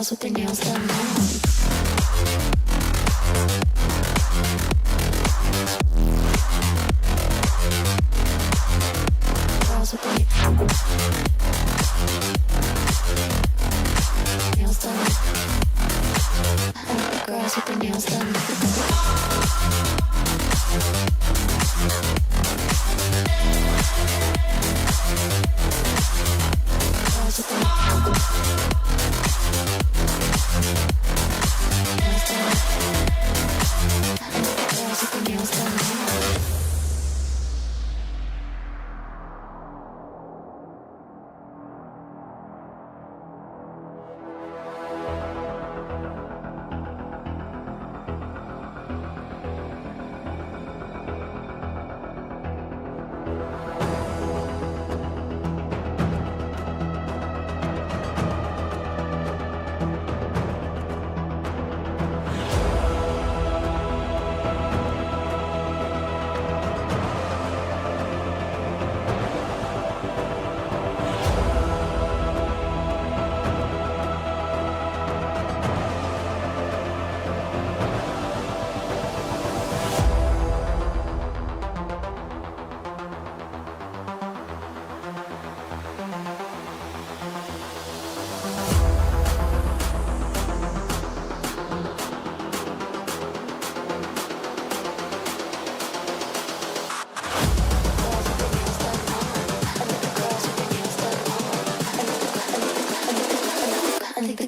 girls with their nails done now. Girls with their nails done. Girls with their nails done.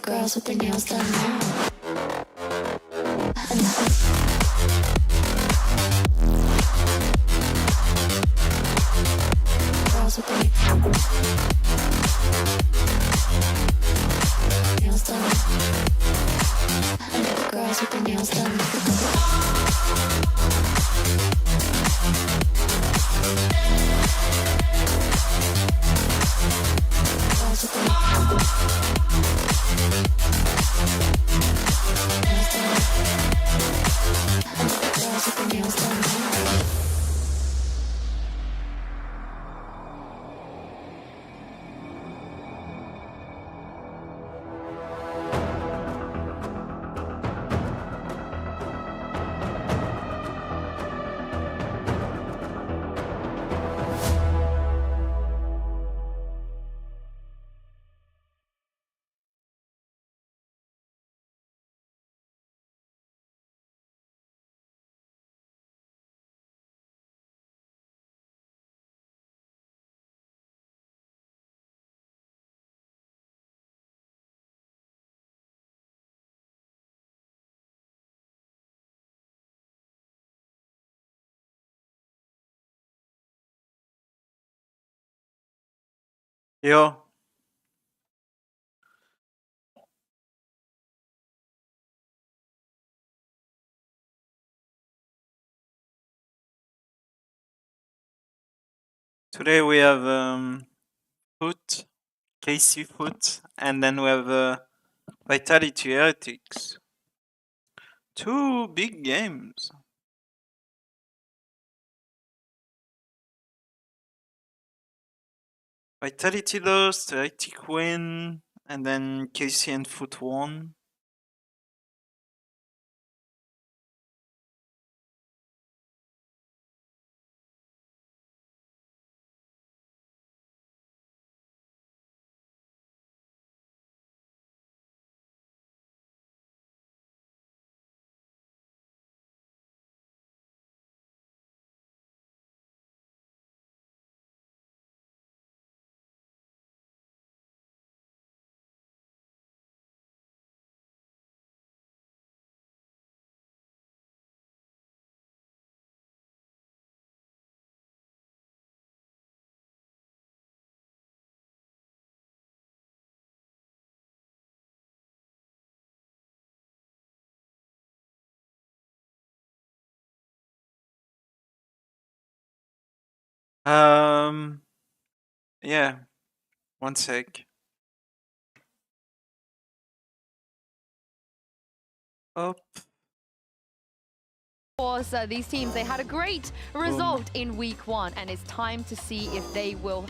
Girls with their nails done now. Girls with their nails done. Girls with their nails done. Girls with their Yo. Today we have foot, KC foot, and then we have Vitality Heretics. Two big games. Vitality lost, Heretic win, and then KC and foot won. Yeah, one sec. Hop. course, these teams, they had a great result in week 1, and it's time to see if they will,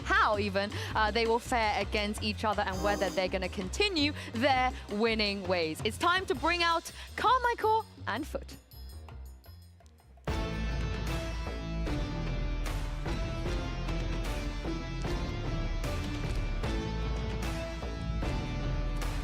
they will fare against each other and whether they're going to continue their winning ways. It's time to bring out Carmichael and Foot.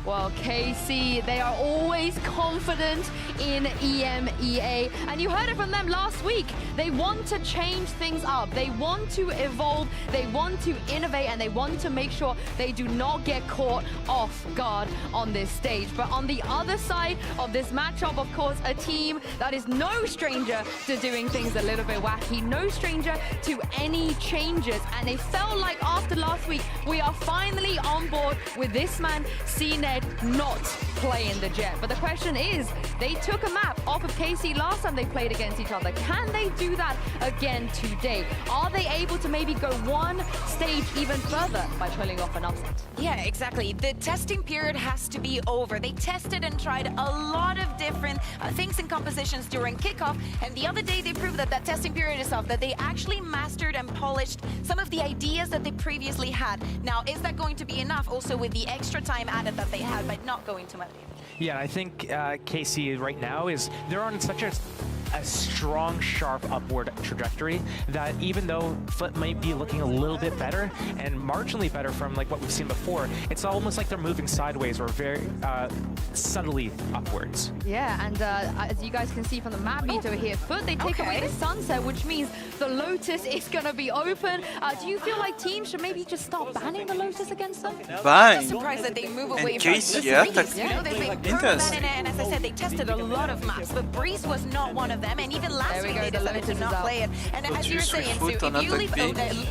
Well, KC, they are always confident in EMEA. And you heard it from them last week. They want to change things up. They want to evolve. They want to innovate. And they want to make sure they do not get caught off guard on this stage. But on the other side of this matchup, of course, a team that is no stranger to doing things a little bit wacky. No stranger to any changes. And it felt like after last week, we are finally on board with this man, CNED, not playing the Jet. But the question is, they took a map off of KC last time they played against each other. Can they do that again today? Are they able to maybe go one stage even further by pulling off an upset? Yeah, exactly. The testing period has to be over. They tested and tried a lot of different things and compositions during kickoff, and the other day they proved that that testing period is off, that they actually mastered and polished some of the ideas that they previously had. Now, is that going to be enough also with the extra time added that they had by not going to Madrid? Yeah, I think KC right now they're on such a strong, sharp upward trajectory that even though Foot might be looking a little bit better and marginally better from like what we've seen before, it's almost like they're moving sideways or very subtly upwards. Yeah, and as you guys can see from the map beat over here, Foot, they take away the sunset, which means the Lotus is going to be open. Do you feel like teams should maybe just start banning the Lotus against them? Bye. I'm surprised that they move away And from KC, this yeah, Breeze. You know, they've been proven that, interesting. and as I said, they tested a lot of maps, but Breeze was not one of them, and even last week they decided to not play it. And as you were saying, Sue, if you leave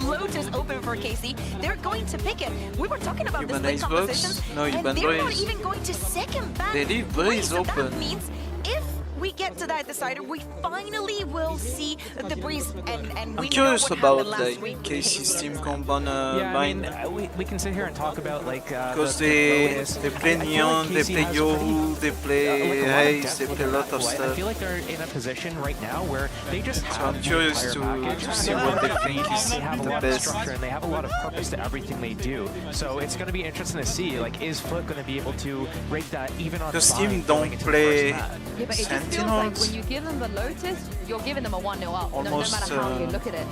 Lotus open for KC, they're going to pick it. We were talking about the split compositions, No, and Iban they're not Breeze. even going to second ban They leave Breeze So that open. means if we get to that decider, we finally will see the Breeze, and we I'm curious know what about happened last like week with KC's KC. team comp on Yeah, I mine. mean, we can sit here and talk about like Because the they Lotus. play I feel Neon, like they KC play has Yoru, they play Haze, they depth play a lot of with that play. I stuff. feel like they're in a position right now where they just have I'm the curious entire to package. see what they think is They have a the lot best. of structure and they have a lot of purpose to everything they do. So it's going to be interesting to see, like, is Foot going to be able to break that even on Because five team going don't into the play first map? Yeah, but it just feels like Sentinels. when you give them the Lotus, you're giving them a 1-0 up, no Almost, matter how you look at it.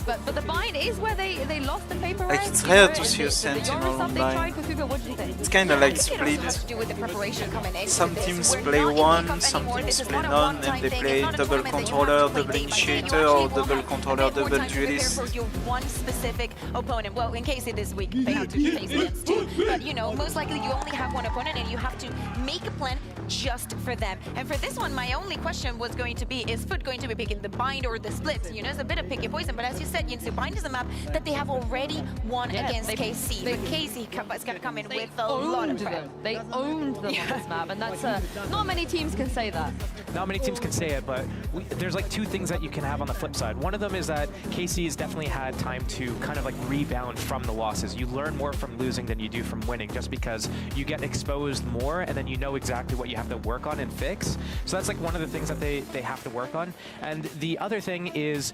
But the bind is where they lost the paper Like, race. it's you rare know, to and see a the Sentinel Yoru stuff on they bind. tried. Kukuka, what did you think? It's kind of I like think it also split. has to do with the preparation coming into Some this. teams We're play not in one, kickoff some anymore. teams This is play not a none, one-time and they thing. play It's not a double tournament that you controller, have to play double day by day. You initiator, actually or will double have controller, a bit more double time to prepare duelist. for your one specific opponent. Well, in case it this week, they have to face against two. But you know, most likely you only have one opponent and you have to make a plan just for them. And for this one, my only question was going to be, is Foot going to be picking the bind or the split? You know, it's a bit of pick your poison, but as you said, Yinsu, bind is a map that they have already won against KC. But KC is going to come in with a lot of prep. They owned them on this map, and that's not many teams can say that. Not many teams can say it, but there's like two things that you can have on the flip side. One of them is that KC has definitely had time to kind of like rebound from the losses. You learn more from losing than you do from winning, just because you get exposed more and then you know exactly what you have to work on and fix. So that's like one of the things that they have to work on. And the other thing is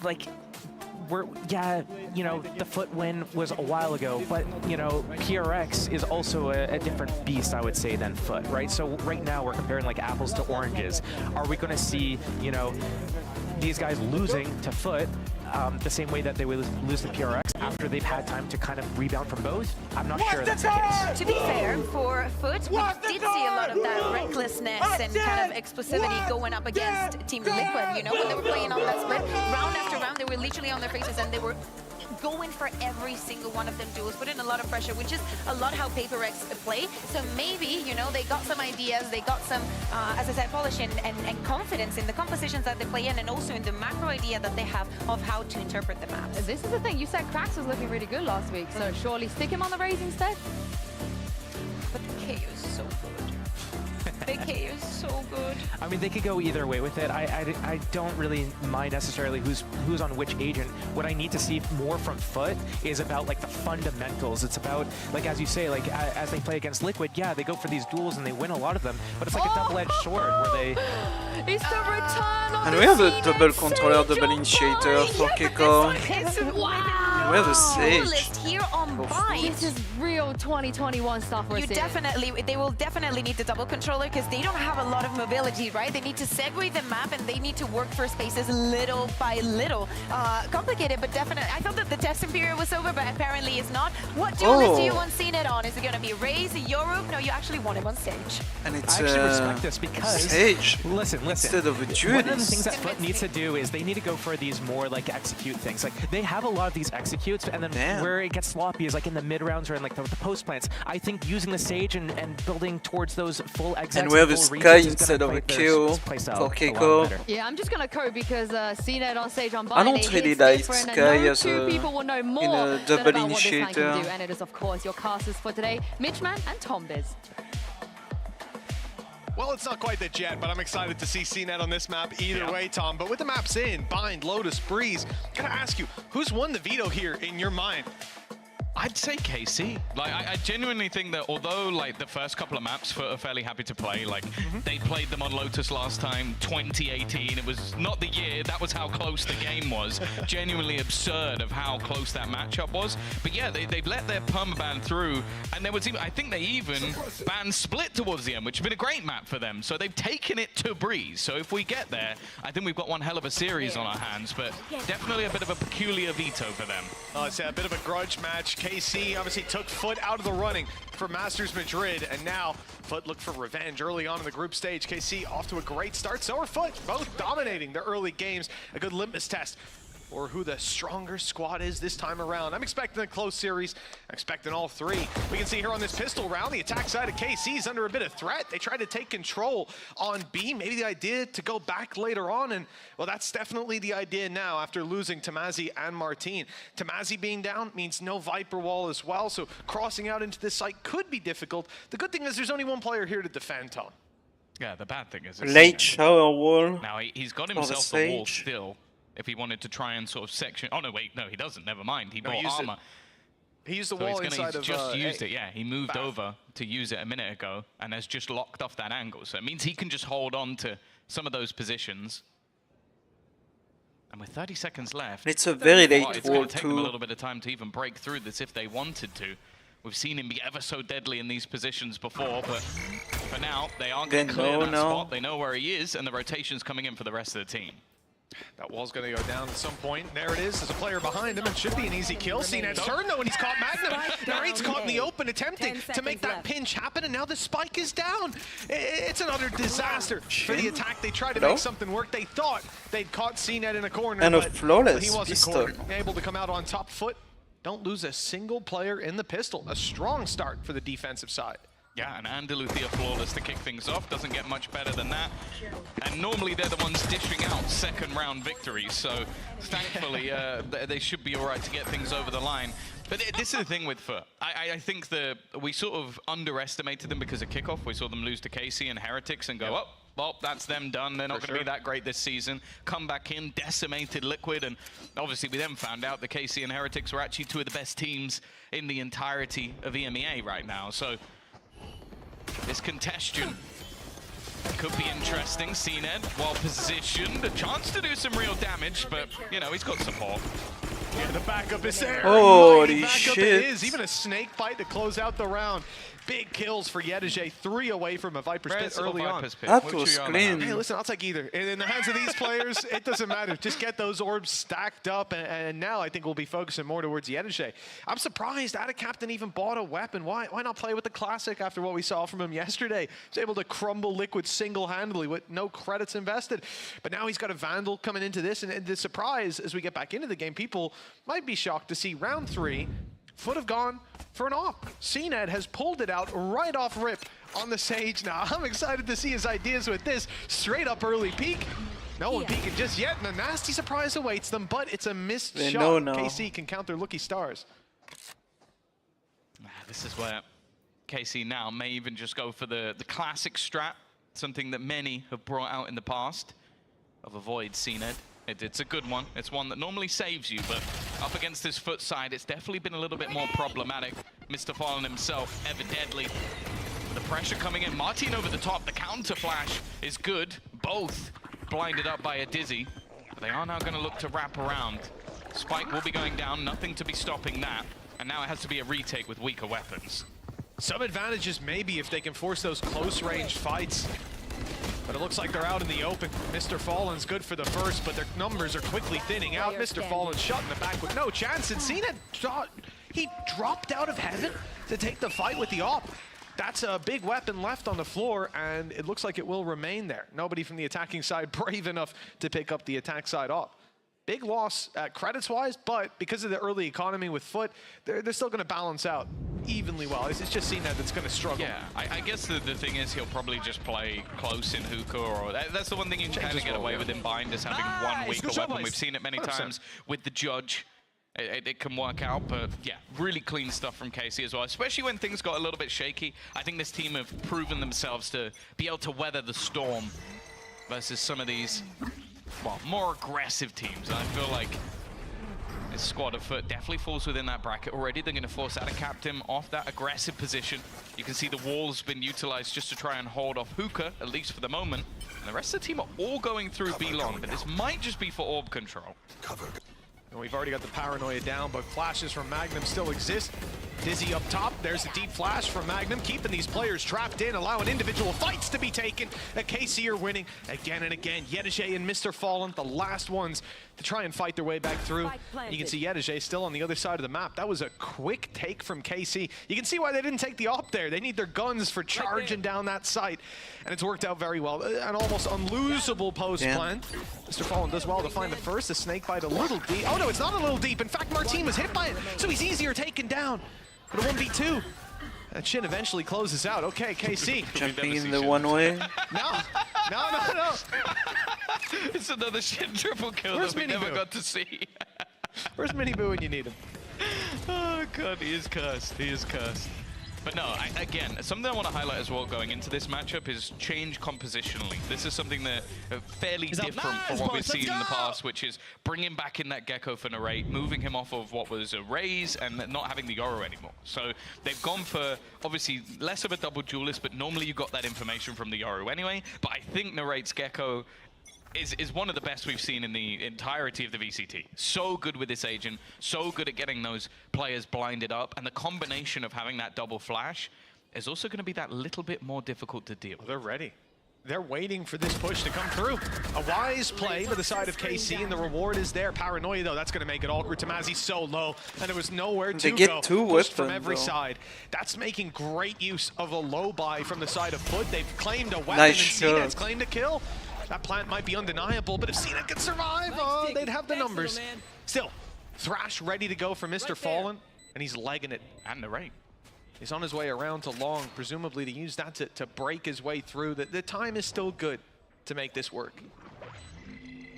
like, you know, the Foot win was a while ago, but, you know, PRX is also a different beast, I would say, than Foot, right? So right now we're comparing like apples to oranges. Are we going to see, you know, these guys losing to Foot the same way that they would lose to PRX after they've had time to kind of rebound from both? I'm not sure that's the case. To be fair, for Foot, we did see a lot of that recklessness and kind of explosivity going up against Team Liquid. You know, when they were playing on that split, round after round, they were literally on their faces and they were going for every single one of them duels, putting a lot of pressure, which is a lot how Paper X play. So maybe, you know, they got some ideas, they got some, as I said, polish and confidence in the compositions that they play in, and also in the macro idea that they have of how to interpret the maps. This is the thing. You said Krax was looking really good last week, so surely stick him on the raise instead. But the KO is so good. The KO is so good. I mean, they could go either way with it. I don't really mind necessarily who's on which agent. What I need to see more from Foot is about like the fundamentals. It's about, like, as you say, like as they play against Liquid, yeah, they go for these duels and they win a lot of them, but it's like a double-edged sword where they... It's the return of And the we have a Seen double and controller, Sage double on initiator Bind. for Yeah, Keiko. wow. We have a Sage. Coolest here on Bind. This is real 2021 stuff we're seeing. They will definitely need the double controller because they don't have a lot of mobility, right? They need to segue the map and they need to work for spaces little by little. Complicated, but definitely. I thought that the testing period was over, but apparently it's not. What duelist do you want CNET on? Is it going to be Raze, Yorup? No, you actually want him on Sage. And it's I actually respect this because... Sage. Listen. Instead of a One of the duelist. things that Foot needs to do is they need to go for these more like execute things. Like they have a lot of these executes, and then where it gets sloppy is like in the mid rounds or in like the post plants. I think using the Sage and building towards those full exits And we have a full Sky regions is instead gonna of a play Q their play style for a lot Keiko. better. Yeah, I'm just gonna code because CNET on Sage on Bind. I don't really like Sky as two a people will know more a than double about what this man initiator. can do, and it is of course your casters for today, Mitchman and Tombiz. Well, it's not quite the Jet, but I'm excited to see CNET on this map either way, Tom. But with the maps in, Bind, Lotus, Breeze, gotta ask you, who's won the veto here in your mind? I'd say KC. Like, I genuinely think that although, like, the first couple of maps are fairly happy to play, like, they played them on Lotus last time, 2018. It was not the year, that was how close the game was. Genuinely absurd of how close that matchup was. But yeah, they've let their permaban through, and there was even, I think they even banned Split towards the end, which has been a great map for them. So they've taken it to Breeze. So if we get there, I think we've got one hell of a series on our hands, but definitely a bit of a peculiar veto for them. It's a bit of a grudge match. KC obviously took Foot out of the running for Masters Madrid, and now Foot looked for revenge early on in the group stage. KC off to a great start, so are Foot, both dominating the early games. A good litmus test for who the stronger squad is this time around. I'm expecting a close series. I'm expecting all three. We can see here on this pistol round, the attack side of KC is under a bit of threat. They tried to take control on B. Maybe the idea to go back later on, and well, that's definitely the idea now after losing Tamazi and Martine. Tamazi being down means no Viper wall as well, so crossing out into this site could be difficult. The good thing is there's only one player here to defend, Tom. Yeah, the bad thing is... Late shower wall. Now, he's got the himself the wall Sage. still, if he wanted to try and sort of section... Oh, no, wait, no, he doesn't. Never mind. He No, bought he used it. armor. He used the So wall he's inside of just used A. it, yeah. He moved Bath. over to use it a minute ago and has just locked off that angle. So it means he can just hold on to some of those positions. And with 30 seconds left, It's a very well, late it's wall going to take them a too. little bit of time to even break through this if they wanted to. We've seen him be ever so deadly in these positions before, but for now, they are going to They clear know that now. spot. They know where he is, and the rotation's coming in for the rest of the team. That wall's going to go down at some point. There it is. There's a player behind him. It should be an easy kill. CNET's turn, though, and he's caught Magnum. Now Raid's caught in the open, attempting to make that pinch happen, and now the spike is down. It's another disaster for the attack. They tried to No. make something work. They thought they'd caught CNET in a corner, And a but flawless he wasn't pistol. cornered. Able to come out on top foot. Don't lose a single player in the pistol. A strong start for the defensive side. Yeah, and Andaluthia flawless to kick things off. Doesn't get much better than that. And normally they're the ones dishing out second round victories. So thankfully they should be all right to get things over the line. But this is the thing with Foot. I think that we sort of underestimated them because of kickoff. We saw them lose to KC and Heretics and go, oh, well, that's them done. They're not going to be that great this season. Come back in, decimated Liquid, and obviously we then found out that KC and Heretics were actually two of the best teams in the entirety of EMEA right now. So this congestion could be interesting. CNED, well positioned, a chance to do some real damage, but, you know, he's got support. Yeah, the backup is there. Holy Mighty backup shit. It is. Even a snake bite to close out the round. Big kills for Yedije. 3 away from a Viper's Pit early on. That was clean. Hey, listen, I'll take either. In the hands of these players, it doesn't matter. Just get those orbs stacked up, and now I think we'll be focusing more towards Yedije. I'm surprised Ada Captain even bought a weapon. Why not play with the Classic after what we saw from him yesterday? He's able to crumble Liquid single-handedly with no credits invested. But now he's got a Vandal coming into this, and the surprise as we get back into the game, people might be shocked to see round 3, Foot have gone for an op. CNED has pulled it out right off rip on the Sage now. I'm excited to see his ideas with this. Straight up early peek. No one peeking just yet, and a nasty surprise awaits them, but it's a missed They shot. know now. KC can count their lucky stars. This is where KC now may even just go for the classic strat something that many have brought out in the past of avoid CNED. It's a good one. It's one that normally saves you, but up against this foot side, it's definitely been a little bit more problematic. Mr. Fallen himself, ever deadly. The pressure coming in. Martin over the top. The counter flash is good. Both blinded up by a Dizzy. But they are now going to look to wrap around. Spike will be going down. Nothing to be stopping that. And now it has to be a retake with weaker weapons. Some advantages maybe if they can force those close-range fights. But it looks like they're out in the open. Mr. Fallen's good for the first, but their numbers are quickly thinning out. Mr. Fallen shot in the back with no chance. And Cena, he dropped out of heaven to take the fight with the op. That's a big weapon left on the floor, and it looks like it will remain there. Nobody from the attacking side brave enough to pick up the attack side op. Big loss credits-wise, but because of the early economy with Foot, they're still going to balance out evenly well. It's just Cena that's going to struggle. Yeah, I guess the thing is he'll probably just play close in hookah, or that's the one thing you can kind of get away with in Bind, is having one weaker weapon. We've seen it many times with the Judge. It can work out, but yeah, really clean stuff from KC as well, especially when things got a little bit shaky. I think this team have proven themselves to be able to weather the storm versus some of these, well, more aggressive teams. And I feel like this squad of Foot definitely falls within that bracket already. They're going to force out a captain off that aggressive position. You can see the wall's been utilized just to try and hold off Hookah, at least for the moment. And the rest of the team are all going through B-Long, but this might just be for orb control. And we've already got the paranoia down, but flashes from Magnum still exist. Dizzy up top, there's a deep flash from Magnum, keeping these players trapped in, allowing individual fights to be taken. KC are winning again and again. Yedege and Mr. Fallen, the last ones to try and fight their way back through. You can see Yedege still on the other side of the map. That was a quick take from KC. You can see why they didn't take the op there. They need their guns for charging down that site. And it's worked out very well. An almost unlosable post plan. Mr. Fallen does well to find the first. The snake bite a little deep. Oh no, it's not a little deep. In fact, Martin was hit by it, so he's easier taken down. But a 1v2. That Shin eventually closes out. Okay, KC. Jumping in the one way. No. It's another Shin triple kill that we never got to see. Where's Miniboo when you need him? Oh god, he is cursed. He is cursed. But no, again, something I want to highlight as well going into this matchup is change compositionally. This is something that fairly different from what we've seen in the past, which is bringing back in that Gecko for Narrate, moving him off of what was a Raze and not having the Yoru anymore. So they've gone for, obviously, less of a double duelist, but normally you got that information from the Yoru anyway. But I think Narrate's Gecko is one of the best we've seen in the entirety of the VCT. So good with this agent, so good at getting those players blinded up, and the combination of having that double flash is also going to be that little bit more difficult to deal with. They're ready. They're waiting for this push to come through. A wise play by the side of KC, and the reward is there. Paranoia, though, that's going to make it awkward. Tamazi's so low, and there was nowhere to go. They get two weapons from every side. That's making great use of a low buy from the side of Foot. They've claimed a weapon, and CNED's claimed a kill. That plant might be undeniable, but if CNED could survive, they'd have the numbers. Still, Thrash ready to go for Mr. Fallen, and he's legging it. And the rate. He's on his way around to Long, presumably to use that to break his way through. The time is still good to make this work.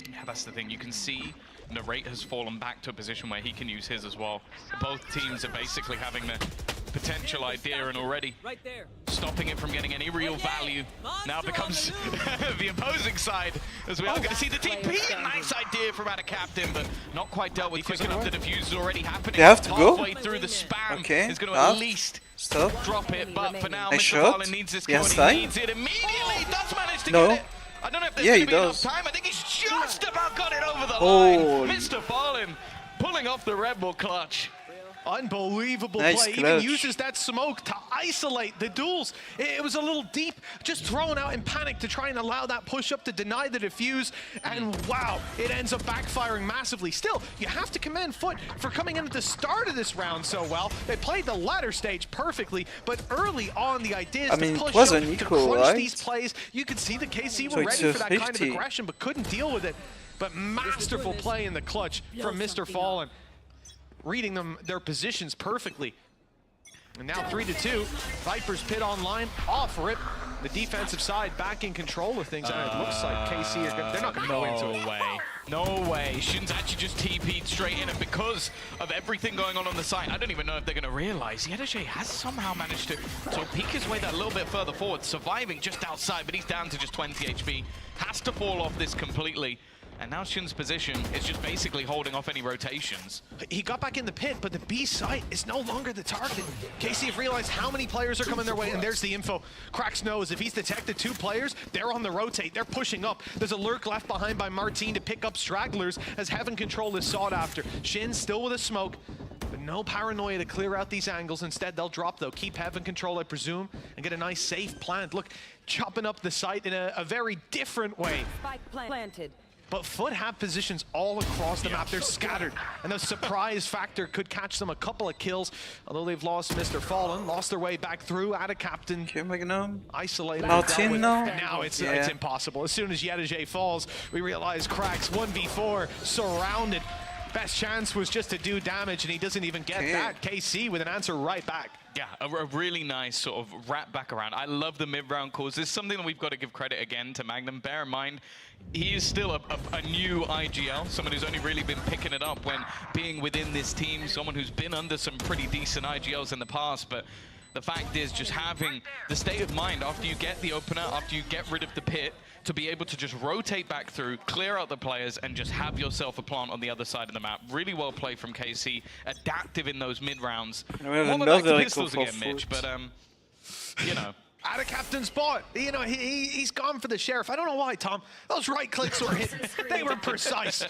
Yeah, that's the thing. You can see Narrate has fallen back to a position where he can use his as well. Both teams are basically having the potential idea and already stopping it from getting any real value. Now becomes the opposing side, as we are going to see the TP. Nice idea from out of Captain, but not quite dealt with quick enough. The defuse is already happening. They have to go? Halfway through the spam is going to Up. at least Stop. drop it, but for now, I Mr. shot. Fallen needs this Yes, code. He I. needs it immediately. He does manage to No. get it. I don't know if there's Yeah, going he to be enough does. time. I think he's just about got it over the Oh. line. Mr. Fallen pulling off the Red Bull clutch. Unbelievable Nice play. clutch. Even uses that smoke to isolate the duels. It was a little deep, just thrown out in panic to try and allow that push up to deny the defuse. And wow, it ends up backfiring massively. Still, you have to commend Foot for coming in at the start of this round so well. They played the latter stage perfectly, but early on the idea is I mean, to it push was up, unequal, to crunch right? these plays. You could see the KC So were it's ready a for that kind of 50. aggression, but couldn't deal with it. But masterful play in the clutch from Mr. Fallen, reading their positions perfectly. And now 3-2. Viper's Pit online, off rip. The defensive side back in control of things. And it looks like KC they're not going to go into it. No way. No way. Shin's actually just TP'd straight in, and because of everything going on the site, I don't even know if they're going to realize Yedaje has somehow managed to peek his way that little bit further forward, surviving just outside, but he's down to just 20 HP. Has to fall off this completely. And now Shin's position is just basically holding off any rotations. He got back in the pit, but the B site is no longer the target. KC have realized how many players are coming their way, and there's the info. Krax knows if he's detected 2 players, they're on the rotate, they're pushing up. There's a lurk left behind by Martin to pick up stragglers as Heaven Control is sought after. Shin still with a smoke, but no paranoia to clear out these angles. Instead, they'll drop though, keep Heaven Control, I presume, and get a nice safe plant. Look, chopping up the site in a very different way. Spike planted. But Foot have positions all across the map. They're scattered, and the surprise factor could catch them a couple of kills. Although they've lost Mr. Fallen, lost their way back through, out of captain, isolated. Martin now? And now it's impossible. As soon as Yedaje falls, we realize Krax 1v4, surrounded. Best chance was just to do damage, and he doesn't even get that. KC with an answer right back. Yeah, a really nice sort of wrap back around. I love the mid-round calls. This is something that we've got to give credit again to Magnum. Bear in mind, he is still a new IGL, someone who's only really been picking it up when being within this team, someone who's been under some pretty decent IGLs in the past, but the fact is just having the state of mind after you get the opener, after you get rid of the pit, to be able to just rotate back through, clear out the players, and just have yourself a plant on the other side of the map. Really well played from KC, adaptive in those mid-rounds. We have More than like the another pistols echo again, for Mitch, Foot. but, you know. Out of captain's spot. You know, he's gone for the sheriff. I don't know why, Tom. Those right clicks were hitting. They were precise.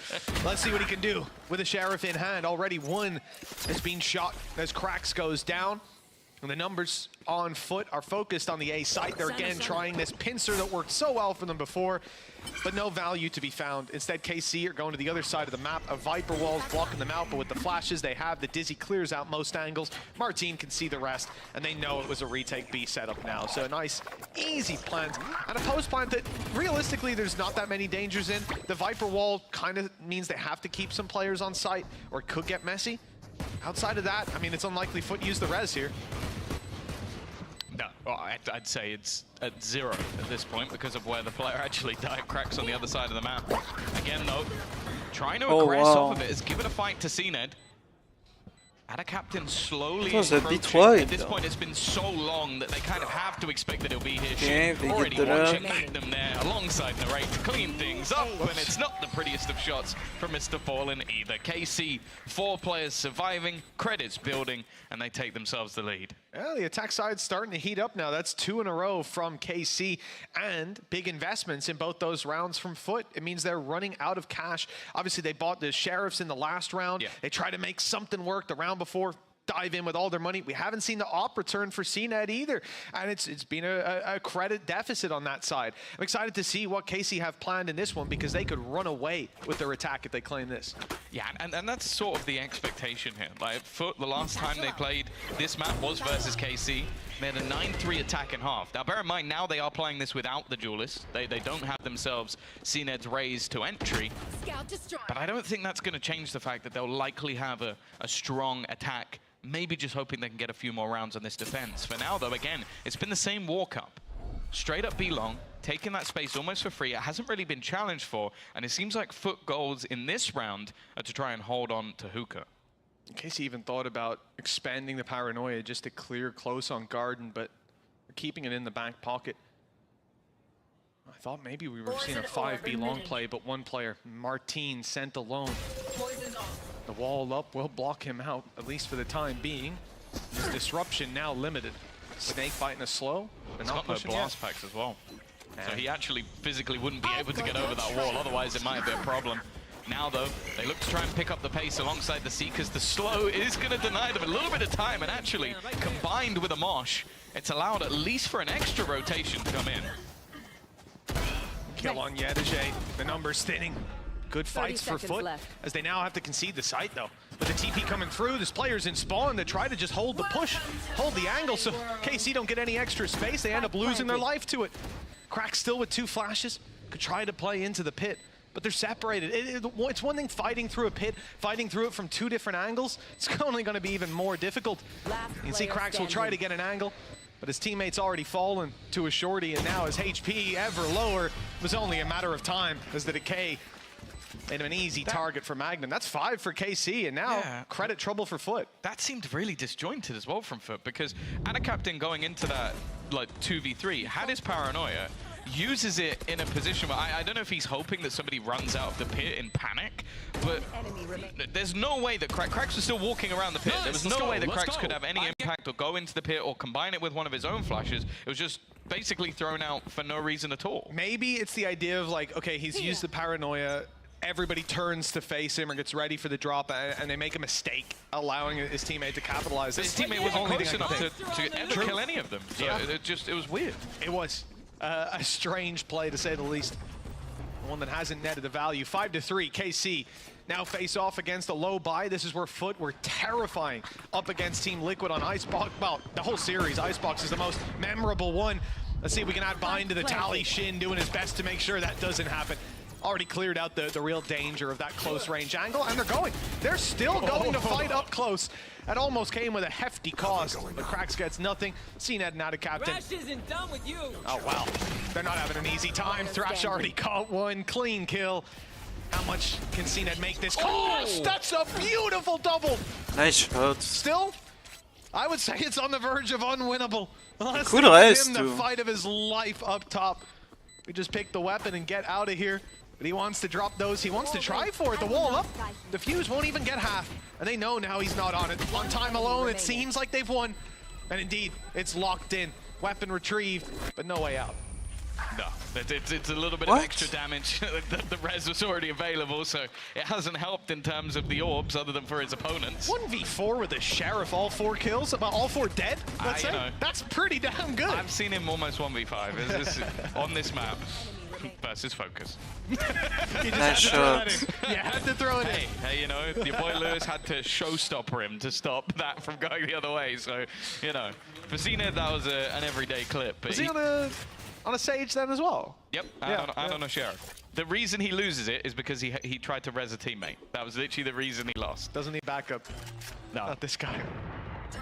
Let's see what he can do with the sheriff in hand. Already one has been shot as Krax goes down. And the numbers on Foot are focused on the A site. They're again trying this pincer that worked so well for them before, but no value to be found. Instead, KC are going to the other side of the map. A Viper wall's blocking them out, but with the flashes they have, the Dizzy clears out most angles. Martin can see the rest, and they know it was a retake B setup now. So a nice, easy plant, and a post plant that realistically there's not that many dangers in. The Viper wall kind of means they have to keep some players on site, or it could get messy. Outside of that, I mean, it's unlikely Foot used the res here. No, well, I'd say it's at 0 at this point because of where the player actually died. Krax on the other side of the map. Again, though, trying to aggress off of it is give it a fight to CNED. Ada Captain slowly It was a approaching. bit wide, At this though. point, it's been so long that they kind of have to expect that it'll be here. Okay, they Already get the watching rock. Magnum there alongside Narrate to clean things up, and it's not the prettiest of shots from Mr. Fallen either. KC, 4 players surviving, credits building, and they take themselves the lead. Yeah, the attack side's starting to heat up now. That's 2 in a row from KC, and big investments in both those rounds from Foot. It means they're running out of cash. Obviously, they bought the sheriffs in the last round. Yeah. They tried to make something work the round before. Dive in with all their money. We haven't seen the op return for CNED either, and it's been a credit deficit on that side. I'm excited to see what KC have planned in this one because they could run away with their attack if they claim this. Yeah, and that's sort of the expectation here. Like, Foot, the last time they played this map was versus KC. They had a 9-3 attack in half. Now, bear in mind, now they are playing this without the duelists. They don't have themselves CNED's raise to entry. But I don't think that's going to change the fact that they'll likely have a strong attack, maybe just hoping they can get a few more rounds on this defense. For now, though, again, it's been the same walk up. Straight up B long, taking that space almost for free. It hasn't really been challenged for, and it seems like Foot goals in this round are to try and hold on to Hookah. KC even thought about expanding the paranoia just to clear close on Garden, but keeping it in the back pocket. I thought maybe we were seeing a 5B long play, but one player, Martin, sent alone. The wall up will block him out, at least for the time being. His disruption now limited. Snake biting a slow. It's got no blast packs as well. So he actually physically wouldn't be able to get over that wall, otherwise it might be a problem. Now, though, they look to try and pick up the pace alongside the Seekers. The slow is going to deny them a little bit of time, and actually, combined with a mosh, it's allowed at least for an extra rotation to come in. Kill on Yedaje. The numbers thinning. Good fights for Foot, left. as they now have to concede the site, though. With the TP coming through, this player's in spawn to try to just hold the push, hold the angle, so KC don't get any extra space. They end up losing their life to it. Krax still with 2 flashes. Could try to play into the pit, but they're separated. It's one thing fighting through a pit, fighting through it from 2 different angles. It's only going to be even more difficult. You can see Krax will try to get an angle, but his teammate's already fallen to a shorty, and now his HP ever lower. It was only a matter of time as the decay Made him an easy target for Magnum. That's 5 for KC, and now credit trouble for Foot. That seemed really disjointed as well from Foot, because Anna Captain going into that like 2v3 had his paranoia, uses it in a position where I don't know if he's hoping that somebody runs out of the pit in panic, but there's no way that Krax was still walking around the pit. There was no way that Krax could have any impact or go into the pit or combine it with one of his own flashes. It was just basically thrown out for no reason at all. Maybe it's the idea of like, okay, he's used the paranoia, everybody turns to face him or gets ready for the drop, and they make a mistake, allowing his teammate to capitalize. His teammate wasn't close enough to ever kill any of them. So it was weird. It was a strange play, to say the least. One that hasn't netted a value. 5-3, KC now face off against a low buy. This is where Foot were terrifying up against Team Liquid on Icebox. Well, the whole series, Icebox is the most memorable one. Let's see if we can add bind to the tally. Shin doing his best to make sure that doesn't happen. Already cleared out the real danger of that close range angle, and they're still going to fight up close. That almost came with a hefty cost, but Krax gets nothing. CNED not a captain. Thrash isn't done with you. Oh, wow. They're not having an easy time. Thrash already caught one. Clean kill. How much can CNED make this? Oh, that's a beautiful double. Nice shot. Still, I would say it's on the verge of unwinnable. Unless Could they give rest him the too. fight of his life up top. We just pick the weapon and get out of here. But he wants to drop those. He wants to try for it. The wall up. The fuse won't even get half. And they know now he's not on it. On time alone, it seems like they've won. And indeed, it's locked in. Weapon retrieved, but no way out. No, it's a little bit of extra damage. The res was already available, so it hasn't helped in terms of the orbs other than for his opponents. 1v4 with a Sheriff, all 4 kills, about all 4 dead, let's say. Know. That's pretty damn good. I've seen him almost 1v5 on this map versus Focus. Nice shot. You had to throw it in. Hey, you know, your boy Lewis had to showstopper him to stop that from going the other way, so, you know, for CNED that was an everyday clip. But Was he on a Sage then as well? Yep, I don't know Sheriff. The reason he loses it is because he tried to res a teammate. That was literally the reason he lost. Doesn't need backup. No. Not this guy.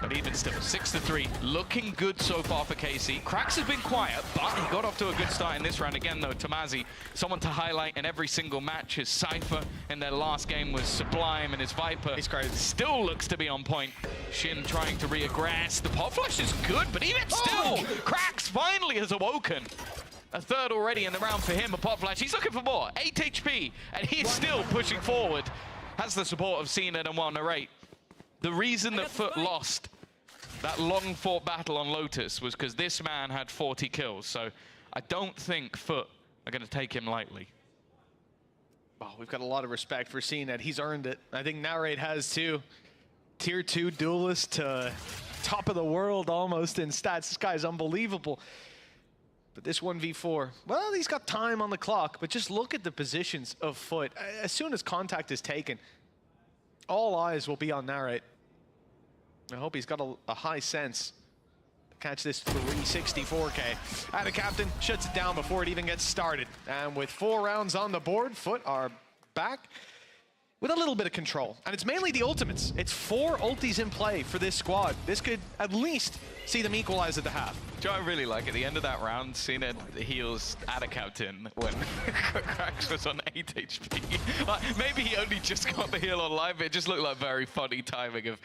But even still, 6-3, looking good so far for KC. Krax has been quiet, but he got off to a good start in this round. Again, though, Tamazi, someone to highlight in every single match. His Cypher in their last game was sublime, and his Viper He's crazy. still looks to be on point. Shin trying to reaggress. The pop flash is good, but even still, Krax finally has awoken. A third already in the round for him, a pop flash. He's looking for more, 8 HP, and he's still pushing forward. Has the support of CNED and will narrate. The reason that Foot lost that long-fought battle on Lotus was because this man had 40 kills. So I don't think Foot are going to take him lightly. Oh, we've got a lot of respect for CNED. He's earned it. I think Narrate has too. Tier 2 duelist to top of the world almost in stats. This guy's unbelievable. But this 1v4, well, he's got time on the clock, but just look at the positions of Foot. As soon as contact is taken, all eyes will be on Narrate. I hope he's got a high sense to catch this 364K. And the captain shuts it down before it even gets started. And with 4 rounds on the board, Foot are back with a little bit of control. And it's mainly the ultimates. It's 4 ultis in play for this squad. This could at least see them equalize at the half. Do you know what I really like? At the end of that round, CNED heals Ada Captain when Krax was on 8 HP. Like, maybe he only just got the heal on live, but it just looked like very funny timing of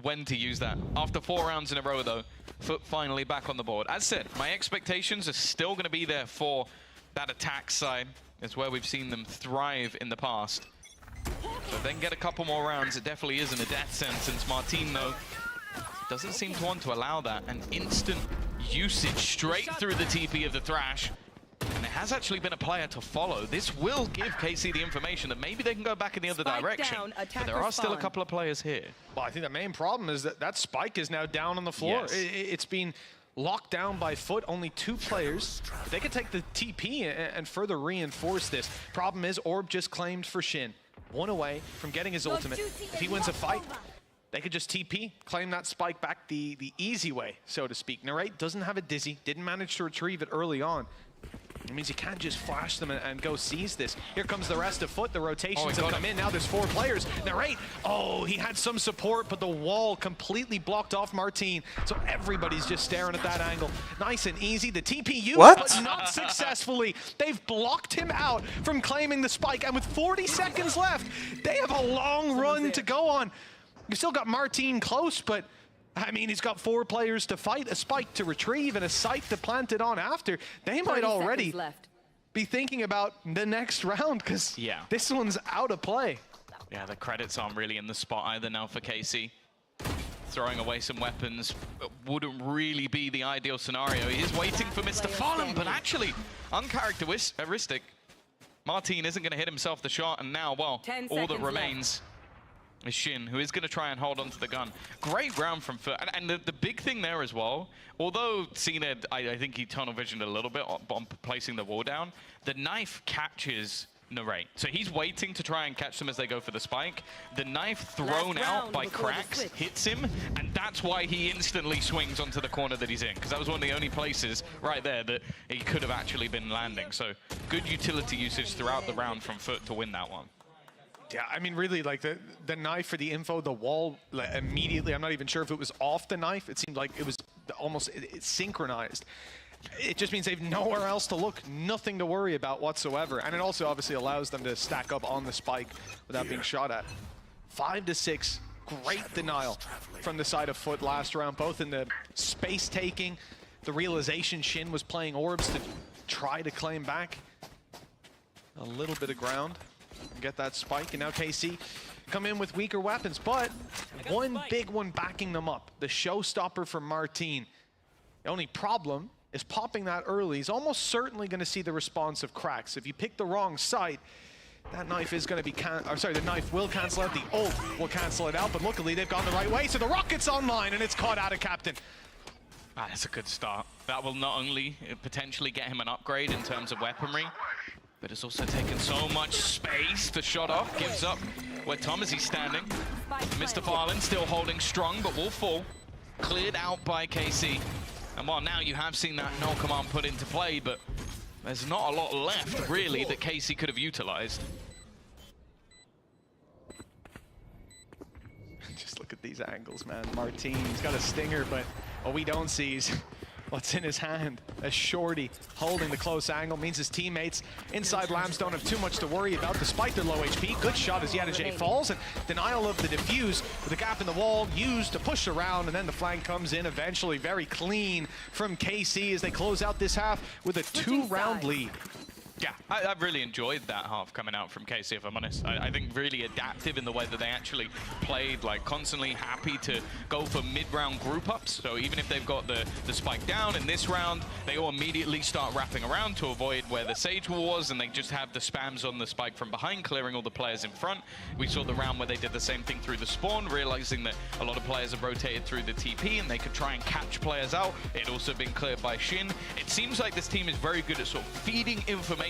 when to use that. After 4 rounds in a row, though, Foot finally back on the board. As said, my expectations are still going to be there for that attack side. It's where we've seen them thrive in the past. So if they can get a couple more rounds, it definitely isn't a death sentence. Martin, though, doesn't seem to want to allow that. An instant usage straight through the TP of the Thrash. And there has actually been a player to follow. This will give KC the information that maybe they can go back in the other direction. But there are still a couple of players here. Well, I think the main problem is that spike is now down on the floor. Yes. It's been locked down by Foot, only 2 players. They could take the TP and further reinforce this. Problem is, Orb just claimed for Shin. 1 away from getting his ultimate. If he wins a fight, they could just TP, claim that spike back the easy way, so to speak. Narrate doesn't have a Dizzy, didn't manage to retrieve it early on. It means you can't just flash them and go seize this. Here comes the rest of Foot. The rotations have come in. Now there's 4 players. Narrate. Oh, he had some support, but the wall completely blocked off Martin. So everybody's just staring at that angle. Nice and easy. The TPU, but not successfully. They've blocked him out from claiming the spike. And with 40 seconds left, they have a long run to go on. You've still got Martin close, but I mean, he's got 4 players to fight, a spike to retrieve, and a site to plant it on after. They might already be thinking about the next round, because this one's out of play. Yeah, the credits aren't really in the spot either now for KC. Throwing away some weapons wouldn't really be the ideal scenario. He is waiting for Mr. Fallen, but actually, uncharacteristic. Martin isn't going to hit himself the shot, and now, well, all that remains is Shin, who is going to try and hold on to the gun. Great round from Foot. And the big thing there as well, although CNED, I think he tunnel visioned a little bit on placing the wall down, the knife catches Narrate. So he's waiting to try and catch them as they go for the spike. The knife thrown out by Cracks hits him, and that's why he instantly swings onto the corner that he's in, because that was one of the only places right there that he could have actually been landing. So good utility usage throughout the round from Foot to win that one. Yeah, I mean, really, like the knife for the info, the wall, like, immediately, I'm not even sure if it was off the knife. It seemed like it was almost it's synchronized. It just means they've nowhere else to look, nothing to worry about whatsoever. And it also obviously allows them to stack up on the spike without being shot at. 5 to 6, great denial from the side of Foot last round, both in the space taking, the realization Shin was playing orbs to try to claim back a little bit of ground. Get that spike, and now KC come in with weaker weapons, but one big one backing them up. The showstopper from Martin. The only problem is popping that early. He's almost certainly going to see the response of Cracks. If you pick the wrong site, that knife is going to be the knife will cancel out. The ult will cancel it out, but luckily they've gone the right way, so the rocket's online, and it's caught out of Captain. That's a good start. That will not only potentially get him an upgrade in terms of weaponry, but it's also taken so much space. The shot off gives up where Tom is standing. Mr. Farland still holding strong, but will fall. Cleared out by KC. And while now you have seen that no command put into play, but there's not a lot left, really, that KC could have utilized. Just look at these angles, man. Martin's got a stinger, but what we don't see is what's in his hand. A shorty holding the close angle means his teammates inside Lambs don't have too much to worry about despite their low HP. Good shot as Yadajay falls, and denial of the defuse with a gap in the wall used to push around, and then the flank comes in eventually. Very clean from KC as they close out this half with a 2-round lead. Yeah, I've really enjoyed that half coming out from KC, if I'm honest. I think really adaptive in the way that they actually played, like constantly happy to go for mid-round group ups. So even if they've got the spike down in this round, they all immediately start wrapping around to avoid where the Sage Wall was, and they just have the spams on the spike from behind, clearing all the players in front. We saw the round where they did the same thing through the spawn, realizing that a lot of players have rotated through the TP and they could try and catch players out. It had also been cleared by Shin. It seems like this team is very good at sort of feeding information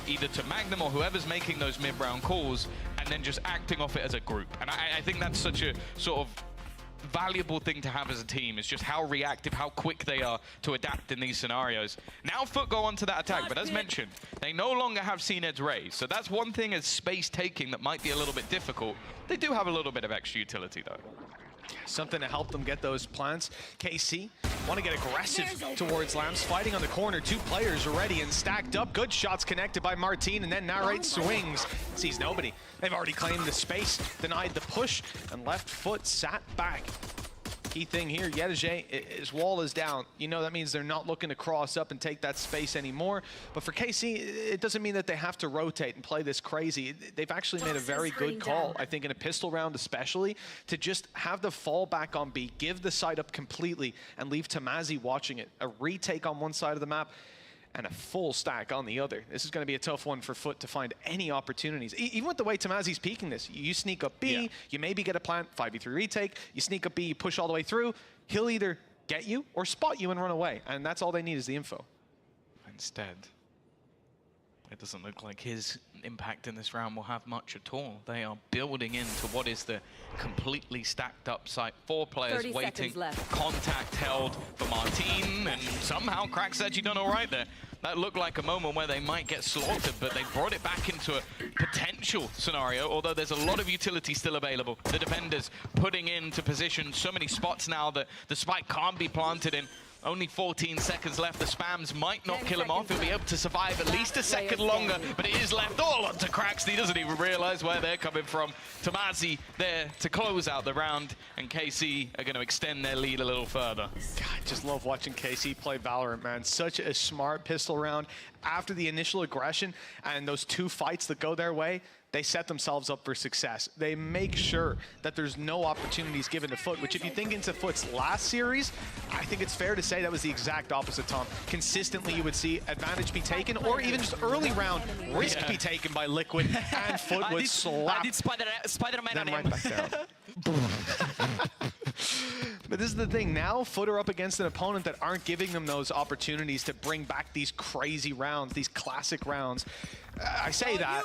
either to Magnum or whoever's making those mid-round calls, and then just acting off it as a group. And I think that's such a sort of valuable thing to have as a team, is just how reactive, how quick they are to adapt in these scenarios. Now Foot go on to that attack, but as mentioned, they no longer have CNED's raise. So that's one thing as space taking that might be a little bit difficult. They do have a little bit of extra utility though. Something to help them get those plants. KC want to get aggressive towards Lambs, fighting on the corner. 2 players ready and stacked up. Good shots connected by Martin, and then Narrate swings. Sees nobody. They've already claimed the space, denied the push, and left Foot sat back. Key thing here, Yadajay, his wall is down. You know that means they're not looking to cross up and take that space anymore. But for KC, it doesn't mean that they have to rotate and play this crazy. They've actually made a very good call, I think in a pistol round especially, to just have the fallback on B, give the side up completely, and leave Tamazi watching it. A retake on one side of the map, and a full stack on the other. This is going to be a tough one for Foot to find any opportunities. Even with the way Tamazi's peeking this, you sneak up B, you maybe get a plant, 5v3 retake, you sneak up B, you push all the way through, he'll either get you or spot you and run away, and that's all they need is the info. Instead, it doesn't look like his impact in this round will have much at all. They are building into what is the completely stacked up site. 4 players waiting, contact held for Martin, and somehow Crack's actually done all right there. That looked like a moment where they might get slaughtered, but they brought it back into a potential scenario, although there's a lot of utility still available. The defenders putting into position so many spots now that the spike can't be planted in. Only 14 seconds left. The spams might not kill him off. He'll be able to survive at least a second longer, but it is left all onto Cracks. He doesn't even realize where they're coming from. Tomazi there to close out the round, and KC are going to extend their lead a little further. God, I just love watching KC play Valorant, man. Such a smart pistol round. After the initial aggression and those 2 fights that go their way, they set themselves up for success. They make sure that there's no opportunities given to Foot, which if you think into Foot's last series, I think it's fair to say that was the exact opposite, Tom. Consistently, you would see advantage be taken, or even just early round risk be taken by Liquid, and Foot would slap I did Spider-Man them on right him. back down. But this is the thing, now Foot are up against an opponent that aren't giving them those opportunities to bring back these crazy rounds, these classic rounds. I say that,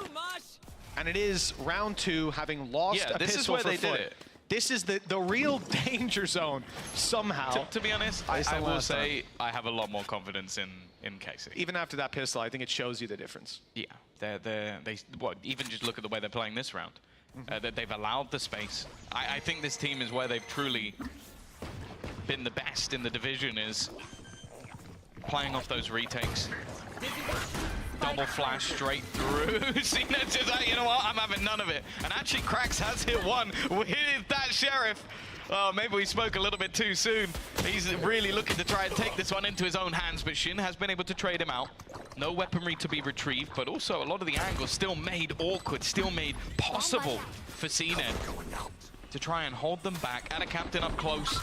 and it is round 2, having lost a this is pistol where for they Foot. did it. This is the real danger zone, somehow. To be honest, Based I on will last time. say I have a lot more confidence in KC. Even after that pistol, I think it shows you the difference. Yeah, even just look at the way they're playing this round. That they've allowed the space. I think this team is where they've truly been the best in the division, is playing off those retakes. Double flash straight through. CNET's just like, you know what, I'm having none of it. And actually Cracks has hit one with that Sheriff. Oh, maybe we spoke a little bit too soon. He's really looking to try and take this one into his own hands, but Shin has been able to trade him out. No weaponry to be retrieved, but also a lot of the angles still made awkward, still made possible for CNET to try and hold them back. And a captain up close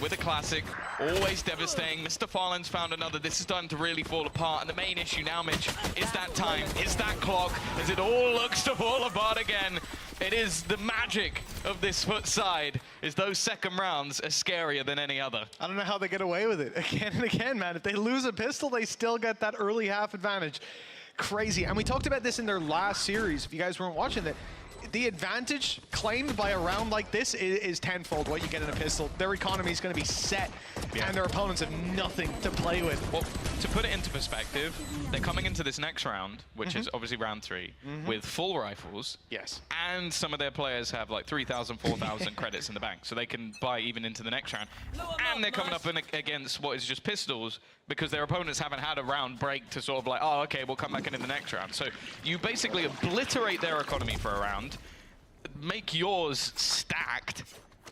with a classic, always devastating. Mr. Farland's found another. This is starting to really fall apart. And the main issue now, Mitch, is that time, is that clock, as it all looks to fall apart again. It is the magic of this Foot side, is those second rounds are scarier than any other. I don't know how they get away with it again and again, man. If they lose a pistol, they still get that early half advantage. Crazy. And we talked about this in their last series, if you guys weren't watching that. The advantage claimed by a round like this is tenfold what you get in a pistol. Their economy is going to be set, and their opponents have nothing to play with. Well, to put it into perspective, they're coming into this next round, which is obviously round 3, with full rifles. Yes. And some of their players have like 3,000, 4,000 credits in the bank, so they can buy even into the next round. And they're coming up against what is just pistols, because their opponents haven't had a round break to sort of like, oh, okay, we'll come back into the next round. So you basically obliterate their economy for a round, make yours stacked,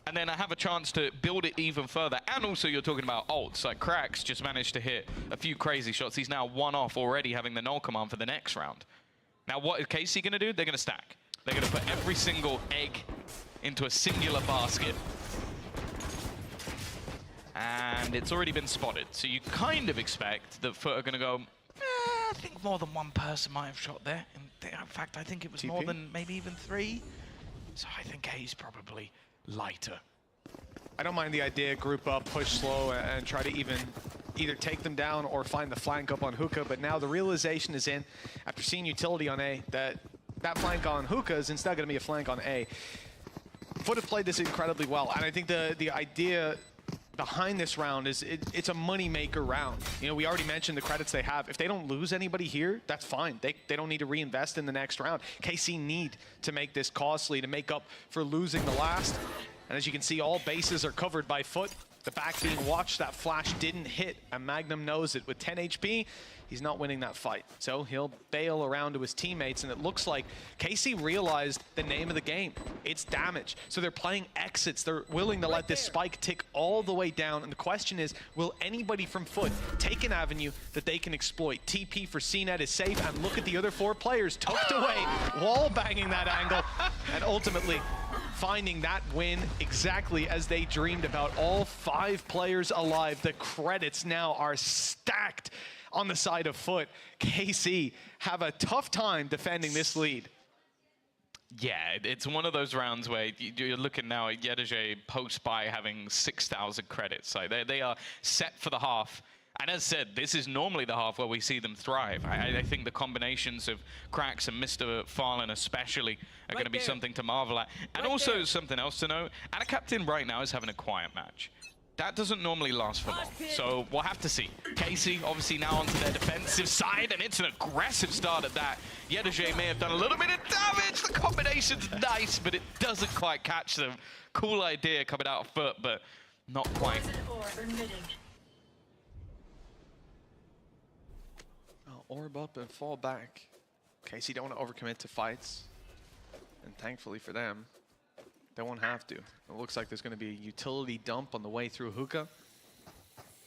and then I have a chance to build it even further. And also you're talking about ults, like Cracks just managed to hit a few crazy shots. He's now 1 off already, having the null command for the next round. Now what is KC gonna do? They're gonna stack. They're gonna put every single egg into a singular basket. And it's already been spotted. So you kind of expect that Foot are gonna go, I think more than one person might have shot there. In fact, I think it was more than maybe even 3. So I think A's probably lighter. I don't mind the idea, group up, push slow, and try to either take them down or find the flank up on Hookah, but now the realization is in, after seeing utility on A, that flank on Hookah is instead going to be a flank on A. Foot have played this incredibly well, and I think the idea behind this round is it's a money maker round. You know, we already mentioned the credits they have. If they don't lose anybody here, that's fine. They don't need to reinvest in the next round. KC need to make this costly to make up for losing the last. And as you can see, all bases are covered by Foot. The back being watched, that flash didn't hit, and Magnum knows it. With 10 HP, he's not winning that fight. So he'll bail around to his teammates, and it looks like KC realized the name of the game. It's damage. So they're playing exits. They're willing to let this spike tick all the way down, and the question is, will anybody from Foot take an avenue that they can exploit? TP for CNET is safe, and look at the other 4 players tucked away, wall banging that angle, and ultimately finding that win exactly as they dreamed about. All 5 players alive. The credits now are stacked on the side of Foot. KC have a tough time defending this lead. Yeah, it's one of those rounds where you're looking now at Yedeje post-buy having 6,000 credits. Like they are set for the half. And as said, this is normally the half where we see them thrive. I think the combinations of Cracks and Mr. Farland especially are going to be something to marvel at. And also something else to note, and a captain right now is having a quiet match. that doesn't normally last for long, so we'll have to see. KC obviously now onto their defensive side, and it's an aggressive start at that. Yedaje may have done a little bit of damage. The combination's nice, but it doesn't quite catch them. Cool idea coming out of Foot, but not quite. Orb up and fall back. KC don't want to overcommit to fights, and thankfully for them, they won't have to. It looks like there's going to be a utility dump on the way through hookah.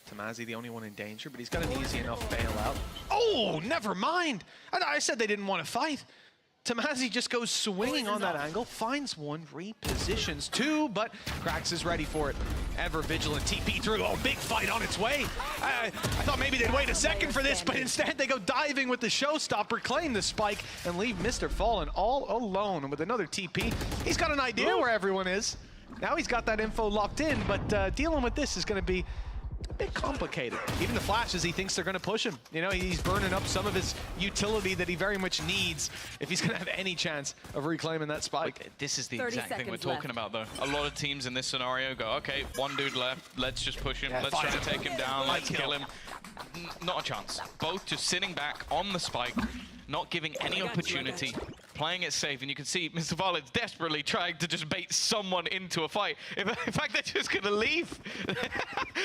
Tamazi the only one in danger, but he's got an easy enough bailout. Oh, never mind. I said they didn't want to fight. Tamazi just goes swinging on that angle, finds one, repositions two, but Krax is ready for it. Ever vigilant TP through. Oh, big fight on its way. I thought maybe they'd wait a second for this, but instead they go diving with the showstopper, claim the spike, and leave Mr. Fallen all alone. And with another TP, he's got an idea where everyone is. Now he's got that info locked in, but dealing with this is going to be a bit complicated. Even the flashes, he thinks they're going to push him. You know, he's burning up some of his utility that he very much needs if he's going to have any chance of reclaiming that spike. This is the exact thing we're talking about, though. A lot of teams in this scenario go, okay, one dude left, let's just push him, let's try to take him down, let's kill him. Not a chance. Both just sitting back on the spike, not giving any opportunity, playing it safe, and you can see Mr. Varlin's desperately trying to just bait someone into a fight. In fact, they're just going to leave.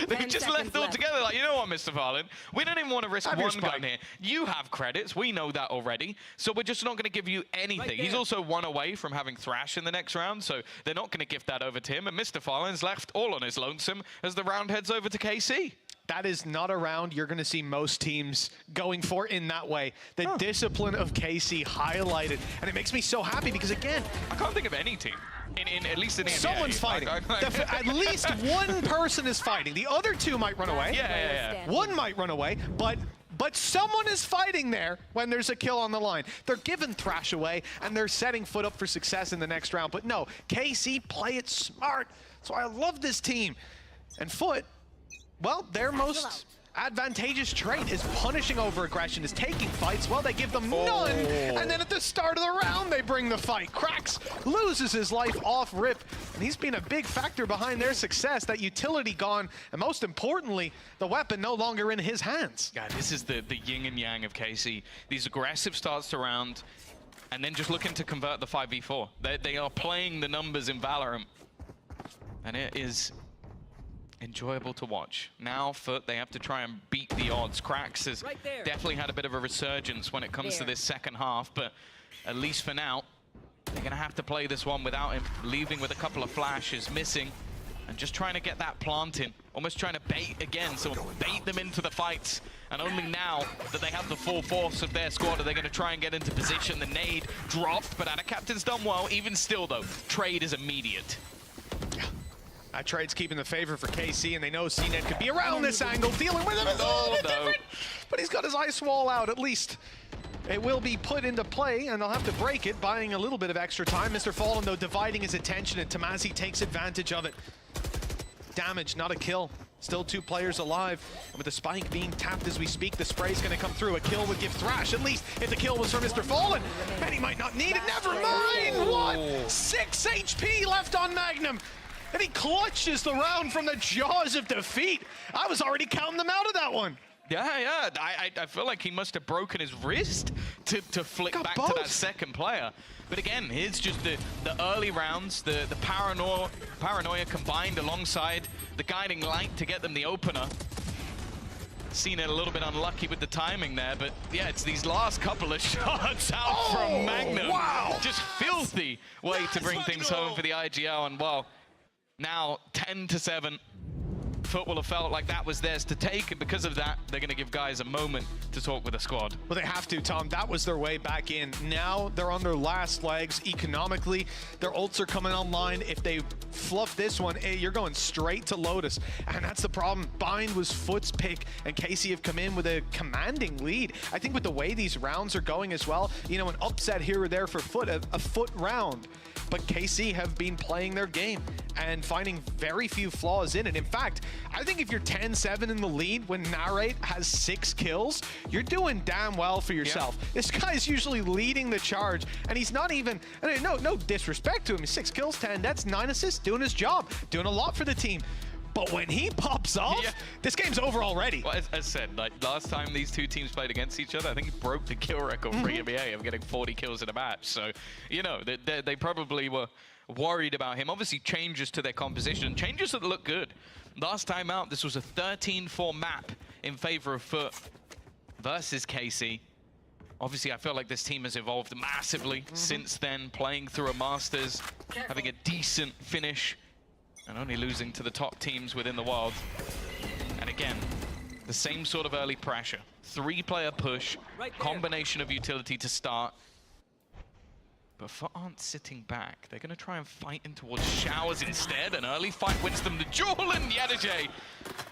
They've just left altogether. Like, you know what, Mr. Varlin? We don't even want to risk one gun here. You have credits. We know that already. So we're just not going to give you anything. He's also one away from having Thrash in the next round, so they're not going to give that over to him. And Mr. Varlin's left all on his lonesome as the round heads over to KC. That is not a round you're going to see most teams going for in that way. The discipline of KC highlighted, and it makes me so happy because, again, I can't think of any team, at least in the EMEA. Someone's fighting. At least one person is fighting. The other two might run away. Yeah. One might run away, but someone is fighting there when there's a kill on the line. They're giving Thrash away, and they're setting Foot up for success in the next round. But no, KC play it smart. So I love this team. And Foot, well, their most advantageous trait is punishing over aggression, is taking fights. Well, they give them none, and then at the start of the round, they bring the fight. Krax loses his life off rip, and he's been a big factor behind their success. That utility gone, and most importantly, the weapon no longer in his hands. God, this is the yin and yang of KC. These aggressive starts to round, and then just looking to convert the 5v4. They are playing the numbers in Valorant, and it is enjoyable to watch. Now, Foot, they have to try and beat the odds. Krax has definitely had a bit of a resurgence when it comes to this second half, but at least for now, they're gonna have to play this one without him, leaving with a couple of flashes missing, and just trying to get that plant in, almost trying to bait again, so bait them into the fights. And only now that they have the full force of their squad are they going to try and get into position. The nade dropped, but Anna Captain's done well. Even still, though, trade is immediate. That trade's keeping the favor for KC, and they know CNET could be around this angle, dealing with him is a little bit different. But he's got his ice wall out, at least. It will be put into play, and they'll have to break it, buying a little bit of extra time. Mr. Fallen, though, dividing his attention, and Tamazi takes advantage of it. Damage, not a kill. Still 2 players alive. And with the spike being tapped as we speak, the spray's going to come through. A kill would give Thrash, at least if the kill was for Mr. Fallen. And he might not need it. Never mind! What? 6 HP left on Magnum. And he clutches the round from the jaws of defeat. I was already counting them out of that one. Yeah. I feel like he must have broken his wrist to flick back to that second player. But again, here's just the early rounds, the paranoia combined alongside the guiding light to get them the opener. Seen it a little bit unlucky with the timing there, but yeah, it's these last couple of shots out from Magnum. Wow! Just filthy way to bring things home for the IGL, and well, now 10-7. Foot will have felt like that was theirs to take, and because of that, they're going to give guys a moment to talk with the squad. Well, they have to, Tom. That was their way back in. Now they're on their last legs economically. Their ults are coming online. If they fluff this one, you're going straight to Lotus, and that's the problem. Bind was Foot's pick, and KC have come in with a commanding lead. I think with the way these rounds are going as well, you know, an upset here or there for Foot, a Foot round. But KC have been playing their game and finding very few flaws in it. In fact, I think if you're 10-7 in the lead when Narrate has 6 kills, you're doing damn well for yourself. Yeah. This guy's usually leading the charge, and he's not even, no disrespect to him, 6 kills, 10, that's 9 assists, doing his job, doing a lot for the team. But when he pops off, this game's over already. Well, as said, like last time these two teams played against each other, I think he broke the kill record for EMEA of getting 40 kills in a match. So, you know, they probably were worried about him. Obviously, changes to their composition, changes that look good. Last time out, this was a 13-4 map in favor of Foot versus KC. Obviously, I feel like this team has evolved massively since then, playing through a Masters, having a decent finish, and only losing to the top teams within the world. And again, the same sort of early pressure. 3-player push, combination of utility to start. But Foot aren't sitting back. They're going to try and fight in towards showers instead. An early fight wins them the duel, and Yedajay,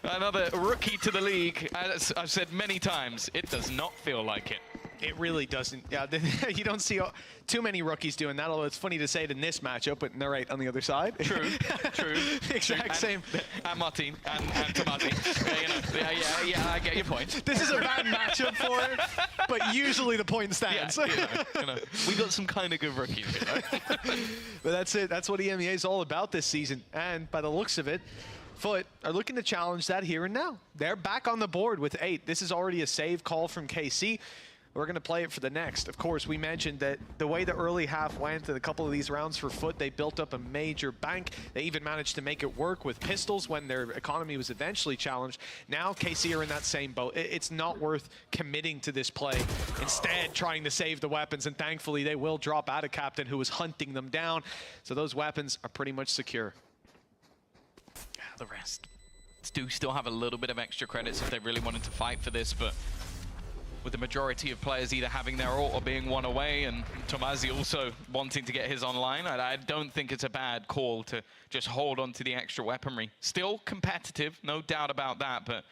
another rookie to the league. As I've said many times, it does not feel like it. It really doesn't. Yeah, you don't see too many rookies doing that, although it's funny to say it in this matchup, but they're right on the other side. True, true. Exact same. And Martin, and Tomati. Yeah, I get your point. This is a bad matchup for it, but usually the point stands. Yeah, we got some kind of good rookies here, right? But that's it. That's what EMEA is all about this season. And by the looks of it, Foot are looking to challenge that here and now. They're back on the board with 8. This is already a save call from KC. We're going to play it for the next. Of course, we mentioned that the way the early half went and a couple of these rounds for Foot, they built up a major bank. They even managed to make it work with pistols when their economy was eventually challenged. Now KC are in that same boat. It's not worth committing to this play. Instead, trying to save the weapons, and thankfully they will drop out a captain who was hunting them down. So those weapons are pretty much secure. The rest do still have a little bit of extra credits if they really wanted to fight for this, but with the majority of players either having their ult or being one away, and Tomazi also wanting to get his online, I don't think it's a bad call to just hold on to the extra weaponry. Still competitive, no doubt about that, but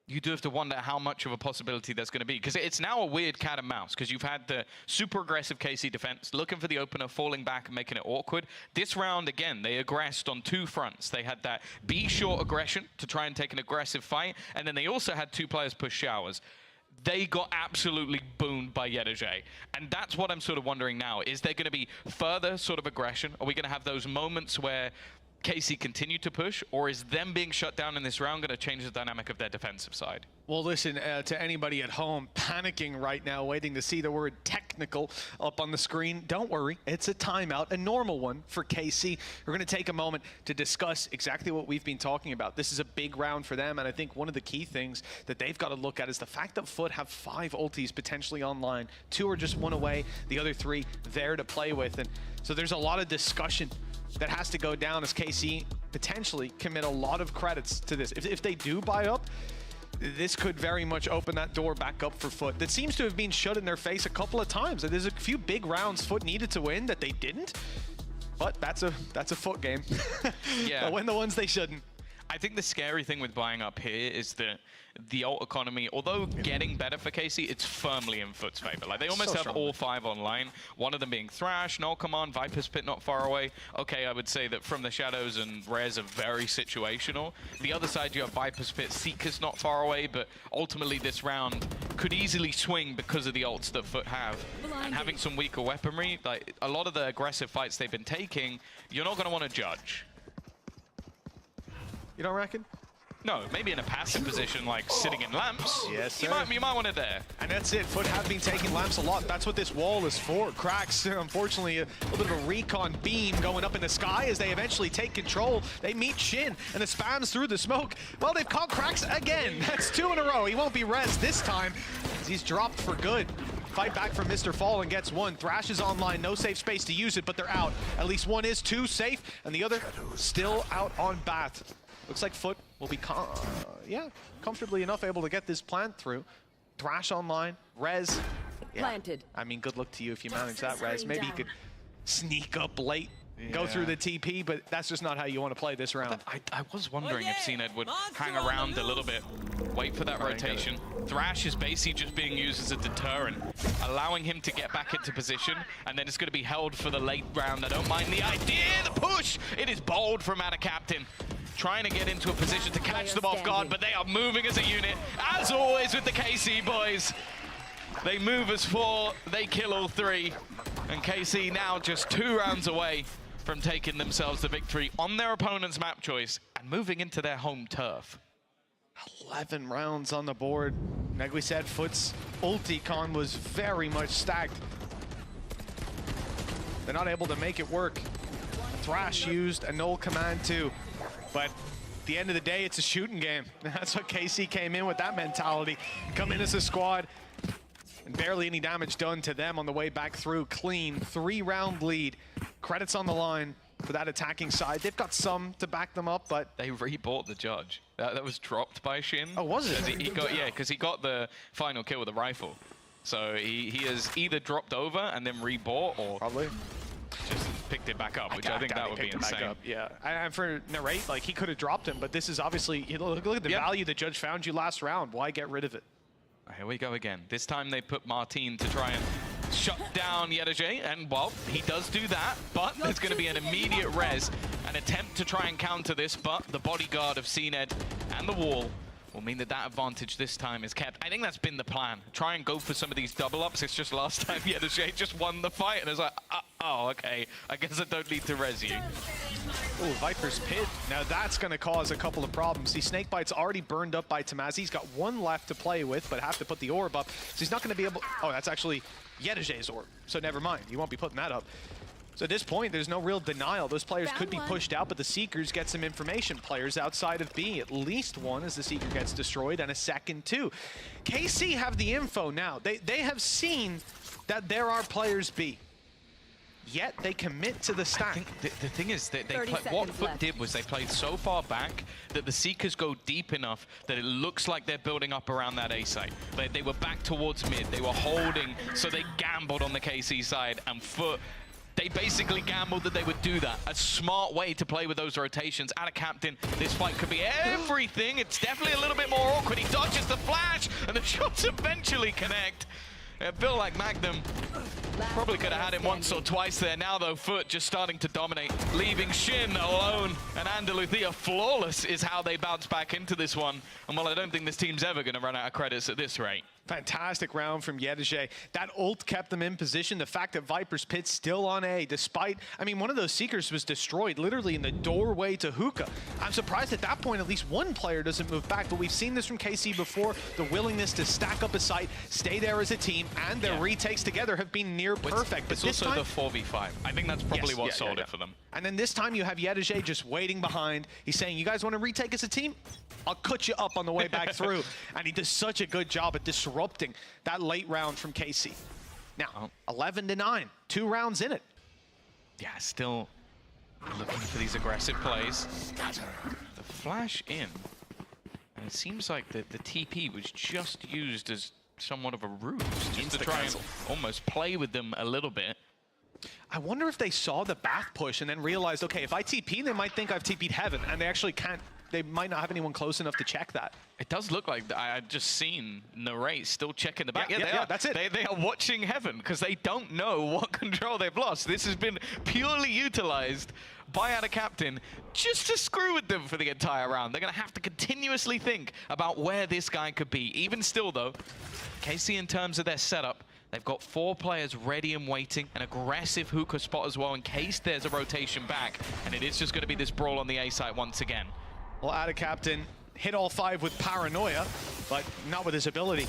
you do have to wonder how much of a possibility there's going to be, because it's now a weird cat and mouse, because you've had the super aggressive KC defense looking for the opener, falling back and making it awkward. This round, again, they aggressed on 2 fronts. They had that be short aggression to try and take an aggressive fight, and then they also had 2 players push showers. They got absolutely boomed by Yedajay. And that's what I'm sort of wondering now. Is there going to be further sort of aggression? Are we going to have those moments where KC continue to push, or is them being shut down in this round going to change the dynamic of their defensive side? Well, listen, to anybody at home panicking right now, waiting to see the word technical up on the screen, don't worry, it's a timeout, a normal one for KC. We're going to take a moment to discuss exactly what we've been talking about. This is a big round for them, and I think one of the key things that they've got to look at is the fact that Foot have 5 ultis potentially online. 2 are just 1 away, the other 3 there to play with, and so there's a lot of discussion that has to go down as KC potentially commit a lot of credits to this. If they do buy up, this could very much open that door back up for Foot. That seems to have been shut in their face a couple of times. There's a few big rounds Foot needed to win that they didn't, but that's a Foot game. Yeah. They'll win the ones they shouldn't. I think the scary thing with buying up here is that the ult economy, although getting better for KC, it's firmly in Foot's favor. Like, they almost have all 5 online, one of them being Thrash, Null Command, Viper's Pit not far away. Okay, I would say that From the Shadows and Rares are very situational. The other side, you have Viper's Pit, Seeker's not far away, but ultimately this round could easily swing because of the ults that Foot have. And having some weaker weaponry, like a lot of the aggressive fights they've been taking, you're not going to want to judge. You don't reckon? No, maybe in a passive position like sitting in lamps. Yes, sir. You might want it there. And that's it. Foot have been taking lamps a lot. That's what this wall is for. Cracks, unfortunately, a little bit of a recon beam going up in the sky as they eventually take control. They meet Shin, and it spams through the smoke. Well, they've caught Cracks again. That's 2 in a row. He won't be rezzed this time, as he's dropped for good. Fight back from Mr. Fallen gets 1. Thrash is online, no safe space to use it, but they're out. At least 1 is 2 safe, and the other still out on Bath. Looks like Foot will be comfortably enough able to get this plant through. Thrash online, Rez. Yeah. Planted. I mean, good luck to you if you manage that, Rez. Maybe you could sneak up late, go through the TP, but that's just not how you want to play this round. I was wondering if CNED would hang around a little bit, wait for that rotation. Thrash is basically just being used as a deterrent, allowing him to get back into position, and then it's going to be held for the late round. I don't mind the idea, the push! It is bold from Ada Captain. Trying to get into a position to catch them off guard, but they are moving as a unit, as always with the KC boys. They move as 4, they kill all 3, and KC now just 2 rounds away from taking themselves the victory on their opponent's map choice and moving into their home turf. 11 rounds on the board. Like we said, Foot's ulti con was very much stacked. They're not able to make it work. Thrash used, a null command too. But at the end of the day, it's a shooting game. That's what KC came in with, that mentality. Come in as a squad, and barely any damage done to them on the way back through. Clean 3-round lead. Credits on the line for that attacking side. They've got some to back them up, but they rebought the judge. That was dropped by Shin. Oh, was it? He got, yeah, because he got the final kill with a rifle. So he has either dropped over and then rebought, or probably just picked it back up, which I think that would be insane. Yeah, and for Narrate, like, he could have dropped him, but this is obviously, look at the value the judge found you last round. Why get rid of it? Here we go again. This time they put Martin to try and shut down Yedege, and well, he does do that, but there's going to be an immediate res, an attempt to try and counter this, but the bodyguard of CNED and the wall will mean that that advantage this time is kept. I think that's been the plan. Try and go for some of these double ups. It's just last time Yedege just won the fight, and it's like, oh, okay, I guess I don't need to res you. Oh, Viper's Pit. Now that's going to cause a couple of problems. See, Snakebite's already burned up by Tamazi. He's got one left to play with, but have to put the orb up. So he's not going to be able... Oh, that's actually Yedege's orb. So never mind. You won't be putting that up. So at this point, there's no real denial. Those players could be pushed out, but the Seekers get some information. Players outside of B, at least one as the Seeker gets destroyed, and a second too. KC have the info now. They have seen that there are players B. Yet they commit to the stack. I think the thing is that what Foot did was they played so far back that the Seekers go deep enough that it looks like they're building up around that A site. They were back towards mid. They were holding, so they gambled on the KC side, and Foot, they basically gambled that they would do that. A smart way to play with those rotations. At a captain, this fight could be everything. It's definitely a little bit more awkward. He dodges the flash, and the shots eventually connect. It felt like Magnum probably could have had him once or twice there. Now, though, Foot just starting to dominate, leaving Shin alone. And Andaluthia flawless is how they bounce back into this one. And well, I don't think this team's ever going to run out of credits at this rate. Fantastic round from Yedege. That ult kept them in position. The fact that Viper's Pit's still on A, despite, I mean, one of those Seekers was destroyed literally in the doorway to Hookah. I'm surprised at that point at least one player doesn't move back, but we've seen this from KC before. The willingness to stack up a site, stay there as a team, and their retakes together have been near perfect. But it's also the 4v5. I think that's probably what sold it for them. And then this time you have Yedege just waiting behind. He's saying, you guys want to retake as a team? I'll cut you up on the way back through. And he does such a good job at disrupting that late round from KC. Now, 11-9, 2 rounds in it. Yeah, still looking for these aggressive plays. The flash in, and it seems like the TP was just used as somewhat of a ruse, just to try and almost play with them a little bit. I wonder if they saw the back push and then realized, okay, if I TP, they might think I've TP'd Heaven, and they actually can't. They might not have anyone close enough to check that. It does look like I had just seen Narrate still checking the back. Yeah, that's it. They are watching Heaven because they don't know what control they've lost. This has been purely utilized by Ada Captain just to screw with them for the entire round. They're going to have to continuously think about where this guy could be. Even still, though, KC in terms of their setup, they've got 4 players ready and waiting, an aggressive hookah spot as well in case there's a rotation back, and it is just going to be this brawl on the A site once again. Well, Ada Captain hit all 5 with paranoia, but not with his ability.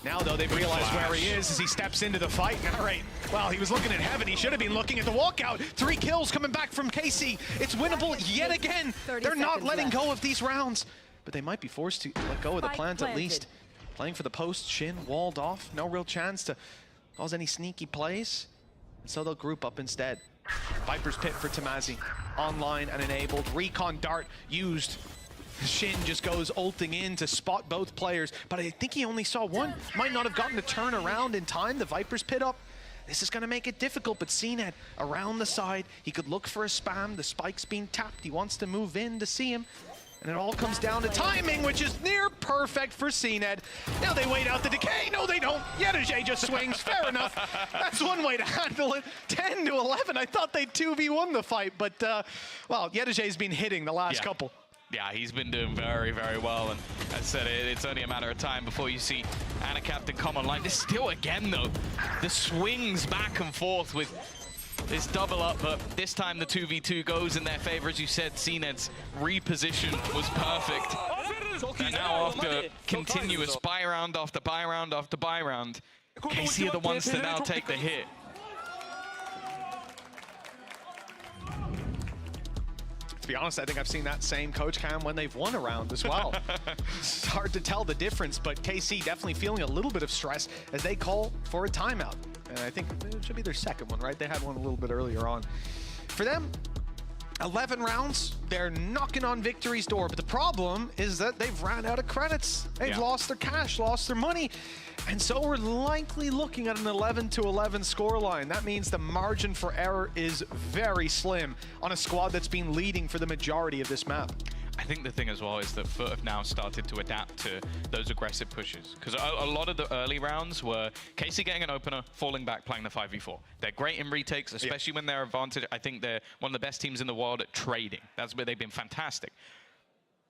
Now, though, they've realized where he is as he steps into the fight. All right, well, he was looking at Heaven. He should have been looking at the walkout. 3 kills coming back from KC. It's winnable yet again. They're not letting go of these rounds, but they might be forced to let go of the plant at least. Playing for the post, Shin walled off. No real chance to cause any sneaky plays. So they'll group up instead. Viper's Pit for Tamazi. Online and enabled. Recon Dart used. Shin just goes ulting in to spot both players, but I think he only saw one. Might not have gotten to turn around in time. The Viper's Pit up. This is going to make it difficult, but CNED around the side. He could look for a spam. The spike's being tapped. He wants to move in to see him. And it all comes down to timing, which is near perfect for CNED. Now they wait out the decay. No, they don't. Yedege just swings. Fair enough. That's one way to handle it. 10-11. I thought they'd 2v1 the fight, but, well, Yedege's been hitting the last couple. Yeah, he's been doing very, very well. And as I said, it's only a matter of time before you see Ana Captain come online. There's still, again, though, the swings back and forth with this double up, but this time the 2v2 goes in their favor. As you said, CNED's reposition was perfect. And now after continuous buy round after buy round after buy round, KC are the ones to now take the hit. To be honest, I think I've seen that same coach cam when they've won a round as well. It's hard to tell the difference, but KC definitely feeling a little bit of stress as they call for a timeout. And I think it should be their second one, right? They had one a little bit earlier on. For them, 11 rounds, they're knocking on victory's door, but the problem is that they've ran out of credits. They've lost their cash, lost their money, and so we're likely looking at an 11-11 scoreline. That means the margin for error is very slim on a squad that's been leading for the majority of this map. I think the thing as well is that Foot have now started to adapt to those aggressive pushes. Because a lot of the early rounds were KC getting an opener, falling back, playing the 5v4. They're great in retakes, especially when they're advantage. I think they're one of the best teams in the world at trading. That's where they've been fantastic.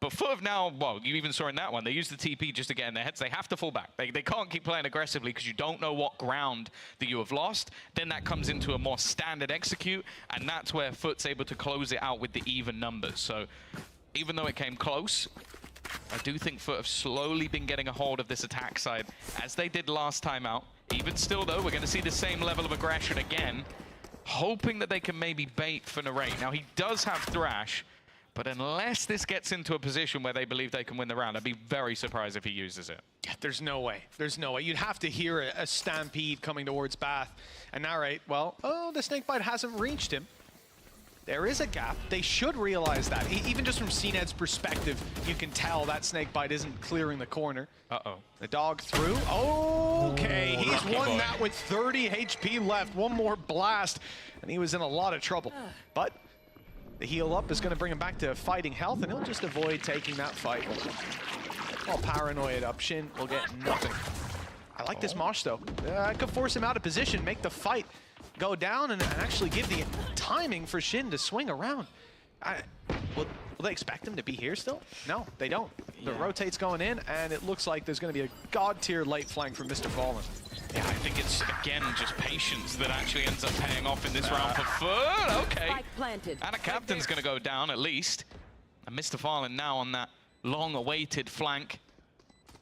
But Foot have now, well, you even saw in that one, they use the TP just to get in their heads. They have to fall back. They can't keep playing aggressively because you don't know what ground that you have lost. Then that comes into a more standard execute, and that's where Foot's able to close it out with the even numbers. So even though it came close, I do think Foot have slowly been getting a hold of this attack side, as they did last time out. Even still, though, we're going to see the same level of aggression again, hoping that they can maybe bait for Narrate. Now, he does have Thrash, but unless this gets into a position where they believe they can win the round, I'd be very surprised if he uses it. Yeah, there's no way. There's no way. You'd have to hear a stampede coming towards Bath. And Narrate, well, oh, the snakebite hasn't reached him. There is a gap. They should realize that. Even just from CNED's perspective, you can tell that snakebite isn't clearing the corner. Uh-oh. The dog through. Okay, he's won that with 30 HP left. One more blast, and he was in a lot of trouble. But the heal up is going to bring him back to fighting health, and he'll just avoid taking that fight. All paranoid up. Shin will get nothing. I like this mosh, though. I could force him out of position, make the fight go down, and actually give the timing for Shin to swing around. Will they expect him to be here still? No, they don't. The rotate's going in, and it looks like there's going to be a god-tier late flank from Mr. Fallen. Yeah, I think it's, again, just patience that actually ends up paying off in this round for Foot. Okay. And a captain's going to go down, at least. And Mr. Fallen now on that long-awaited flank.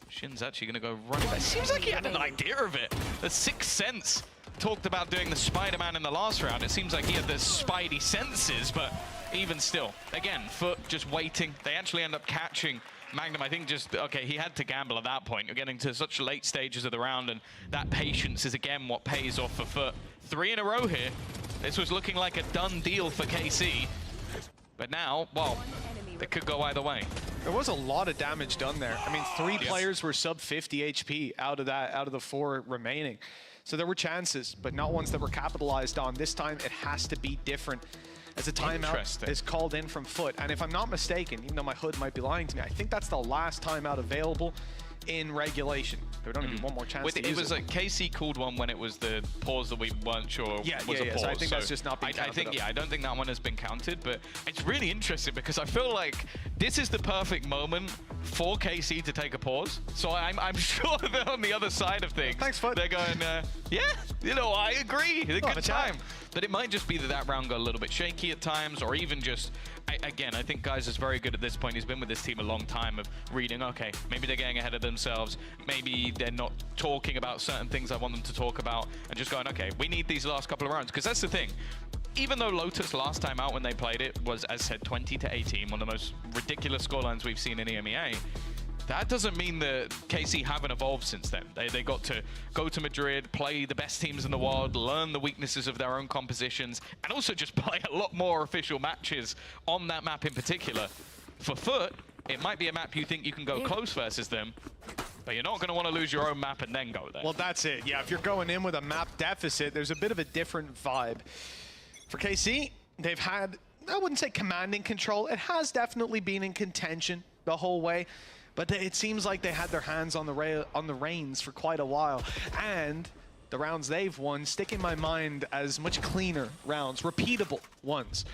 Shin's actually going to go running. It seems like he had an idea of it. The Sixth Sense talked about doing the Spider-Man in the last round. It seems like he had the Spidey senses, but even still, again, Foot just waiting. They actually end up catching Magnum. I think just, okay, he had to gamble at that point. You're getting to such late stages of the round, and that patience is, again, what pays off for Foot. 3 in a row here. This was looking like a done deal for KC. But now, well, it could go either way. There was a lot of damage done there. I mean, 3 players were sub 50 HP out of the 4 remaining. So there were chances, but not ones that were capitalized on. This time, it has to be different, as a timeout is called in from Foot. And if I'm not mistaken, even though my HUD might be lying to me, I think that's the last timeout available in regulation. There would only be one more chance to use it. Was like KC called one when it was the pause that we weren't sure was a pause. So I think that's just not been counted. I don't think that one has been counted, but it's really interesting because I feel like this is the perfect moment for KC to take a pause. So I'm sure that on the other side of things, thanks, Foot. They're going, yeah, you know, I agree. It's a good time. But it might just be that round got a little bit shaky at times, or even just, again, I think Guys is very good at this point. He's been with this team a long time of reading, okay, maybe they're getting ahead of themselves. Maybe they're not talking about certain things I want them to talk about, and just going, okay, we need these last couple of rounds. Because that's the thing. Even though Lotus last time out when they played it was, as said, 20-18, one of the most ridiculous scorelines we've seen in EMEA, that doesn't mean that KC haven't evolved since then. They got to go to Madrid, play the best teams in the world, learn the weaknesses of their own compositions, and also just play a lot more official matches on that map in particular. For Foot, it might be a map you think you can go close versus them, but you're not going to want to lose your own map and then go there. Well, that's it. Yeah, if you're going in with a map deficit, there's a bit of a different vibe. For KC, they've had, I wouldn't say commanding control. It has definitely been in contention the whole way. But it seems like they had their hands on the reins for quite a while. And the rounds they've won stick in my mind as much cleaner rounds, repeatable ones.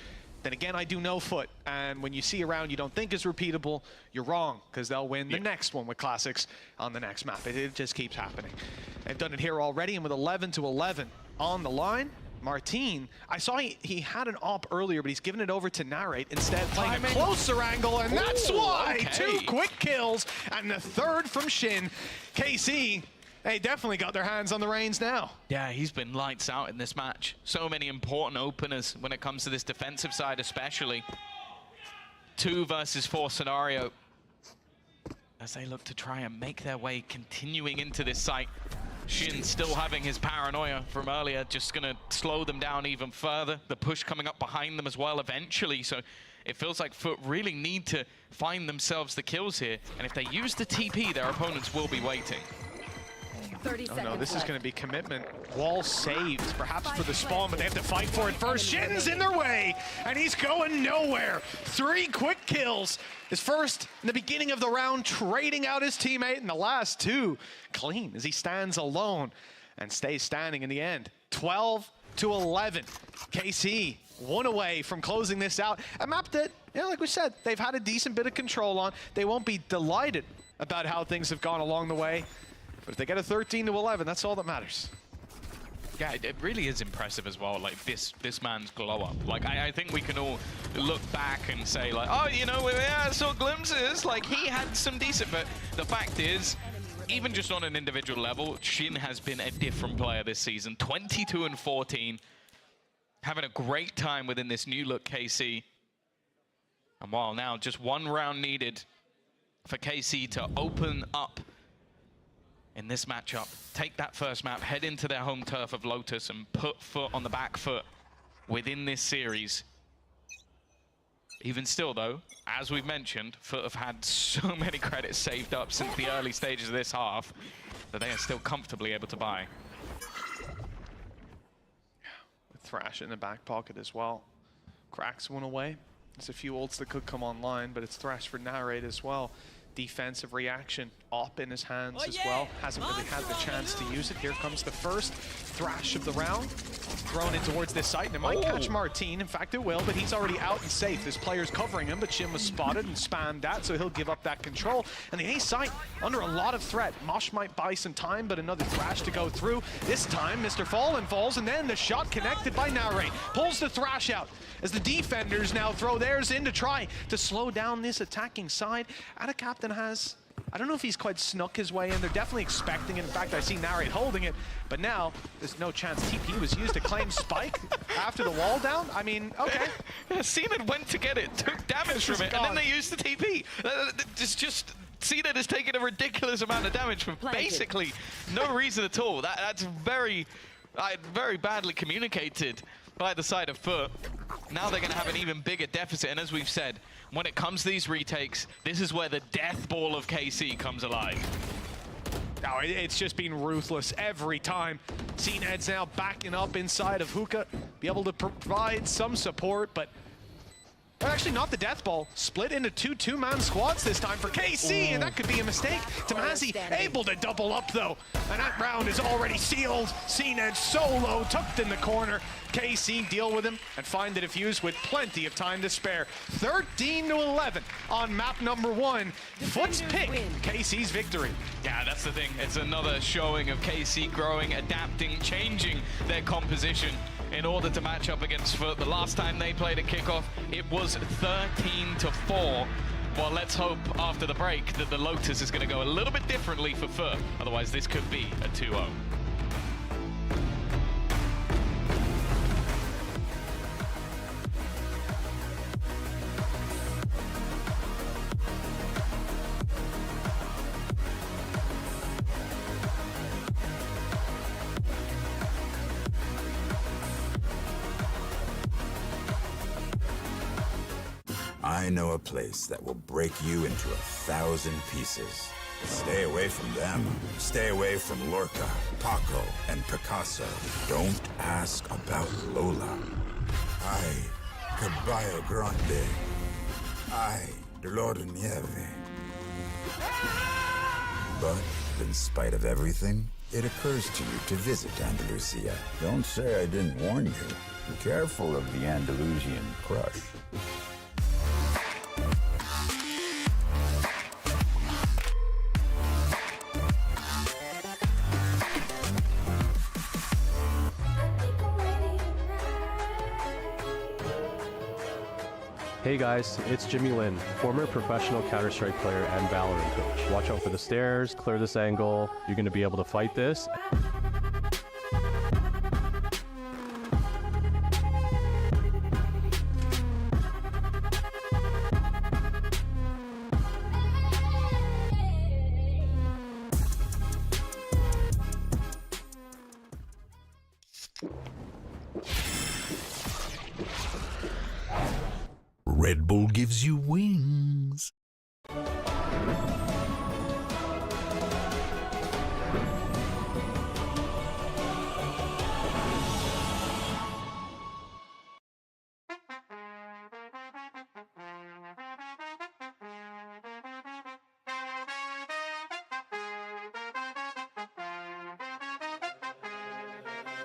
Then again, I do know Foot. And when you see a round you don't think is repeatable, you're wrong, because they'll win the next one with Classics on the next map. It just keeps happening. They've done it here already, and with 11-11 on the line, Martin, I saw he had an op earlier, but he's given it over to Narrate instead, playing a closer angle, and that's why! Okay. 2 quick kills, and the 3rd from Shin. KC, they definitely got their hands on the reins now. Yeah, he's been lights out in this match. So many important openers when it comes to this defensive side especially. 2 versus 4 scenario as they look to try and make their way continuing into this site. Shin still having his paranoia from earlier, just going to slow them down even further. The push coming up behind them as well eventually, so it feels like Foot really need to find themselves the kills here. And if they use the TP, their opponents will be waiting. 30 Oh seconds no, this is left. going to be commitment. Wall saved, perhaps for the spawn, but they have to fight for it first. Shin's in their way, and he's going nowhere. 3 quick kills. His first in the beginning of the round, trading out his teammate, and the last 2 clean as he stands alone and stays standing in the end. 12-11. KC 1 away from closing this out. A map that, like we said, they've had a decent bit of control on. They won't be delighted about how things have gone along the way. But if they get a 13-11, that's all that matters. Yeah, it really is impressive as well, like this man's glow up. Like, I think we can all look back and say like, oh, you know, I saw glimpses, like he had some decent, but the fact is, even just on an individual level, Shin has been a different player this season. 22-14, having a great time within this new look KC. And while now just 1 round needed for KC to open up in this matchup, take that first map, head into their home turf of Lotus and put Foot on the back foot within this series. Even still though, as we've mentioned, Foot have had so many credits saved up since the early stages of this half that they are still comfortably able to buy. With Thrash in the back pocket as well. Cracks 1 away. There's a few ults that could come online, but it's Thrash for Narrate as well. Defensive reaction, op in his hands as well. Hasn't really had the chance to use it. Here comes the first Thrash of the round. Thrown in towards this site, and it might catch Martin. In fact, it will, but he's already out and safe. This player's covering him, but Shin was spotted and spammed that, so he'll give up that control. And the A site under a lot of threat. Mosh might buy some time, but another Thrash to go through. This time, Mr. Fallen falls, and then the shot connected by Narrate. Pulls the Thrash out as the defenders now throw theirs in to try to slow down this attacking side. Captain has, I don't know if he's quite snuck his way in. They're definitely expecting it. In fact, I see Narrate holding it, but now there's no chance. TP was used to claim Spike after the wall down. I mean, okay. CNED went to get it, took damage from it, and then they used the TP. It's just CNED has taken a ridiculous amount of damage from basically no reason at all. That's very badly communicated by the side of Foot. Now they're going to have an even bigger deficit, and as we've said, when it comes to these retakes, this is where the death ball of KC comes alive. No, it's just been ruthless every time. CNED's now backing up inside of Hookah, be able to provide some support, but actually not the death ball. Split into 2 two-man squads this time for KC, and that could be a mistake. Tamazi able to double up though, and that round is already sealed. CNED solo, tucked in the corner. KC deal with him and find the defuse with plenty of time to spare. 13-11 on map number 1. Foot's pick, KC's victory. Yeah, that's the thing. It's another showing of KC growing, adapting, changing their composition in order to match up against Foot. The last time they played at kickoff, it was 13-4. Well, let's hope after the break that the Lotus is going to go a little bit differently for Foot. Otherwise, this could be a 2-0. I know a place that will break you into 1,000 pieces. Stay away from them. Stay away from Lorca, Paco, and Picasso. Don't ask about Lola. Ay, Caballo Grande. Ay, Dolor de Nieve. But, in spite of everything, it occurs to you to visit Andalusia. Don't say I didn't warn you. Be careful of the Andalusian crush. Hey guys, it's Jimmy Lin, former professional Counter-Strike player and Valorant coach. Watch out for the stairs, clear this angle, you're going to be able to fight this. Red Bull gives you wings.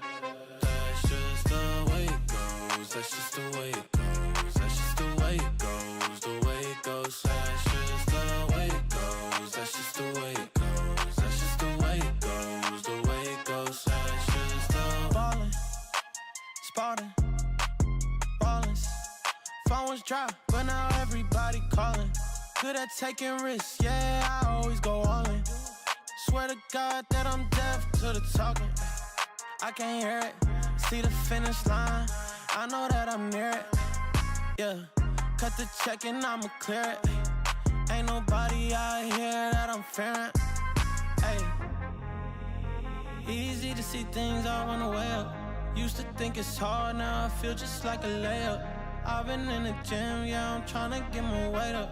That's just the way it goes. That's just the way it goes. That's just the way it goes. The way it goes. That's just the way it goes. That's just the way it goes. That's just the way it goes. The way it goes. That's just the ballin', spotting, ballin'. Phone was dry, but now everybody calling. Good at taking risks, yeah, I always go all in. Swear to God that I'm deaf to the talking. I can't hear it, see the finish line, I know that I'm near it. Yeah, cut the check and I'ma clear it. Ain't nobody out here that I'm fearing. Ay, easy to see things all run away up. Used to think it's hard, now I feel just like a layup. I've been in the gym, yeah, I'm tryna get my weight up.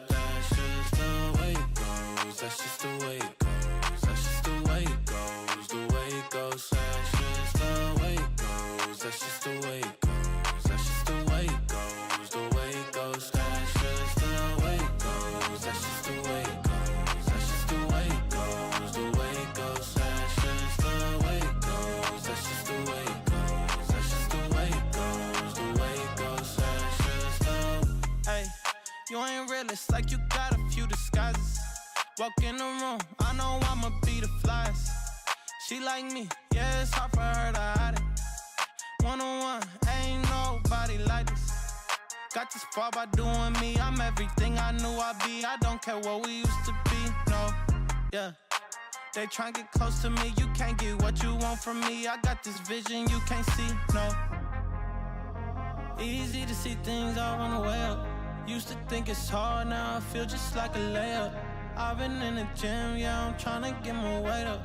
That's just the way it goes, that's just the way it goes. That's just the way it goes, the way it goes. That's just the way it goes, that's just the way it goes. That's just the way it goes, the way it goes. That's just the way it goes, that's just the way it goes. That's just the way it goes, the way it goes. That's just the way it goes, that's just the way it goes. That's just the way it goes, the way it goes. That's just the... Hey, you ain't realist, like you got a few disguises. Walk in the room, I know I'ma be the flyest. She like me, yeah, it's hard for her to hide it. One-on-one, ain't nobody like this. Got this far by doing me, I'm everything I knew I'd be. I don't care what we used to be, no, yeah. They try to get close to me, you can't get what you want from me. I got this vision you can't see, no. Easy to see things all run away up. Used to think it's hard, now I feel just like a layup. I've been in the gym, yeah, I'm tryna get my weight up.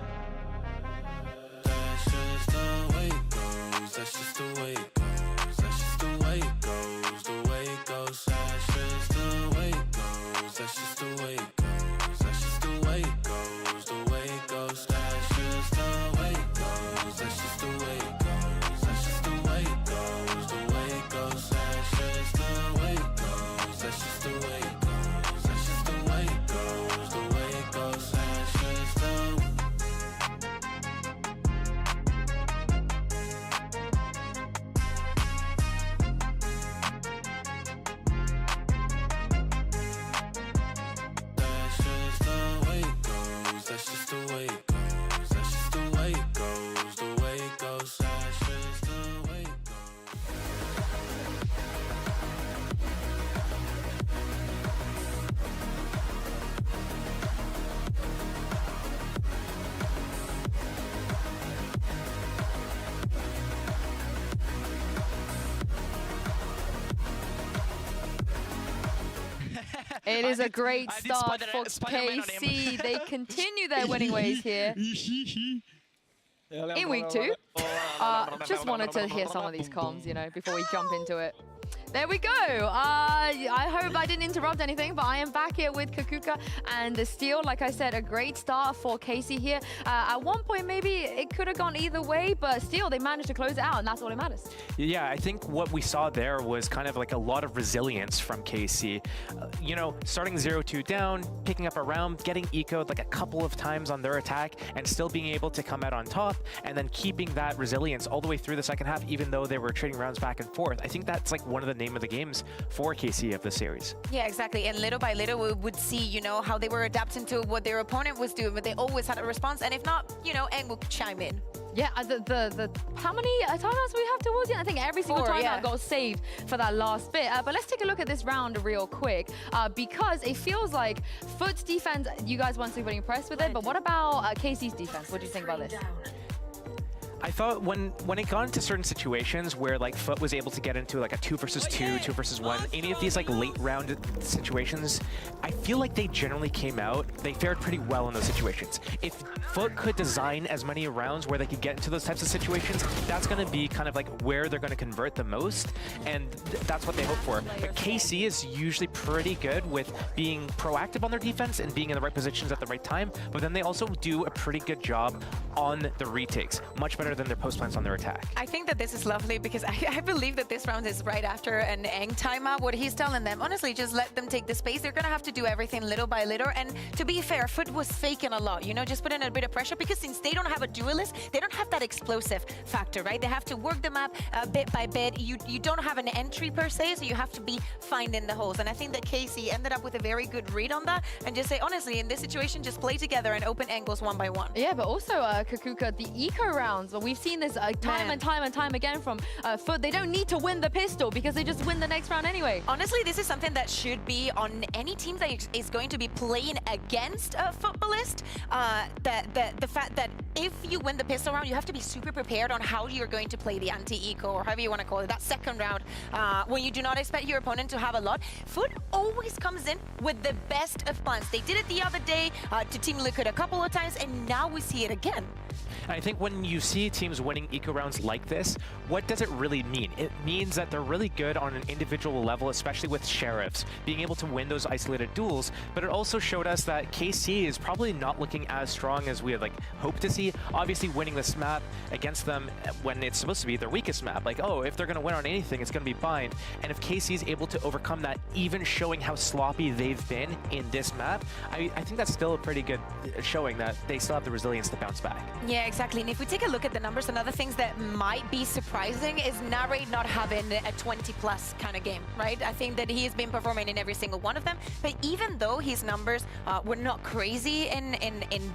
That's just the way it goes, that's just the way it goes. That's just the way it goes, the way it goes. That's just the way it goes, that's just the way it goes. That's just the way it goes, the way it goes. That's just the way it goes, that's just the way it goes. That's just the way it goes, the way it goes. That's just the way it goes, that's just the way it goes. That's just the way it goes, the way it goes. That's just the... That's just the way it goes, that's just the way it goes. That's just the way it goes, the way it goes. That's just the way it goes. It is a great start for KC. They continue their winning ways here in week 2. Just wanted to hear some of these comms, you know, before we jump into it. There we go. I hope I didn't interrupt anything, but I am back here with Kakuka and the Steel. Like I said, a great start for KC here. At one point, maybe it could have gone either way, but still, they managed to close it out, and that's all that matters. Yeah, I think what we saw there was kind of like a lot of resilience from KC. You know, starting 0-2 down, picking up a round, getting ecoed like a couple of times on their attack, and still being able to come out on top, and then keeping that resilience all the way through the second half, even though they were trading rounds back and forth. I think that's like one of the name of the games for KC of the series. Yeah, exactly. And little by little, we would see, you know, how they were adapting to what their opponent was doing, but they always had a response. And if not, you know, Eng will chime in. Yeah, how many timeouts we have towards the end? I think every single 4, timeout yeah. got saved for that last bit. But let's take a look at this round real quick because it feels like Foot's defense, you guys weren't super impressed with it, but what about KC's defense? What do you think about this? I thought when it got into certain situations where like Foot was able to get into like a 2 versus 2, 2 versus 1, any of these like late round situations, I feel like they generally came out, they fared pretty well in those situations. If Foot could design as many rounds where they could get into those types of situations, that's going to be kind of like where they're going to convert the most, and that's what they hope for. But KC is usually pretty good with being proactive on their defense and being in the right positions at the right time, but then they also do a pretty good job on the retakes, much better than their post plants on their attack. I think that this is lovely because I believe that this round is right after an Eng timeout. What he's telling them, honestly, just let them take the space. They're going to have to do everything little by little. And to be fair, Foot was faking a lot, you know, just putting a bit of pressure because since they don't have a duelist, they don't have that explosive factor, right? They have to work the map bit by bit. You don't have an entry per se, so you have to be finding the holes. And I think that KC ended up with a very good read on that and just say, honestly, in this situation, just play together and open angles one by one. Yeah, but also, Kakuka, the eco rounds, well, we've seen this time and time again from Foot. They don't need to win the pistol because they just win the next round anyway. Honestly, this is something that should be on any team that is going to be playing against a footballist. The fact that if you win the pistol round, you have to be super prepared on how you're going to play the anti-eco, or however you want to call it, that second round, when you do not expect your opponent to have a lot. Foot always comes in with the best of plans. They did it the other day to Team Liquid a couple of times, and now we see it again. I think when you see teams winning eco rounds like this, what does it really mean? It means that they're really good on an individual level, especially with Sheriffs, being able to win those isolated duels, but it also showed us that KC is probably not looking as strong as we had like hoped to see. Obviously winning this map against them when it's supposed to be their weakest map, like, oh, if they're going to win on anything, it's going to be Bind. And if KC is able to overcome that, even showing how sloppy they've been in this map, I think that's still a pretty good showing that they still have the resilience to bounce back. Yeah, exactly. And if we take a look at the numbers, another things that might be surprising is Narrate not having a 20+ kind of game, right? I think that he has been performing in every single one of them. But even though his numbers were not crazy in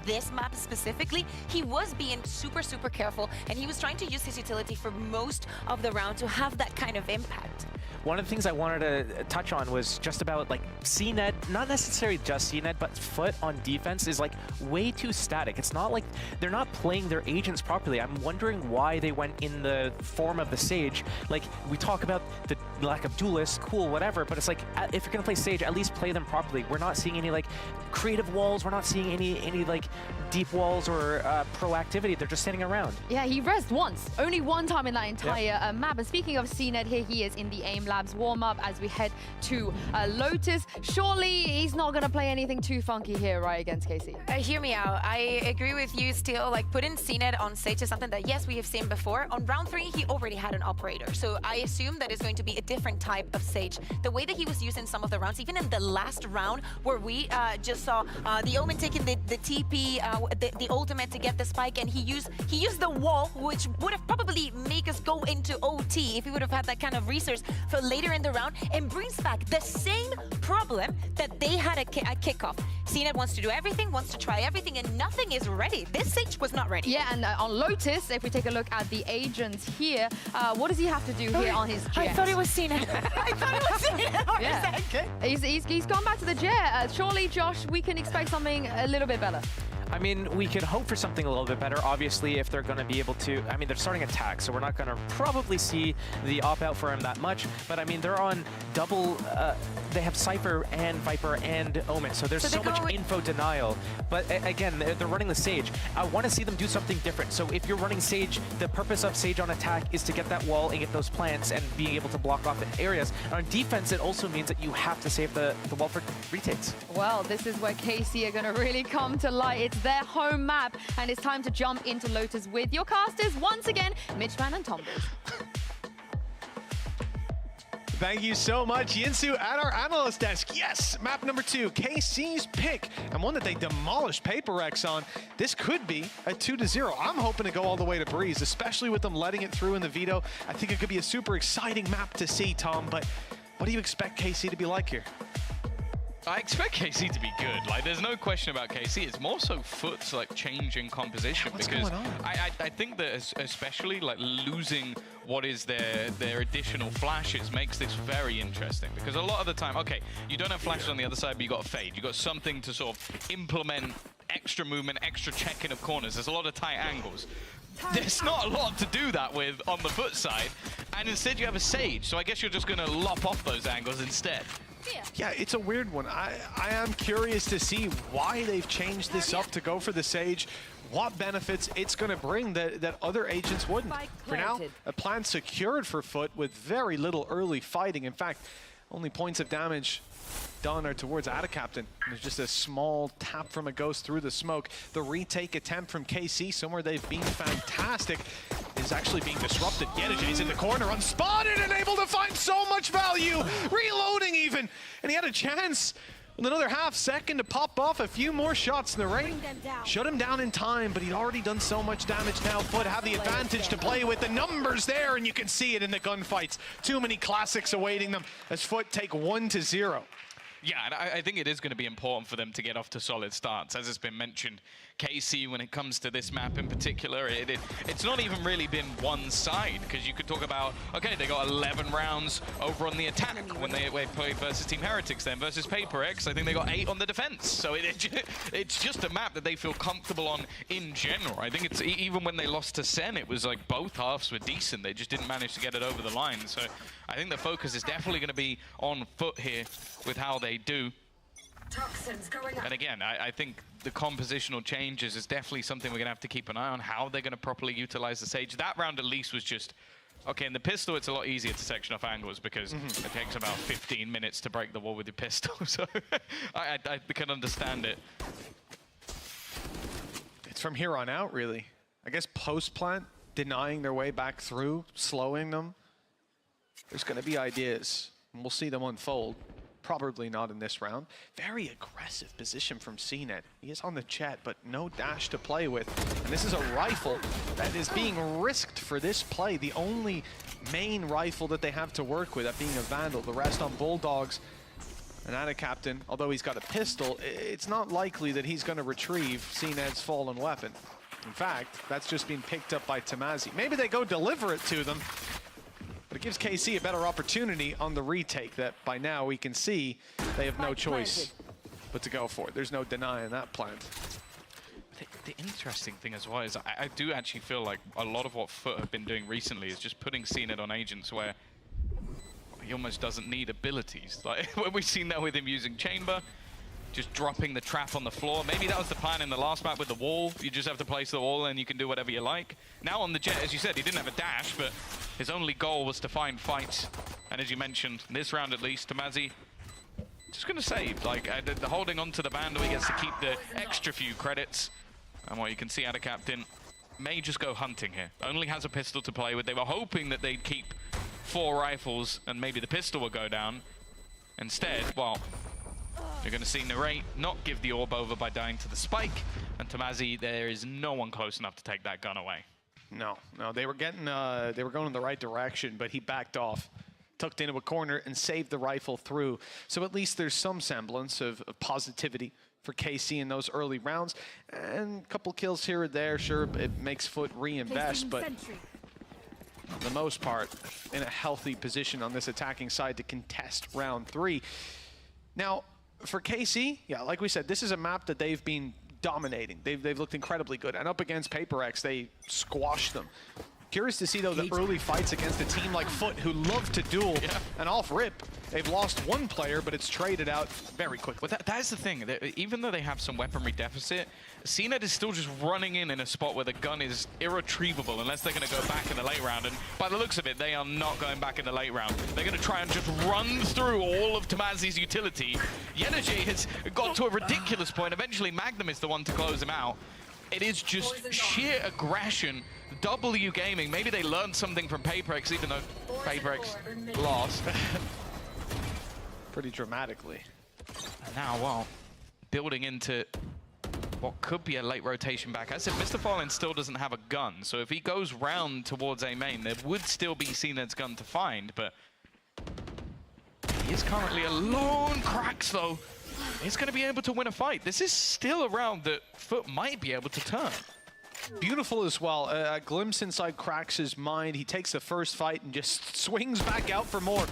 this map specifically, he was being super, super careful, and he was trying to use his utility for most of the round to have that kind of impact. One of the things I wanted to touch on was just about like CNET, not necessarily just CNET, but Foot on defense is like way too static. It's not like they're not playing their agents properly. I'm wondering why they went in the form of the Sage. Like, we talk about the lack of duelists, cool, whatever, but it's like, if you're gonna play Sage, at least play them properly. We're not seeing any like creative walls. We're not seeing any like deep walls or proactivity. They're just standing around. Yeah, he rezzed once, only one time in that entire map. And speaking of CNET, here he is in the AIM Labs warm-up as we head to Lotus. Surely he's not going to play anything too funky here, right, against KC? Hear me out. I agree with you still. Like, putting CNET on Sage is something that, yes, we have seen before. On round 3, he already had an operator. So I assume that it's going to be a different type of Sage. The way that he was using some of the rounds, even in the last round where we just saw the Omen taking the TP, the ultimate to get the spike, and he used the wall, which would have probably make us go into OT if he would have had that kind of resource for later in the round, and brings back the same problem that they had at kickoff. CNET wants to do everything, wants to try everything, and nothing is ready. This Sage was not ready. Yeah, and on Lotus, if we take a look at the agents here, what does he have to do here on his jet? I thought it was CNET. I thought it was CNET. Yeah. He's gone back to the jet. Surely, Josh, we can expect something a little bit better. I mean, we could hope for something a little bit better. Obviously, if they're going to be able to, I mean, they're starting attack, so we're not going to probably see the opt-out for him that much. But I mean, they're on double, they have Cypher and Viper and Omen, so there's so much info denial. But again, they're running the Sage. I want to see them do something different. So if you're running Sage, the purpose of Sage on attack is to get that wall and get those plants and being able to block off areas. And on defense, it also means that you have to save the wall for retakes. Well, this is where KC are going to really come to light. It's their home map, and it's time to jump into Lotus with your casters once again, Mitchman and Tom. Thank you so much, Yinsu, at our analyst desk. Yes, map number 2, KC's pick, and one that they demolished Paper X on. This could be a 2-0. I'm hoping to go all the way to Breeze, especially with them letting it through in the veto. I think it could be a super exciting map to see, Tom, but what do you expect KC to be like here? I expect KC to be good. Like, there's no question about KC. It's more so Foot's like changing composition because I think that especially like losing what is their additional flashes makes this very interesting because a lot of the time, okay, you don't have flashes on the other side, but you got a fade. You got something to sort of implement extra movement, extra checking of corners. There's a lot of tight angles. There's not a lot to do that with on the Foot side, and instead you have a Sage. So I guess you're just going to lop off those angles instead. Yeah, it's a weird one. I am curious to see why they've changed this up to go for the Sage, what benefits it's going to bring that other agents wouldn't. For now, a plan secured for Foot with very little early fighting. In fact, only points of damage done are towards Adacaptain. There's just a small tap from a Ghost through the smoke. The retake attempt from KC, somewhere they've been fantastic, is actually being disrupted. Yenage's in the corner, unspotted and able to find so much value. Reloading even. And he had a chance with another half second to pop off a few more shots. Narrate shut him down in time, but he'd already done so much damage now. Foot have the advantage to play with. The numbers there, and you can see it in the gunfights. Too many classics awaiting them as Foot take 1-0. Yeah, and I think it is going to be important for them to get off to solid starts. As has been mentioned, KC, when it comes to this map in particular, it's not even really been one side, because you could talk about, okay, they got 11 rounds over on the attack when they played versus Team Heretics, then versus Paper X, I think they got 8 on the defense. So it's just a map that they feel comfortable on in general. I think it's even when they lost to Sen, it was like both halves were decent. They just didn't manage to get it over the line. So I think the focus is definitely going to be on Foot here with how they do. And again, I think the compositional changes is definitely something we're going to have to keep an eye on, how they're going to properly utilize the Sage. That round at least was just, okay, in the pistol it's a lot easier to section off angles because it takes about 15 minutes to break the wall with your pistol, so I can understand it. It's from here on out, really. I guess post-plant, denying their way back through, slowing them. There's going to be ideas, and we'll see them unfold. Probably not in this round. Very aggressive position from CNET. He is on the jet, but no dash to play with. And this is a rifle that is being risked for this play. The only main rifle that they have to work with, that being a Vandal. The rest on Bulldogs. And Adacaptain, although he's got a pistol, it's not likely that he's going to retrieve CNET's fallen weapon. In fact, that's just been picked up by Tamazi. Maybe they go deliver it to them. But it gives KC a better opportunity on the retake that by now we can see they have no choice but to go for it. There's no denying that plant. The interesting thing as well is I do actually feel like a lot of what Foot have been doing recently is just putting CNET on agents where he almost doesn't need abilities. Like when we've seen that with him using Chamber, just dropping the trap on the floor. Maybe that was the plan in the last map with the wall. You just have to place the wall and you can do whatever you like. Now on the jet, as you said, he didn't have a dash, but his only goal was to find fights. And as you mentioned, this round at least, Tamazi just going to save. Like, holding on to the Vandal, he gets to keep the extra few credits. And what you can see, Adacaptain may just go hunting here. Only has a pistol to play with. They were hoping that they'd keep 4 rifles and maybe the pistol would go down. Instead, well, you're going to see Narrate not give the orb over by dying to the spike. And Tamazi, there is no one close enough to take that gun away. No, they were getting, they were going in the right direction, but he backed off, tucked into a corner and saved the rifle through. So at least there's some semblance of positivity for KC in those early rounds. And a couple kills here or there, sure, it makes Foot reinvest, but for the most part, in a healthy position on this attacking side to contest round 3. Now, for KC, yeah, like we said, this is a map that they've been dominating. They've looked incredibly good. And up against Paper X, they squashed them. Curious to see, though, the early fights against a team like Foot, who love to duel. Yeah. And off rip, they've lost one player, but it's traded out very quickly. Well, that is the thing. Even though they have some weaponry deficit, CNET is still just running in a spot where the gun is irretrievable unless they're going to go back in the late round. And by the looks of it, they are not going back in the late round. They're going to try and just run through all of Tamazi's utility. Yenage has got to a ridiculous point. Eventually, Magnum is the one to close him out. It is just sheer aggression. W Gaming, maybe they learned something from Paper X, even though Paper X lost. Pretty dramatically. And now, well, building into what could be a late rotation back. As I said, Mr. Fallen still doesn't have a gun, so if he goes round towards A main, there would still be CNET's gun to find, but he is currently alone. Cracks, though. is going to be able to win a fight. This is still a round that Foot might be able to turn. Beautiful as well. A glimpse inside Krax's mind. He takes the first fight and just swings back out for more.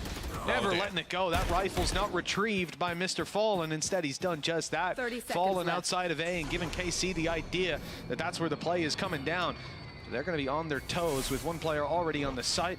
Never letting it go. That rifle's not retrieved by Mr. Fallen. Instead, he's done just that. Fallen outside of A and giving KC the idea that that's where the play is coming down. So they're going to be on their toes with one player already on the site.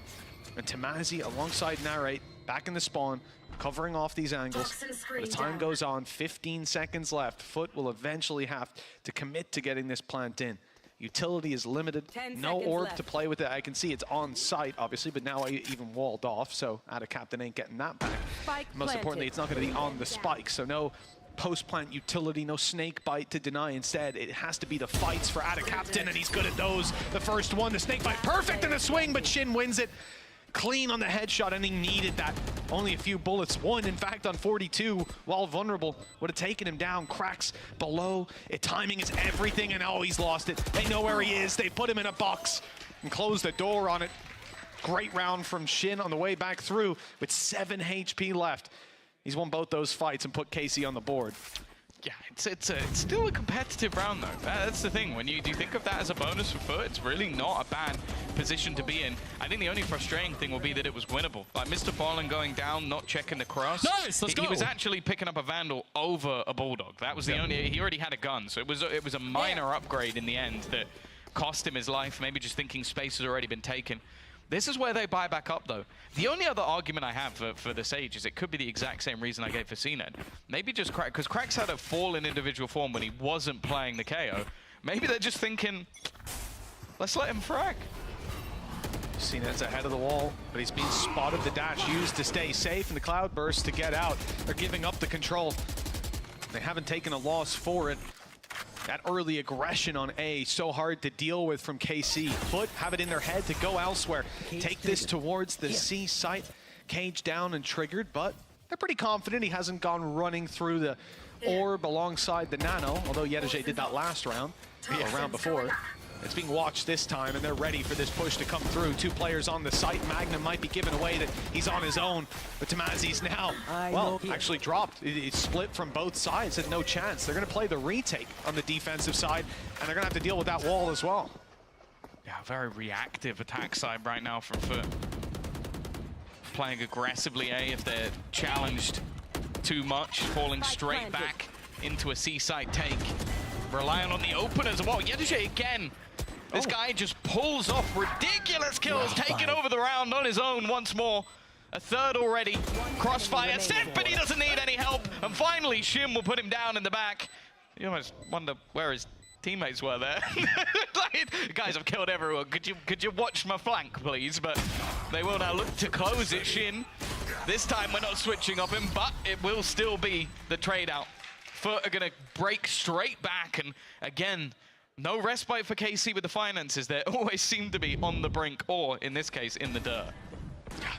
And Tamazi alongside Narrate back in the spawn, covering off these angles. As time goes on, 15 seconds left. Foot will eventually have to commit to getting this plant in. Utility is limited, no orb to play with it. I can see it's on site, obviously, but now I even walled off, so Ada Captain ain't getting that back. Most importantly, it's not going to be on the spike, so no post-plant utility, no snake bite to deny. Instead, it has to be the fights for Ada Captain, and he's good at those. The first one, the snake bite, perfect in the swing, but Shin wins it. Clean on the headshot, and he needed that. Only a few bullets. One, in fact, on 42, while vulnerable, would have taken him down. Cracks below. Timing is everything, and oh, he's lost it. They know where he is. They put him in a box and closed the door on it. Great round from Shin on the way back through with 7 HP left. He's won both those fights and put KC on the board. Yeah, it's still a competitive round, though. That's the thing. When you think of that as a bonus for Foot, it's really not a bad position to be in. I think the only frustrating thing will be that it was winnable. Like, Mr. Fallen going down, not checking the cross. Nice, let's go. He was actually picking up a Vandal over a Bulldog. That was the only... He already had a gun, so it was a minor upgrade in the end that cost him his life, maybe just thinking space had already been taken. This is where they buy back up, though. The only other argument I have for the Sage is it could be the exact same reason I gave for CNED. Maybe just Crack, because Crack's had a fall in individual form when he wasn't playing the KO. Maybe they're just thinking, let's let him frag. CNED's ahead of the wall, but he's being spotted. The dash used to stay safe, and the cloudburst to get out. They're giving up the control. They haven't taken a loss for it. That early aggression on A, so hard to deal with from KC. Foot have it in their head to go elsewhere. Take this towards the C site. Cage down and triggered, but they're pretty confident he hasn't gone running through the orb alongside the Nano, although Yedege did that last round, or round before. It's being watched this time, and they're ready for this push to come through. 2 players on the site. Magnum might be giving away that he's on his own, but Tamazi's now, well, actually dropped. It's split from both sides, and no chance. They're going to play the retake on the defensive side, and they're going to have to deal with that wall as well. Yeah, very reactive attack side right now from Foot. Playing aggressively A if they're challenged too much, falling straight back into a C-side take. Relying on the open as well. Yedege again. This guy just pulls off ridiculous kills, taking over the round on his own once more. A third already. Crossfire. Symphony doesn't need any help. And finally, Shim will put him down in the back. You almost wonder where his teammates were there. Like, guys, I've killed everyone. Could you watch my flank, please? But they will now look to close it, Shin. This time we're not switching up him, but it will still be the trade out. Foot are going to break straight back, and again, no respite for KC with the finances. They always seem to be on the brink, or in this case, in the dirt.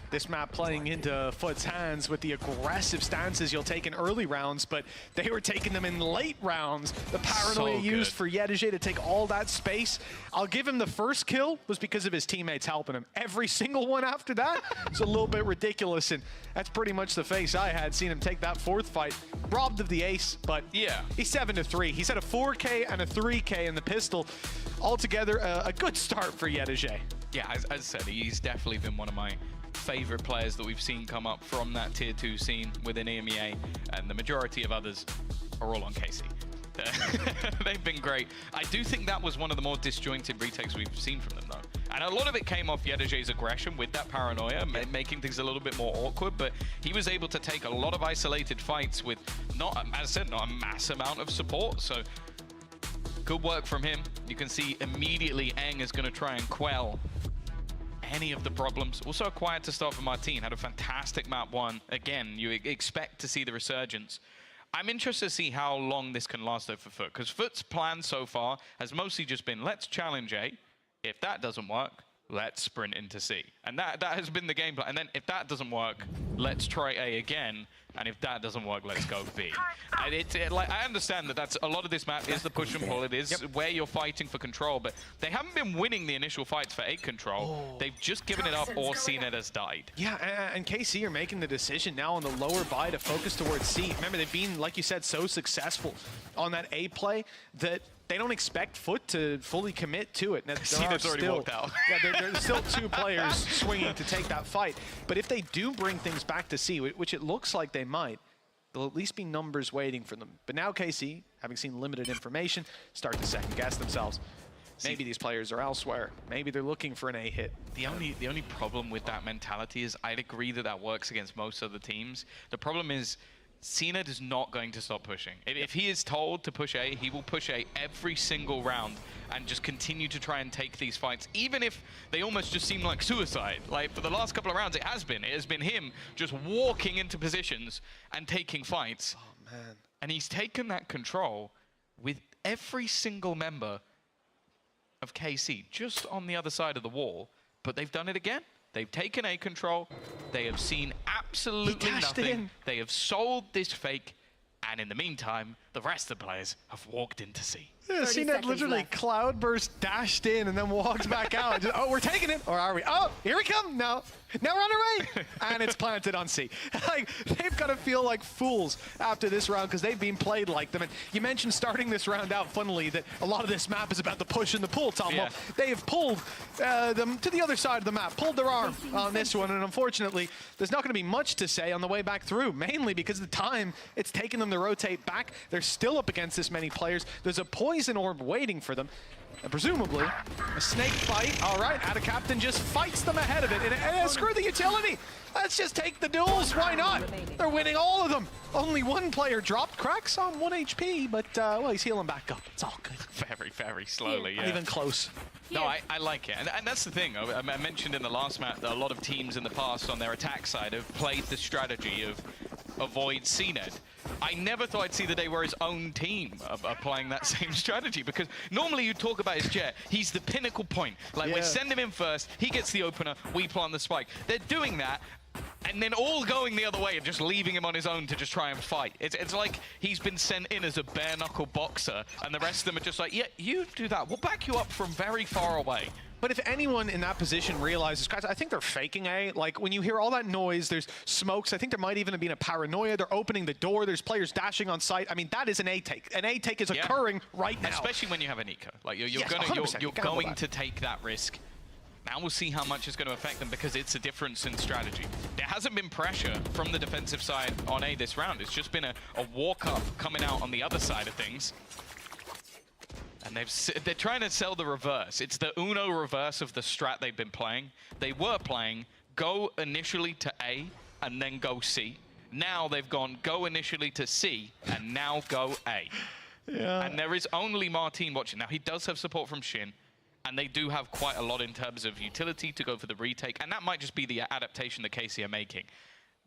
This map playing into Foot's hands with the aggressive stances you'll take in early rounds, but they were taking them in late rounds. The paranoia used for Yedege to take all that space. I'll give him the first kill was because of his teammates helping him. Every single one after that is a little bit ridiculous, and that's pretty much the face I had seeing him take that 4th fight. Robbed of the ace, but yeah, he's 7-3. He's had a 4K and a 3K in the pistol. Altogether, a good start for Yedege. Yeah, as I said, he's definitely been one of my favorite players that we've seen come up from that tier 2 scene within EMEA, and the majority of others are all on KC. They've been great. I do think that was one of the more disjointed retakes we've seen from them, though. And a lot of it came off Yedege's aggression with that paranoia, making things a little bit more awkward, but he was able to take a lot of isolated fights with, not, as I said, not a mass amount of support, so good work from him. You can see immediately Eng is going to try and quell any of the problems. Also acquired to start for Martin, had a fantastic map 1. Again, you expect to see the resurgence. I'm interested to see how long this can last though for Foot, because Foot's plan so far has mostly just been, let's challenge A. If that doesn't work, let's sprint into C. And that has been the game plan. And then if that doesn't work, let's try A again. And if that doesn't work, let's go B. And like, I understand that that's a lot of this map is the push and pull. It is where you're fighting for control, but they haven't been winning the initial fights for A control. They've just given it up or CNET has died. Yeah, and KC are making the decision now on the lower buy to focus towards C. Remember, they've been, like you said, so successful on that A play that they don't expect Foot to fully commit to it. CNET's already walked out. Yeah, there's still 2 players swinging to take that fight. But if they do bring things back to C, which it looks like they might, there'll at least be numbers waiting for them. But now KC, having seen limited information, start to second guess themselves. Maybe these players are elsewhere. Maybe they're looking for an A hit. The only problem with that mentality is I'd agree that that works against most of the teams. The problem is CNET is not going to stop pushing. If he is told to push A, he will push A every single round and just continue to try and take these fights, even if they almost just seem like suicide. Like, for the last couple of rounds, it has been him just walking into positions and taking fights. Oh, man. And he's taken that control with every single member of KC just on the other side of the wall, but they've done it again. They've taken A control. They have seen absolutely nothing. They have sold this fake, and in the meantime, the rest of the players have walked into C. Yeah, CNET literally cloudburst, dashed in, and then walked back out. Just, oh, we're taking it, or are we? Oh, here we come. No, now we're on our way, and it's planted on C. Like, they've got to feel like fools after this round because they've been played like them. And you mentioned starting this round out, funnily, that a lot of this map is about the push and the pull, Tom. Yeah. Well, they have pulled them to the other side of the map, pulled their arm on this one, and unfortunately, there's not going to be much to say on the way back through, mainly because of the time it's taken them to rotate back. They're still up against this many players. There's a poison orb waiting for them. And presumably, a snake fight. All right, Ada Captain just fights them ahead of it. And screw the utility. Let's just take the duels. Why not? They're winning all of them. Only one player dropped. Cracks on 1 HP, but well, he's healing back up. It's all good. Very, very slowly, yeah. Not even close. No, I like it. And that's the thing. I mentioned in the last map that a lot of teams in the past on their attack side have played the strategy of avoid CNET. I never thought I'd see the day where his own team are playing that same strategy, because normally you talk about his Jet, he's the pinnacle point. Like, we send him in first, he gets the opener, we plant the spike. They're doing that, and then all going the other way and just leaving him on his own to just try and fight. It's like he's been sent in as a bare-knuckle boxer, and the rest of them are just like, yeah, you do that. We'll back you up from very far away. But if anyone in that position realizes, guys, I think they're faking A. Like, when you hear all that noise, there's smokes. I think there might even have been a paranoia. They're opening the door. There's players dashing on site. I mean, that is an A take. An A take is occurring right now. Especially when you have an eco. Like, you're going to take that risk. Now we'll see how much it's going to affect them, because it's a difference in strategy. There hasn't been pressure from the defensive side on A this round. It's just been a walk-up coming out on the other side of things. And they're trying to sell the reverse. It's the Uno reverse of the strat they've been playing. They were playing go initially to A and then go C. Now they've gone go initially to C and now go A. Yeah. And there is only Martin watching. Now, he does have support from Shin, and they do have quite a lot in terms of utility to go for the retake, and that might just be the adaptation that KC are making.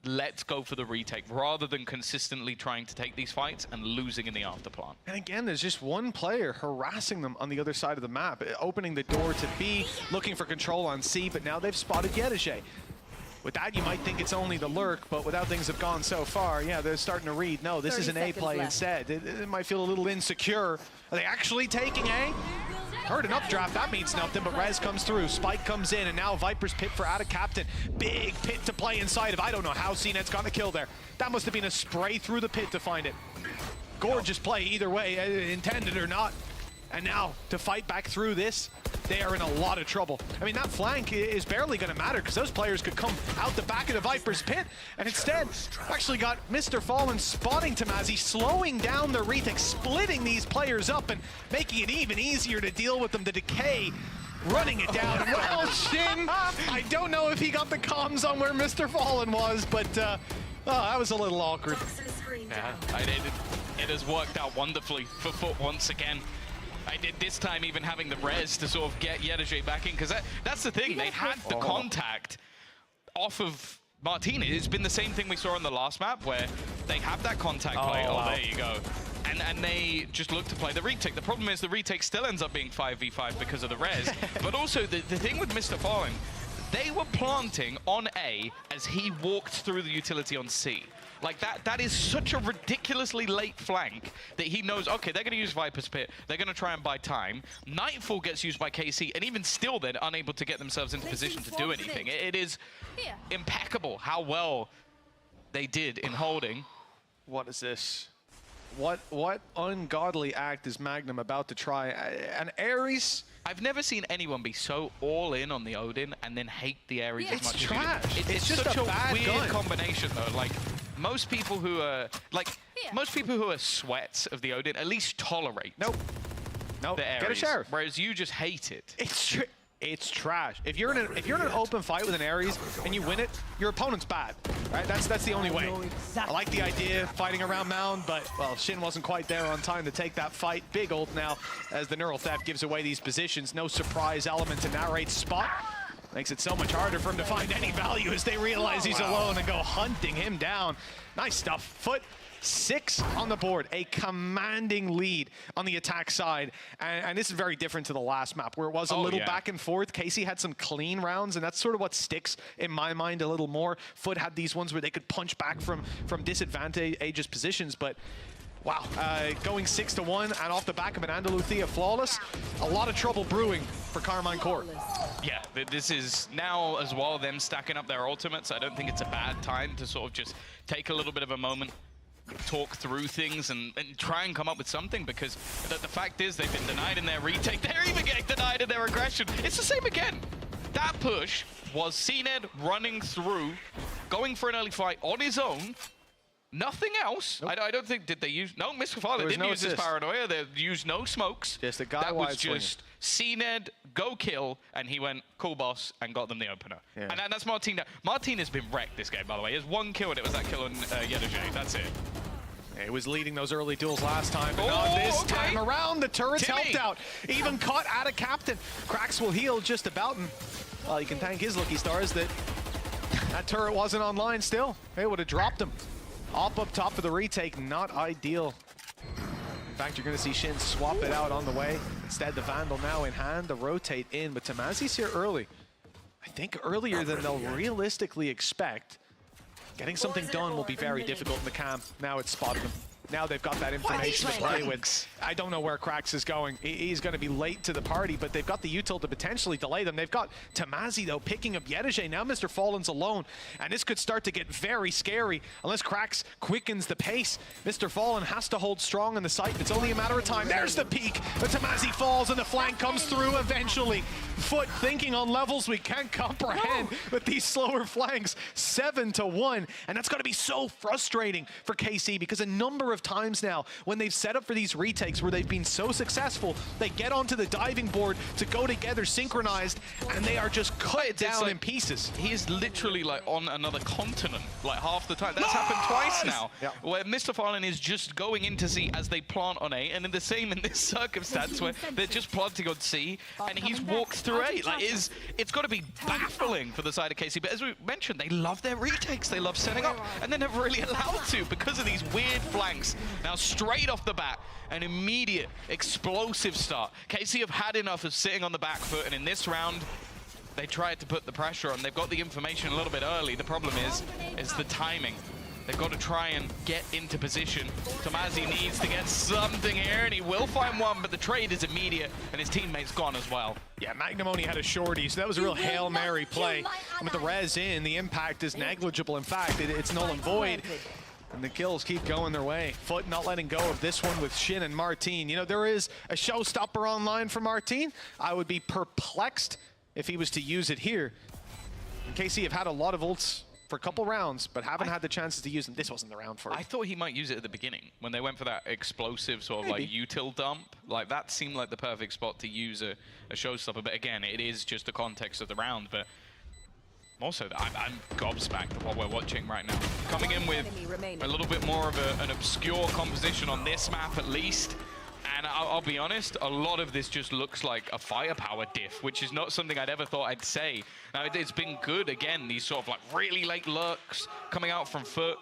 Let's go for the retake rather than consistently trying to take these fights and losing in the afterplant. And again, there's just one player harassing them on the other side of the map, opening the door to B, looking for control on C, but now they've spotted Yedishe. With that, you might think it's only the lurk, but with how things have gone so far, yeah, they're starting to read, no, this is an A play instead. It might feel a little insecure. Are they actually taking A? Heard an updraft, that means nothing, but Rez comes through, Spike comes in, and now Viper's pit for Ada Captain. Big pit to play inside of. I don't know how CNET's got the kill there. That must have been a spray through the pit to find it. Gorgeous play either way, intended or not. And now, to fight back through this, they are in a lot of trouble. I mean, that flank is barely going to matter, because those players could come out the back of the Viper's pit, and instead, actually got Mr. Fallen spotting Tamazi, slowing down the retake, splitting these players up, and making it even easier to deal with them. The decay, running it down. Well, Shin, I don't know if he got the comms on where Mr. Fallen was, but that was a little awkward. Yeah, it has worked out wonderfully for Foot once again. I did this time even having the res to sort of get Yedishe back in, because that's the thing. They had the contact off of Martina. It's been the same thing we saw on the last map, where they have that contact play. Oh, there you go. And they just look to play the retake. The problem is the retake still ends up being 5v5 because of the res. But also, the thing with Mr. Fallen, they were planting on A as he walked through the utility on C. Like that is such a ridiculously late flank that he knows, okay, they're going to use Viper's Pit. They're going to try and buy time. Nightfall gets used by KC, and even still they're unable to get themselves into position to do anything. It is impeccable how well they did in holding. What is this? What ungodly act is Magnum about to try? An Ares? I've never seen anyone be so all in on the Odin and then hate the Ares as much as trash. you do. It's just such a bad weird gun. combination though. Like most people who are sweats of the Odin at least tolerate Nope. the Ares, Get a sheriff. whereas you just hate it. It's trash. If you're in an open fight with an Ares and you win it, your opponent's bad, right? That's the only way. I like the idea of fighting around Mound, but well, Shin wasn't quite there on time to take that fight. Big ult now as the Neural Theft gives away these positions. No surprise element to narrate spot. Makes it so much harder for him to find any value as they realize he's alone and go hunting him down. Nice stuff. Foot 6 on the board, a commanding lead on the attack side. And this is very different to the last map where it was a little back and forth. Casey had some clean rounds, and that's sort of what sticks in my mind a little more. Foot had these ones where they could punch back from disadvantageous positions, but wow, going 6-1 and off the back of an Andalucia flawless, a lot of trouble brewing for Carmine Corp. Yeah, this is now as well them stacking up their ultimates. I don't think it's a bad time to sort of just take a little bit of a moment, talk through things and try and come up with something, because the fact is they've been denied in their retake. They're even getting denied in their aggression. It's the same again. That push was CNED running through, going for an early fight on his own. Nothing else. Nope. I don't think, did they use, no, Mr. Father didn't use his paranoia. They used no smokes. Just a guy that was just CNED, go kill, and he went, cool boss, and got them the opener. Yeah. And that's Martin. Martin has been wrecked this game, by the way. He has one kill, and it was that kill on Yedajay. That's it. He was leading those early duels last time, but not this time around. The turrets helped out. Even caught out of Captain. Cracks will heal just about, and well, you can thank his lucky stars that that turret wasn't online still. They would have dropped him. Up top for the retake, not ideal. In fact, you're going to see Shin swap it out on the way. Instead, the Vandal now in hand to rotate in, but Tamazi's here early. I think earlier than they'll realistically expect. Getting something done will be very difficult in the camp. Now it's spotted them. Now they've got that information to play with. I don't know where Krax is going. He's going to be late to the party, but they've got the util to potentially delay them. They've got Tamazi, though, picking up Yedajay. Now Mr. Fallen's alone, and this could start to get very scary unless Krax quickens the pace. Mr. Fallen has to hold strong on the site. It's only a matter of time. There's the peak, but Tamazi falls, and the flank comes through eventually. Foot thinking on levels we can't comprehend with these slower flanks. 7-1, and that's going to be so frustrating for KC, because a number of times now when they've set up for these retakes where they've been so successful, they get onto the diving board to go together synchronized, and they are just cut down in pieces. He is literally like on another continent, like half the time. That's happened twice now, where Mr. Fallen is just going into C as they plant on A, and in the same in this circumstance where they're just planting on C, and he's walked through A. Like, it's got to be baffling for the side of KC, but as we mentioned, they love their retakes, they love setting up, and they're never really allowed to because of these weird flanks. Now straight off the bat, an immediate explosive start. KC have had enough of sitting on the back foot, and in this round, they tried to put the pressure on. They've got the information a little bit early. The problem is the timing. They've got to try and get into position. Tamazi needs to get something here, and he will find one, but the trade is immediate, and his teammate's gone as well. Yeah, Magnum only had a shorty, so that was a real Hail Mary play. And with the res in, the impact is negligible. In fact, it's null and void. And the kills keep going their way. Foot not letting go of this one with Shin and Martin. You know, there is a showstopper online for Martin. I would be perplexed if he was to use it here. And KC have had a lot of ults for a couple rounds, but haven't had the chances to use them. This wasn't the round for it. I thought he might use it at the beginning, when they went for that explosive sort of like util dump. Like, that seemed like the perfect spot to use a showstopper. But again, it is just the context of the round. But also, I'm gobsmacked at what we're watching right now. Coming in with a little bit more of an obscure composition on this map, at least. And I'll be honest, a lot of this just looks like a firepower diff, which is not something I'd ever thought I'd say. Now, it's been good, again, these sort of like really late lurks coming out from Foot.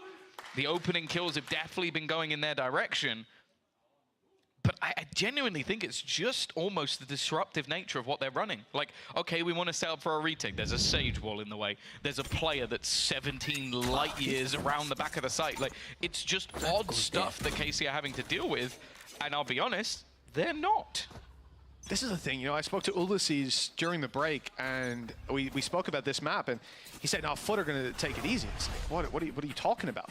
The opening kills have definitely been going in their direction. But I genuinely think it's just almost the disruptive nature of what they're running. Like, okay, we want to set up for a retake. There's a Sage wall in the way. There's a player that's 17 light years around the back of the site. Like, it's just odd stuff that KC are having to deal with. And I'll be honest, they're not. This is the thing, you know, I spoke to Ulysses during the break, and we spoke about this map, and he said, no, Foot are going to take it easy. It's like, what are you talking about?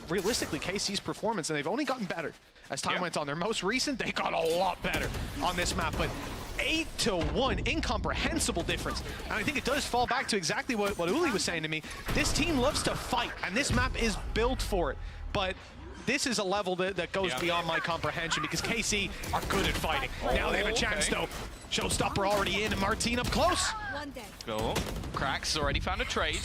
Realistically, KC's performance, and they've only gotten better as time went on. Their most recent, they got a lot better on this map, but 8-1, incomprehensible difference. And I think it does fall back to exactly what Uli was saying to me. This team loves to fight, and this map is built for it. But this is a level that goes beyond my comprehension, because KC are good at fighting. Now they have a chance, though. Showstopper already in, and Martin up close. Go. Cracks already found a trade.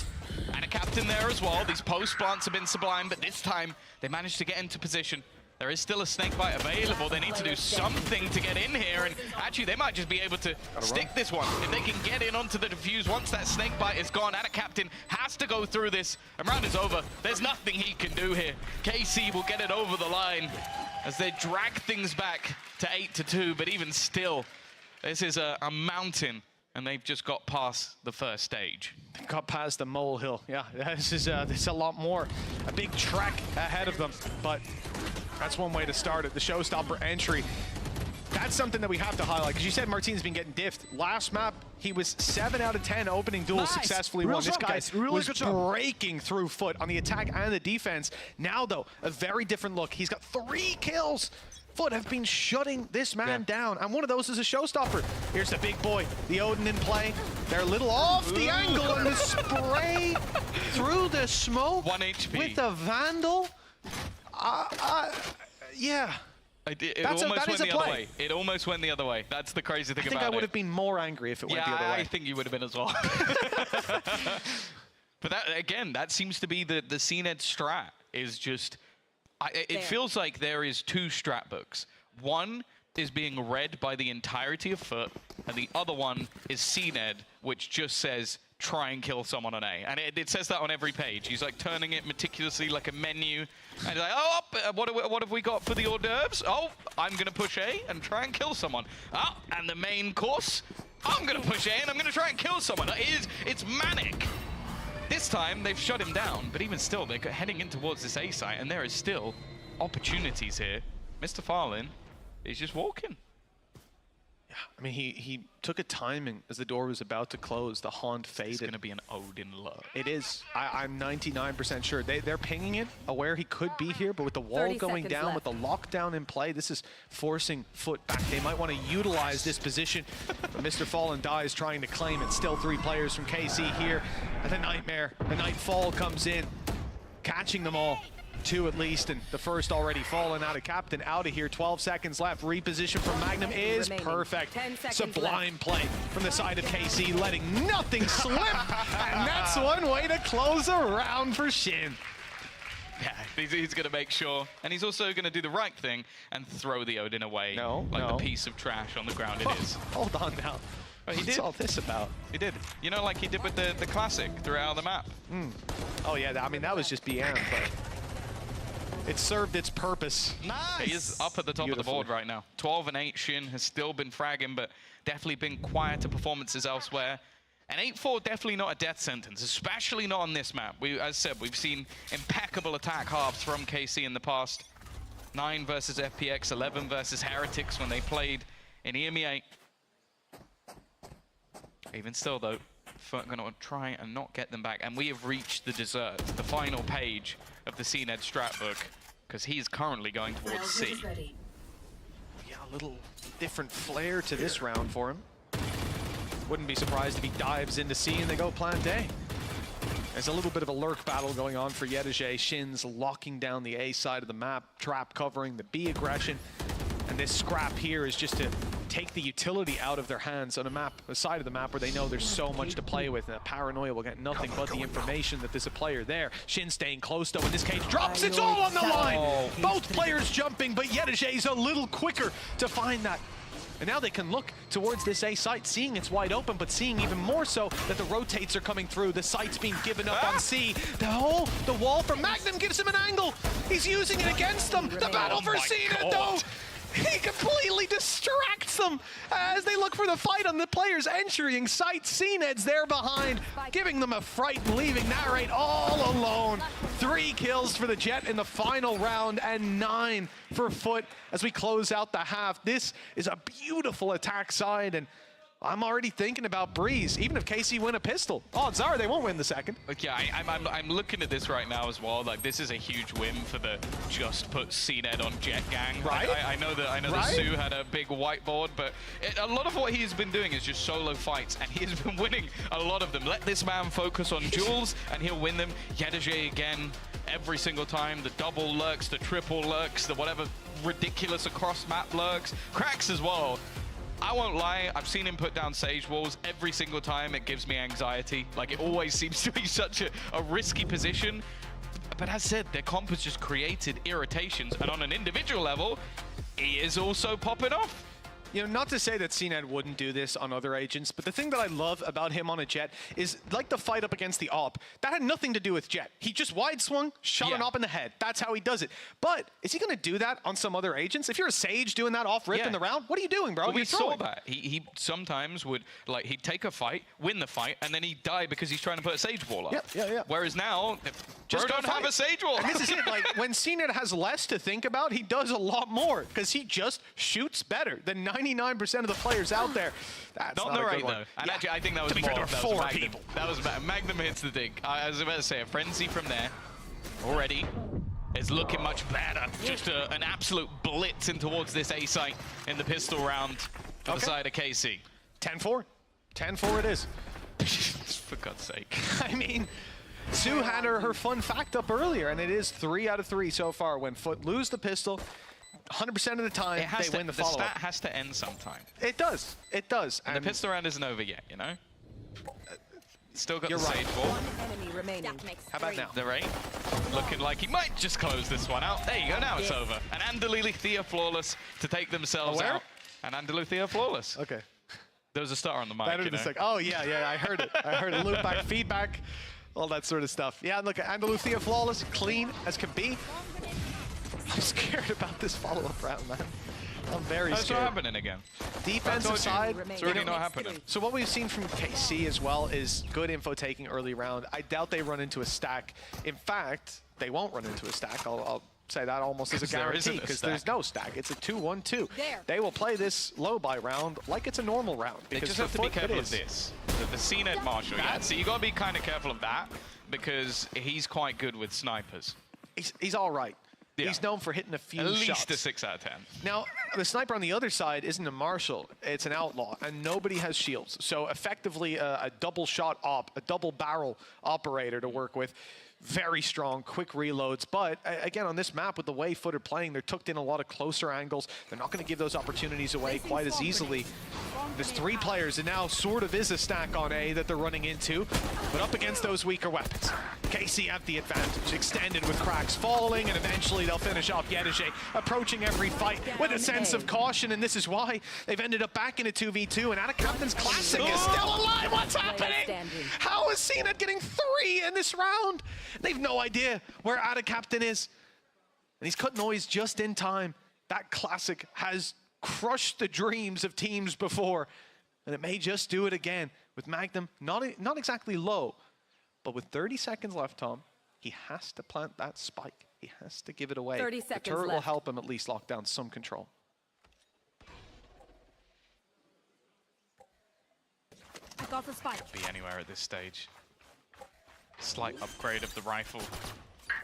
And a captain there as well. These post plants have been sublime, but this time they managed to get into position. There is still a snakebite available. They need to do something to get in here, and actually they might just be able to stick this one. If they can get in onto the defuse once that snakebite is gone, and a captain has to go through this, and round is over. There's nothing he can do here. KC will get it over the line as they drag things back to 8-2, but even still, this is a mountain, and they've just got past the first stage. Got past the molehill. Yeah, this is a lot more. A big trek ahead of them, but that's one way to start it. The showstopper entry. That's something that we have to highlight, because you said Martin's been getting diffed. Last map, he was 7 out of 10 opening duels successfully won. This guy was breaking through Foot on the attack and the defense. Now, though, a very different look. He's got 3 kills. Foot have been shutting this man down, and one of those is a showstopper. Here's the big boy, the Odin in play. They're a little off the angle, and the spray through the smoke 1 HP. with the Vandal. Yeah. It almost went the other way. It almost went the other way. That's the crazy thing about it. I think I would have been more angry if it went the other way. I think you would have been as well. But that, again, that seems to be the CNED strat, is just... it feels like there is 2 strat books. One is being read by the entirety of Foot, and the other one is CNED, which just says, try and kill someone on A. And it says that on every page. He's like turning it meticulously like a menu. And he's like, oh, what have we got for the hors d'oeuvres? Oh, I'm going to push A and try and kill someone. Oh, and the main course, I'm going to push A and I'm going to try and kill someone. It's manic. This time, they've shut him down, but even still, they're heading in towards this A site, and there is still opportunities here. Mr. Farlin is just walking. Yeah, I mean, he took a timing as the door was about to close. The haunt faded. It's going to be an Odin love. It is. I'm 99% sure. They're pinging it, aware he could be here, but with the wall going down, with the lockdown in play, this is forcing Foot back. They might want to utilize this position, but Mr. Fallen dies trying to claim it. Still 3 players from KC here. And the Nightmare, the Nightfall comes in, catching them all. 2 at least, and the first already fallen out of captain. Out of here, 12 seconds left. Reposition from Magnum is perfect. Sublime play from the side of KC, letting nothing slip. And that's one way to close a round for Shin. Yeah, he's going to make sure. And he's also going to do the right thing and throw the Odin away. Like the piece of trash on the ground it is. Hold on now. Oh, he What's did. all this about? He did. You know, like he did with the classic throughout the map. Oh, yeah, I mean, that was just BM, but it served its purpose. Nice. He is up at the top of the board right now. 12 and 8. Shin has still been fragging, but definitely been quieter performances elsewhere. And 8-4 definitely not a death sentence, especially not on this map. As I said, we've seen impeccable attack halves from KC in the past. 9 versus FPX, 11 versus Heretics when they played in EMEA. Even still, though, Foot going to try and not get them back. And we have reached the dessert, the final page of the CNED strat book, because he's currently going towards C. Yeah, a little different flair to this round for him. Wouldn't be surprised if he dives into C and they go plant A. There's a little bit of a lurk battle going on for Yedege. Shin's locking down the A side of the map, trap covering the B aggression. And this scrap here is just to take the utility out of their hands on a side of the map where they know there's so much to play with. And the Paranoia will get nothing but the information that there's a player there. Shin staying close, though, in this case drops. It's all on the line. Both players jumping, but Yedege's a little quicker to find that. And now they can look towards this A site, seeing it's wide open, but seeing even more so that the rotates are coming through. The site's being given up on C. The wall from Magnum gives him an angle. He's using it against them. The battle for CNED, though. He completely distracts them as they look for the fight on the players entering site. CNED's there behind, giving them a fright, leaving Narrate all alone. 3 kills for the Jet in the final round and 9 for Foot as we close out the half. This is a beautiful attack side, and I'm already thinking about Breeze. Even if KC win a pistol, odds are they won't win the second. Look, yeah, I'm looking at this right now as well. Like, this is a huge win for the just put CNED on Jet gang. Right? I know that Sue had a big whiteboard, but a lot of what he's been doing is just solo fights, and he has been winning a lot of them. Let this man focus on duels, and he'll win them. Yedege again, every single time. The double lurks, the triple lurks, the whatever ridiculous across map lurks. Cracks as well. I won't lie, I've seen him put down Sage Walls every single time. It gives me anxiety. Like, it always seems to be such a risky position. But as said, their comp has just created irritations. And on an individual level, he is also popping off. You know, not to say that CNED wouldn't do this on other agents, but the thing that I love about him on a Jet is, like the fight up against the AWP, that had nothing to do with Jet. He just wide swung, shot an AWP in the head. That's how he does it. But is he going to do that on some other agents? If you're a Sage doing that off rip in the round, what are you doing, bro? Well, we saw that. He sometimes would, like, he'd take a fight, win the fight, and then he'd die because he's trying to put a Sage Wall up. Yeah. Whereas now, just don't have a Sage Wall. And this is it. Like, when CNED has less to think about, he does a lot more because he just shoots better than 99% of the players out there. That's not the right, though. And actually, I think that was more. That was Magnum. That was Magnum hits the dig. I was about to say, a frenzy from there already is looking much better. Just an absolute blitz in towards this A site in the pistol round for the side of KC. 10-4. 10-4 it is. For God's sake. I mean, Sue had her fun fact up earlier, and it is 3 out of 3 so far. When Foot lose the pistol, 100% of the time, they win the follow-up. The stat has to end sometime. It does. It does. And the pistol round isn't over yet, you know? Still got You're the right. Sage Wall. How about now? The Rain looking like he might just close this one out. There you go, now it's over. And Andaluthia flawless to take themselves out. And Andaluthia flawless. Okay. There was a star on the mic, Better you know? Oh, yeah, I heard it. I heard it. Loop back, feedback, all that sort of stuff. Yeah, look, Andaluthia flawless, clean as can be. I'm scared about this follow-up round, man. I'm very scared. That's not happening again. Defensive side. It's already not happening. So what we've seen from KC as well is good info taking early round. I doubt they run into a stack. In fact, they won't run into a stack. I'll say that almost as a guarantee because there's no stack. It's a 2-1-2. They will play this low buy round like it's a normal round. They just have to be careful of this. The CNED Marshall, so you got to be kind of careful of that because he's quite good with snipers. He's all right. Yeah. He's known for hitting a few shots. At least a 6 out of 10. Now, the sniper on the other side isn't a Marshall. It's an outlaw, and nobody has shields. So effectively, a double shot op, a double barrel operator to work with. Very strong, quick reloads. But again, on this map, with the way Foot are playing, they're tucked in a lot of closer angles. They're not going to give those opportunities away quite as easily. There's 3 players, and now sort of is a stack on A that they're running into. But up against those weaker weapons, KC have the advantage. Extended with cracks falling, and eventually they'll finish off Yedege, approaching every fight with a sense of caution. And this is why they've ended up back in a 2v2. And Captain's Classic is still alive. What's happening? How is CNED getting 3 in this round? They've no idea where Captain is. And he's cut noise just in time. That Classic has crushed the dreams of teams before. And it may just do it again with Magnum, not exactly low, but with 30 seconds left, Tom, he has to plant that spike. He has to give it away. 30 seconds the turret left. will help him at least lock down some control. Pick off the spike. Be anywhere at this stage. Slight upgrade of the rifle.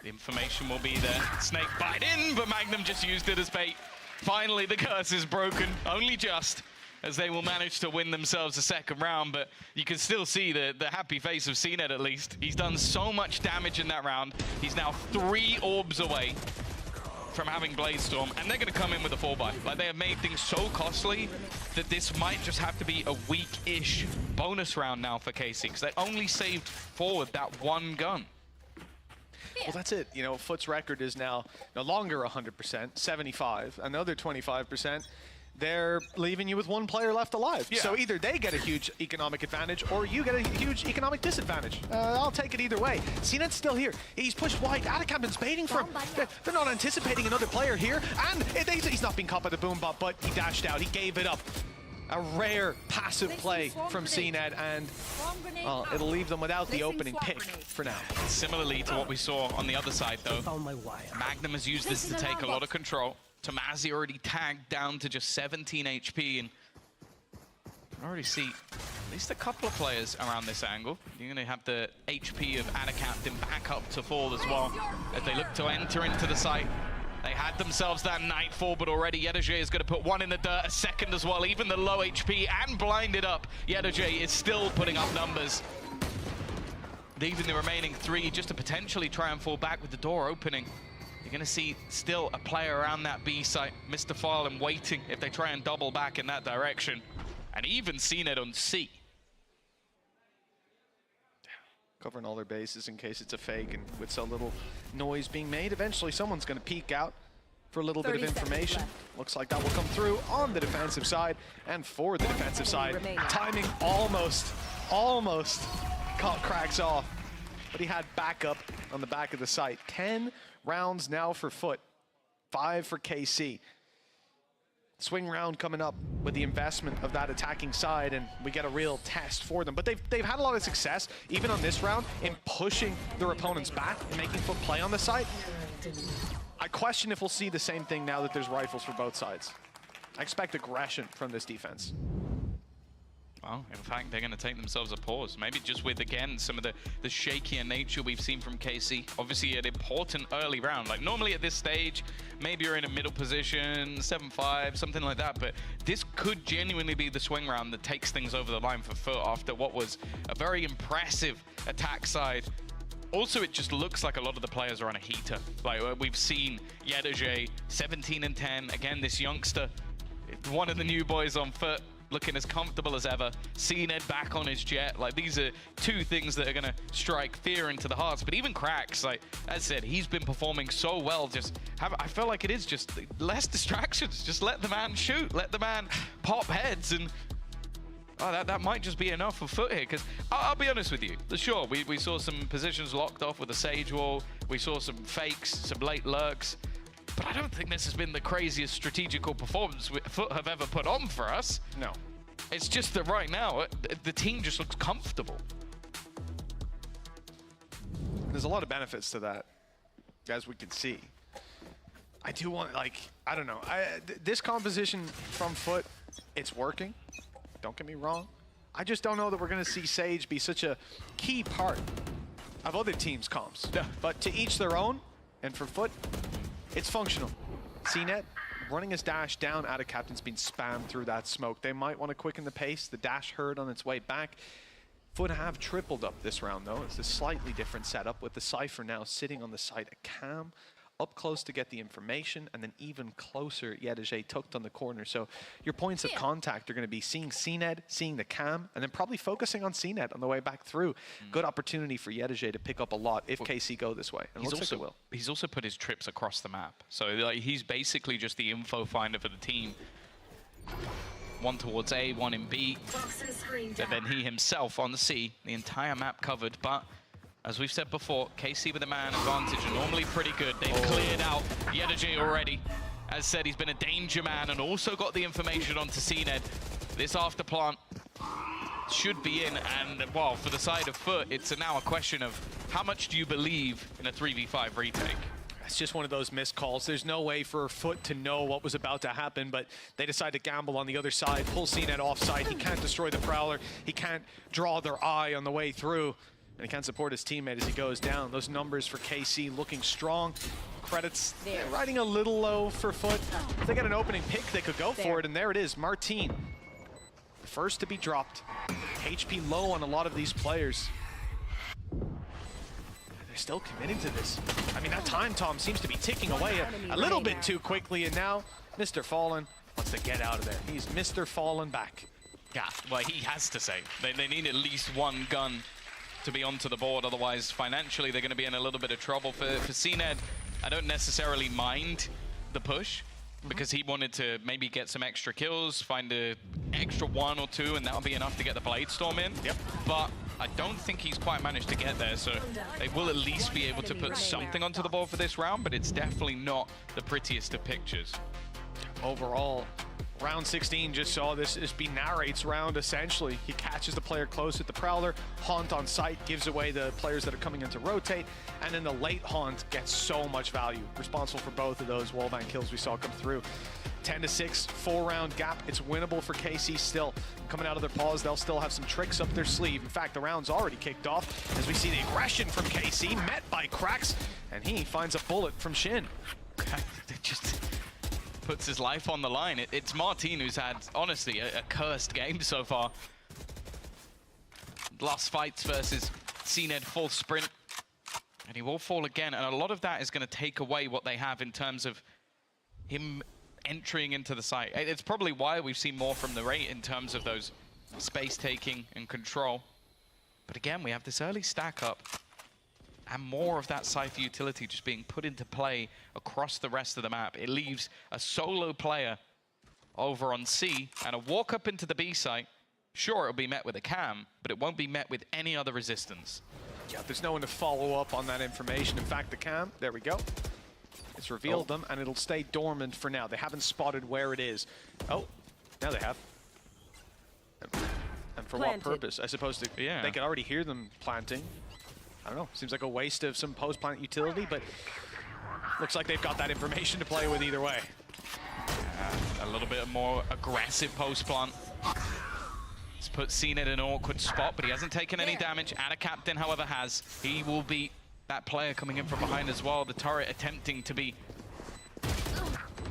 The information will be there. Snake bite in, but Magnum just used it as bait. Finally, the curse is broken, only just, as they will manage to win themselves a second round. But you can still see the happy face of CNED at least. He's done so much damage in that round. He's now 3 orbs away from having Bladestorm, and they're going to come in with a 4-buy. Like, they have made things so costly that this might just have to be a weak-ish bonus round now for KC, because they only saved forward that 1 gun. Well, that's it. You know, Foot's record is now no longer 100%, 75, another 25%. they're leaving you with one player left alive. Yeah. So either they get a huge economic advantage or you get a huge economic disadvantage. I'll take it either way. CNED's still here. He's pushed wide. Atacampen's baiting for him. They're not anticipating another player here. And he's not being caught by the boom bot, but he dashed out. He gave it up. A rare passive play from CNED, and well, it'll leave them without the opening pick for now. Similarly to what we saw on the other side, though, Magnum has used this to take a lot of control. Tomazi already tagged down to just 17 HP, and I already see at least a couple of players around this angle. You're going to have the HP of Adacaptain back up to fall as well as they look to enter into the site. They had themselves that Nightfall, but already Yedoje is going to put one in the dirt, a second as well, even the low HP and blinded up. Yedoje is still putting up numbers. Leaving the remaining 3 just to potentially try and fall back with the door opening. You're going to see still a player around that B site, Mr. Fallen, waiting if they try and double back in that direction. And even CNED on C. Covering all their bases in case it's a fake, and with so little noise being made, eventually someone's going to peek out for a little bit of information. Looks like that will come through on the defensive side, and for the defensive side, timing almost caught Cracks off, but he had backup on the back of the site. 10 rounds now for Foot, 5 for KC. Swing round coming up with the investment of that attacking side, and we get a real test for them. But they've had a lot of success, even on this round, in pushing their opponents back and making Foot play on the side. I question if we'll see the same thing now that there's rifles for both sides. I expect aggression from this defense. Well, in fact, they're going to take themselves a pause. Maybe just with, again, some of the shakier nature we've seen from KC. Obviously, an important early round. Like, normally at this stage, maybe you're in a middle position, 7-5, something like that. But this could genuinely be the swing round that takes things over the line for Foot after what was a very impressive attack side. Also, it just looks like a lot of the players are on a heater. Like, we've seen Yedoje, 17 and 10. Again, this youngster, one of the new boys on Foot, looking as comfortable as ever. CNED back on his jet. Like, these are 2 things that are going to strike fear into the hearts. But even Cracks, like, as I said, he's been performing so well. I feel like it is just less distractions. Just let the man shoot. Let the man pop heads. And that might just be enough for Foot here. Because I'll be honest with you. Sure, we saw some positions locked off with a Sage Wall. We saw some fakes, some late lurks. But I don't think this has been the craziest strategical performance Foot have ever put on for us. No. It's just that right now, the team just looks comfortable. There's a lot of benefits to that, as we can see. I do want, like, I don't know. This composition from Foot, it's working. Don't get me wrong. I just don't know that we're going to see Sage be such a key part of other teams' comps. Yeah. But to each their own, and for Foot, it's functional. CNED running his dash down. Adacaptain's been spammed through that smoke. They might want to quicken the pace. The dash heard on its way back. Foot have tripled up this round, though. It's a slightly different setup with the Cypher now sitting on the side. A Cam up close to get the information, and then even closer, Yedoje tucked on the corner. So your points of contact are going to be seeing CNED, seeing the Cam, and then probably focusing on CNED on the way back through. Good opportunity for Yedoje to pick up a lot if KC go this way. And it looks like they will. He's also put his trips across the map. So like, he's basically just the info finder for the team. One towards A, one in B, and then he himself on the C, the entire map covered. But as we've said before, KC with a man advantage are normally pretty good. They've cleared out Yedoje already. As said, he's been a danger man and also got the information onto CNED. This after plant should be in, and well, for the side of Foot, it's now a question of how much do you believe in a 3v5 retake? It's just one of those missed calls. There's no way for Foot to know what was about to happen, but they decide to gamble on the other side, pull CNED offside. He can't destroy the Prowler. He can't draw their eye on the way through. And he can't support his teammate as he goes down. Those numbers for KC looking strong. Credits riding a little low for Foot. If they get an opening pick, they could go for it, and there it is. Martine, the first to be dropped. HP low on a lot of these players. They're still committing to this. I mean, that time Tom seems to be ticking away a little bit too quickly, and now Mr. Fallen wants to get out of there. He's Mr. Fallen back. Yeah, well, he has to say. They need at least one gun to be onto the board, otherwise financially they're going to be in a little bit of trouble. For CNED, I don't necessarily mind the push. because he wanted to maybe get some extra kills, find an extra 1 or 2, and that'll be enough to get the Blade Storm in. Yep. But I don't think he's quite managed to get there, so they will at least be able to put something onto the board for this round, but it's definitely not the prettiest of pictures. Overall, round 16 just saw this be Narrate's round, essentially. He catches the player close with the Prowler, Haunt on site, gives away the players that are coming in to rotate, and then the late Haunt gets so much value, responsible for both of those wallbang kills we saw come through. 10-6, 4-round gap. It's winnable for KC still. Coming out of their pause, they'll still have some tricks up their sleeve. In fact, the round's already kicked off as we see the aggression from KC met by Cracks, and he finds a bullet from Shin. It just puts his life on the line. It's Martin who's had, honestly, a cursed game so far. Last fights versus CNED full sprint, and he will fall again, and a lot of that is going to take away what they have in terms of him entering into the site. It's probably why we've seen more from the rate in terms of those space taking and control. But again, we have this early stack up and more of that Cypher utility just being put into play across the rest of the map. It leaves a solo player over on C and a walk up into the B site. Sure, it'll be met with a cam, but it won't be met with any other resistance. Yeah, there's no one to follow up on that information. In fact, the cam, there we go. It's revealed them, and it'll stay dormant for now. They haven't spotted where it is. Oh, now they have. And for what purpose? I suppose they could already hear them planting. I don't know. Seems like a waste of some post-plant utility, but looks like they've got that information to play with either way. A little bit more aggressive post-plant. It's put CNED in an awkward spot, but he hasn't taken any damage. And a captain, however, has. He will beat that player coming in from behind as well. The turret attempting to be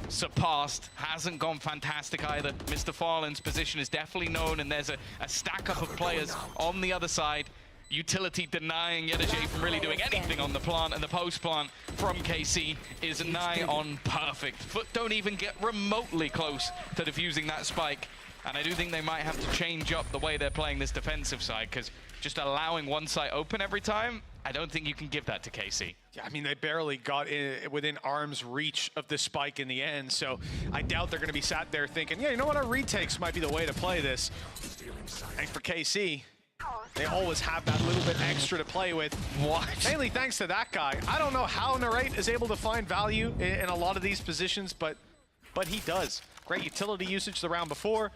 surpassed. Hasn't gone fantastic either. Mr. Fallen's position is definitely known, and there's a stack up of players on the other side. Utility denying Yedajay from really doing anything on the plant, and the post plant from KC is nigh on perfect. Foot don't even get remotely close to defusing that spike. And I do think they might have to change up the way they're playing this defensive side, because just allowing one site open every time, I don't think you can give that to KC. Yeah, I mean, they barely got within arm's reach of the spike in the end, so I doubt they're going to be sat there thinking, yeah, you know what, our retakes might be the way to play this. And for KC, they always have that little bit extra to play with. What? Mainly thanks to that guy. I don't know how Narrate is able to find value in a lot of these positions, but he does. Great utility usage the round before.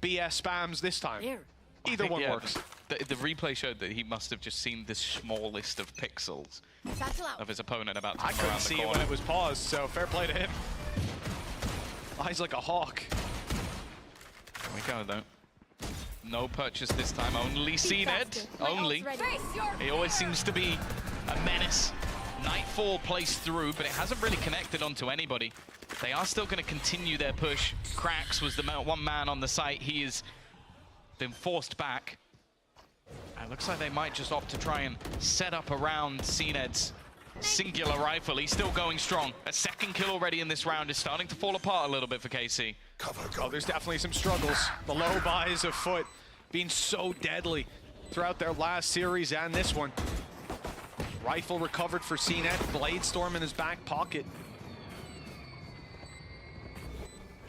BS spams this time. Either one works. The replay showed that he must have just seen the smallest of pixels of his opponent about to come around the corner. I couldn't see it when it was paused, so fair play to him. Eyes like a hawk. There we go, though. No purchase this time, only CNED. Only. He always seems to be a menace. Nightfall plays through, but it hasn't really connected onto anybody. They are still going to continue their push. Cracks was the one man on the site. He has been forced back. It looks like they might just opt to try and set up around CNED's singular rifle. He's still going strong. A second kill already in this round is starting to fall apart a little bit for KC. Oh, there's definitely some struggles. The low buys of Foot being so deadly throughout their last series and this one. Rifle recovered for CNED. Blade Storm in his back pocket.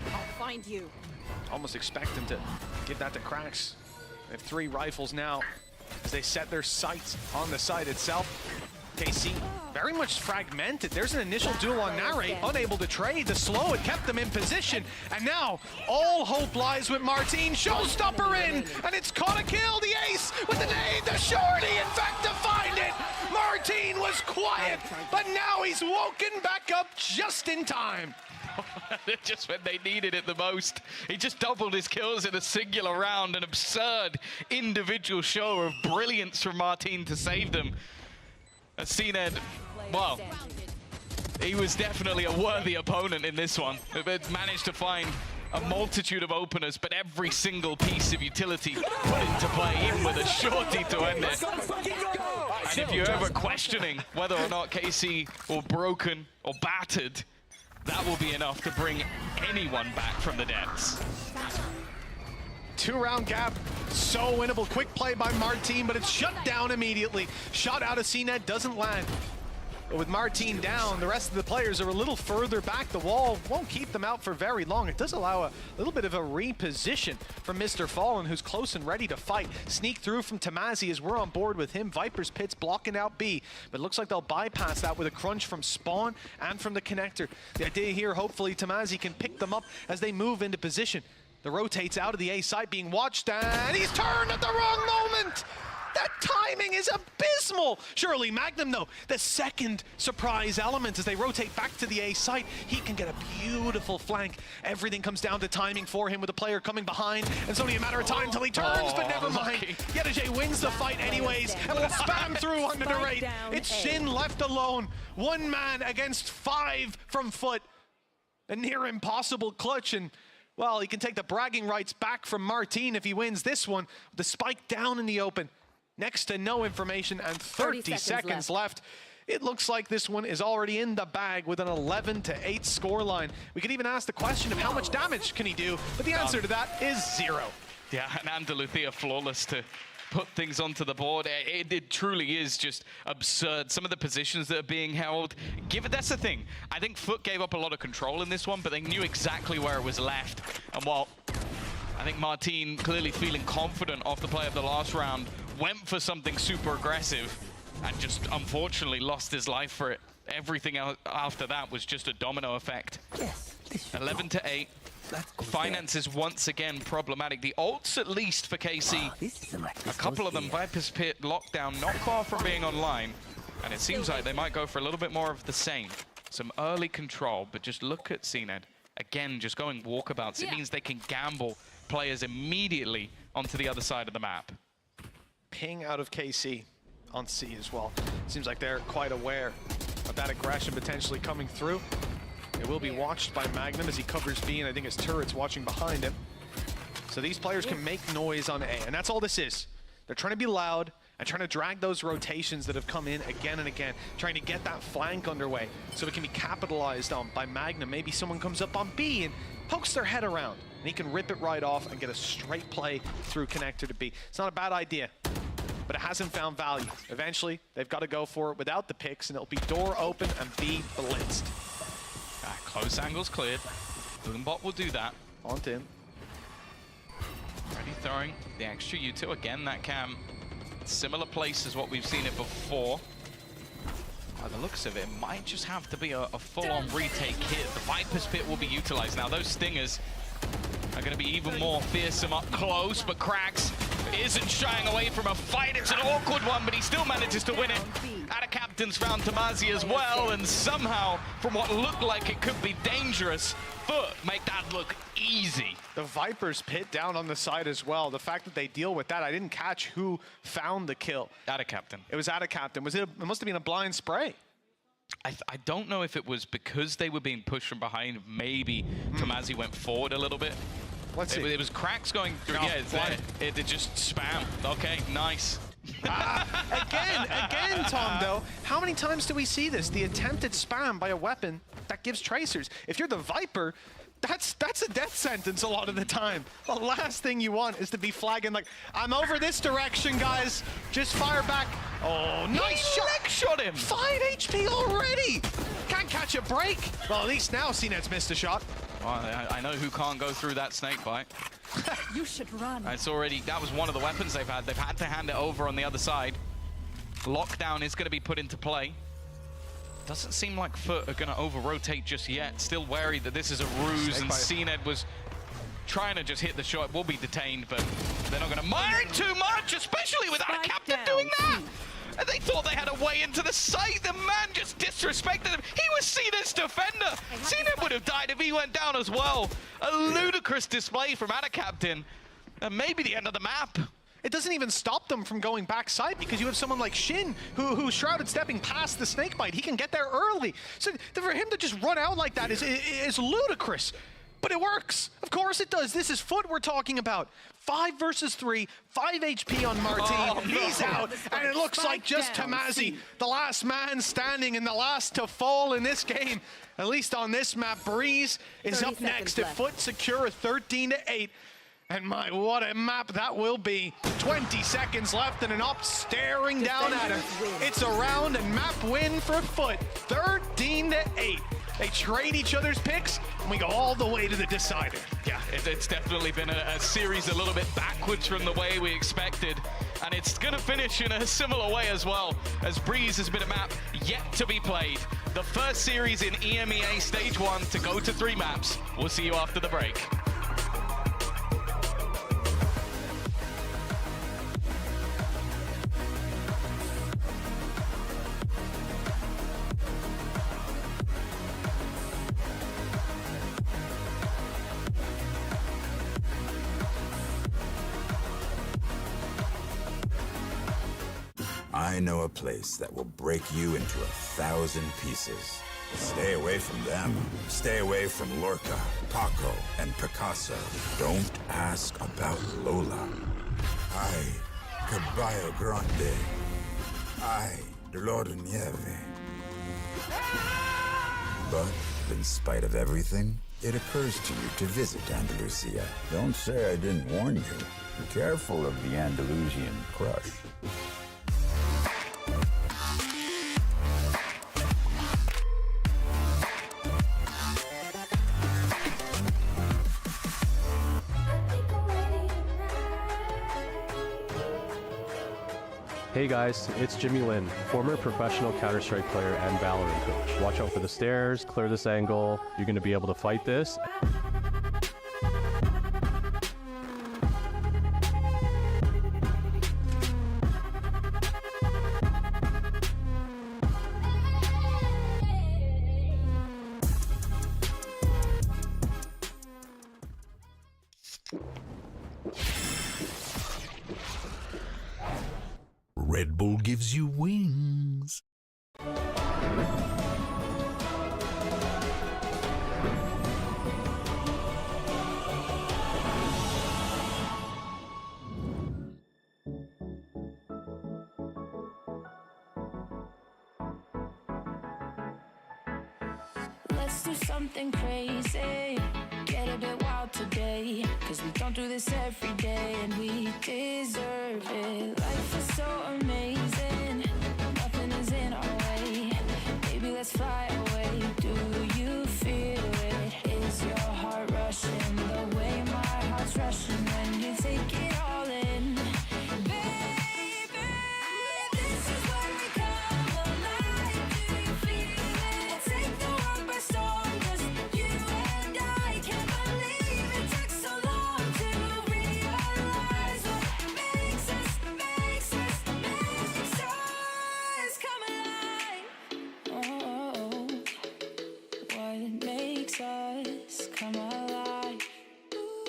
I'll find you. Almost expect him to give that to Cracks. They have 3 rifles now as they set their sights on the site itself. KC very much fragmented. There's an initial duel on Narrate, unable to trade. The slow had kept them in position, and now all hope lies with Martin. Showstopper in, and it's caught a kill. The ace with the nade, the shorty, in fact, to find it. Martin was quiet, but now he's woken back up just in time. Just when they needed it the most. He just doubled his kills in a singular round. An absurd individual show of brilliance from Martin to save them. CNED, well, he was definitely a worthy opponent in this one. They managed to find a multitude of openers, but every single piece of utility put into play, even with a shorty to end it. And if you're ever questioning whether or not KC were broken or battered, that will be enough to bring anyone back from the depths. 2-round gap, so winnable. Quick play by Martin, but it's shut down immediately. Shot out of CNED, doesn't land. But with Martin down, the rest of the players are a little further back. The wall won't keep them out for very long. It does allow a little bit of a reposition from Mr. Fallen, who's close and ready to fight. Sneak through from Tamazi as we're on board with him. Viper's Pit's blocking out B, but it looks like they'll bypass that with a crunch from Spawn and from the connector. The idea here, hopefully Tamazi can pick them up as they move into position. The rotates out of the A site being watched, and he's turned at the wrong moment! That timing is abysmal! Surely Magnum, though, the second surprise element as they rotate back to the A site, he can get a beautiful flank. Everything comes down to timing for him with a player coming behind, and it's only a matter of time until he turns, but never mind. Yedajay wins the fight anyways, and will spam through under the rate. It's Shin left alone. 1 man against 5 from Foot. A near impossible clutch, and well, he can take the bragging rights back from Martin if he wins this one. The spike down in the open. Next to no information and 30 seconds left. It looks like this one is already in the bag with an 11-8 scoreline. We could even ask the question of how much damage can he do, but the answer to that is 0. Yeah, and Andaluthia flawless to put things onto the board. It truly is just absurd. Some of the positions that are being held. That's the thing. I think Foot gave up a lot of control in this one, but they knew exactly where it was left. And while I think Martin, clearly feeling confident off the play of the last round, went for something super aggressive and just unfortunately lost his life for it. Everything else after that was just a domino effect. 11-8. Finance is once again problematic. The ults, at least for KC, a couple of them, Viper's Pit, Lockdown, not far from being online. And it seems like they might go for a little bit more of the same. Some early control, but just look at CNED. Again, just going walkabouts. It means they can gamble players immediately onto the other side of the map. Ping out of KC on C as well. Seems like they're quite aware of that aggression potentially coming through. It will be watched by Magnum as he covers B, and I think his turret's watching behind him. So these players can make noise on A, and that's all this is. They're trying to be loud and trying to drag those rotations that have come in again and again, trying to get that flank underway so it can be capitalized on by Magnum. Maybe someone comes up on B and pokes their head around, and he can rip it right off and get a straight play through connector to B. It's not a bad idea, but it hasn't found value. Eventually, they've got to go for it without the picks, and it'll be door open and B blitzed. Close angles cleared. Boombot will do that. On him. Ready throwing the extra U2. Again, that cam, similar place as what we've seen it before. By the looks of it, it might just have to be a full-on retake hit. The Viper's Pit will be utilized. Now, those stingers are going to be even more fearsome up close, but Krax isn't shying away from a fight. It's an awkward one, but he still manages to win it. At a captain's found Tamazi as well, and somehow, from what looked like it could be dangerous, Foot make that look easy. The Viper's Pit down on the side as well. The fact that they deal with that, I didn't catch who found the kill. At a captain. It was at a captain. Was it? It must have been a blind spray. I don't know if it was because they were being pushed from behind. Maybe Tamazi went forward a little bit. Let's see. It was Cracks going through. No, yeah, it's there. It just spam. Okay, nice. Again, Tom, though, how many times do we see this? The attempted spam by a weapon that gives tracers. If you're the Viper, that's a death sentence a lot of the time. The last thing you want is to be flagging like, I'm over this direction, guys. Just fire back. Oh, nice shot. Leg shot him. 5 HP already. Can't catch a break. Well, at least now CNED's missed a shot. Well, I know who can't go through that snake bite. You should run. It's already, that was one of the weapons they've had. They've had to hand it over on the other side. Lockdown is going to be put into play. Doesn't seem like Foot are going to over-rotate just yet. Still wary that this is a ruse, and CNED was trying to just hit the shot. Will be detained, but they're not going to mind too much, especially without a captain doing that. And they thought they had a way into the site. The man just disrespected him. He was CNED's defender. CNED would have died if he went down as well. A ludicrous display from Ada Captain. And maybe the end of the map. It doesn't even stop them from going backside because you have someone like Shin who's shrouded stepping past the snakebite. He can get there early. So for him to just run out like that is ludicrous. But it works. Of course it does. This is Foot we're talking about. 5 versus 3, 5 HP on Martin. He's out, and it looks like just Tamazi, the last man standing and the last to fall in this game. At least on this map, Breeze is up next. If Foot secure a 13-8, And my, what a map that will be. 20 seconds left and an op staring down at her. It's a round and map win for Foot, 13-8. They trade each other's picks, and we go all the way to the decider. Yeah, it's definitely been a series a little bit backwards from the way we expected. And it's going to finish in a similar way as well, as Breeze has been a map yet to be played. The first series in EMEA Stage 1 to go to 3 maps. We'll see you after the break. I know a place that will break you into 1,000 pieces. Stay away from them. Stay away from Lorca, Paco, and Picasso. Don't ask about Lola. Ay, Caballo Grande. Ay, Dolor de Nieve. But, in spite of everything, it occurs to you to visit Andalusia. Don't say I didn't warn you. Be careful of the Andalusian crush. Hey guys, it's Jimmy Lin, former professional Counter-Strike player and Valorant coach. Watch out for the stairs, clear this angle, you're going to be able to fight this. Red Bull gives you wings. Let's do something crazy. Get a bit wild today. Cause we don't do this every day and we deserve it. Life is so amazing. Nothing is in our way. Baby, let's fly away. Do you feel it? Is your heart rushing the way my heart's rushing when you take it all in? Baby, this is where we come alive. Do you feel it? We'll take the world by storm. Just you and I can't believe it took so long to realize what makes us come alive. Oh, what makes us come alive? Ooh,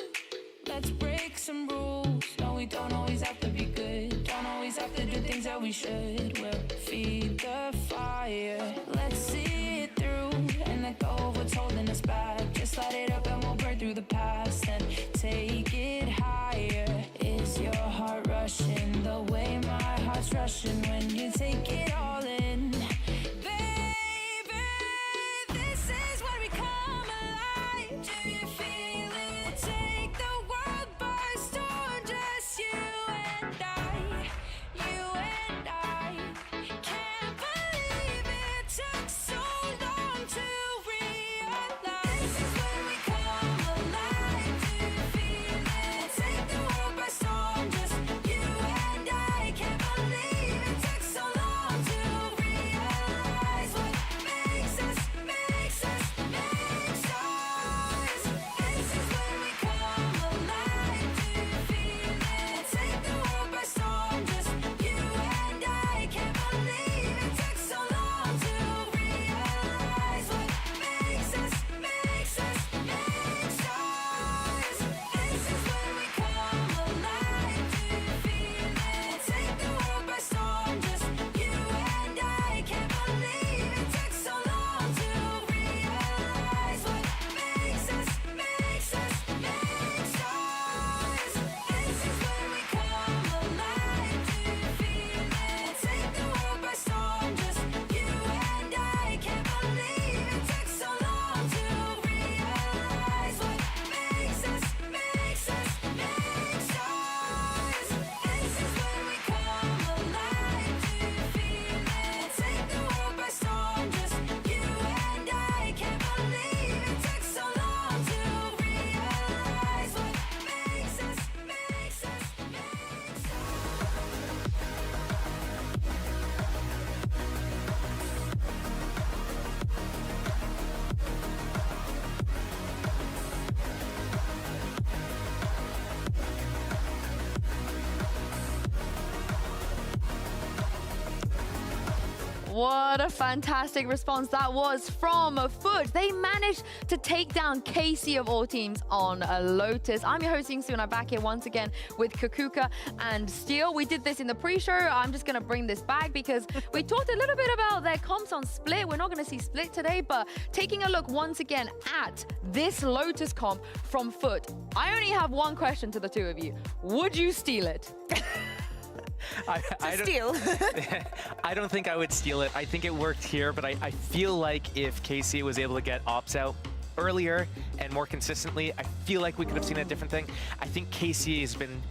let's break some rules. No, we don't always have to be good. Don't always have to do things that we should. We'll feed the fire. Let's see it through and let go of what's holding us back. Just light it up and we'll burn through the past and take it higher. Is your heart rushing the way my heart's rushing when you take it all in? Baby, this is where we come alive. Do you feel it? Take the world by storm. Just you and I. You and I. Can't believe it took What a fantastic response that was from Foot. They managed to take down KC of all teams on a Lotus. I'm your host, Suna, back here once again with Kakuka and Steel. We did this in the pre-show. I'm just going to bring this back because we talked a little bit about their comps on Split. We're not going to see Split today, but taking a look once again at this Lotus comp from Foot, I only have one question to the two of you. Would you steal it? I don't think I would steal it. I think it worked here, but I feel like if KC was able to get ops out earlier and more consistently, I feel like we could have seen a different thing. I think KC has been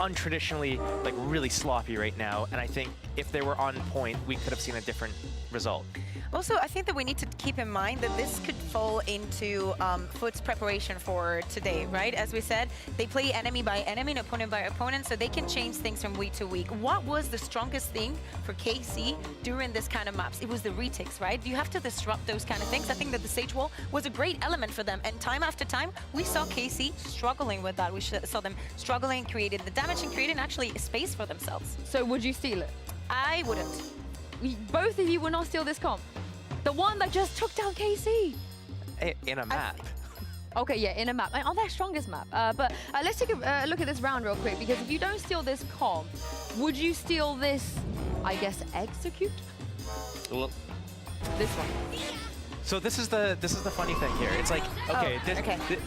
untraditionally like really sloppy right now, and I think if they were on point, we could have seen a different result. Also, I think that we need to keep in mind that this could fall into Foot's preparation for today, right? As we said, they play enemy by enemy and opponent by opponent, so they can change things from week to week. What was the strongest thing for KC during this kind of maps? It was the retakes, right? You have to disrupt those kind of things. I think that the Sage Wall was a great element for them, and time after time, we saw KC struggling with that. We saw them struggling, creating the damage and creating actually a space for themselves. So would you steal it? I wouldn't. Both of you will not steal this comp? The one that just took down KC. In a map. Okay, yeah, in a map. On their strongest map. But let's take a look at this round real quick, because if you don't steal this comp, would you steal this, I guess, execute? Well, this one. So this is the funny thing here. It's like, okay,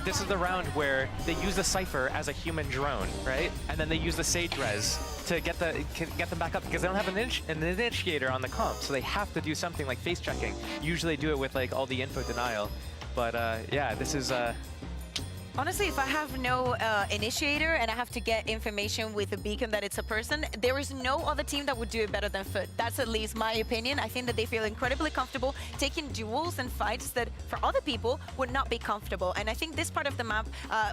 this is the round where they use the Cypher as a human drone, right? And then they use the Sage Res to get them back up, because they don't have an initiator on the comp, so they have to do something like face checking. Usually do it with like all the info denial, but yeah, this is. Honestly, if I have no initiator and I have to get information with a beacon that it's a person, there is no other team that would do it better than Foot. That's at least my opinion. I think that they feel incredibly comfortable taking duels and fights that for other people would not be comfortable. And I think this part of the map,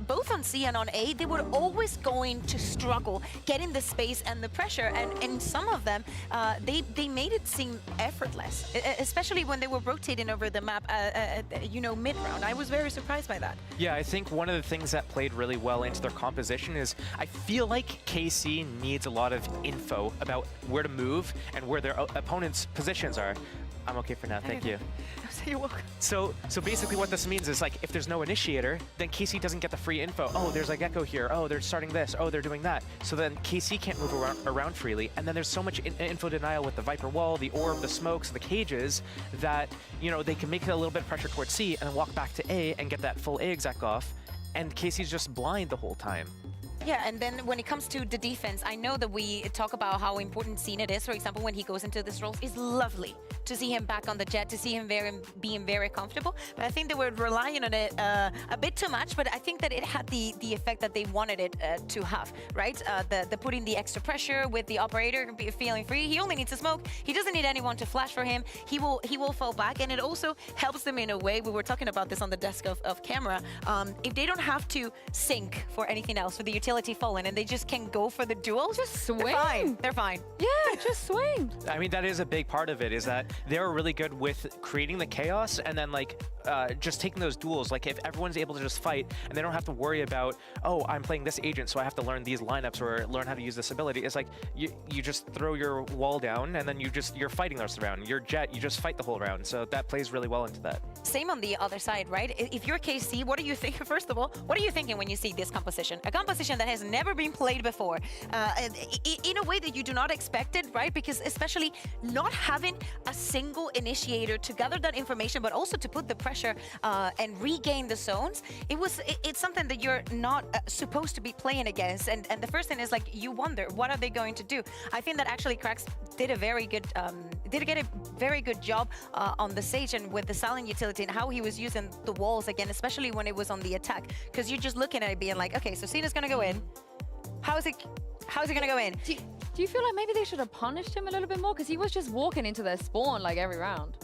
both on C and on A, they were always going to struggle getting the space and the pressure. And in some of them, they made it seem effortless, especially when they were rotating over the map, you know, mid-round. I was very surprised by that. Yeah, I think one of the things that played really well into their composition is I feel like KC needs a lot of info about where to move and where their opponent's positions are. I'm okay for now, thank you. You're welcome. So basically what this means is like if there's no initiator, then KC doesn't get the free info. Oh, there's a Gecko here. Oh, they're starting this. Oh, they're doing that. So then KC can't move around freely. And then there's so much info denial with the Viper Wall, the Orb, the smokes, the cages that, you know, they can make it a little bit of pressure towards C and then walk back to A and get that full A exec off. And KC's just blind the whole time. Yeah, and then when it comes to the defense, I know that we talk about how important Zenit is. For example, when he goes into this role, it's lovely to see him back on the jet, to see him being very comfortable. But I think they were relying on it a bit too much, but I think that it had the effect that they wanted it to have, right? The putting the extra pressure with the operator feeling free. He only needs to smoke. He doesn't need anyone to flash for him. He will fall back, and it also helps them in a way. We were talking about this on the desk of camera. If they don't have to sync for anything else, for the utility fallen, and they just can go for the duel, just swing. They're fine. They're fine. Yeah, just swing. I mean, that is a big part of it, is that they're really good with creating the chaos and then like just taking those duels. Like if everyone's able to just fight and they don't have to worry about, oh, I'm playing this agent, so I have to learn these lineups or learn how to use this ability. It's like you just throw your wall down and then you're fighting the rest of the round. Your jet, you just fight the whole round. So that plays really well into that. Same on the other side, right? If you're KC, what do you think? First of all, what are you thinking when you see this composition? A composition that has never been played before, in a way that you do not expect it, right? Because especially not having a single initiator to gather that information, but also to put the pressure and regain the zones, it's something that you're not supposed to be playing against. And the first thing is like, you wonder, what are they going to do? I think that actually Krax did a very good, job on the Sage and with the silent utility and how he was using the walls again, especially when it was on the attack. Because you're just looking at it being like, okay, so Cena's gonna go in. How's it gonna go in? Do you feel like maybe they should have punished him a little bit more? Because he was just walking into their spawn like every round.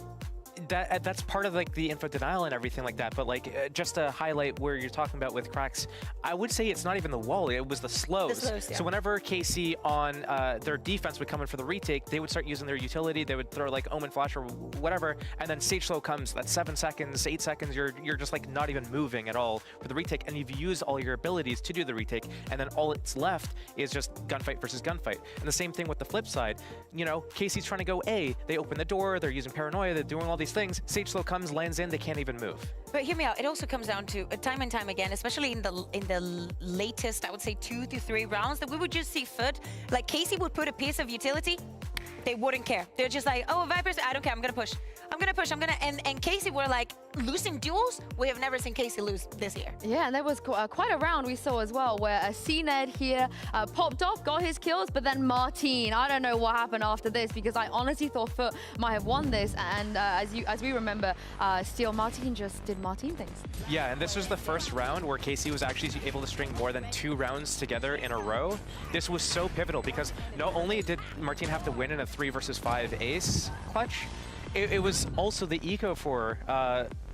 that's part of like the info denial and everything like that. But like just to highlight where you're talking about with cracks, I would say it's not even the wall, it was the slows. Yeah. So whenever KC on their defense would come in for the retake, they would start using their utility. They would throw like Omen Flash or whatever, and then stage slow comes. That's 7 seconds, 8 seconds. You're just like not even moving at all for the retake, and you've used all your abilities to do the retake, and then all it's left is just gunfight versus gunfight. And the same thing with the flip side. You know, KC's trying to go A. They open the door. They're using paranoia. They're doing all these things. Sage slow comes, lands in. They can't even move. But hear me out. It also comes down to time and time again, especially in the latest, I would say 2 to 3 rounds, that we would just see Foot. Like Casey would put a piece of utility. They wouldn't care. They're just like, oh, Vipers, I don't care. I'm gonna push. I'm gonna push. And Casey were like losing duels. We have never seen Casey lose this year. Yeah, and there was quite a round we saw as well where CNED here popped off, got his kills, but then Martin, I don't know what happened after this, because I honestly thought Foot might have won this. And as we remember, Steel Martin just did Martin things. Yeah, and this was the first round where KC was actually able to string more than 2 rounds together in a row. This was so pivotal because not only did Martin have to win in a 3 versus 5 ace clutch, it was also the eco for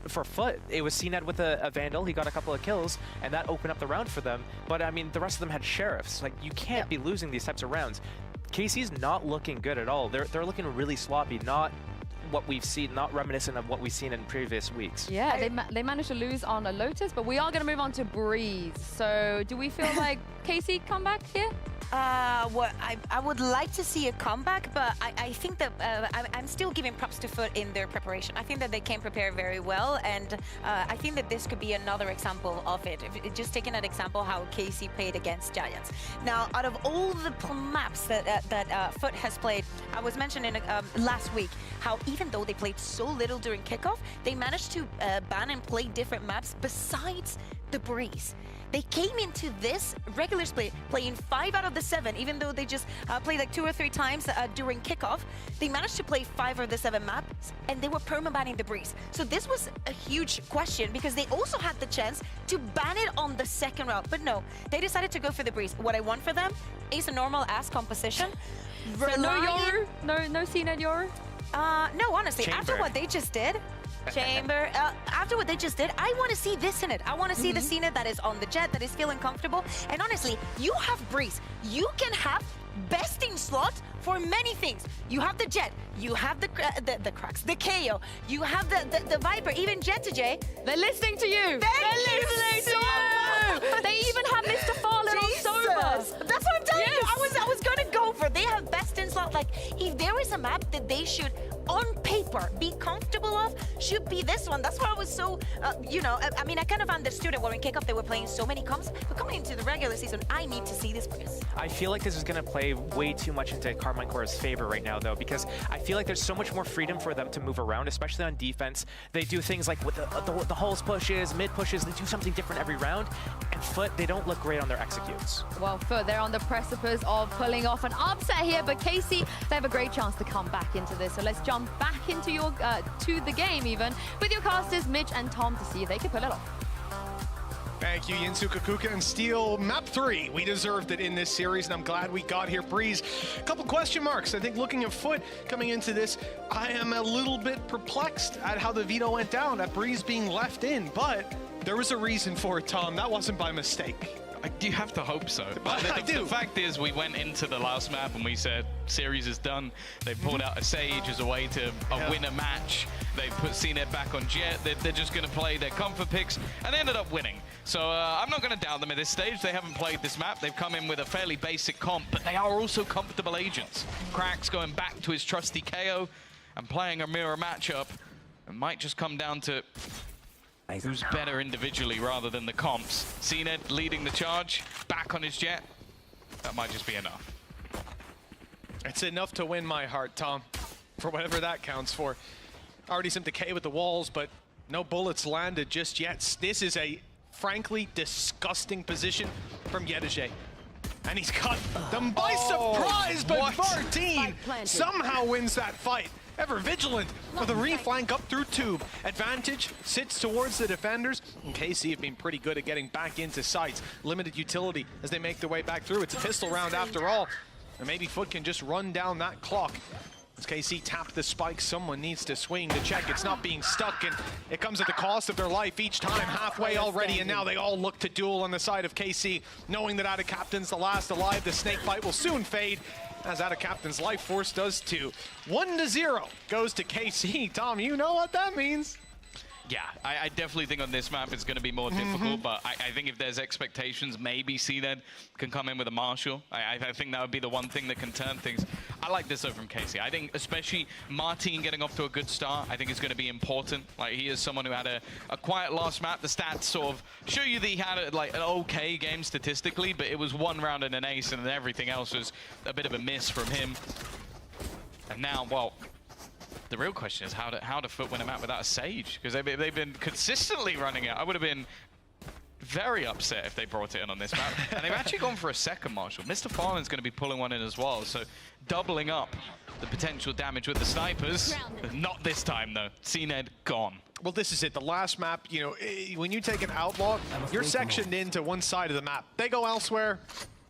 Foot. It was CNED with a Vandal. He got a couple of kills, and that opened up the round for them. But I mean, the rest of them had Sheriffs. Like, you can't be losing these types of rounds. KC's not looking good at all. They're looking really sloppy, not what we've seen, not reminiscent of what we've seen in previous weeks. Yeah, they managed to lose on a Lotus, but we are going to move on to Breeze. So do we feel like KC come back here? Well, I would like to see a comeback, but I think that I'm still giving props to Foot in their preparation. I think that they can prepare very well, and I think that this could be another example of it. Just taking an example how KC played against Giants. Now, out of all the maps that Foot has played, I was mentioning last week how even though they played so little during kickoff, they managed to ban and play different maps besides the Breeze. They came into this regular split playing 5 out of the 7, even though they just played like 2 or 3 times during kickoff. They managed to play 5 of the 7 maps, and they were perma-banning the Breeze. So this was a huge question because they also had the chance to ban it on the second round. But no, they decided to go for the Breeze. What I want for them is a normal-ass composition. So no Yoru? No CNED Yoru? No, honestly, Chamber. after what they just did, Chamber, after what they just did, I want to see this in it. I want to see the CNED that is on the jet, that is feeling comfortable. And honestly, you have Breeze. You can have best in slot for many things. You have the jet, you have the cracks, the KO, you have the Viper, even Jet to J. They're listening to you. They're listening to you. They even have Mr. Farland on Sober. That's what I'm telling you. I was gonna go for. They have best in slot. Like, if there is a map that they should, on paper, be comfortable of, should be this one. That's why I was so, you know, I mean, I kind of understood it when in kickoff they were playing so many comps, but coming into the regular season, I need to see this Breeze. I feel like this is going to play way too much into Carmine Cor's favor right now, though, because I feel like there's so much more freedom for them to move around, especially on defense. They do things like with the hulls pushes, mid pushes, they do something different every round. And Foot, they don't look great on their executes. Well, Foot, they're on the precipice of pulling off an upset here, but KC, they have a great chance to come back into this. So let's jump back into your to the game even with your casters Mitch and Tom to see if they can pull it off. Thank you, Yinsu Kakuka and Steel. Map 3, we deserved it in this series, and I'm glad we got here. Breeze, a couple question marks. I think looking at Foot coming into this, I am a little bit perplexed at how the veto went down, at Breeze being left in, but there was a reason for it, Tom. That wasn't by mistake. You have to hope so. I do. The fact is, we went into the last map and we said, series is done. They pulled out a Sage as a way to win a match. They put CNED back on Jet. They're just going to play their comfort picks, and they ended up winning. So I'm not going to doubt them at this stage. They haven't played this map. They've come in with a fairly basic comp, but they are also comfortable agents. Cracks going back to his trusty KO and playing a mirror matchup. It might just come down to who's better individually rather than the comps. CNED leading the charge, back on his Jet. That might just be enough. It's enough to win my heart, Tom, for whatever that counts for. Already some decay with the walls, but no bullets landed just yet. This is a frankly disgusting position from Yedije. And he's got them by surprise, but Martin somehow wins that fight. Ever vigilant for the reflank up through tube. Advantage sits towards the defenders, and KC have been pretty good at getting back into sites. Limited utility as they make their way back through. It's a pistol round after all, and maybe Foot can just run down that clock. KC tapped the spike. Someone needs to swing to check. It's not being stuck, and it comes at the cost of their life each time. Halfway already, and now they all look to duel on the side of KC, knowing that Out of Captain's the last alive. The snake bite will soon fade, as Out of Captain's life force does too. 1-0 goes to KC. Tom, you know what that means. Yeah, I definitely think on this map it's going to be more difficult, but I think if there's expectations, maybe CNED can come in with a Marshall. I think that would be the one thing that can turn things. I like this though from Casey. I think especially Martin getting off to a good start, I think is going to be important. Like, he is someone who had a quiet last map. The stats sort of show you that he had like an okay game statistically, but it was one round and an ace, and then everything else was a bit of a miss from him. And now, well, the real question is how to Foot win a map without a Sage, because they've been consistently running it. I would have been very upset if they brought it in on this map. And they've actually gone for a second Marshall. Mr. Farland's going to be pulling one in as well, so doubling up the potential damage with the snipers. Not this time though. CNED gone. Well, this is it. The last map, you know, when you take an Outlaw, you're sectioned into one side of the map. They go elsewhere,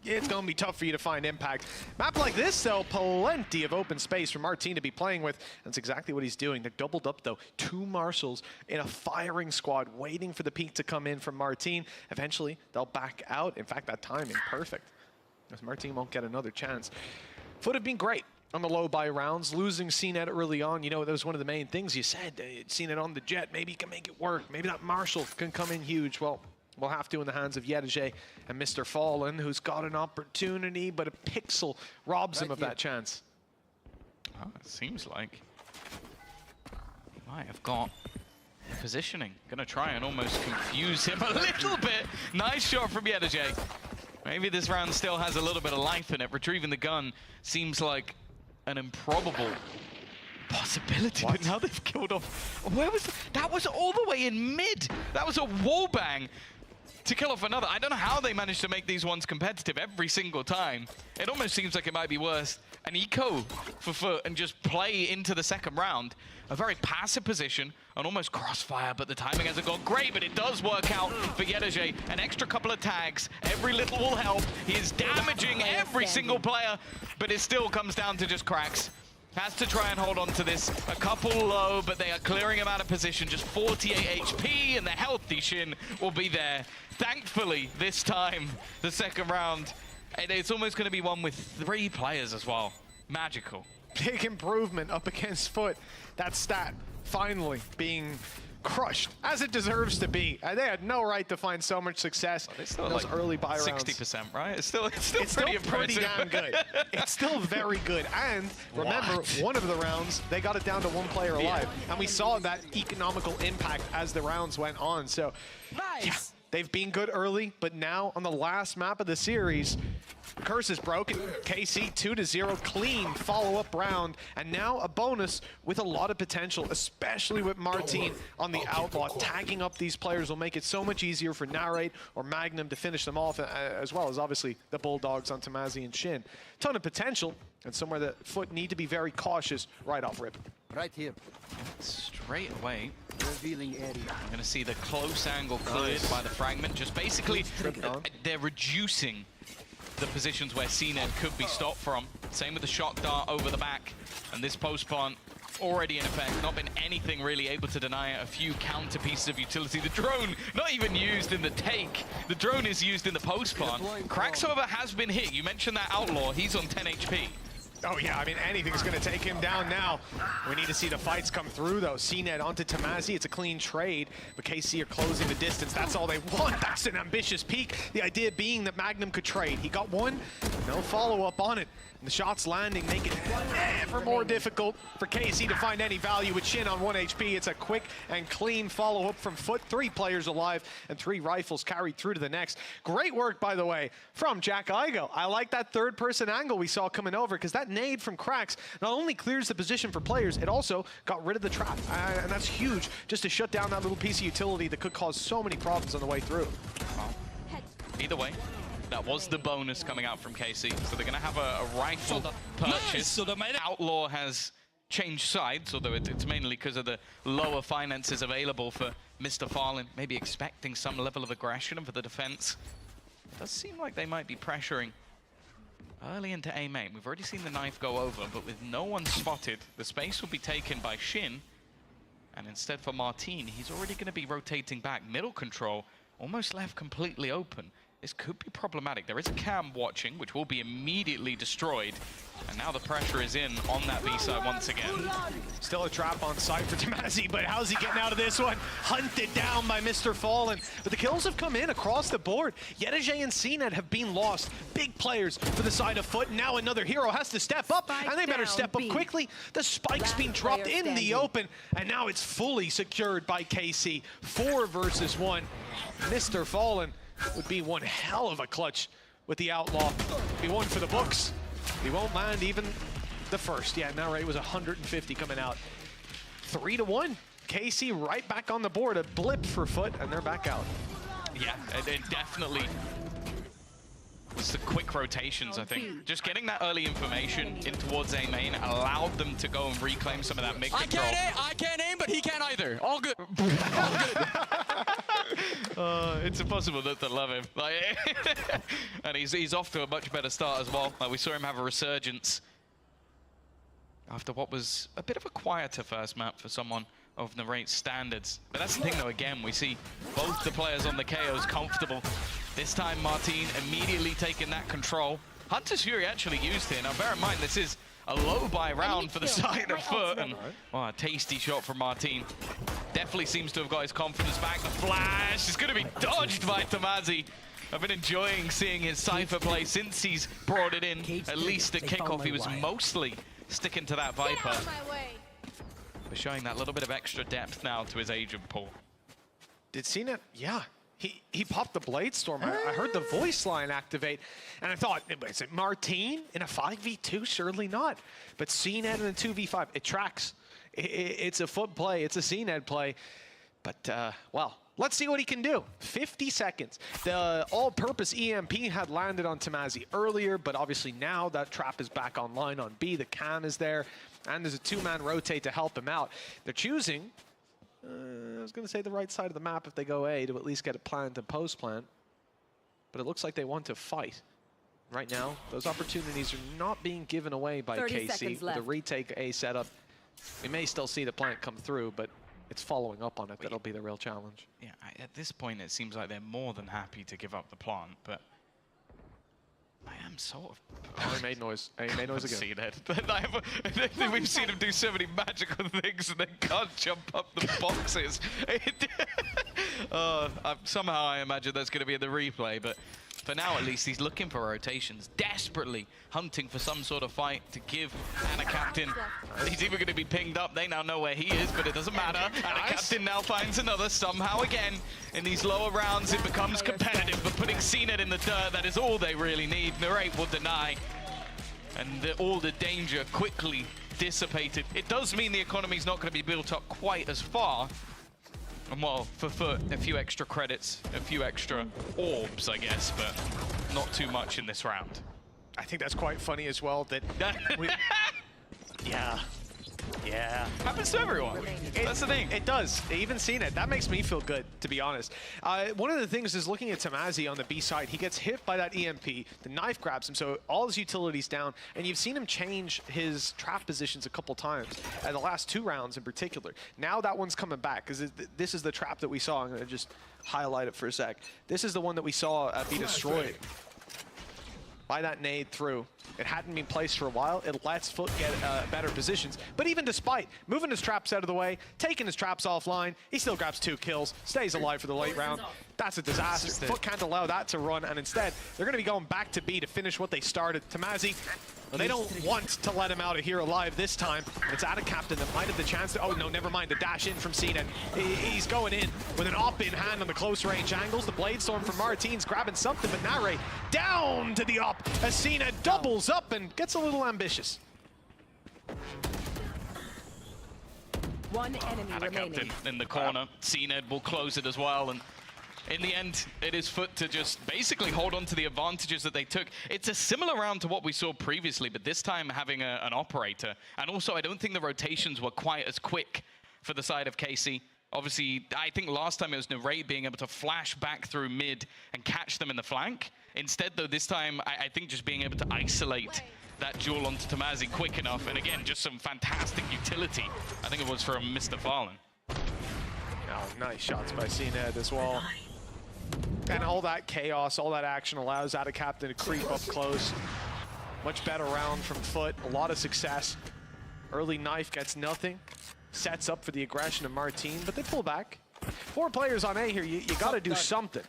it's going to be tough for you to find impact. Map like this, though, plenty of open space for Martin to be playing with. That's exactly what he's doing. They're doubled up, though. 2 Marshalls in a firing squad waiting for the peak to come in from Martin. Eventually, they'll back out. In fact, that timing, perfect, because Martin won't get another chance. Foot have been great on the low buy rounds. Losing CNED early on, you know, that was one of the main things you said. CNED on the jet, maybe he can make it work. Maybe that Marshall can come in huge. Well, we'll have to in the hands of Yedege and Mr. Fallen, who's got an opportunity, but a pixel robs him of that chance. Oh, it seems like he might have got positioning. Gonna try and almost confuse him a little bit. Nice shot from Yedege. Maybe this round still has a little bit of life in it. Retrieving the gun seems like an improbable possibility, but now they've killed off. Where was that? Was all the way in mid. That was a wall bang to kill off another. I don't know how they managed to make these ones competitive every single time. It almost seems like it might be worse an eco for Foot and just play into the second round. A very passive position, an almost crossfire, but the timing hasn't gone great, but it does work out for Yedege. An extra couple of tags, every little will help. He is damaging every single player, but it still comes down to just cracks. Has to try and hold on to this. A couple low, but they are clearing him out of position. Just 48 HP, and the healthy Shin will be there. Thankfully, this time, the second round, it's almost going to be one with 3 players as well. Magical. Big improvement up against Foot. That stat finally being crushed, as it deserves to be. They had no right to find so much success in those like early buy rounds. 60%, right? It's still pretty damn good. It's still very good. And remember, one of the rounds, they got it down to 1 player alive. And we saw that economical impact as the rounds went on. So, yeah, they've been good early, but now on the last map of the series, curse is broken. KC 2-0, clean follow-up round, and now a bonus with a lot of potential, especially with Martin on the Outlaw. Tagging up these players will make it so much easier for Narrate or Magnum to finish them off, as well as obviously the Bulldogs on Tamazi and Shin. Ton of potential, and somewhere that Foot need to be very cautious right off rip. Right here. Straight away. Revealing area. I'm going to see the close angle cleared by the fragment. Just basically, they're reducing the positions where CNED could be stopped from. Same with the shock dart over the back. And this post plant already in effect. Not been anything really able to deny it. A few counter pieces of utility. The drone not even used in the take. The drone is used in the post plant. Cracksover has been hit. You mentioned that Outlaw. He's on 10 HP. Oh yeah, I mean, anything's going to take him down now. We need to see the fights come through, though. CNED onto Tamazi. It's a clean trade, but KC are closing the distance. That's all they want. That's an ambitious peak. The idea being that Magnum could trade. He got one, no follow-up on it. And the shots landing make it ever more difficult for KC to find any value with Shin on 1 HP. It's a quick and clean follow-up from Foot. 3 players alive and 3 rifles carried through to the next. Great work, by the way, from Jack Igo. I like that third-person angle we saw coming over, because that nade from Cracks not only clears the position for players, it also got rid of the trap. And that's huge, just to shut down that little piece of utility that could cause so many problems on the way through. Either way, that was the bonus coming out from KC. So they're going to have a rifle purchase. Outlaw has changed sides, although it's mainly because of the lower finances available for Mr. Farland. Maybe expecting some level of aggression for the defense. It does seem like they might be pressuring early into A main. We've already seen the knife go over, but with no one spotted, the space will be taken by Shin. And instead for Martin, he's already going to be rotating back. Middle control, almost left completely open. This could be problematic. There is a cam watching, which will be immediately destroyed. And now the pressure is in on that B side once again. Still a trap on site for Tamazi, but how's he getting out of this one? Hunted down by Mr. Fallen. But the kills have come in across the board. Yedajay and CNET have been lost. Big players for the side of Foot. Now another hero has to step up, and they better step up quickly. The spike's being dropped in the open, and now it's fully secured by KC. 4 versus 1. Mr. Fallen would be one hell of a clutch with the Outlaw. Be one for the books. He won't land even the first. Yeah, now rate was 150 coming out. 3-1. KC right back on the board. A blip for Foot, and they're back out. Yeah, it definitely. It's the quick rotations, I think. Just getting that early information in towards A main allowed them to go and reclaim some of that mid control. I can't aim, but he can't either. All good. It's impossible not to love him. Like, and he's off to a much better start as well. Like, we saw him have a resurgence after what was a bit of a quieter first map for someone of Narrate's standards. But that's the thing, though, again, we see both the players on the KOs comfortable. This time, Martin immediately taking that control. Hunter's Fury actually used here. Now, bear in mind, this is a low buy round for the side of Foot. And a tasty shot from Martin. Definitely seems to have got his confidence back. The flash is going to be dodged by Tamazi. I've been enjoying seeing his Cypher play since he's brought it in. At least at kickoff, he was mostly sticking to that Viper. But showing that little bit of extra depth now to his agent pool. Did CNET? Yeah. He popped the Blade Storm. I heard the voice line activate, and I thought, is it Martin in a 5v2? Surely not. But CNET in a 2v5, it tracks. It's a Foot play. It's a CNET play. But, well, let's see what he can do. 50 seconds. The all-purpose EMP had landed on Tamazi earlier, but obviously now that trap is back online on B. The cam is there, and there's a 2-man rotate to help him out. They're choosing, I was going to say the right side of the map if they go A to at least get a plant and post-plant. But it looks like they want to fight. Right now, those opportunities are not being given away by KC. The retake A setup. We may still see the plant come through, but it's following up on it. That'll be the real challenge. Yeah, at this point, it seems like they're more than happy to give up the plant, but I am sort of... Oh, he made noise. He made noise again. See that. We've seen him do so many magical things and they can't jump up the boxes. Somehow I imagine that's going to be in the replay, but for now at least he's looking for rotations, desperately hunting for some sort of fight to give Anna Captain. He's even going to be pinged up. They now know where he is, but it doesn't matter. Anna Captain now finds another somehow again. In these lower rounds, it becomes competitive, but putting CNET in the dirt, that is all they really need. Narrate will deny, and all the danger quickly dissipated. It does mean the economy's not going to be built up quite as far. And well, for Foot, a few extra credits, a few extra orbs, I guess, but not too much in this round. I think that's quite funny as well that Yeah. Happens to everyone. That's the thing. It does. Even seen it. That makes me feel good, to be honest. One of the things is looking at Tamazi on the B side. He gets hit by that EMP. The knife grabs him, so all his utility's down. And you've seen him change his trap positions a couple times, the last 2 rounds in particular. Now that one's coming back, because this is the trap that we saw. I'm going to just highlight it for a sec. This is the one that we saw be destroyed by that nade through. It hadn't been placed for a while. It lets Foot get better positions. But even despite moving his traps out of the way, taking his traps offline, he still grabs 2 kills, stays alive for the late round. That's a disaster. Foot can't allow that to run, and instead, they're going to be going back to B to finish what they started. Tamazi, they don't want to let him out of here alive this time. It's Ada Captain that might have the chance to... Oh, no, never mind. The dash in from CNET. He's going in with an op in hand on the close range angles. The Blade Storm from Martin's grabbing something, but Nare down to the op as CNET doubles up and gets a little ambitious. One enemy Ada remaining. Captain in the corner. CNET will close it as well, and in the end, it is Foot to just basically hold on to the advantages that they took. It's a similar round to what we saw previously, but this time having an operator. And also, I don't think the rotations were quite as quick for the side of KC. Obviously, I think last time it was Narrate being able to flash back through mid and catch them in the flank. Instead, though, this time, I think just being able to isolate that duel onto Tamazi quick enough, and again, just some fantastic utility. I think it was from Mr. Fallen. Oh, nice shots by CNED as well. And all that chaos, all that action allows Ada Captain to creep up close. Much better round from Foot, a lot of success. Early knife gets nothing. Sets up for the aggression of Martine, but they pull back. 4 players on A here, you gotta do something.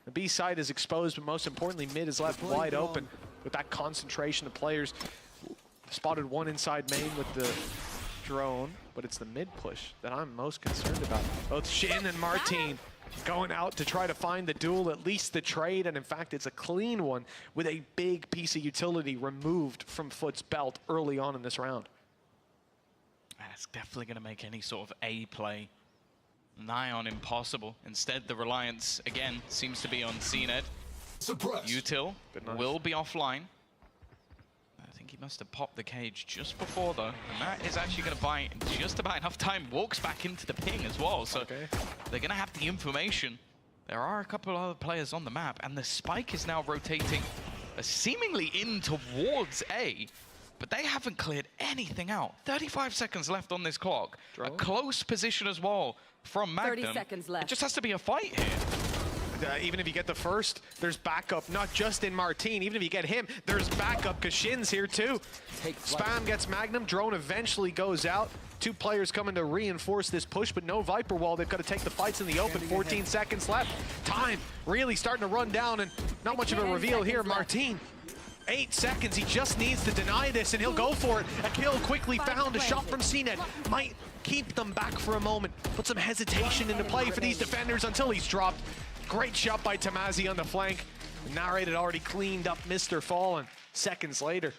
The B side is exposed, but most importantly, mid is left wide open with that concentration of players. Spotted one inside main with the drone, but it's the mid push that I'm most concerned about. Both Shin and Martine going out to try to find the duel, at least the trade, and in fact, it's a clean one with a big piece of utility removed from Foot's belt early on in this round. That's definitely going to make any sort of A play nigh on impossible. Instead, the reliance, again, seems to be on CNED. Util will be offline. I think he must have popped the cage just before, though. And that is actually going to buy just about enough time. Walks back into the ping as well, so they're going to have the information. There are a couple of other players on the map, and the spike is now rotating seemingly in towards A. But they haven't cleared anything out. 35 seconds left on this clock. A close position as well from Magnum. 30 seconds left. It just has to be a fight here. Even if you get the first, there's backup, not just in Martine. Even if you get him, there's backup, because Shin's here too. Spam gets Magnum, drone eventually goes out. 2 players coming to reinforce this push, but no Viper wall. They've got to take the fights in the open. 14 seconds left. Time really starting to run down, and not much of a reveal here. Martine, 8 seconds. He just needs to deny this, and he'll go for it. A kill quickly found. A shot from CNED might keep them back for a moment. Put some hesitation into play for these defenders until he's dropped. Great shot by Tamazi on the flank. The narrated already cleaned up Mr. Fallen seconds later.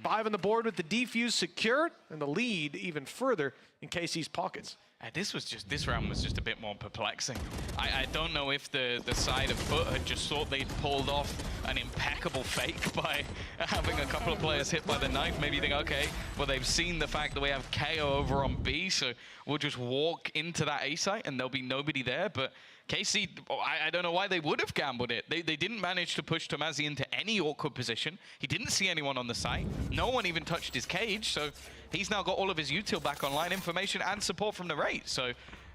5 on the board with the defuse secured, and the lead even further in KC's pockets. This round was just a bit more perplexing. I don't know if the side of Foot had just thought they'd pulled off an impeccable fake by having a couple of players hit by the knife. Maybe you think, okay, well, they've seen the fact that we have KO over on B, so we'll just walk into that A site and there'll be nobody there. But KC, I don't know why they would have gambled it. They didn't manage to push Tamazi into any awkward position. He didn't see anyone on the site. No one even touched his cage, so he's now got all of his util back online, information and support from the rate. So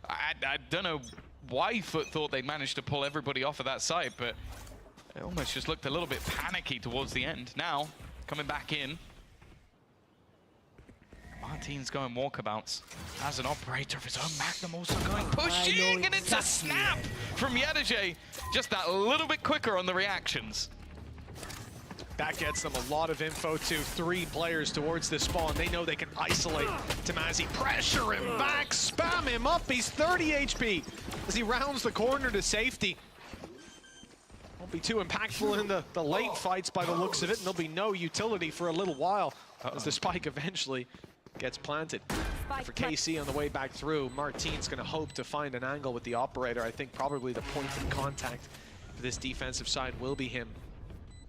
I don't know why Foot thought they'd managed to pull everybody off of that site, but it almost just looked a little bit panicky towards the end. Now, coming back in, Martine's going walkabouts. As an operator of his own, Magnum also going pushing, and it's a snap from Yedajay. Just that little bit quicker on the reactions. That gets them a lot of info too. 3 players towards this spawn. They know they can isolate Tamazi. Pressure him back, spam him up. He's 30 HP as he rounds the corner to safety. Won't be too impactful in the late fights by the looks of it, and there'll be no utility for a little while as the spike eventually gets planted. For KC on the way back through, Martine's going to hope to find an angle with the operator. I think probably the point of contact for this defensive side will be him.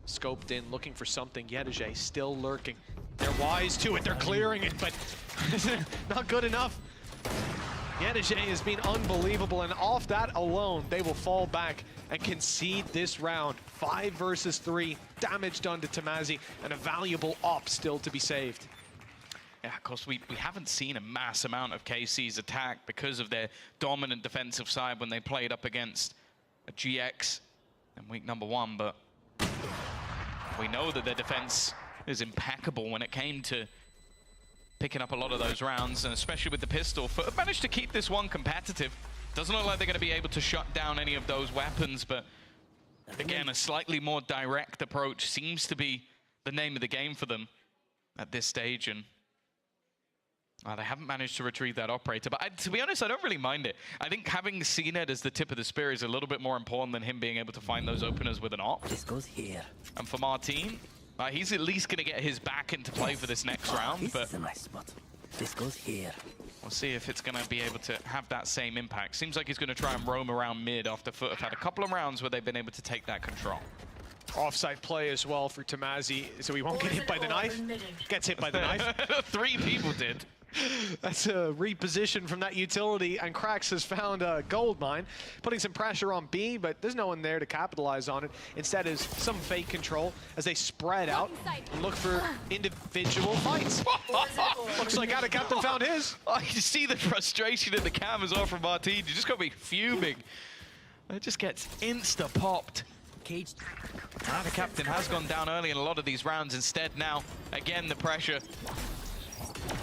Scoped in, looking for something. Yedajay still lurking. They're wise to it, they're clearing it, but not good enough. Yedajay has been unbelievable, and off that alone, they will fall back and concede this round. 5 versus 3, damage done to Tamazi, and a valuable op still to be saved. Yeah, of course, we haven't seen a mass amount of KC's attack because of their dominant defensive side when they played up against a GX in week number 1, but we know that their defense is impeccable when it came to picking up a lot of those rounds, and especially with the pistol. Foot managed to keep this one competitive. Doesn't look like they're going to be able to shut down any of those weapons, but again, a slightly more direct approach seems to be the name of the game for them at this stage, and they haven't managed to retrieve that operator. But to be honest, I don't really mind it. I think having CNED as the tip of the spear is a little bit more important than him being able to find those openers with an op. This goes here. And for Martine, he's at least going to get his back into play for this next round. This but is a nice spot. This goes here. We'll see if it's going to be able to have that same impact. Seems like he's going to try and roam around mid after Foot have had a couple of rounds where they've been able to take that control. Offside play as well for Tamazi, so he won't get hit by the knife. Gets hit by the knife. 3 people did. That's a reposition from that utility, and Krax has found a gold mine, putting some pressure on B, but there's no one there to capitalize on it. Instead is some fake control as they spread out and look for individual fights. Looks like Ada Captain found his. I can see the frustration in the cam as well from Martin. You just got to be fuming. It just gets insta-popped. Cage. The captain has gone down early in a lot of these rounds. Instead now, again, the pressure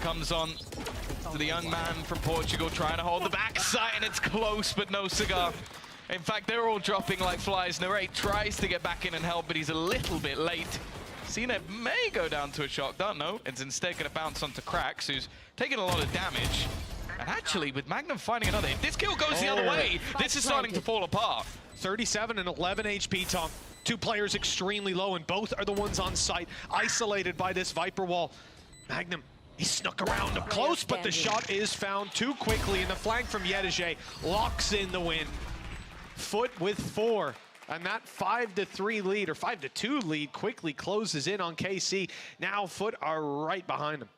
comes on to the young man from Portugal trying to hold the backside, and it's close, but no cigar. In fact, they're all dropping like flies. Narrate tries to get back in and help, but he's a little bit late. CNET may go down to a shot, don't know. It's instead going to bounce onto Krax, who's taking a lot of damage. And actually, with Magnum finding another hit, this kill goes the other way. This is starting to fall apart. 37 and 11 HP, Tom. Two players extremely low, and both are the ones on site, isolated by this Viper wall. Magnum, he snuck around up close, but the shot is found too quickly, and the flank from Yedege locks in the win. Foot with 4, and that 5-3 lead, or 5-2 lead, quickly closes in on KC. Now Foot are right behind them.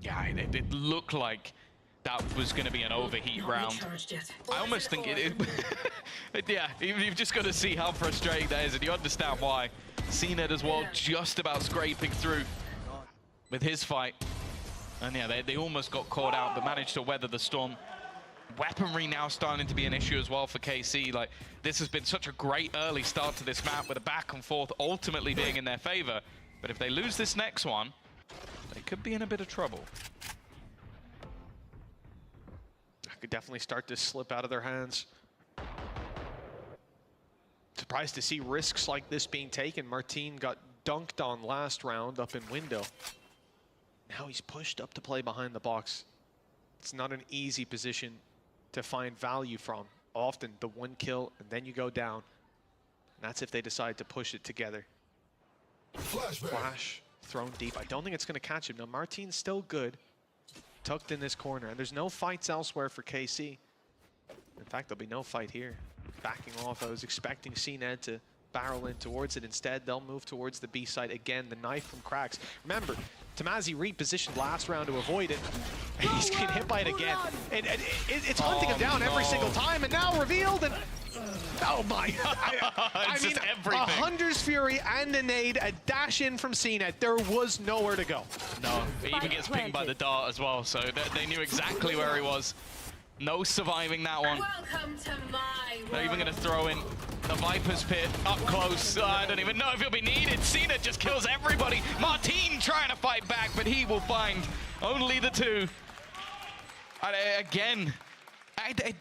Yeah, it looked like that was going to be an overheat round. I almost think yeah, you've just got to see how frustrating that is, and you understand why. CNET as well, just about scraping through with his fight. And yeah, they almost got caught out, but managed to weather the storm. Weaponry now starting to be an issue as well for KC. Like, this has been such a great early start to this map, with a back and forth ultimately being in their favor. But if they lose this next one, they could be in a bit of trouble. Could definitely start to slip out of their hands. Surprised to see risks like this being taken. Martin got dunked on last round up in window. Now he's pushed up to play behind the box. It's not an easy position to find value from. Often the one kill and then you go down. And that's if they decide to push it together. Flash thrown deep. I don't think it's going to catch him. Now Martin's still good, tucked in this corner, and there's no fights elsewhere for KC. In fact, there'll be no fight here. Backing off, I was expecting CNED to barrel in towards it. Instead, they'll move towards the B site again. The knife from Krax. Remember, Tamazi repositioned last round to avoid it. He's getting hit by it again. And it's hunting him down every single time, and now revealed, and oh my, I mean, everything. A Hunter's Fury and a nade, a dash in from CNET. There was nowhere to go. No, he even gets pinged by the dart as well, so they knew exactly where he was. No surviving that one. They're even going to throw in the Viper's Pit up close. I don't even know if he'll be needed. CNET just kills everybody. Martin trying to fight back, but he will find only the 2. And again,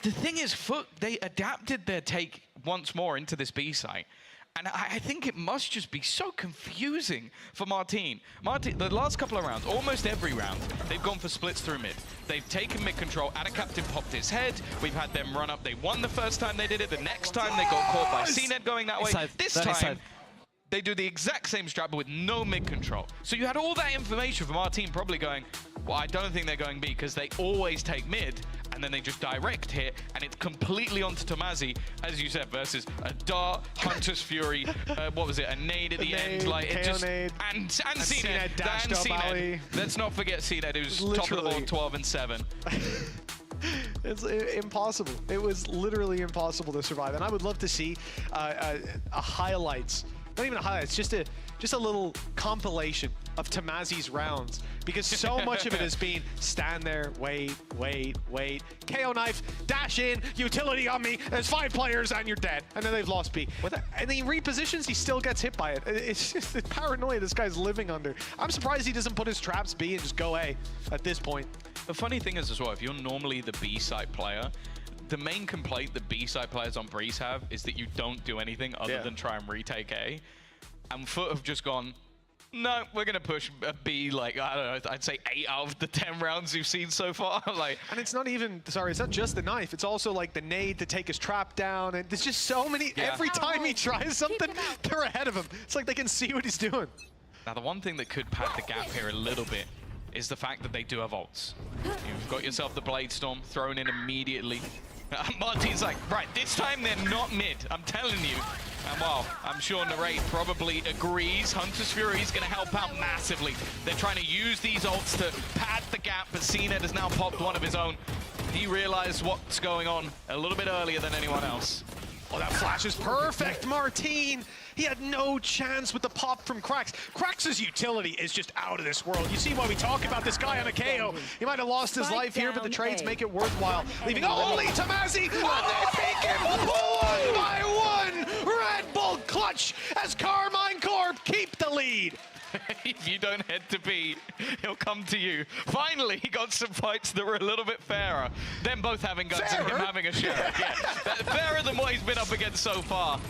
the thing is, Foot, they adapted their take once more into this B site. And I think it must just be so confusing for Martin. The last couple of rounds, almost every round, they've gone for splits through mid. They've taken mid control. Ada Captain popped his head. We've had them run up. They won the first time they did it. The next time they got caught by CNET going that way. This time, they do the exact same strat, but with no mid control. So you had all that information from our team probably going, well, I don't think they're going B, because they always take mid, and then they just direct hit, and it's completely onto Tamazi, as you said, versus a dart, Hunter's Fury, what was it, a nade at the end, like it just, and CNET dashed up alley. Let's not forget CNET, who's top of the board, 12 and 7. It's impossible. It was literally impossible to survive, and I would love to see a highlights. Not even a highlights, just a little compilation of Tamazi's rounds, because so much of it has been stand there, wait, KO knife, dash in, utility on me, there's 5 players and you're dead, and then they've lost B. And he repositions, he still gets hit by it. It's just the paranoia this guy's living under. I'm surprised he doesn't put his traps B and just go A at this point. The funny thing is as well, if you're normally the B site player, the main complaint that B side players on Breeze have is that you don't do anything other than try and retake A. And Foot have just gone, no, we're going to push B, like, I don't know, I'd say 8 out of the 10 rounds you've seen so far. Like, and it's not even, sorry, it's not just the knife. It's also like the nade to take his trap down. And there's just so many, every time he tries something, they're ahead of him. It's like they can see what he's doing. Now, the one thing that could pad the gap here a little bit is the fact that they do have ults. You've got yourself the Blade Storm thrown in immediately. Martin's like, right, this time they're not mid, I'm telling you. And while I'm sure Narade probably agrees, Hunter's Fury is going to help out massively. They're trying to use these ults to pad the gap, but CNED has now popped one of his own. He realized what's going on a little bit earlier than anyone else. Oh, that flash is perfect, Martine. He had no chance with the pop from Krax. Krax's utility is just out of this world. You see why we talk about this guy on a KO. He might have lost his life here, but the trades make it worthwhile. Leaving only Tamazi, and they take him one by one. Red Bull clutch as Carmine Corp keep the lead. If you don't head to B, he'll come to you. Finally, he got some fights that were a little bit fairer. Them both having guns and him having a share. Yeah, fairer than what he's been up against so far.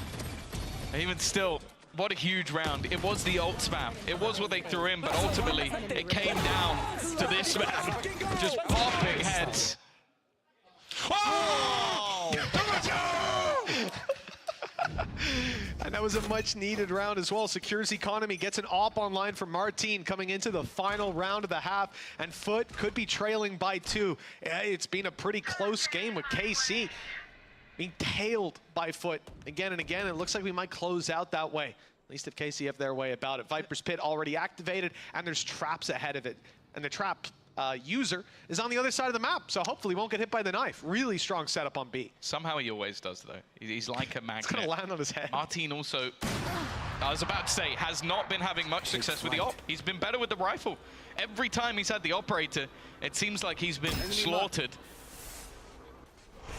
Even still, what a huge round. It was the ult spam. It was what they threw in, but ultimately, it came down to this man just popping heads. Oh! And that was a much-needed round as well. Secures Economy gets an op online from Martine coming into the final round of the half, and Foot could be trailing by 2. It's been a pretty close game with KC being tailed by Foot again and again. It looks like we might close out that way, at least if KC have their way about it. Viper's Pit already activated, and there's traps ahead of it. And the trap user is on the other side of the map, so hopefully won't get hit by the knife. Really strong setup on B. Somehow he always does, though. He's like a magnet. It's gonna land on his head. Martine also, I was about to say, has not been having much success with the op. He's been better with the rifle. Every time he's had the operator, it seems like he's been slaughtered.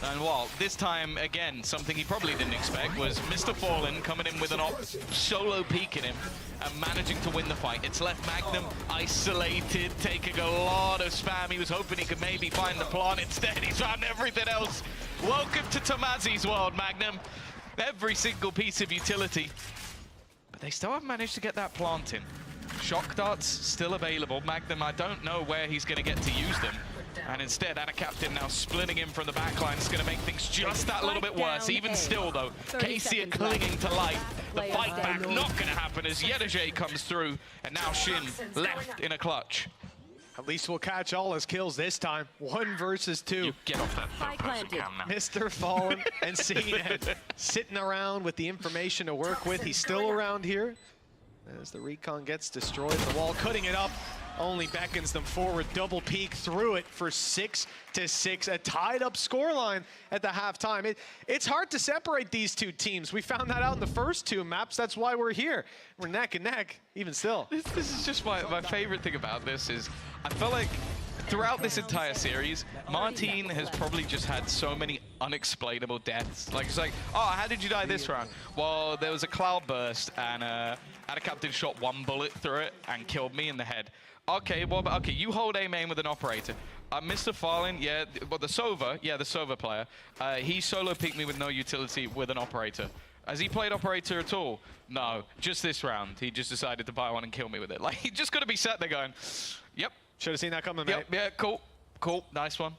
And while this time, again, something he probably didn't expect was Mr. Fallen coming in with an op, solo peeking him, and managing to win the fight. It's left Magnum isolated, taking a lot of spam. He was hoping he could maybe find the plant. Instead, he's found everything else. Welcome to Tamazi's world, Magnum. Every single piece of utility. But they still haven't managed to get that plant in. Shock darts still available. Magnum, I don't know where he's going to get to use them. And instead, Anna Captain now splitting in from the backline is going to make things just that little bit worse. Even still, though, KC are clinging to life. The fight back not going to happen as Yedajay comes through, and now Shin left in a clutch. At least we'll catch all his kills this time. 1 versus 2. You get off that third-person cam now. Mr. Fallen and CNED sitting around with the information to work with. He's still around here as the recon gets destroyed. The wall cutting it up only beckons them forward. Double peek through it for 6-6. A tied up scoreline at the halftime. It's hard to separate these two teams. We found that out in the first 2 maps. That's why we're here. We're neck and neck, even still. This is just my favorite thing about this is I felt like throughout this entire series, Martine has probably just had so many unexplainable deaths. Like, it's like, oh, how did you die this round? Well, there was a cloud burst and Anna Captain shot 1 bullet through it and killed me in the head. Okay, well, okay, you hold A main with an operator. Mr. Fallen, yeah, well, the Sova player, he solo peeked me with no utility with an operator. Has he played operator at all? No, just this round. He just decided to buy one and kill me with it. Like, he just got to be sat there going, yep. Should have seen that coming, Yep, mate. yeah, cool, nice one.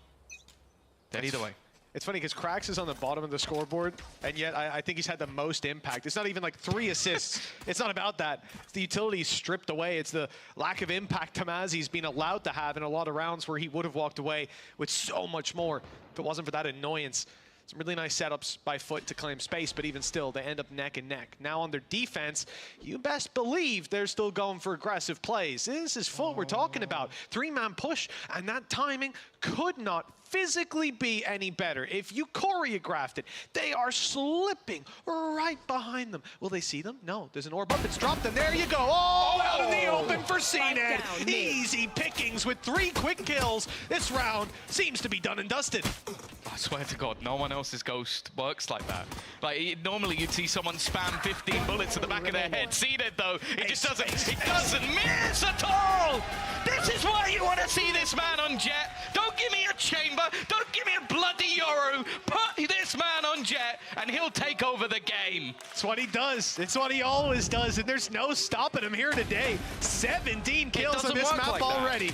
Dead either way. It's funny because Krax is on the bottom of the scoreboard, and yet I think he's had the most impact. It's not even like 3 assists. It's not about that. It's the utility stripped away. It's the lack of impact Tamazi's been allowed to have in a lot of rounds where he would have walked away with so much more if it wasn't for that annoyance. Some really nice setups by Foot to claim space, but even still, they end up neck and neck. Now on their defense, you best believe they're still going for aggressive plays. This is Foot we're talking about. 3-man push, and that timing could not physically be any better. If you choreographed it, they are slipping right behind them. Will they see them? No, there's an orb up, it's dropped, and there you go. Oh, out in the open for CNED. Easy pickings with 3 quick kills. This round seems to be done and dusted. I swear to God, no one else's Ghost works like that. Like, normally you'd see someone spam 15 bullets at the back of their head. CNED, though, it just doesn't miss at all! This is why you want to see this man on Jet. Don't give me a chamber, don't give me a bloody Yoru. Put this man on Jet, and he'll take over the game. It's what he does. It's what he always does, and there's no stopping him here today. 17 kills on this map already.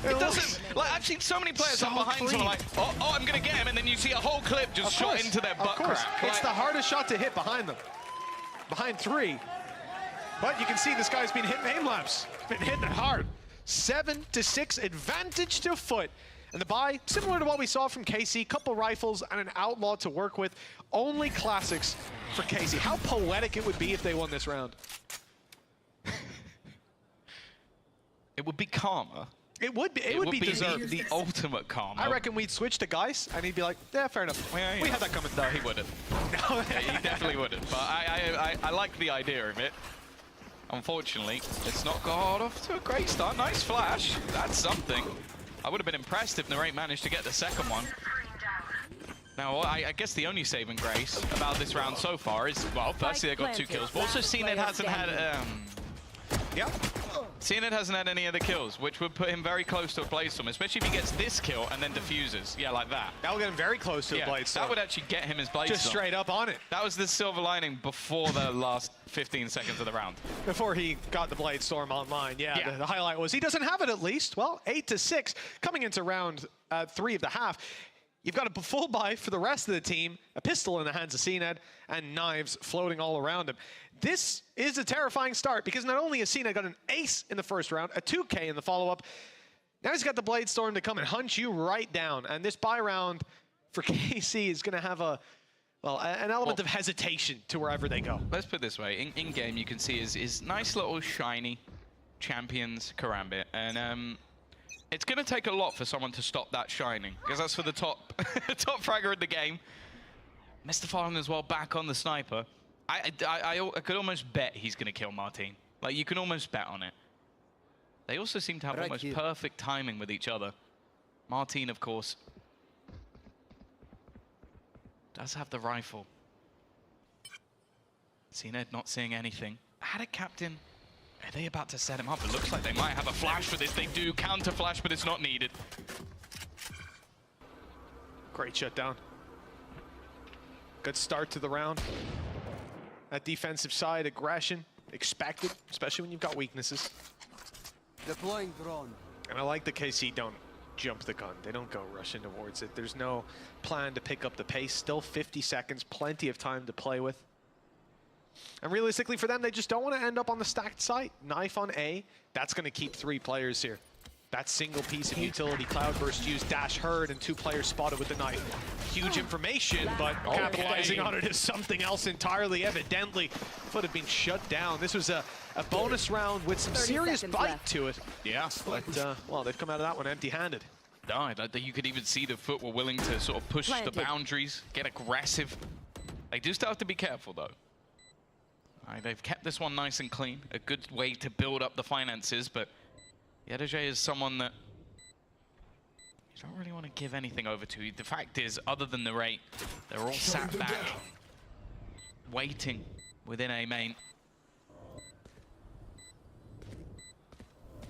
It doesn't, like, I've seen so many players up behind someone like, oh, I'm going to get him, and then you see a whole clip just shot into their butt crack. It's the hardest shot to hit behind them. Behind 3. But you can see this guy's been hitting aim laps. Been hitting it hard. 7-6 advantage to Foot And the buy, similar to what we saw from KC, couple rifles and an outlaw to work with. Only classics for KC. How poetic it would be if they won this round. It would be karma. It would be deserved. The ultimate karma. I reckon we'd switch to Geis, and he'd be like, yeah, fair enough. Yeah, we had that coming. No, he wouldn't. No, he definitely wouldn't. But I like the idea of it. Unfortunately, it's not got off to a great start. Nice flash. That's something. I would have been impressed if Narrate managed to get the second one. Now, I guess the only saving grace about this round so far is, well, firstly they got 2 kills, but also CNED hasn't had, yeah. CNED hasn't had any other kills, which would put him very close to a Blade Storm, especially if he gets this kill and then defuses. Yeah, like that. That will get him very close to a Blade Storm. That would actually get him his Blade Storm. Just straight up on it. That was the silver lining before the last 15 seconds of the round. Before he got the Blade Storm online, yeah. The highlight was he doesn't have it at least. Well, 8-6 coming into round 3 of the half. You've got a full buy for the rest of the team, a pistol in the hands of CNED, and knives floating all around him. This is a terrifying start because not only has CNED got an ace in the first round, a 2K in the follow-up, now he's got the Blade Storm to come and hunt you right down. And this buy round for KC is going to have an element of hesitation to wherever they go. Let's put it this way. In-game, you can see his nice little shiny champions Karambit. And it's going to take a lot for someone to stop that shining, because that's for the top top fragger in the game. Mr. Fallen as well, back on the sniper. I could almost bet he's going to kill Martin. Like, you can almost bet on it. They also seem to have almost perfect timing with each other. Martin, of course, does have the rifle. CNED not seeing anything. Had a captain. Are they about to set him up? It looks like they might have a flash for this. They do counter flash, but it's not needed. Great shutdown. Good start to the round. That defensive side, aggression, expected, especially when you've got weaknesses. Deploying drone. And I like the KC don't jump the gun. They don't go rushing towards it. There's no plan to pick up the pace. Still 50 seconds, plenty of time to play with. And realistically for them, they just don't want to end up on the stacked site. Knife on A, that's going to keep 3 players here. That single piece of utility, Cloudburst used, dash heard, and 2 players spotted with the knife. Huge information, but capitalizing on it is something else entirely. Evidently, Foot had been shut down. This was a bonus round with some serious bite to it. Yeah. But, well, they've come out of that one empty-handed. No, you could even see the Foot were willing to sort of push the boundaries, get aggressive. They do still have to be careful, though. They've kept this one nice and clean. A good way to build up the finances, but Yedege is someone that you don't really want to give anything over to. The fact is, other than the rate, they're all sat back, waiting within A main.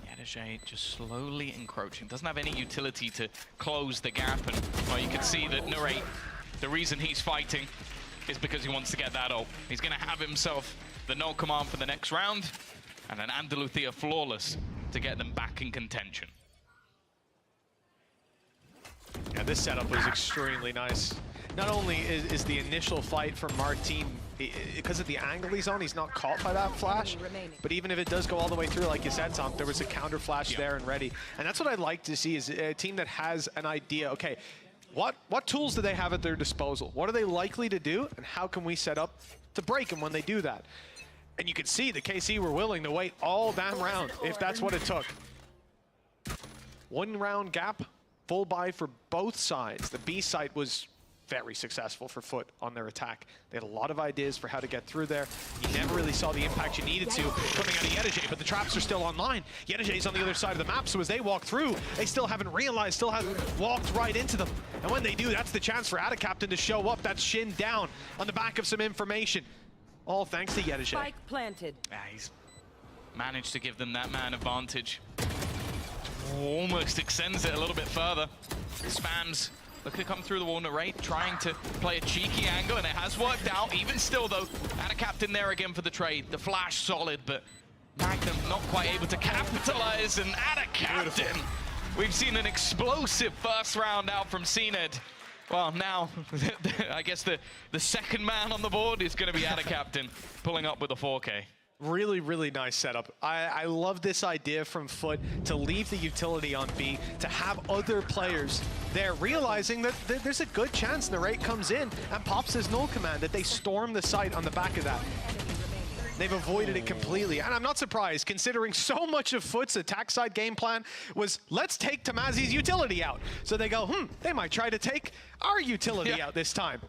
Yedege just slowly encroaching. Doesn't have any utility to close the gap, and well, you can see that Narrate, the reason he's fighting is because he wants to get that ult. He's going to have himself the null command for the next round, and an Andaluthia flawless to get them back in contention. Yeah, this setup was extremely nice. Not only is the initial fight for Martin, because of the angle he's on, he's not caught by that flash, but even if it does go all the way through, like you said, Tom, there was a counter flash there and ready. And that's what I'd like to see, is a team that has an idea, okay, what tools do they have at their disposal? What are they likely to do, and how can we set up to break them when they do that? And you can see the KC were willing to wait all damn round, if that's what it took. 1 round gap, full buy for both sides. The B site was very successful for Foot on their attack. They had a lot of ideas for how to get through there. You never really saw the impact you needed to coming out of Yedege, but the traps are still online. Yedege's on the other side of the map, so as they walk through, they still haven't realized, still haven't walked right into them. And when they do, that's the chance for Adacaptain to show up. That's Shin down on the back of some information. All thanks to Yedege. Spike planted. Yeah, he's managed to give them that man advantage. Almost extends it a little bit further. Spams. Look to come through the wall. Narrate trying to play a cheeky angle, and it has worked out. Even still, though, Adacaptain there again for the trade. The flash solid, but Magnum not quite able to capitalize. And Adacaptain, we've seen an explosive first round out from CNED. Well, now, I guess the second man on the board is going to be Adacaptain, pulling up with a 4K. Really, really nice setup. I love this idea from Foot to leave the utility on B, to have other players there, realizing that there's a good chance Narrate comes in and pops his null command, that they storm the site on the back of that. They've avoided it completely, and I'm not surprised, considering so much of Foot's attack side game plan was, let's take Tamazi's utility out. So they go, they might try to take our utility out this time.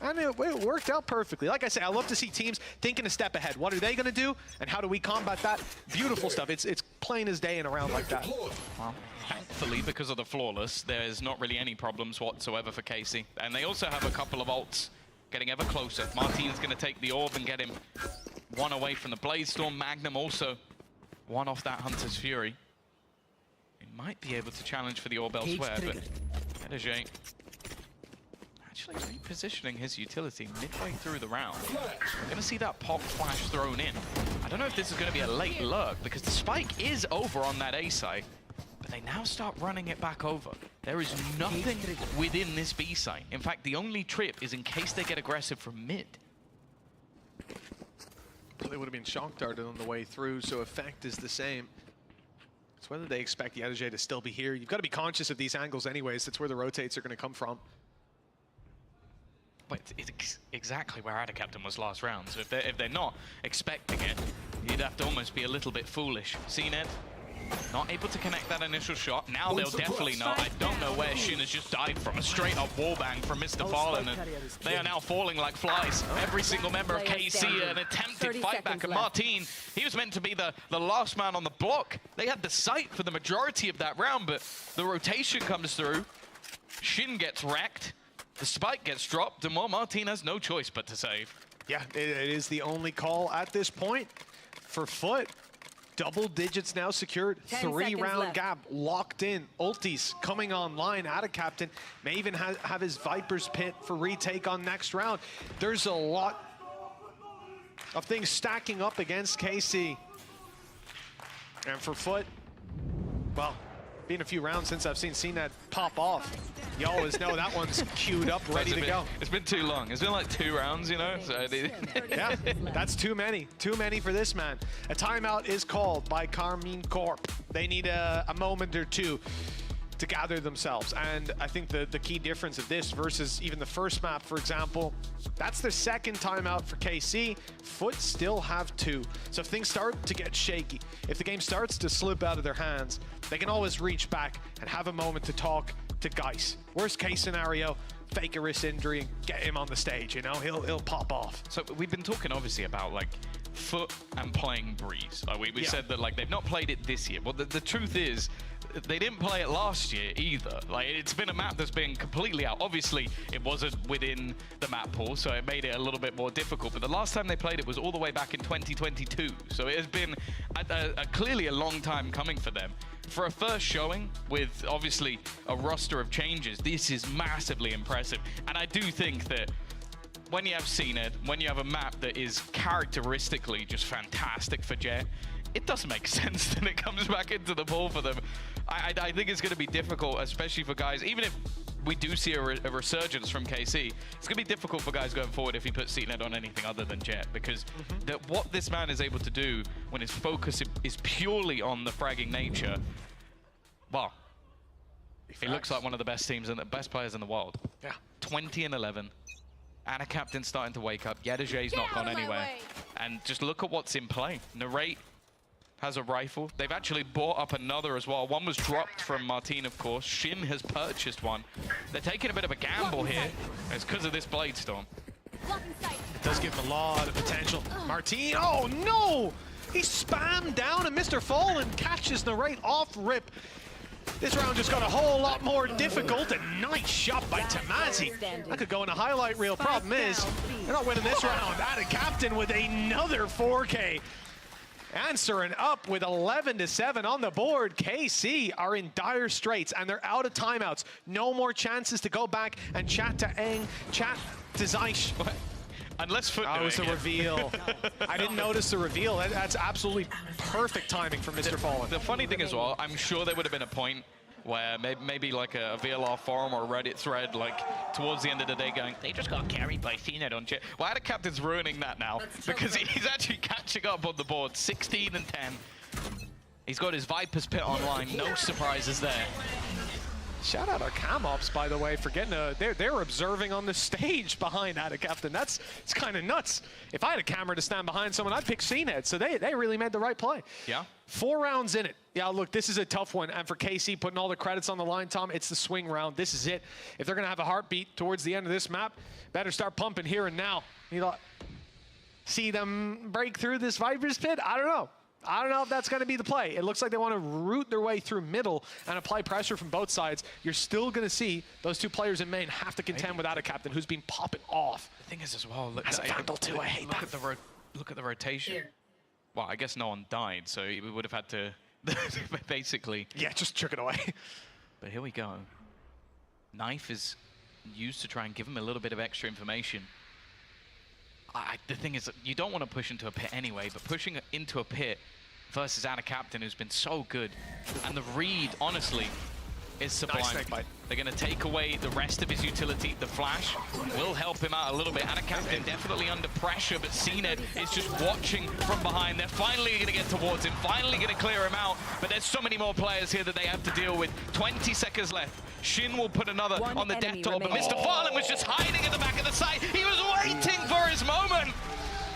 And it worked out perfectly. Like I say, I love to see teams thinking a step ahead. What are they going to do, and how do we combat that? Beautiful stuff. It's plain as day in a round like that. Well, thankfully, because of the Flawless, there's not really any problems whatsoever for KC. And they also have a couple of ults getting ever closer. Martin's going to take the orb and get him one away from the Bladestorm. Magnum also one off that Hunter's Fury. He might be able to challenge for the orb elsewhere, but EDG actually repositioning his utility midway through the round. We're going to see that pop flash thrown in. I don't know if this is going to be a late lurk, because the spike is over on that A site, but they now start running it back over. There is nothing within this B site. In fact, the only trip is in case they get aggressive from mid. They would have been shock darted on the way through, so effect is the same. It's whether they expect the EDG to still be here. You've got to be conscious of these angles anyways. That's where the rotates are going to come from. But it's exactly where Adacaptain was last round. So if they're not expecting it, you'd have to almost be a little bit foolish. CNED not able to connect that initial shot. Now they'll definitely know. I don't know where Shin has just died from. A straight up wallbang from Mr. Fallen, and they are now falling like flies. Every single member of KC, an attempted fight back. And Martin, he was meant to be the last man on the block. They had the sight for the majority of that round, but the rotation comes through. Shin gets wrecked. The spike gets dropped, and well, Martin has no choice but to save. Yeah, it is the only call at this point for Foot. Double digits now secured. 3-round gap locked in. Ultis coming online. Adacaptain may even have his Viper's Pit for retake on next round. There's a lot of things stacking up against KC. And for Foot, well, been a few rounds since I've seen CNED pop off. You always know that one's queued up, ready to go. It's been too long. It's been like 2 rounds, you know? So yeah, that's too many. Too many for this man. A timeout is called by Carmine Corp. They need a moment or two to gather themselves. And I think the key difference of this versus even the first map, for example, that's their second timeout for KC. Foot still have 2. So if things start to get shaky, if the game starts to slip out of their hands, they can always reach back and have a moment to talk to Geis. Worst case scenario, fake a wrist injury and get him on the stage, you know? He'll pop off. So we've been talking obviously about like Foot and playing Breeze. Like we said that like they've not played it this year. Well, the truth is, they didn't play it last year either. Like, it's been a map that's been completely out. Obviously, it wasn't within the map pool, so it made it a little bit more difficult. But the last time they played it was all the way back in 2022. So it has been clearly a long time coming for them. For a first showing with obviously a roster of changes, this is massively impressive. And I do think that when you have CNED, when you have a map that is characteristically just fantastic for Jet, it doesn't make sense that it comes back into the pool for them. I think it's going to be difficult, especially for guys, even if we do see a resurgence from KC, it's going to be difficult for guys going forward if he puts CNED on anything other than Jet, because what this man is able to do when his focus is purely on the fragging nature, well, he looks like one of the best teams and the best players in the world. Yeah. 20 and 11. Adacaptain's starting to wake up. EDG's not gone anywhere. And just look at what's in play. Narrate has a rifle. They've actually bought up another as well. One was dropped from Martin, of course. Shin has purchased one. They're taking a bit of a gamble here. It's because of this Bladestorm. It does give him a lot of potential. Martin, oh no! He spammed down and Mr. Fallen catches Narrate off rip. This round just got a whole lot more difficult. A nice shot by Tamazi. That could go in a highlight reel. Problem is, they're not winning this round. Adacaptain with another 4K. Answering up with 11-7 on the board. KC are in dire straits and they're out of timeouts. No more chances to go back and chat to Eng, chat to Zeish. Unless Foot it was a reveal. I didn't notice the reveal. That's absolutely perfect timing from Mr. Fallen. The funny thing as well, I'm sure there would have been a point where maybe like a VLR forum or a Reddit thread, like towards the end of the day going, they just got carried by CNED on Jet. Well, Ada Captain's ruining that now because he's actually catching up on the board, 16 and 10. He's got his Viper's Pit online, no surprises there. Shout out our cam ops, by the way, for getting they're observing on the stage behind Ada Captain. It's kind of nuts. If I had a camera to stand behind someone, I'd pick CNED. So they really made the right play. Yeah. 4 rounds in it. Yeah, look, this is a tough one. And for KC, putting all the credits on the line, Tom, it's the swing round. This is it. If they're going to have a heartbeat towards the end of this map, better start pumping here and now. You know, see them break through this Viper's Pit? I don't know. I don't know if that's going to be the play. It looks like they want to root their way through middle and apply pressure from both sides. You're still going to see those 2 players in main have to contend with Ada Captain, who's been popping off. The thing is as well, look, As a Vandal too, I hate that. Look at the rotation. Here. Well, I guess no one died, so we would have had to basically. Yeah, just chuck it away. But here we go. Knife is used to try and give him a little bit of extra information. The thing is, you don't want to push into a pit anyway, but pushing into a pit versus Ada Captain, who's been so good, and the read, honestly, is sublime. Nice snake bite. They're going to take away the rest of his utility. The flash will help him out a little bit. Ada Captain definitely under pressure, but CNED is just watching from behind. They're finally going to get towards him, finally going to clear him out, but there's so many more players here that they have to deal with. 20 seconds left. Shin will put another on the death toll, but Mr. Fallen was just hiding at the back of the site. He was waiting for his moment.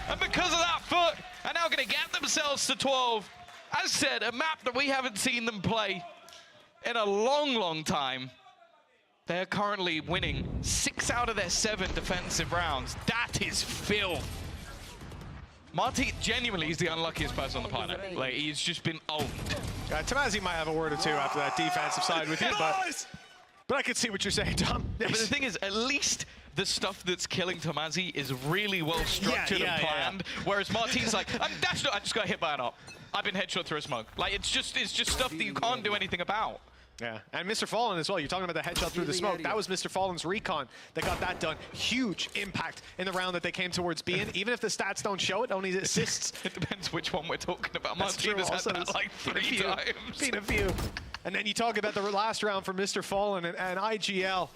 And because of that foot, are now going to get themselves to 12. As said, a map that we haven't seen them play in a long, long time. They're currently winning 6 out of their 7 defensive rounds. That is filth. Marty genuinely is the unluckiest person on the planet. Like, he's just been owned. Tamazi might have a word or two after that defensive side with you, but I can see what you're saying, Tom. Yes. But the thing is, at least the stuff that's killing Tomazi is really well structured and planned. Whereas Martin's like, I just got hit by an op. I've been headshot through a smoke. Like, it's just stuff that you can't do anything about. Yeah, and Mr. Fallen as well. You're talking about the headshot through the smoke. That was Mr. Fallen's recon that got that done. Huge impact in the round that they came towards being. Even if the stats don't show it, only assists. It depends which one we're talking about. Martinez had that like 3 times. Been a few. And then you talk about the last round for Mr. Fallen and IGL.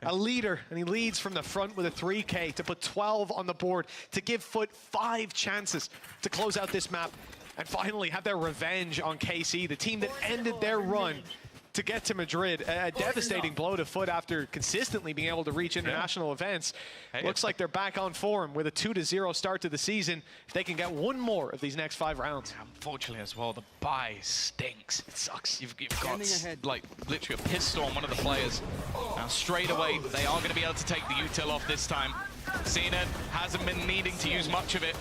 A leader, and he leads from the front with a 3K to put 12 on the board to give Foot 5 chances to close out this map and finally have their revenge on KC, the team that ended their run to get to Madrid. A devastating blow to Foot after consistently being able to reach international events. Looks like they're back on form with a 2-0 start to the season. If they can get 1 more of these next 5 rounds. Unfortunately as well, the buy stinks. It sucks. You've got like literally a pistol on one of the players. Now straight away, they are going to be able to take the util off this time. CNED hasn't been needing to use much of it.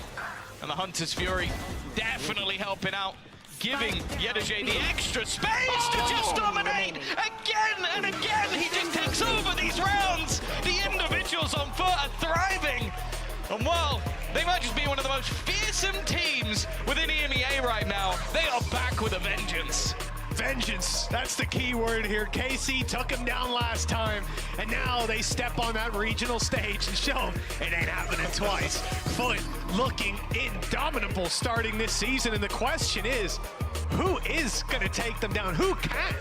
And the Hunter's Fury definitely helping out, giving Yedajay the extra space to just dominate again and again. He just takes over these rounds. The individuals on Foot are thriving. And well, they might just be one of the most fearsome teams within EMEA right now. They are back with a vengeance. Vengeance, that's the key word here. KC took him down last time, and now they step on that regional stage and show him it ain't happening twice. Foot looking indomitable starting this season, and the question is, who is gonna take them down? Who can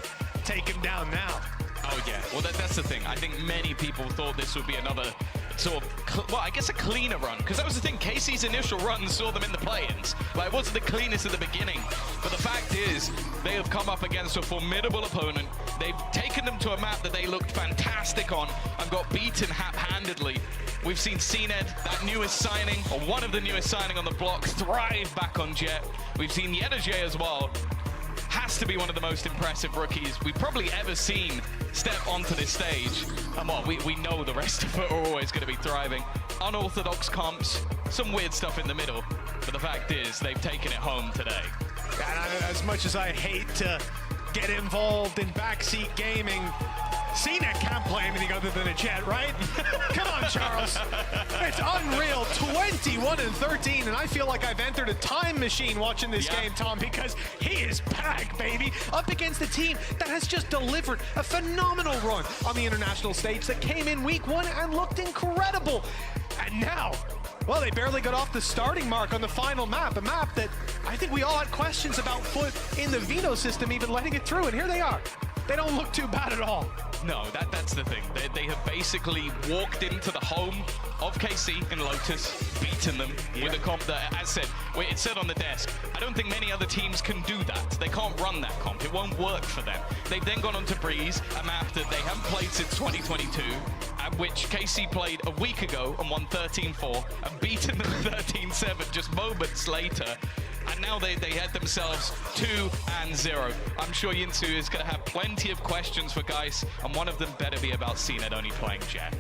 take him down now? Oh yeah, well that's the thing. I think many people thought this would be another sort of, well, I guess a cleaner run, because that was the thing. KC's initial run saw them in the play-ins. Like, it wasn't the cleanest at the beginning, but the fact is, they have come up against a formidable opponent. They've taken them to a map that they looked fantastic on and got beaten hap-handedly. We've seen CNED, that newest signing, or one of the newest signing on the block, thrive back on Jet. We've seen Yedajay as well. Has to be one of the most impressive rookies we've probably ever seen step onto this stage. And well, we know the rest of it are always going to be thriving. Unorthodox comps, some weird stuff in the middle, but the fact is they've taken it home today. And as much as I hate to get involved in backseat gaming, CNED can't play anything other than a Jet, right? Come on, Charles. It's unreal. 21-13, and I feel like I've entered a time machine watching this game, Tom, because he is back, baby, up against a team that has just delivered a phenomenal run on the international stage that came in week 1 and looked incredible. And now, well, they barely got off the starting mark on the final map, a map that I think we all had questions about Foot in the Vino system even letting it through, and here they are. they don't look too bad at all. No, that's the thing. They have basically walked into the home of KC in Lotus, beaten them with a comp that, as said, it said on the desk, I don't think many other teams can do that. They can't run that comp. It won't work for them. They've then gone on to Breeze, a map that they haven't played since 2022, at which KC played a week ago and won 13-4 and beaten them 13-7 just moments later. And now they had themselves 2-0. I'm sure Yinsu is going to have plenty of questions for Geis, and one of them better be about CNET only playing Jet.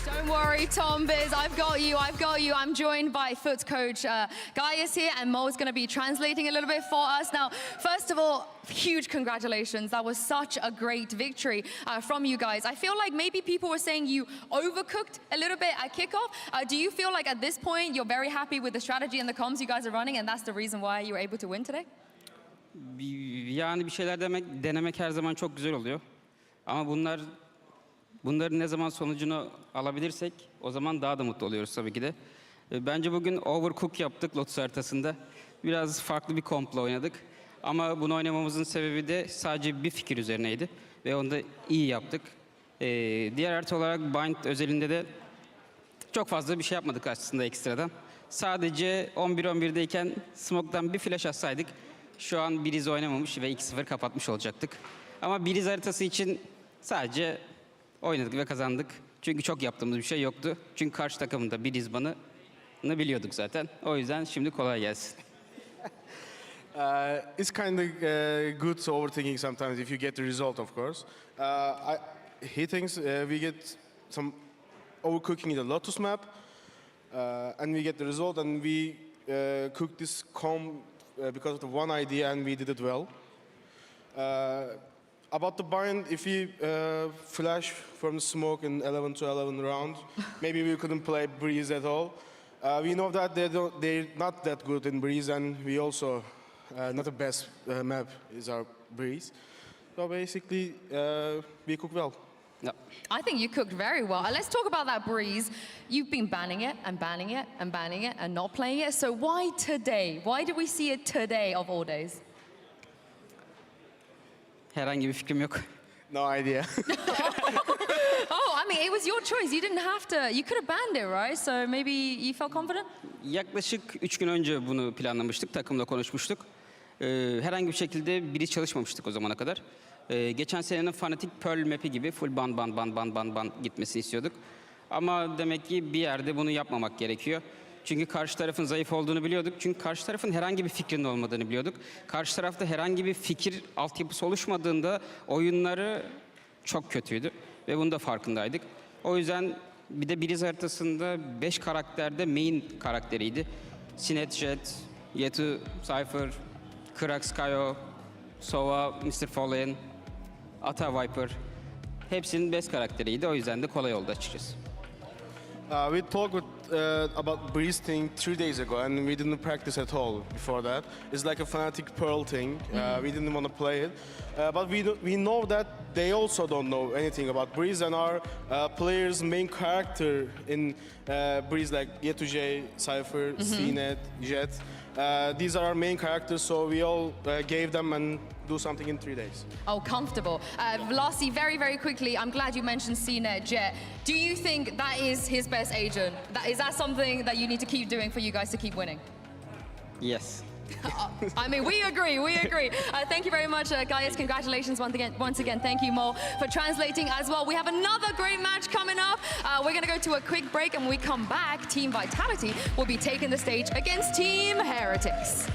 Don't worry, Tom Biz, I've got you. I'm joined by Foot's coach. Guy is here, and Mo's going to be translating a little bit for us. Now, first of all, huge congratulations. That was such a great victory from you guys. I feel like maybe people were saying you overcooked a little bit at kickoff. Do you feel like at this point you're very happy with the strategy and the comms you guys are running, and that's the reason why you were able to win today? Yani bir şeyler denemek her zaman çok güzel oluyor. Ama bunların ne zaman sonucunu alabilirsek o zaman daha da mutlu oluyoruz tabii ki de. Bence bugün overcook yaptık Lotus haritasında. Biraz farklı bir kompla oynadık. Ama bunu oynamamızın sebebi de sadece bir fikir üzerineydi. Ve onu da iyi yaptık. Diğer harita olarak Bind özelinde de çok fazla bir şey yapmadık aslında ekstradan. Sadece 11-11'deyken Smoke'dan bir flash atsaydık şu an Breeze oynamamış ve 2-0 kapatmış olacaktık. Ama Breeze haritası için sadece oynadık ve kazandık. Çünkü çok yaptığımız bir şey yoktu. Çünkü karşı takımın da Breeze ban'ını biliyorduk zaten. O yüzden şimdi kolay gelsin. It's kind of good overthinking sometimes if you get the result, of course. He thinks we get some overcooking in the Lotus map, and we get the result, and we cook this comp because of the one idea, and we did it well. About the bind, if we flash from smoke in 11 to 11 round, maybe we couldn't play Breeze at all. We know that they're not that good in Breeze, and we also not the best map is our Breeze. So basically, we cook well. Yep. I think you cooked very well. Let's talk about that Breeze. You've been banning it and banning it and banning it and not playing it. So why today? Why did we see it today of all days? Herhangi bir fikrim yok. No idea. Oh, I mean, it was your choice. You didn't have to. You could have banned it, right? So maybe you felt confident? Yaklaşık 3 gün önce bunu planlamıştık, takımla konuşmuştuk. Herhangi bir şekilde biri çalışmamıştık o zamana kadar. Geçen senenin fanatik Pearl map'i gibi full ban gitmesini istiyorduk. Ama demek ki bir yerde bunu yapmamak gerekiyor. Çünkü karşı tarafın zayıf olduğunu biliyorduk. Çünkü karşı tarafın herhangi bir fikrinin olmadığını biliyorduk. Karşı tarafta herhangi bir fikir altyapısı oluşmadığında oyunları çok kötüydü. Ve bunun da farkındaydık. O yüzden bir de Breeze haritasında 5 karakterde main karakteriydi. Sinet Jet, Yetu, Cypher, Krax, Kayo, Sova, Mr. Fallen, Ata Viper. Hepsinin best karakteriydi. O yüzden de kolay oldu açıkçası. We talked about Breeze thing 3 days ago, and we didn't practice at all before that. It's like a fanatic Pearl thing. We didn't want to play it, but we know that they also don't know anything about Breeze, and our players' main character in Breeze, like Yetu, Cypher, CNET, Jet. These are our main characters, so we all gave them and do something in 3 days. Oh, comfortable. Lastly, very, very quickly, I'm glad you mentioned CNET Jet. Do you think that is his best agent? Is that something that you need to keep doing for you guys to keep winning? Yes. I mean, we agree. Thank you very much, guys. Congratulations once again. Thank you, Mo, for translating as well. We have another great match coming up. We're going to go to a quick break, and when we come back, Team Vitality will be taking the stage against Team Heretics.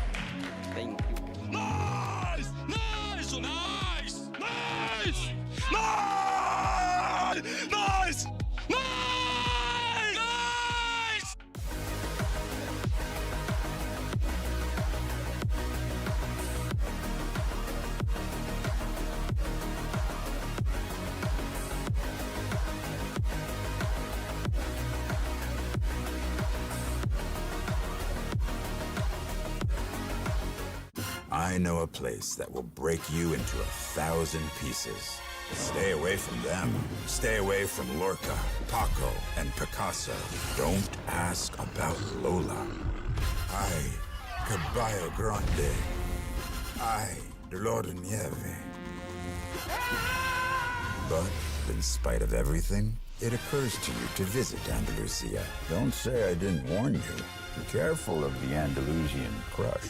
Thank you. Nice! Nice! Nice! Nice! Nice! Nice! Nice! I know a place that will break you into 1,000 pieces. Stay away from them. Stay away from Lorca, Paco, and Picasso. Don't ask about Lola. I, Caballo Grande. I, Lord Nieve. But in spite of everything, it occurs to you to visit Andalusia. Don't say I didn't warn you. Be careful of the Andalusian crush.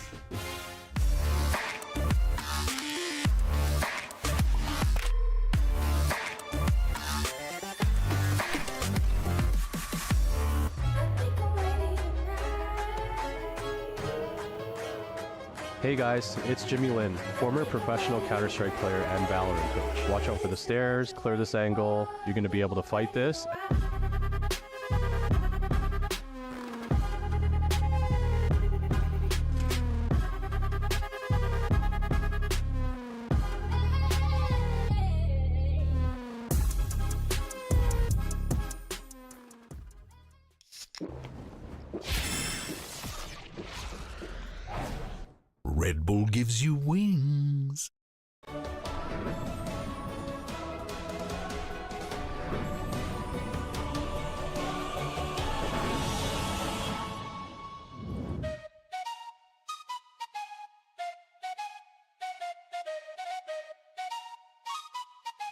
Hey guys, it's Jimmy Lin, former professional Counter-Strike player and Valorant coach. Watch out for the stairs, clear this angle. You're going to be able to fight this. Red Bull gives you wings.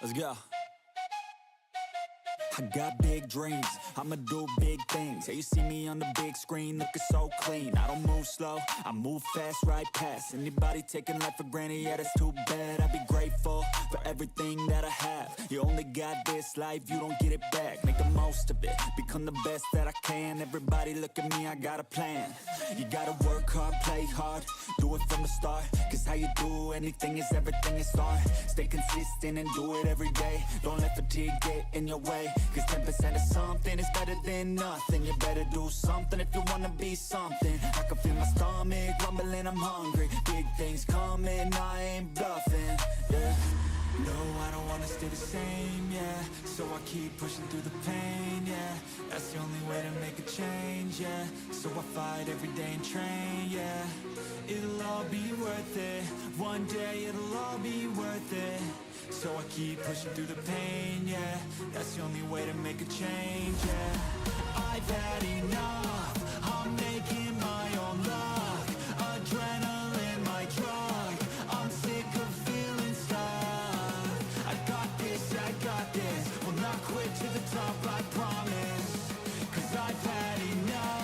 Let's go. I got big dreams, I'ma do big things. Yeah, you see me on the big screen, looking so clean. I don't move slow, I move fast, right past anybody taking life for granted, yeah, that's too bad. I'd be grateful for everything that I have. You only got this life, you don't get it back. Make the most of it, become the best that I can. Everybody look at me, I got a plan. You gotta work hard, play hard, do it from the start. Cause how you do anything is everything is art. Stay consistent and do it every day. Don't let fatigue get in your way. Cause 10% of something is better than nothing. You better do something if you wanna be something. I can feel my stomach rumbling, I'm hungry. Big things coming, I ain't bluffing, yeah. No, I don't wanna stay the same, yeah. So I keep pushing through the pain, yeah. That's the only way to make a change, yeah. So I fight every day and train, yeah. It'll all be worth it. One day it'll all be worth it. So I keep pushing through the pain, yeah. That's the only way to make a change, yeah. I've had enough, I'm making my own luck. Adrenaline, my drug, I'm sick of feeling stuck. I got this, will not quit to the top, I promise. Cause I've had enough.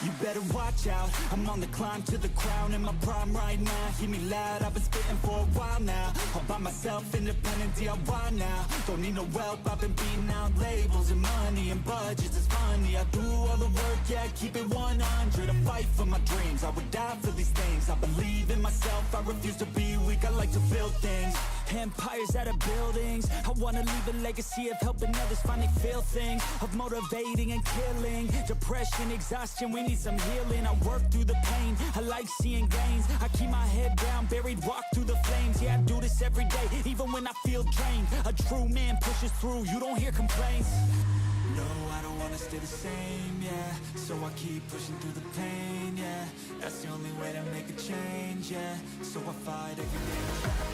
You better watch out, I'm on the climb to the crown. In my prime right now, hear me loud, I've been spitting for a while now. All by myself, independent DIY now. Don't need no help, I've been beating out labels and money and budgets, it's funny. I do all the work, yeah, keep it 100. I fight for my dreams, I would die for these things. I believe in myself, I refuse to be weak, I like to build things. Empires out of buildings, I wanna leave a legacy of helping others finally feel things. Of motivating and killing, depression, exhaustion, we need some healing. I work through the pain, I like seeing gains. I keep my head down, buried, walk through the flames. Yeah, I do this every day, even when I feel drained. A true man pushes through, you don't hear complaints. No, I don't wanna stay the same, yeah. So I keep pushing through the pain, yeah. That's the only way to make a change, yeah. So I fight every day.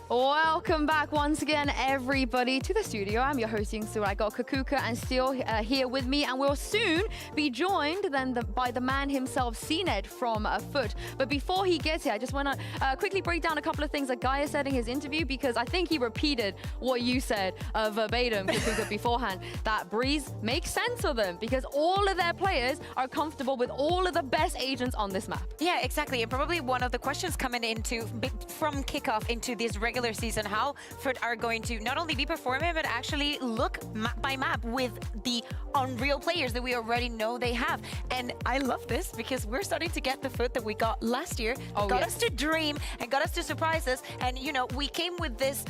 Welcome back once again, everybody, to the studio. I'm your host, Yingsu. I got Kakuka and Steel here with me, and we'll soon be joined by the man himself, CNED from Foot. But before he gets here, I just want to quickly break down a couple of things that Gaia said in his interview, because I think he repeated what you said verbatim, Kakuka, beforehand, that Breeze makes sense of them because all of their players are comfortable with all of the best agents on this map. Yeah, exactly. And probably one of the questions coming into from kickoff into this regular regular season, how Foot are going to not only be performing, but actually look map by map with the unreal players that we already know they have. And I love this because we're starting to get the Foot that we got last year. Got us to dream and got us to surprise us. And, you know, we came with this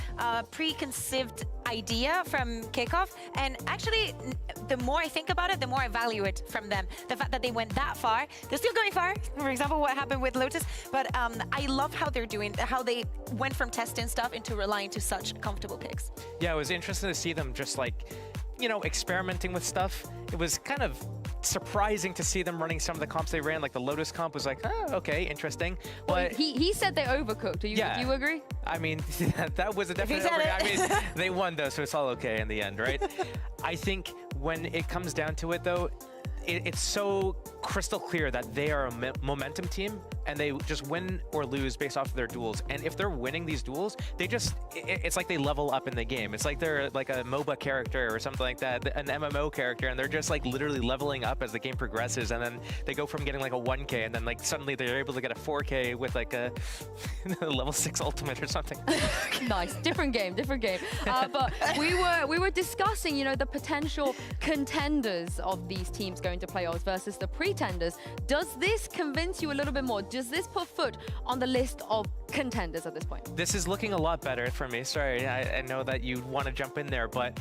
preconceived idea from kickoff. And actually, the more I think about it, the more I value it from them. The fact that they went that far. They're still going far. For example, what happened with Lotus. But I love how they're doing, how they went from testing stuff into relying to such comfortable picks. Yeah, it was interesting to see them just like, you know, experimenting with stuff. It was kind of surprising to see them running some of the comps they ran. Like the Lotus comp was like, oh, okay, interesting. But he said they overcooked. Do you agree? I mean, that was a definite I mean, they won though, so it's all okay in the end, right? I think when it comes down to it though, it's so crystal clear that they are a momentum team and they just win or lose based off of their duels. And if they're winning these duels, they just, it's like they level up in the game. It's like they're like a MOBA character or something like that, an MMO character, and they're just like literally leveling up as the game progresses. And then they go from getting like a 1K and then like suddenly they're able to get a 4K with like a level 6 ultimate or something. Nice, different game. But we were discussing, you know, the potential contenders of these teams going to playoffs versus the pretenders. Does this convince you a little bit more? Does this put Foot on the list of contenders at this point? This is looking a lot better for me. Sorry, I know that you want to jump in there, but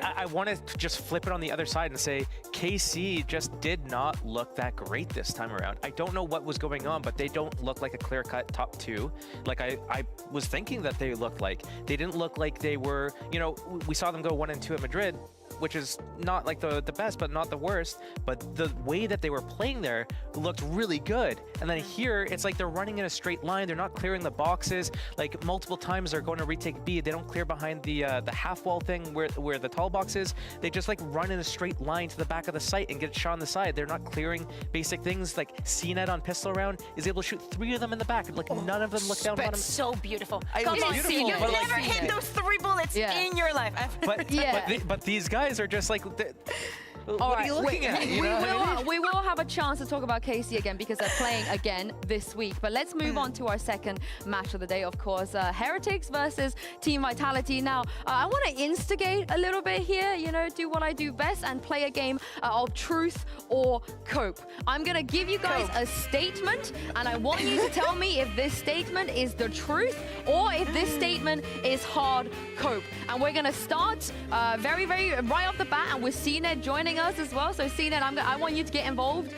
I want to just flip it on the other side and say KC just did not look that great this time around. I don't know what was going on, but they don't look like a clear-cut top 2 like I was thinking that they looked like. They didn't look like they were, you know, we saw them go 1 and 2 at Madrid, which is not like the best, but not the worst. But the way that they were playing there looked really good. And then here, it's like they're running in a straight line. They're not clearing the boxes. Like multiple times they're going to retake B. They don't clear behind the half wall thing where the tall box is. They just like run in a straight line to the back of the site and get shot on the side. They're not clearing basic things. Like CNET on pistol round is able to shoot 3 of them in the back. Like none of them look down on him. So beautiful. Come on, you've never hit those 3 bullets in your life. But these guys are just like, what All are right, you looking at? You know we will have a chance to talk about KC again because they're playing again this week. But let's move on to our second match of the day, of course. Heretics versus Team Vitality. Now, I want to instigate a little bit here, you know, do what I do best and play a game of truth or cope. I'm going to give you guys a statement, and I want you to tell me if this statement is the truth or if this statement is hard cope. And we're going to start very right off the bat, and with CNET joining us as well. So CNET, I want you to get involved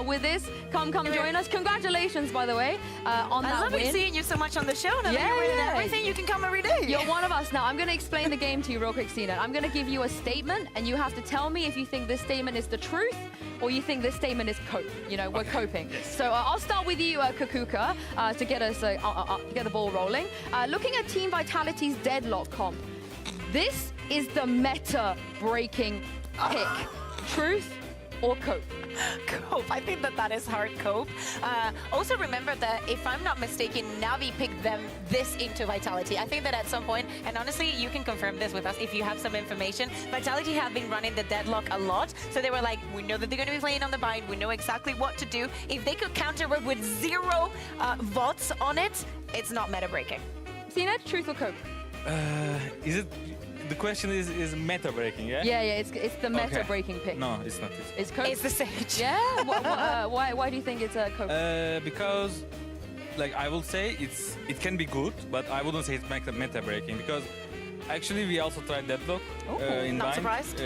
with this. Come join us. Congratulations, by the way, on that win. I love seeing you so much on the show. Now that you're winning everything, you can come every day. You're one of us. Now, I'm going to explain the game to you real quick, CNET. I'm going to give you a statement, and you have to tell me if you think this statement is the truth or you think this statement is cope. You know, we're coping. Yes. So I'll start with you, Kakuka, to get us get the ball rolling. Looking at Team Vitality's deadlock comp, this is the meta-breaking pick. Truth or cope? Cope. I think that is hard cope. Also remember that, if I'm not mistaken, Navi picked this into Vitality. I think that at some point, and honestly, you can confirm this with us if you have some information, Vitality have been running the deadlock a lot. So they were like, we know that they're going to be playing on the bind. We know exactly what to do. If they could counter it with 0 VOTs on it, it's not meta breaking. CNET, truth or cope? Is it? The question is meta breaking, yeah? Yeah, it's the meta breaking pick. No, it's not. It's cope. It's the Sage. Yeah. Why do you think it's a cope? Because, like, I will say it can be good, but I wouldn't say it's meta breaking because actually we also tried deadlock in not bind. Surprised.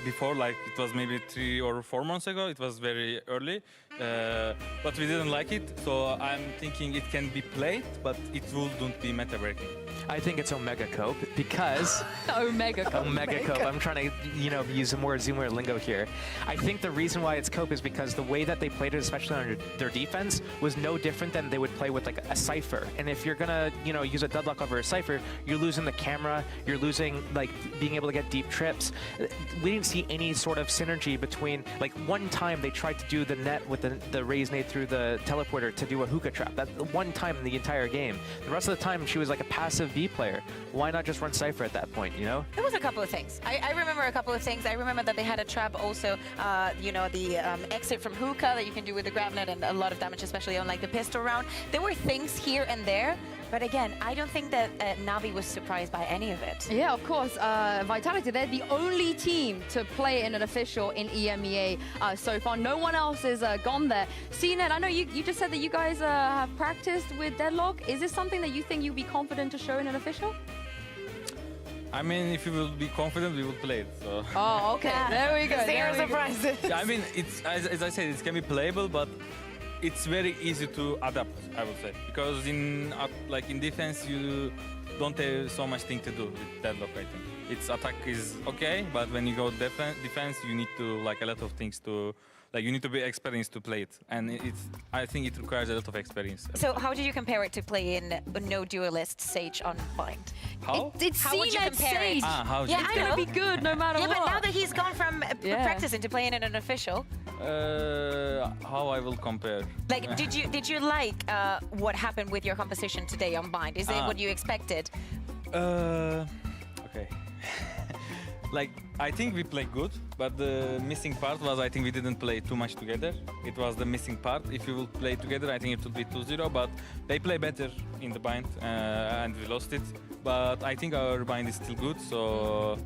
Before, like it was maybe 3 or 4 months ago. It was very early. But we didn't like it, so I'm thinking it can be played, but it wouldn't be meta breaking. I think it's Omega Cope because Omega Cope. Omega Cope. I'm trying to, use some more Zoomer lingo here. I think the reason why it's Cope is because the way that they played it, especially on their defense, was no different than they would play with like a Cypher. And if you're gonna, use a deadlock over a Cypher, you're losing the camera, you're losing like being able to get deep trips. We didn't see any sort of synergy between, like one time they tried to do the net with the raise nade through the teleporter to do a hookah trap. That one time in the entire game. The rest of the time she was like a passive B player. Why not just run Cypher at that point, There was a couple of things. I remember a couple of things. I remember that they had a trap also, the exit from hookah that you can do with the grab net and a lot of damage, especially on like the pistol round. There were things here and there, But again, I don't think that Navi was surprised by any of it. Yeah, of course. Vitality, they're the only team to play in an official in EMEA so far. No one else has gone there. CNET, I know you just said that you guys have practiced with Deadlock. Is this something that you think you'll be confident to show in an official? I mean, if you will be confident, we will play it. So. Oh, okay. There we go. Zero surprises. Yeah, I mean, it's as I said, it can be playable, but it's very easy to adapt, I would say, because in defense you don't have so much thing to do with Deadlock. I think its attack is okay, but when you go defense, you need to a lot of things to. You need to be experienced to play it, and I think it requires a lot of experience. So how did you compare it to play in No Duelist Sage on Bind? How? It's How would you CNET compare Sage. it? How? Yeah, it's gonna be good no matter what. Yeah, but now that he's gone from practicing to playing in an official, How I will compare? did you like what happened with your composition today on Bind? Is it what you expected? Okay. I think we played good, but the missing part was I think we didn't play too much together. It was the missing part. If we will play together, I think it will be 2-0, but they play better in the bind, and we lost it. But I think our bind is still good, so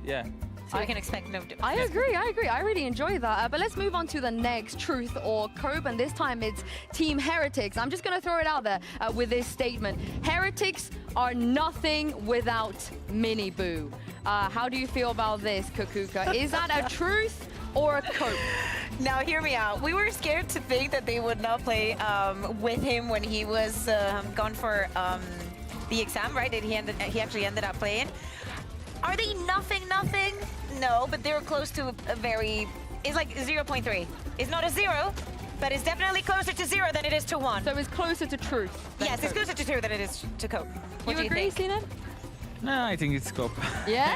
yeah. So we can expect no. I agree. I really enjoy that. But let's move on to the next truth or cope, and this time it's Team Heretics. I'm just going to throw it out there with this statement. Heretics are nothing without Mini Boo. How do you feel about this, Kakuka? Is that a truth or a cope? Now, hear me out. We were scared to think that they would not play with him when he was gone for the exam, right? That he actually ended up playing. Are they nothing? No, but they're close to a very... It's like 0.3. It's not a 0, but it's definitely closer to 0 than it is to 1. So it's closer to truth. Yes, it's closer to 0 than it is to cope. What do you agree, think? Sinan? No, I think it's cope. Yeah.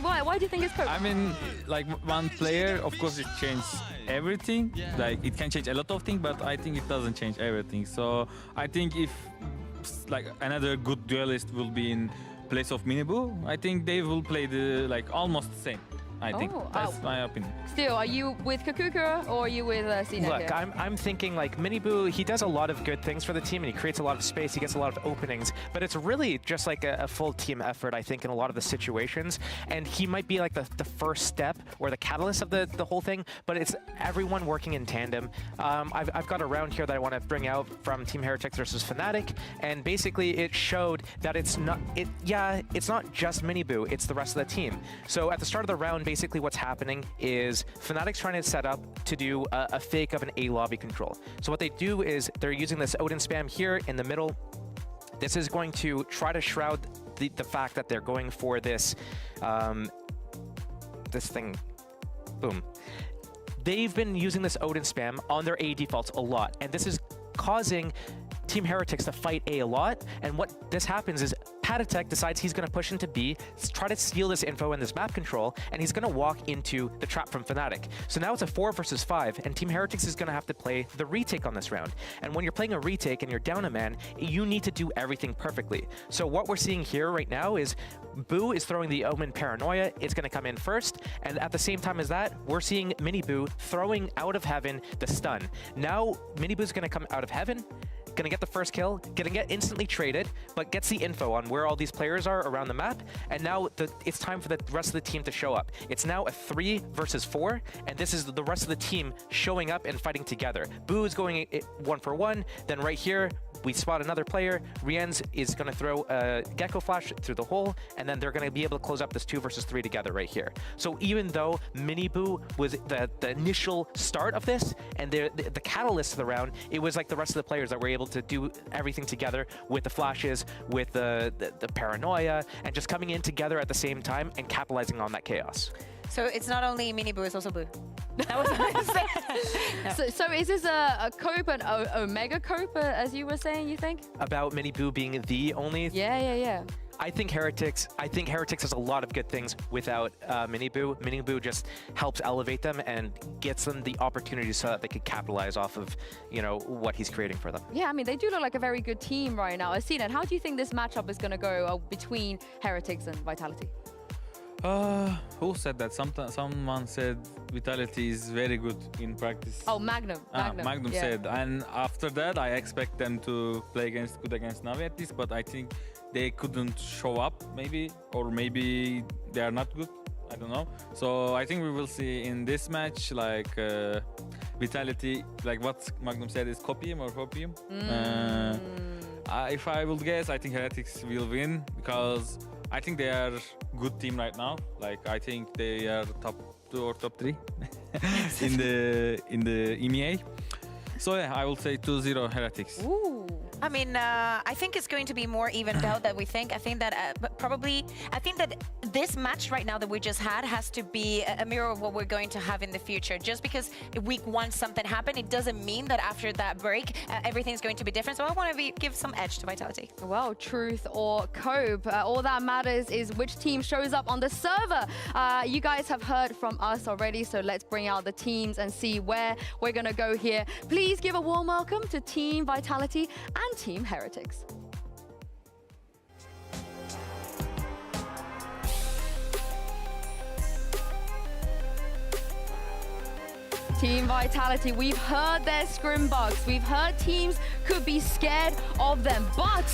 Why do you think it's cope? I mean, one player, of course, it changes everything. It can change a lot of things, but I think it doesn't change everything. So I think if another good duelist will be in place of Miniboo, I think they will play the almost the same. I think that's my opinion. Still, are you with Kakuka or are you with CNET? Look, I'm thinking Miniboo, he does a lot of good things for the team and he creates a lot of space, he gets a lot of openings, but it's really just a full team effort, I think, in a lot of the situations. And he might be the first step or the catalyst of the whole thing, but it's everyone working in tandem. I've got a round here that I want to bring out from Team Heretics versus Fnatic, and basically it showed that it's not just Miniboo, it's the rest of the team. So at the start of the round, basically what's happening is Fnatic's trying to set up to do a fake of an A lobby control. So what they do is they're using this Odin spam here in the middle. This is going to try to shroud the fact that they're going for this this thing. Boom. They've been using this Odin spam on their A defaults a lot, and this is causing Team Heretics to fight A lot. And what this happens is Patatek decides he's going to push into B, try to steal this info and this map control, and he's going to walk into the trap from Fnatic. So now it's a 4 versus 5, and Team Heretics is going to have to play the retake on this round. And when you're playing a retake and you're down a man, you need to do everything perfectly. So what we're seeing here right now is Boo is throwing the Omen Paranoia. It's going to come in first, and at the same time as that, we're seeing Mini Boo throwing out of heaven the stun. Now Mini Boo's going to come out of heaven, gonna get the first kill, gonna get instantly traded, but gets the info on where all these players are around the map, and now it's time for the rest of the team to show up. It's now a 3 versus 4, and this is the rest of the team showing up and fighting together. Boo is going 1-for-1, then right here, we spot another player. Rienz is going to throw a Gecko Flash through the hole, and then they're going to be able to close up this 2 versus 3 together right here. So even though Mini Boo was the initial start of this, and the catalyst to the round, it was the rest of the players that were able to do everything together with the flashes, with the paranoia, and just coming in together at the same time and capitalizing on that chaos. So it's not only Mini Boo, it's also Boo. That was what I said. So is this a cope, an Omega cope, as you were saying, you think? About Mini Boo being the only... Yeah. I think Heretics has a lot of good things without Mini Boo. Mini Boo just helps elevate them and gets them the opportunity so that they could capitalize off of, what he's creating for them. Yeah, I mean, they do look like a very good team right now. Asinet, how do you think this matchup is going to go between Heretics and Vitality? Who said that? Someone said Vitality is very good in practice. Oh, Magnum. Magnum yeah. said, and after that, I expect them to play good against Navi at least, but I think they couldn't show up, maybe, or maybe they are not good. I don't know. So I think we will see in this match, like Vitality, like what Magnum said is copium or hopium. If I would guess, I think Heretics will win because I think they are good team right now. Like I think they are top 2 or top 3 in the EMEA. So yeah, I will say 2-0 Heretics. Ooh. I mean, I think it's going to be more evened out than we think. I think that I think that this match right now that we just had has to be a mirror of what we're going to have in the future. Just because week 1 something happened, it doesn't mean that after that break, everything's going to be different. So I want to give some edge to Vitality. Well, truth or cope, all that matters is which team shows up on the server. You guys have heard from us already, so let's bring out the teams and see where we're going to go here. Please give a warm welcome to Team Vitality and Team Heretics. Team Vitality, we've heard their scrim bugs. We've heard teams could be scared of them, but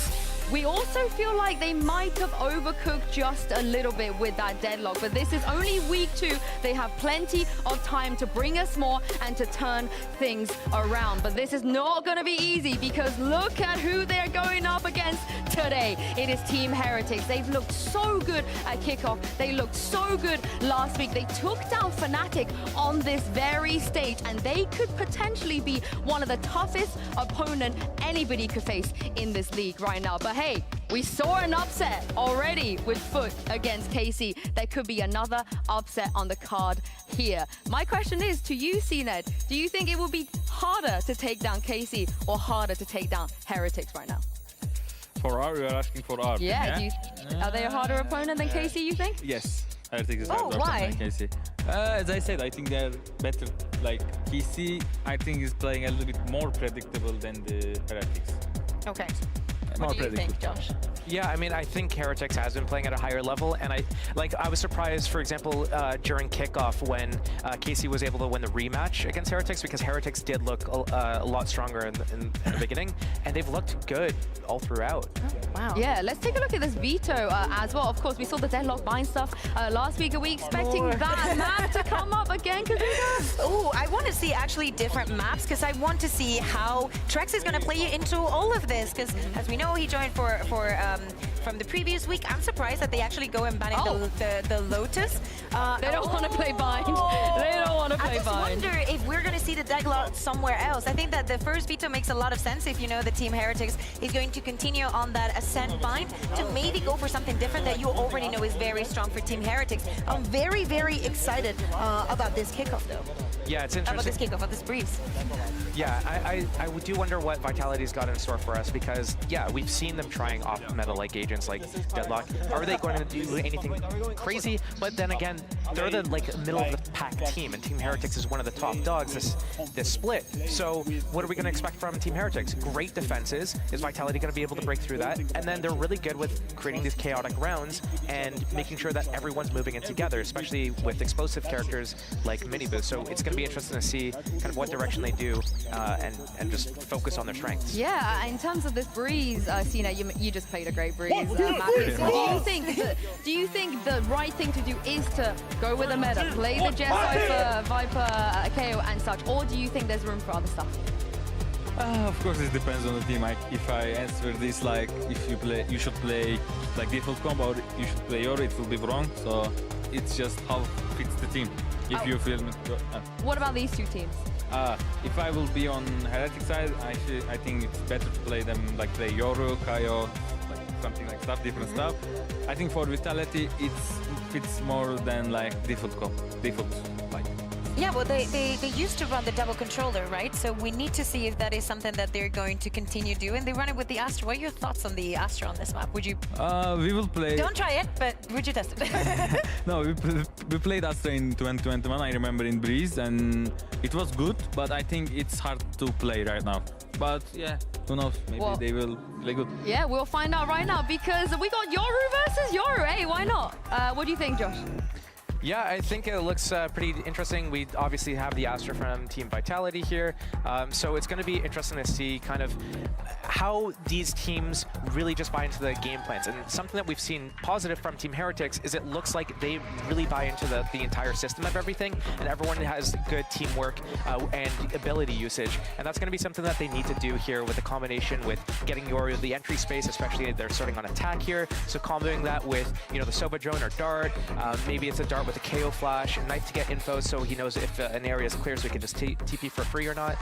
we also feel like they might have overcooked just a little bit with that deadlock. But this is only week 2. They have plenty of time to bring us more and to turn things around. But this is not going to be easy because look at who they're going up against today. It is Team Heretics. They've looked so good at kickoff. They looked so good last week. They took down Fnatic on this very stage, and they could potentially be one of the toughest opponent anybody could face in this league right now. But hey, we saw an upset already with Foot against KC. There could be another upset on the card here. My question is to you, CNED, do you think it will be harder to take down KC or harder to take down Heretics right now? For R, you are asking for R. Yeah, are they a harder opponent than KC, you think? Yes, Heretics is harder why? than KC. As I said, I think they're better. Like KC, I think is playing a little bit more predictable than the Heretics. Okay. What do you think, Josh? Yeah, I mean, I think Heretics has been playing at a higher level, and I was surprised, for example, during kickoff when KC was able to win the rematch against Heretics, because Heretics did look a lot stronger in the beginning, and they've looked good all throughout. Oh, wow. Yeah, let's take a look at this veto as well. Of course, we saw the deadlock bind stuff last week. Are we expecting that map to come up again? Oh, I want to see actually different maps, because I want to see how Trex is going to play into all of this, because as we know, he joined from the previous week. I'm surprised that they actually go and banning the Lotus. They don't want to play bind. They don't want to play bind. I just wonder if we're going to see the deadlock somewhere else. I think that the first veto makes a lot of sense if you know the Team Heretics is going to continue on that Ascent bind to maybe go for something different that you already know is very strong for Team Heretics. I'm very, very excited about this kickoff though. Yeah, it's interesting. About this kickoff, about this breeze. Yeah, I do wonder what Vitality's got in store for us, because, yeah, we've seen them trying off-meta-like agents like Deadlock. Are they going to do anything crazy? But then again, they're the middle-of-the-pack team, and Team Heretics is one of the top dogs this split. So what are we going to expect from Team Heretics? Great defenses. Is Vitality going to be able to break through that? And then they're really good with creating these chaotic rounds and making sure that everyone's moving in together, especially with explosive characters like Miniboost. So it's going to be interesting to see kind of what direction they do and just focus on their strengths. Yeah, in terms of this breeze, Sina, you just played a great breeze. Do you think the right thing to do is to go with a meta, play the Jett, Viper, KO and such, or do you think there's room for other stuff? Of course, it depends on the team. If I answer this like, you should play like default combo, or you should play Yoru, it will be wrong. So it's just how fits the team. If you feel. What about these two teams? If I will be on Heretic side, I think it's better to play them like play Yoru, Kaio, like something like stuff, different stuff. I think for Vitality, it fits more than like default like Yeah, well, they used to run the double controller, right? So we need to see if that is something that they're going to continue doing. They run it with the Astra. What are your thoughts on the Astra on this map? Would you... We will play... Don't try it, but would you test it? No, we played Astra in 2021, I remember, in Breeze, and it was good, but I think it's hard to play right now. But yeah, who knows? Maybe they will play good. Yeah, we'll find out right now because we got Yoru versus Yoru. Hey, why not? What do you think, Josh? Yeah, I think it looks pretty interesting. We obviously have the Astra from Team Vitality here, so it's going to be interesting to see kind of how these teams really just buy into the game plans. And something that we've seen positive from Team Heretics is it looks like they really buy into the entire system of everything, and everyone has good teamwork and ability usage. And that's going to be something that they need to do here with a combination with getting Yoru the entry space, especially if they're starting on attack here. So comboing that with, you know, the Sova drone or dart, maybe it's a dart with a KO flash, Knight to get info so he knows if an area is clear so he can just TP for free or not.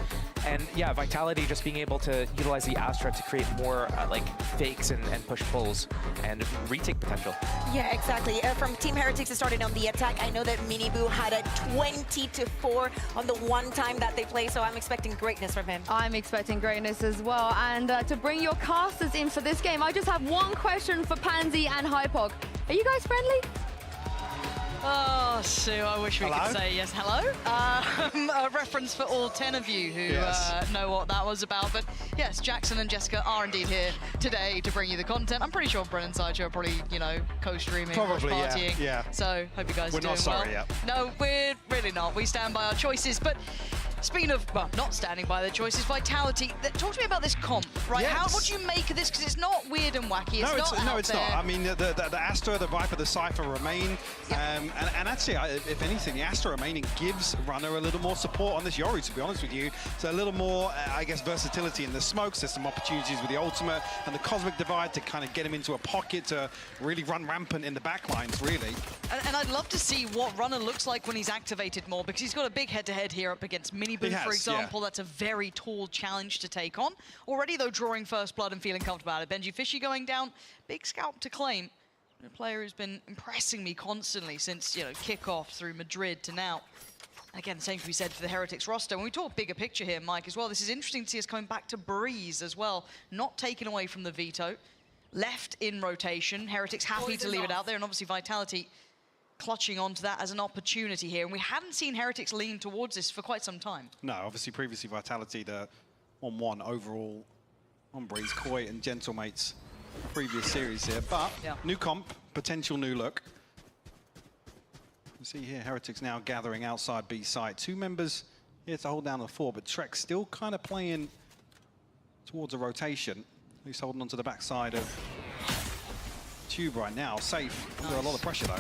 And yeah, Vitality just being able to utilize the Astra to create more like fakes and push pulls and retake potential. Yeah, exactly. From Team Heretics, it started on the attack. I know that Miniboo had a 20-4 on the one time that they play, so I'm expecting greatness from him. I'm expecting greatness as well. And to bring your casters in for this game, I just have one question for Pansy and Hypog. Are you guys friendly? Oh, Sue, I wish we could say yes. Hello? A reference for all 10 of you who know what that was about. But yes, Jackson and Jessica are indeed here today to bring you the content. I'm pretty sure Brennan Sideshow are probably, you know, co-streaming, partying. Yeah. So, hope you guys are doing well. We're not sorry yet. No, we're really not. We stand by our choices. But speaking of, well, not standing by their choices, Vitality, talk to me about this comp, right? Yes. What do you make of this? Because it's not weird and wacky. It's not. I mean, the Astra, the Viper, the Cypher remain. And actually, if anything, the Astra remaining gives Runner a little more support on this Yoru, to be honest with you. So a little more, I guess, versatility in the smokes. There's some opportunities with the ultimate and the Cosmic Divide to kind of get him into a pocket to really run rampant in the backlines, really. And I'd love to see what Runner looks like when he's activated more, because he's got a big head-to-head here up against Miniboo, for example. That's a very tall challenge to take on. Already, though, drawing first blood and feeling comfortable about it. Benji Fishy going down, big scalp to claim. A player who's been impressing me constantly since, you know, kickoff through Madrid to now. Again, the same can be said for the Heretics roster. When we talk bigger picture here, Mike, as well, this is interesting to see us coming back to Breeze as well. Not taken away from the veto. Left in rotation. Heretics happy to leave it out there, and obviously Vitality clutching onto that as an opportunity here. And we hadn't seen Heretics lean towards this for quite some time. No, obviously previously Vitality, the 1-1 overall on Breeze, Koi and Gentlemates previous series here, but new comp, potential new look. You see here, Heretics now gathering outside B side. 2 members here to hold down the 4, but Trek still kind of playing towards a rotation. He's holding onto the backside of Tube right now. Safe, under a lot of pressure though.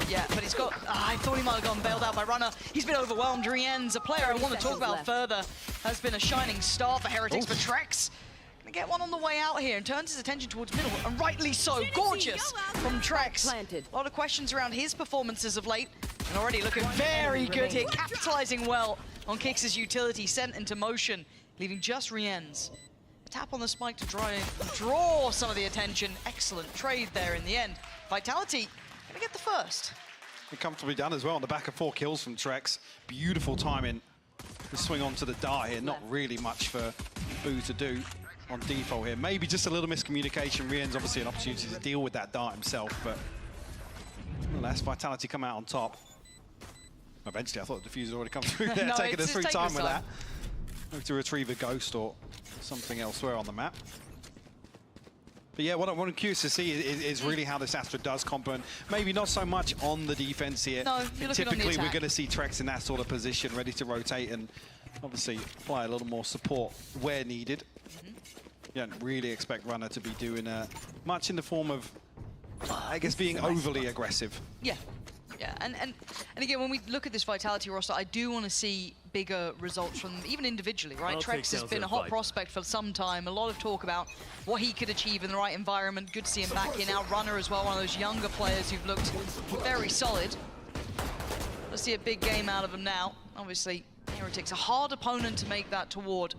Yeah, but he's got, I thought he might have gone bailed out by Runner. He's been overwhelmed. Rien's a player I want to talk about further. Has been a shining star for Heretics, but Trex gonna get one on the way out here and turns his attention towards middle, and rightly so. Gorgeous from Trex. A lot of questions around his performances of late, and already looking very good here, capitalizing well on Kix's utility, sent into motion, leaving just Rien's. A tap on the spike to draw some of the attention. Excellent trade there in the end. Vitality gonna get the first. Comfortably done as well on the back of 4 kills from Trex. Beautiful timing to swing onto the dart here. Not really much for Boo to do on default here. Maybe just a little miscommunication. Rien's obviously an opportunity to deal with that dart himself, but nonetheless, Vitality come out on top. Eventually, I thought the diffuser already come through there, taking us through time with that. Maybe to retrieve a ghost or something elsewhere on the map. But yeah, what I'm curious to see is really how this Astra does comp, and maybe not so much on the defense here. No, typically we're going to see Trex in that sort of position, ready to rotate and obviously apply a little more support where needed. You don't really expect Runner to be doing much in the form of, I guess, being overly aggressive. Yeah. Yeah, and again, when we look at this Vitality roster, I do want to see bigger results from them, even individually, right? Trex has been a hot prospect for some time. A lot of talk about what he could achieve in the right environment. Good to see him back here now. Runner as well, one of those younger players who've looked very solid. Let's see a big game out of him now. Obviously, Heretics, a hard opponent to make that toward.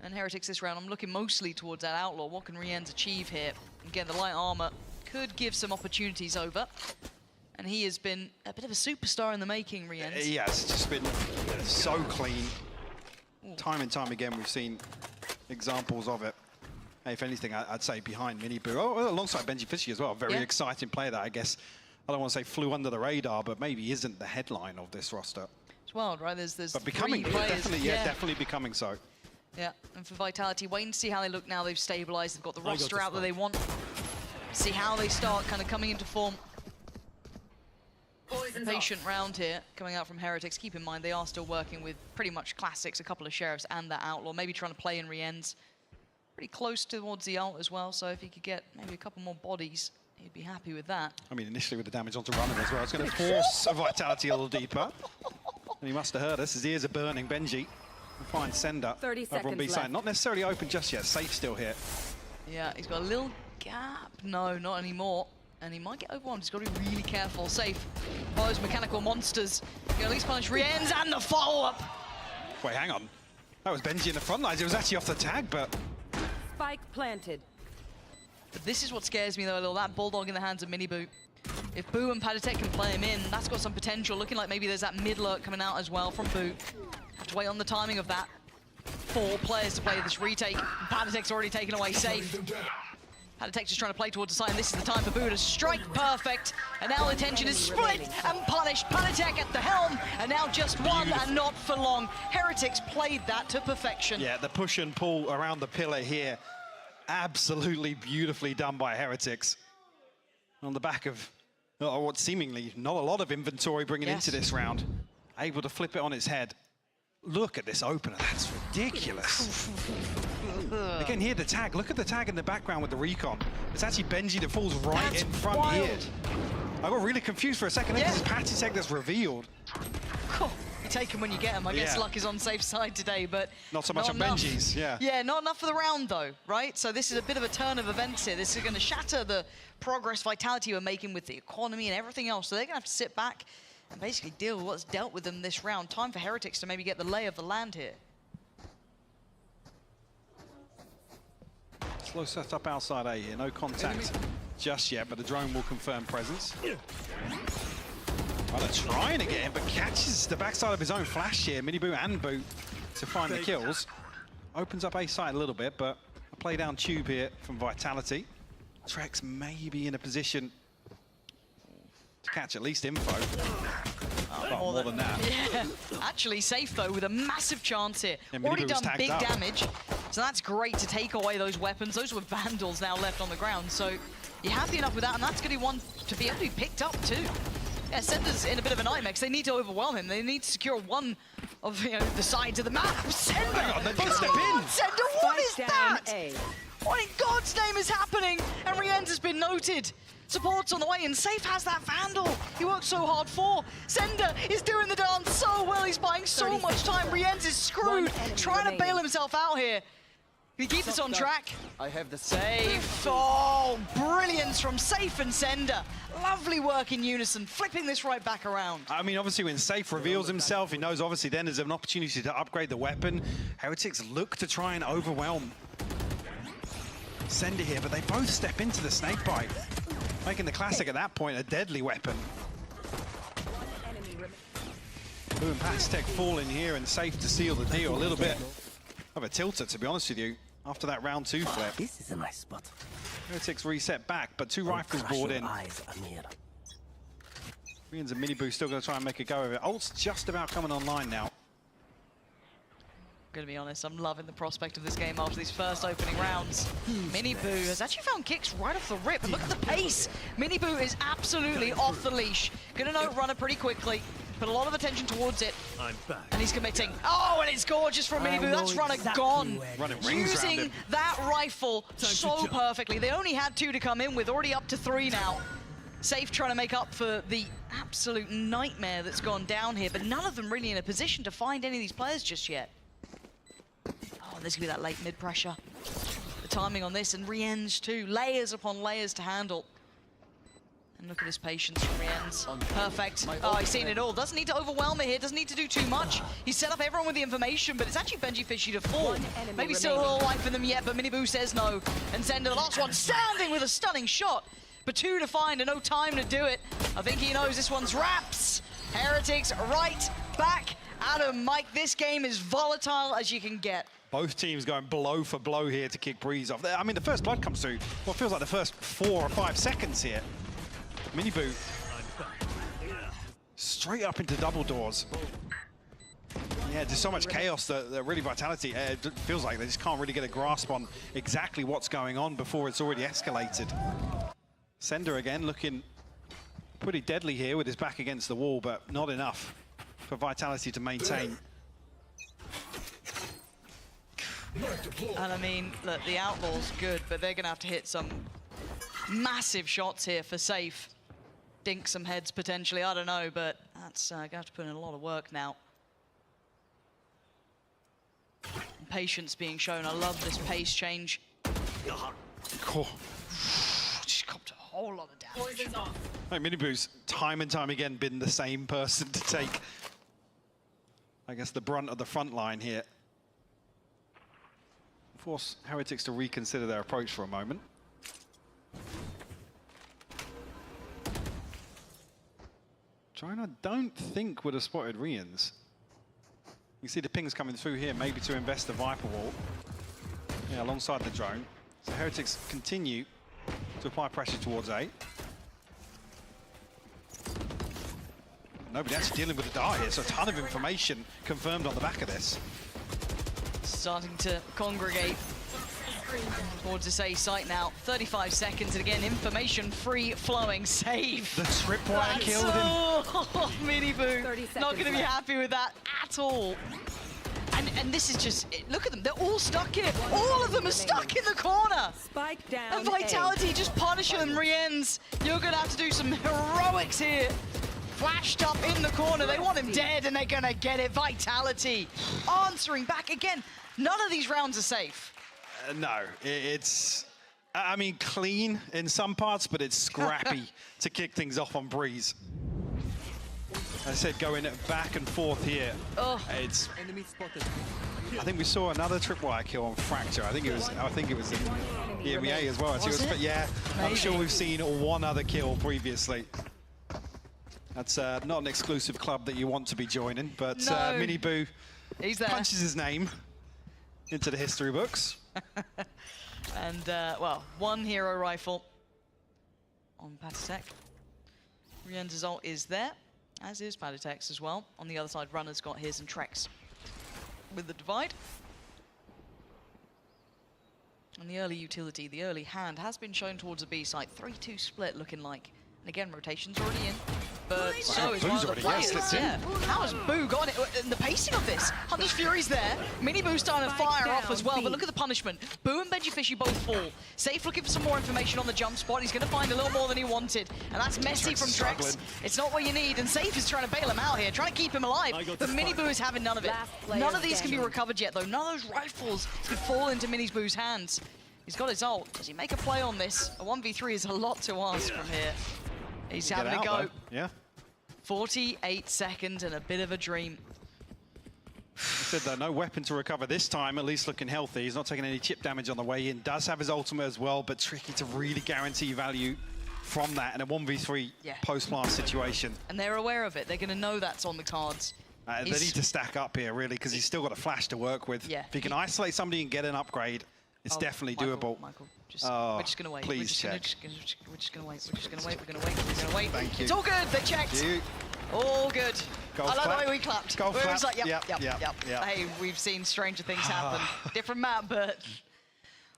And Heretics this round, I'm looking mostly towards that Outlaw. What can Rien's achieve here? Again, the light armor could give some opportunities over. And he has been a bit of a superstar in the making, Rienz. Yeah, it's just been so clean. Time and time again, we've seen examples of it. If anything, I'd say behind Miniboo. Oh, alongside Benji Fishy as well. A very exciting player that I guess, I don't want to say flew under the radar, but maybe isn't the headline of this roster. It's wild, right? There's but becoming, definitely becoming so. Yeah, and for Vitality, waiting to see how they look now. They've stabilized, they've got the roster out that they want. See how they start kind of coming into form. Patient round here coming out from Heretics. Keep in mind they are still working with pretty much classics, a couple of Sheriffs and that Outlaw, maybe trying to play in Rienz. Pretty close towards the ult as well, so if he could get maybe a couple more bodies, he'd be happy with that. I mean, initially with the damage onto Runner as well, it's going to force a Vitality a little deeper. And he must have heard us, his ears are burning. Benji will find Sender 30 over on B seconds side. left. Not necessarily open just yet, Safe still here. Yeah, he's got a little gap. No, not anymore. And he might get overwhelmed. He's got to be really careful. Safe. Those mechanical monsters. He can at least punish Rienz and the follow-up. Wait, hang on. That was Benji in the front lines. It was actually off the tag, but... Spike planted. But this is what scares me, though, a little. That Bulldog in the hands of Miniboo. If Boo and Patatek can play him in, that's got some potential. Looking like maybe there's that mid lurk coming out as well from Boo. Have to wait on the timing of that. 4 players to play this retake. Patatek's already taken away Safe. Patatek just trying to play towards the side, and this is the time for Boo to strike perfect. And now the tension is split and punished. Patatek at the helm, and now just one and not for long. Heretics played that to perfection. Yeah, the push and pull around the pillar here. Absolutely beautifully done by Heretics. On the back of what seemingly not a lot of inventory bringing into this round. Able to flip it on its head. Look at this opener, that's ridiculous. Again, here the tag. Look at the tag in the background with the recon. It's actually Benji that falls right in front here. I got really confused for a second. This is Patatek that's revealed. You take them when you get them. I guess luck is on safe side today, but not so much on Benji's, Yeah, not enough for the round though, right? So this is a bit of a turn of events here. This is going to shatter the progress Vitality were making with the economy and everything else. So they're going to have to sit back and basically deal with what's dealt with them this round. Time for Heretics to maybe get the lay of the land here. Slow setup outside A here, no contact just yet, but the drone will confirm presence. Well, they're trying to get him, but catches the backside of his own flash here. Miniboo and Boo to find the kills. Opens up A side a little bit, but a play down tube here from Vitality. Trex may be in a position to catch at least info. More than that. Yeah, actually Safe though with a massive chance here. Already done big damage, so that's great to take away those weapons. Those were Vandals now left on the ground, so you're happy enough with that, and that's going to be one to be able to be picked up too. Yeah, Sender's in a bit of a nightmare because they need to overwhelm him. They need to secure one of the sides of the map. Sender! Sender, what is that? What in God's name is happening? And Rienz has been noted. Support's on the way, and Safe has that Vandal he worked so hard for. Sender is doing the dance so well. He's buying so much time. Rienz is screwed, trying to bail himself out here. Can he keep this on track? I have the Safe. Oh, brilliance from Safe and Sender. Lovely work in unison, flipping this right back around. I mean, obviously, when Safe reveals himself, he knows obviously then there's an opportunity to upgrade the weapon. Heretics look to try and overwhelm Sender here, but they both step into the snake bite, making the classic at that point a deadly weapon. Boo and Patatek fall in here, and Safe to seal the deal. A little bit of a tilter, to be honest with you, after that round 2 flip. This is a nice spot. Heretics reset back, but 2 rifles board in. Rienz and Miniboo still going to try and make a go of it. Ult's just about coming online now. Gonna be honest, I'm loving the prospect of this game after these first opening rounds. Miniboo has actually found kicks right off the rip, and look at the pace. Miniboo is absolutely off the leash. Gonna note Runner pretty quickly, put a lot of attention towards it. I'm back. And he's committing. Oh, and it's gorgeous from Miniboo. That's Runner gone. Using that rifle so perfectly. They only had 2 to come in with, already up to 3 now. Safe trying to make up for the absolute nightmare that's gone down here, but none of them really in a position to find any of these players just yet. Oh, there's gonna be that late mid pressure. The timing on this, and Rienz too. Layers upon layers to handle. And look at his patience from Rienz. Perfect. Oh, he's seen it all. Doesn't need to overwhelm it here. Doesn't need to do too much. He's set up everyone with the information, but it's actually Benji Fishy to fall. Maybe still a little life in them yet, but Miniboo says no. And Sender, the last one, standing with a stunning shot. But 2 to find and no time to do it. I think he knows this one's wraps. Heretics right back at him. Mike, this game is volatile as you can get. Both teams going blow for blow here to kick Breeze off. I mean, the first blood comes through what feels like the first 4 or 5 seconds here. Miniboo straight up into double doors. Yeah, there's so much chaos that really Vitality, it feels like they just can't really get a grasp on exactly what's going on before it's already escalated. Sender again looking pretty deadly here with his back against the wall, but not enough for Vitality to maintain. And I mean, look, the Outlaw's good, but they're going to have to hit some massive shots here for safe. Dink some heads potentially, I don't know, but that's going to have to put in a lot of work now. And patience being shown. I love this pace change. Cool. Just copped a whole lot of damage. Like Miniboo's time and time again been the same person to take, I guess, the brunt of the front line here. Force Heretics to reconsider their approach for a moment. China don't think would have spotted Rians. You see the pings coming through here, maybe to invest the Viper wall. Yeah, alongside the drone. So Heretics continue to apply pressure towards A. Nobody actually dealing with the dart here, so a ton of information confirmed on the back of this. Starting to congregate towards this A site now. 35 seconds, and again, information free flowing. Save. The tripwire killed him. Oh, Miniboo. Not going to be happy with that at all. And this is just, look at them, they're all stuck here. All of them are stuck in the corner. Spike down. And Vitality just punishing them, Riens. You're going to have to do some heroics here. Flashed up in the corner, they want him dead, and they're going to get it. Vitality answering back again. None of these rounds are safe. No, it's, I mean, clean in some parts, but it's scrappy to kick things off on Breeze. As I said, going back and forth here. Oh. It's, I think we saw another tripwire kill on Fracture. I think it was in EMEA as well. But yeah, maybe. I'm sure we've seen one other kill previously. That's not an exclusive club that you want to be joining, but no. Miniboo punches his name into the history books. And, well, one hero rifle on Patatek. Rien's ult is there, as is Patatek's as well. On the other side, Runner's got his and Trex with the divide. And the early utility, the early hand has been shown towards a B site. 3-2 split looking like. And again, rotation's already in, but so is one of the players. Yeah. How has Boo got it? And the pacing of this, Hunter's Fury's there. Miniboo's starting to fire off as well, but look at the punishment. Boo and Benjifishy both fall. Safe looking for some more information on the jump spot. He's going to find a little more than he wanted, and that's messy from Trex. It's not what you need, and Safe is trying to bail him out here, trying to keep him alive, but Miniboo is having none of it. None of these can be recovered yet, though. None of those rifles could fall into Miniboo's hands. He's got his ult. Does he make a play on this? A 1v3 is a lot to ask from here. He's having a go. Though. Yeah. 48 seconds and a bit of a dream. He said that no weapon to recover this time, at least looking healthy. He's not taking any chip damage on the way in. Does have his ultimate as well, but tricky to really guarantee value from that in a 1v3 post-blast situation. And they're aware of it. They're going to know that's on the cards. They need to stack up here, really, because he's still got a flash to work with. Yeah. If he can isolate somebody and get an upgrade, it's definitely doable. Michael, we're just going to wait. Please check. We're just going to wait. We're just going to wait. We're going to wait. We're going to wait. Thank you. It's all good. They checked. All good. I like the way we clapped. Golf clap. It was like, yep. Hey, we've seen stranger things happen. Different map, but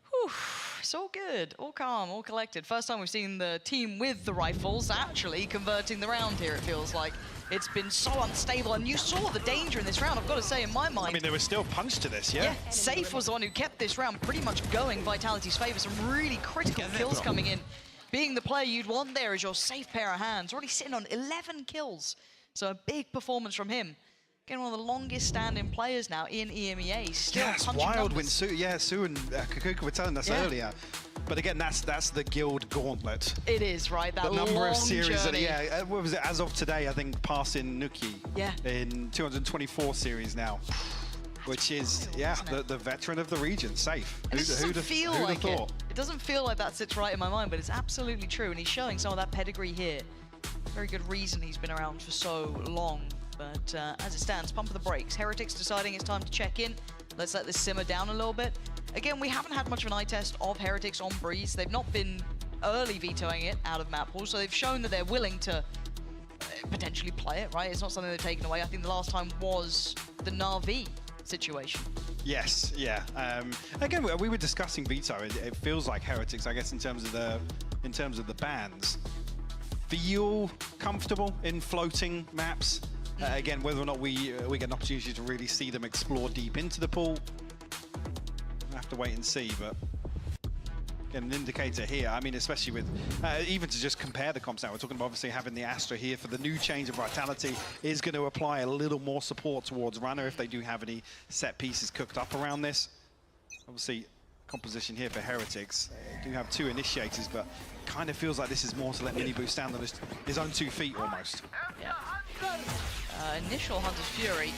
whew, it's all good. All calm, all collected. First time we've seen the team with the rifles actually converting the round here, it feels like. It's been so unstable, and you saw the danger in this round, I've got to say, in my mind. I mean, there was still punch to this, yeah? Yeah, Safe was the one who kept this round pretty much going Vitality's favor. Some really critical kills coming in. Being the player you'd want there is your safe pair of hands. Already sitting on 11 kills. So a big performance from him. Getting one of the longest standing players now in EMEA. Still yes, wild when Sue and Kakuka were telling us earlier. But again, that's the guild gauntlet. It is, right? That the number of series journey. what was it, as of today, I think, passing Nuki in 224 series now. Which is, the veteran of the region, Safe. And it doesn't feel like it. It doesn't feel like that sits right in my mind, but it's absolutely true. And he's showing some of that pedigree here. Very good reason he's been around for so long. But as it stands, pump of the brakes. Heretics deciding it's time to check in. Let's let this simmer down a little bit. Again, we haven't had much of an eye test of Heretics on Breeze. They've not been early vetoing it out of map pool, so they've shown that they're willing to potentially play it, right? It's not something they've taken away. I think the last time was the Na'Vi situation. Yes, yeah. Again, we were discussing veto. It feels like Heretics, I guess, in terms of the bans, feel comfortable in floating maps. Again, whether or not we get an opportunity to really see them explore deep into the pool, we'll have to wait and see. But again, an indicator here. I mean, especially with even to just compare the comps now. We're talking about obviously having the Astra here for the new change of Vitality is going to apply a little more support towards Runner if they do have any set pieces cooked up around this. Obviously, composition here for Heretics. They do have 2 initiators, but kind of feels like this is more to let Miniboo stand on his own 2 feet almost. Yeah. Initial Hunter's Fury.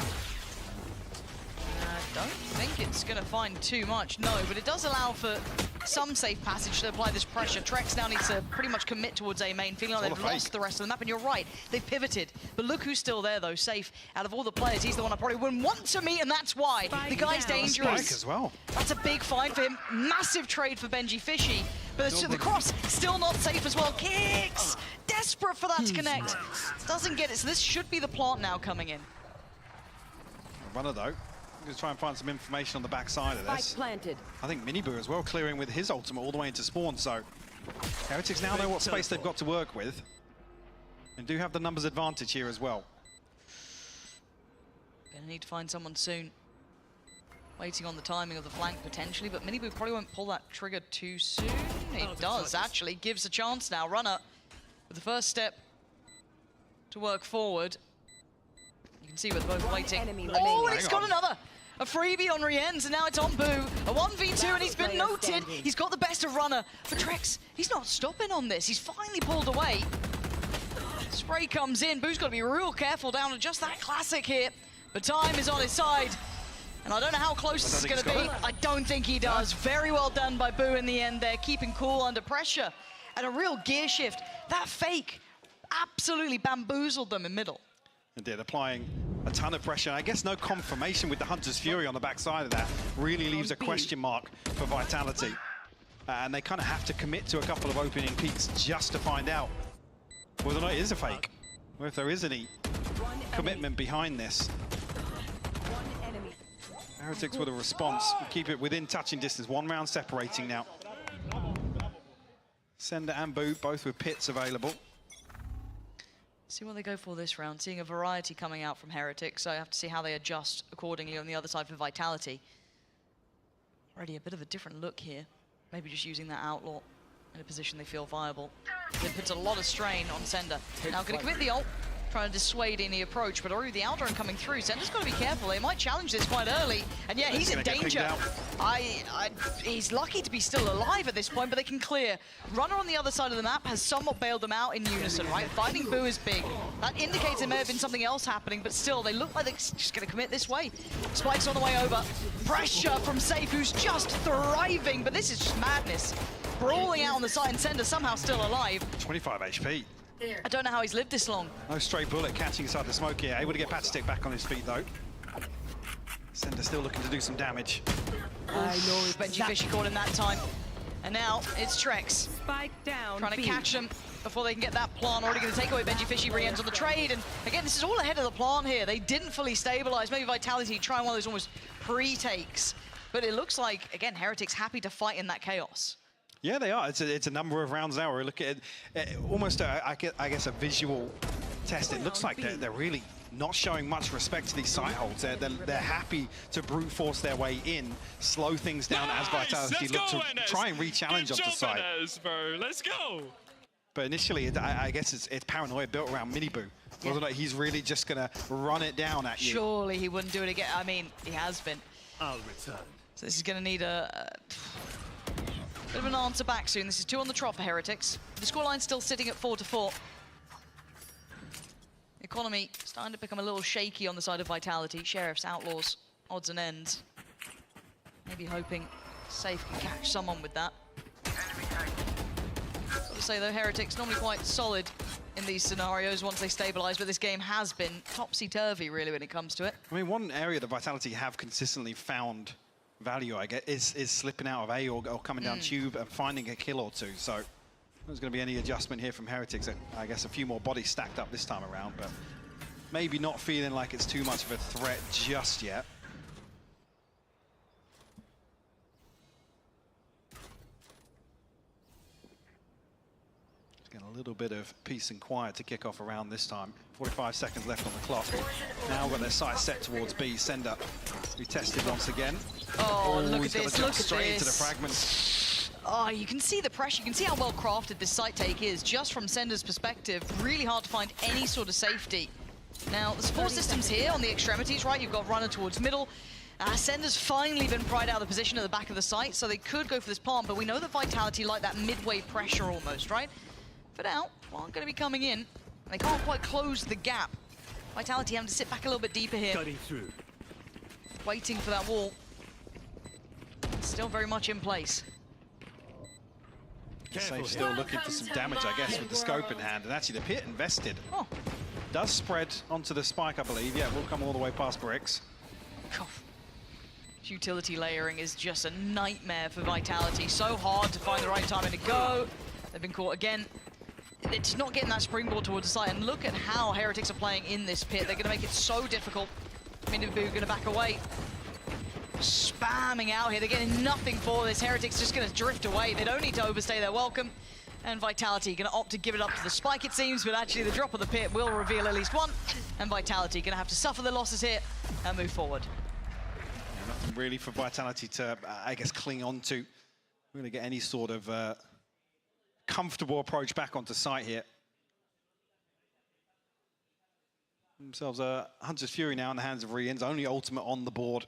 I don't think it's going to find too much, no, but it does allow for some safe passage to apply this pressure. Trex now needs to pretty much commit towards A main, feeling like they've lost the rest of the map, and you're right, they've pivoted. But look who's still there, though, safe. Out of all the players, he's the one I probably wouldn't want to meet, and that's why. The guy's dangerous. Spike as well. That's a big find for him. Massive trade for Benji Fishy, but the cross still not safe as well. Kicks! Desperate for that to connect. Doesn't get it, so this should be the plant now coming in. Runner, though. Just try and find some information on the backside of this. Planted. I think Miniboo as well, clearing with his ultimate all the way into spawn, so Heretics now know what space they've got to work with, and do have the numbers advantage here as well. Gonna need to find someone soon. Waiting on the timing of the flank potentially, but Miniboo probably won't pull that trigger too soon. He does, actually. Gives a chance now. Runner with the first step to work forward. You can see we're both waiting. Oh, and he's got another! A freebie on Rienz, and now it's on Boo. A 1v2, and he's been noted. He's got the best of Runner. But Trex, he's not stopping on this. He's finally pulled away. Spray comes in. Boo's got to be real careful down to just that classic here. But time is on his side. And I don't know how close this is going to be. I don't think he does. Very well done by Boo in the end there, keeping cool under pressure. And a real gear shift. That fake absolutely bamboozled them in middle. Indeed, applying a ton of pressure. I guess no confirmation with the Hunter's Fury on the backside of that really leaves a question mark for Vitality. And they kind of have to commit to a couple of opening peaks just to find out whether or not it is a fake, or if there is any commitment behind this. Heretics with a response. Keep it within touching distance. 1 round separating now. Sender and Boo, both with pits available. See what they go for this round. Seeing a variety coming out from Heretics, so I have to see how they adjust accordingly on the other side for Vitality. Already a bit of a different look here. Maybe just using that Outlaw in a position they feel viable. It puts a lot of strain on Sender. Now going to commit the ult, trying to dissuade any approach, but already the outrun coming through. Sender's got to be careful. They might challenge this quite early, and yeah, he's in danger. He's lucky to be still alive at this point, but they can clear. Runner on the other side of the map has somewhat bailed them out in unison, right? Finding Boo is big. That indicates there may have been something else happening, but still, they look like they're just going to commit this way. Spike's on the way over. Pressure from Safe, who's just thriving, but this is just madness. Brawling out on the side, and Sender somehow still alive. 25 HP. I don't know how he's lived this long. No stray bullet catching inside the smoke here. Able to get Patstick back on his feet, though. Sender still looking to do some damage. I know Benji Fishy caught him that time. And now it's Trex. Spike down. Trying to catch them before they can get that plant. Already going to take away Benji Fishy. Re-ends on the trade. And again, this is all ahead of the plant here. They didn't fully stabilize. Maybe Vitality trying one of those almost pre-takes. But it looks like, again, Heretics happy to fight in that chaos. Yeah, they are. It's a number of rounds now. We're looking at almost, I guess, a visual test. It looks like they're really not showing much respect to these site holds. They're happy to brute force their way in, slow things down as Vitality look to try and re-challenge off the side. Let's go. But initially, I guess it's paranoia built around Miniboo. Whether or not he's really just going to run it down at you. Surely he wouldn't do it again. I mean, he has been. I'll return. So this is going to need a bit of an answer back soon. This is 2 on the trot for Heretics. The scoreline's still sitting at 4-4. Economy starting to become a little shaky on the side of Vitality. Sheriffs, Outlaws, odds and ends. Maybe hoping Safe can catch someone with that. Got to say though, Heretics normally quite solid in these scenarios once they stabilize, but this game has been topsy-turvy, really, when it comes to it. I mean, one area that Vitality have consistently found value, I guess, is slipping out of A or coming down tube and finding a kill or two. So there's going to be any adjustment here from Heretics. I guess a few more bodies stacked up this time around, but maybe not feeling like it's too much of a threat just yet. Just getting a little bit of peace and quiet to kick off around this time. 45 seconds left on the clock. Now got their sights set towards B. Sender retested once again. Oh, look at he's got this, to jump look at straight into the this. fragment. Oh, you can see the pressure. You can see how well crafted this site take is, just from Sender's perspective. Really hard to find any sort of safety. Now, the support systems here on the extremities, right? You've got runner towards middle. Sender's finally been pried out of the position at the back of the site, so they could go for this plant, but we know that Vitality like that midway pressure almost, right? For now, plant going to be coming in. They can't quite close the gap. Vitality having to sit back a little bit deeper here. Cutting through. Waiting for that wall. Still very much in place. Safe still looking for some damage, I guess, with the scope in hand. And actually, the pit invested. Does spread onto the spike, I believe. Yeah, we'll come all the way past bricks. Utility layering is just a nightmare for Vitality. So hard to find the right timing to go. They've been caught again. They're just not getting that springboard towards the site. And look at how Heretics are playing in this pit. They're going to make it so difficult. Minibu going to back away. Spamming out here. They're getting nothing for this. Heretics just going to drift away. They don't need to overstay their welcome. And Vitality going to opt to give it up to the spike, it seems. But actually, the drop of the pit will reveal at least one. And Vitality going to have to suffer the losses here and move forward. Yeah, nothing really for Vitality to, I guess, cling on to. We're going to get any sort of comfortable approach back onto site here. Themselves a Hunter's Fury now in the hands of Rians, only ultimate on the board.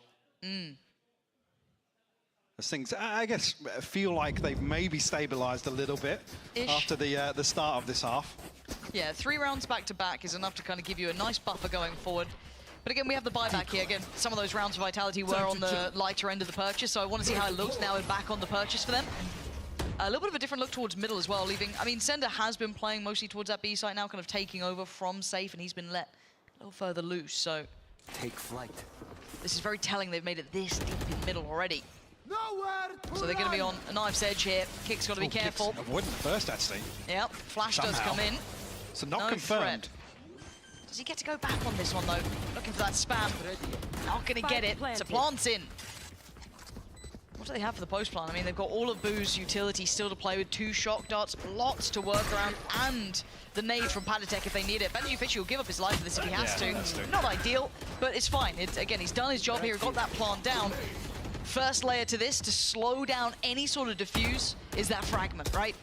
As things, I guess, feel like they've maybe stabilized a little bit after the start of this half. Yeah, 3 rounds back-to-back is enough to kind of give you a nice buffer going forward. But again, we have the buyback here. Again, some of those rounds of Vitality were on the lighter end of the purchase, so I want to see how it looks now back on the purchase for them. A little bit of a different look towards middle as well, leaving... I mean, Sender has been playing mostly towards that B site now, kind of taking over from Safe, and he's been let a little further loose, so... Take flight. This is very telling they've made it this deep in middle already. So they're going to be on a knife's edge here. Kick's got to be careful. Avoiding the first, actually. Yep, Flash does come in. So not No confirmed. threat. Does he get to go back on this one, though? Looking for that spam. Not going to get it. So plant's in. What do they have for the post plant? I mean, they've got all of Boo's utility still to play with, 2 shock darts, lots to work around, and the nade from Panatek if they need it. Benji Fishy will give up his life for this if he has to. Not ideal, but it's fine. Again, he's done his job here, got that plant down. First layer to this, to slow down any sort of diffuse, is that fragment, right?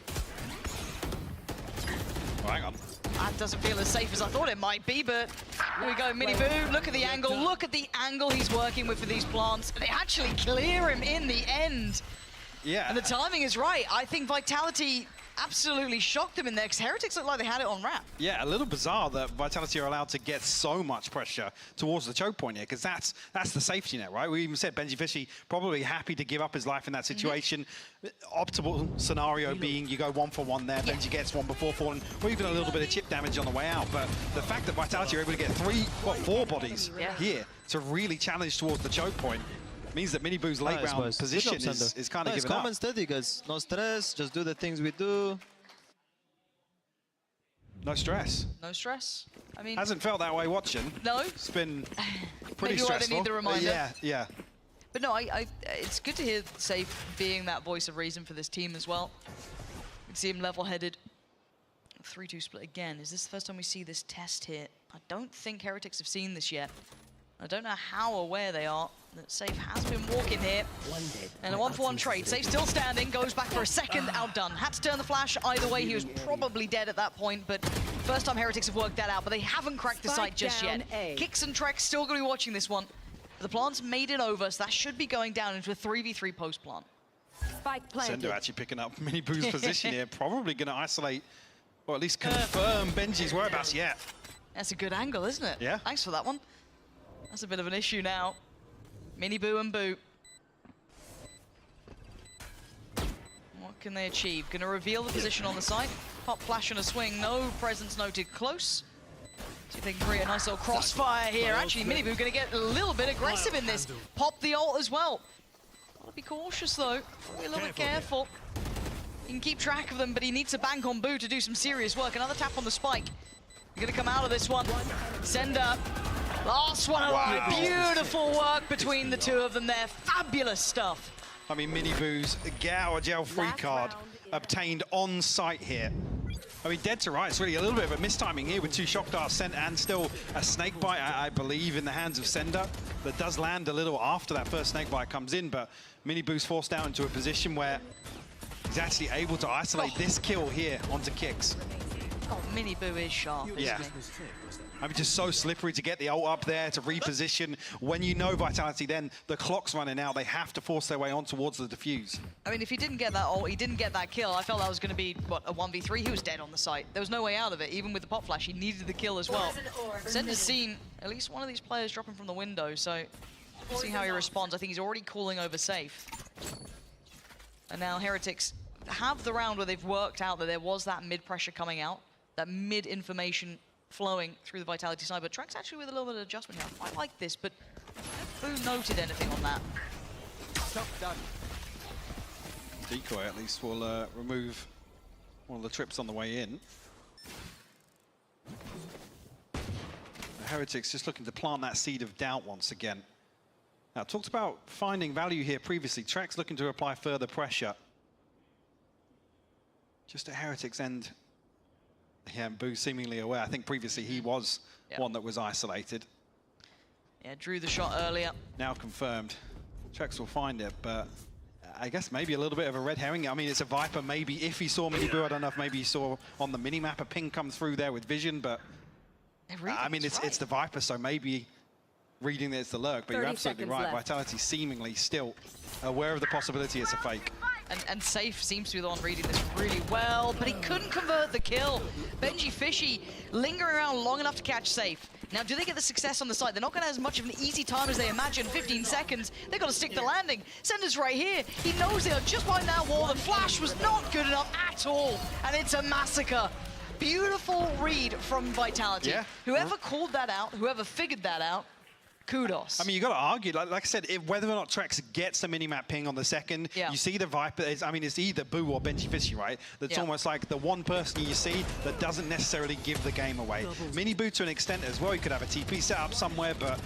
Oh, hang on. That doesn't feel as safe as I thought it might be, but here we go, Minibu, look at the angle he's working with for these plants. They actually clear him in the end. Yeah. And the timing is right. I think Vitality absolutely shocked them in there, because Heretics looked like they had it on wrap. Yeah, a little bizarre that Vitality are allowed to get so much pressure towards the choke point here, because that's the safety net, right? We even said Benji Fishy probably happy to give up his life in that situation. Optimal scenario being you go 1 for 1 there, Benji gets 1 before falling, or even a little bit of chip damage on the way out. But the fact that Vitality are able to get 4 bodies here to really challenge towards the choke point means that Minibu's late round position is kind of given up. Calm and steady, guys. No stress, just do the things we do. No stress. No stress. I mean... Hasn't felt that way watching. No. It's been pretty Maybe stressful. why they need the reminder. Yeah. But no, it's good to hear Safe being that voice of reason for this team as well. We can see him level-headed. 3-2 split again. Is this the first time we see this test here? I don't think Heretics have seen this yet. I don't know how aware they are that Safe has been walking here. And a 1-for-1 trade. Safe still standing, goes back for a second, outdone. Had to turn the flash. Either way, he was probably dead at that point, but first time Heretics have worked that out, but they haven't cracked the site just yet. Kicks and Trek still going to be watching this one. The plant's made it over, so that should be going down into a 3v3 post plant. Spike planted. Sendo actually picking up Minibu's position here, probably going to isolate, or at least confirm Benji's whereabouts. Yeah. That's a good angle, isn't it? Yeah. Thanks for that one. That's a bit of an issue now. Minibu and Boo. What can they achieve? Going to reveal the position on the site. Pop flash and a swing, no presence noted close. See if they can create a nice little crossfire here. Actually, Miniboo gonna get a little bit aggressive in this. Pop the ult as well. Gotta be cautious though, be a little bit careful. He can keep track of them, but he needs to bank on Boo to do some serious work. Another tap on the spike. You're gonna come out of this one. Sender, last one alive. Wow. Beautiful work between the two of them there. Fabulous stuff. I mean, Miniboo's get out of jail free card obtained on site here. I mean, dead to rights, really a little bit of a mistiming here with 2 shock darts sent and still a snake bite, I believe, in the hands of Sender. That does land a little after that first snake bite comes in, but Miniboo's forced down into a position where he's actually able to isolate this kill here onto Kicks. Oh, Miniboo is sharp, Yeah. isn't he? I mean, just so slippery to get the ult up there, to reposition. When you know Vitality, then the clock's running out. They have to force their way on towards the defuse. I mean, if he didn't get that ult, he didn't get that kill, I felt that was going to be, what, a 1v3? He was dead on the site. There was no way out of it, even with the pop flash. He needed the kill as well. Sender's seen at least one of these players dropping from the window, so we'll see how he responds. I think he's already calling over safe. And now Heretics have the round where they've worked out that there was that mid-pressure coming out, that mid-information flowing through the Vitality side, but Trex actually with a little bit of adjustment here. I like this, but who noted anything on that? Decoy at least will remove one of the trips on the way in. The Heretics just looking to plant that seed of doubt once again. Now, talked about finding value here previously. Trex looking to apply further pressure. Just at Heretics end. Yeah, Boo seemingly aware. I think previously he was one that was isolated. Yeah, drew the shot earlier. Now confirmed. Trex will find it, but I guess maybe a little bit of a red herring. I mean, it's a Viper. Maybe if he saw Miniboo, I don't know if maybe he saw on the minimap a ping come through there with vision, but I mean, it's the Viper, so maybe reading that it's the lurk, but you're absolutely right. Left. Vitality seemingly still aware of the possibility it's a fake. And Safe seems to be the one reading this really well, but he couldn't convert the kill. Benji Fishy lingering around long enough to catch Safe. Now, do they get the success on the side? They're not going to have as much of an easy time as they imagine. 15 seconds. They've got to stick the landing. Sender's right here. He knows they are just behind that wall. The flash was not good enough at all, and it's a massacre. Beautiful read from Vitality. Yeah. Whoever called that out, whoever figured that out, kudos. I mean, you got to argue, like I said, whether or not Trex gets the minimap ping on the second, you see the Viper, I mean, it's either Boo or Benji Fishy, right? That's almost like the one person you see that doesn't necessarily give the game away. Miniboo to an extent as well, you could have a TP set up somewhere, but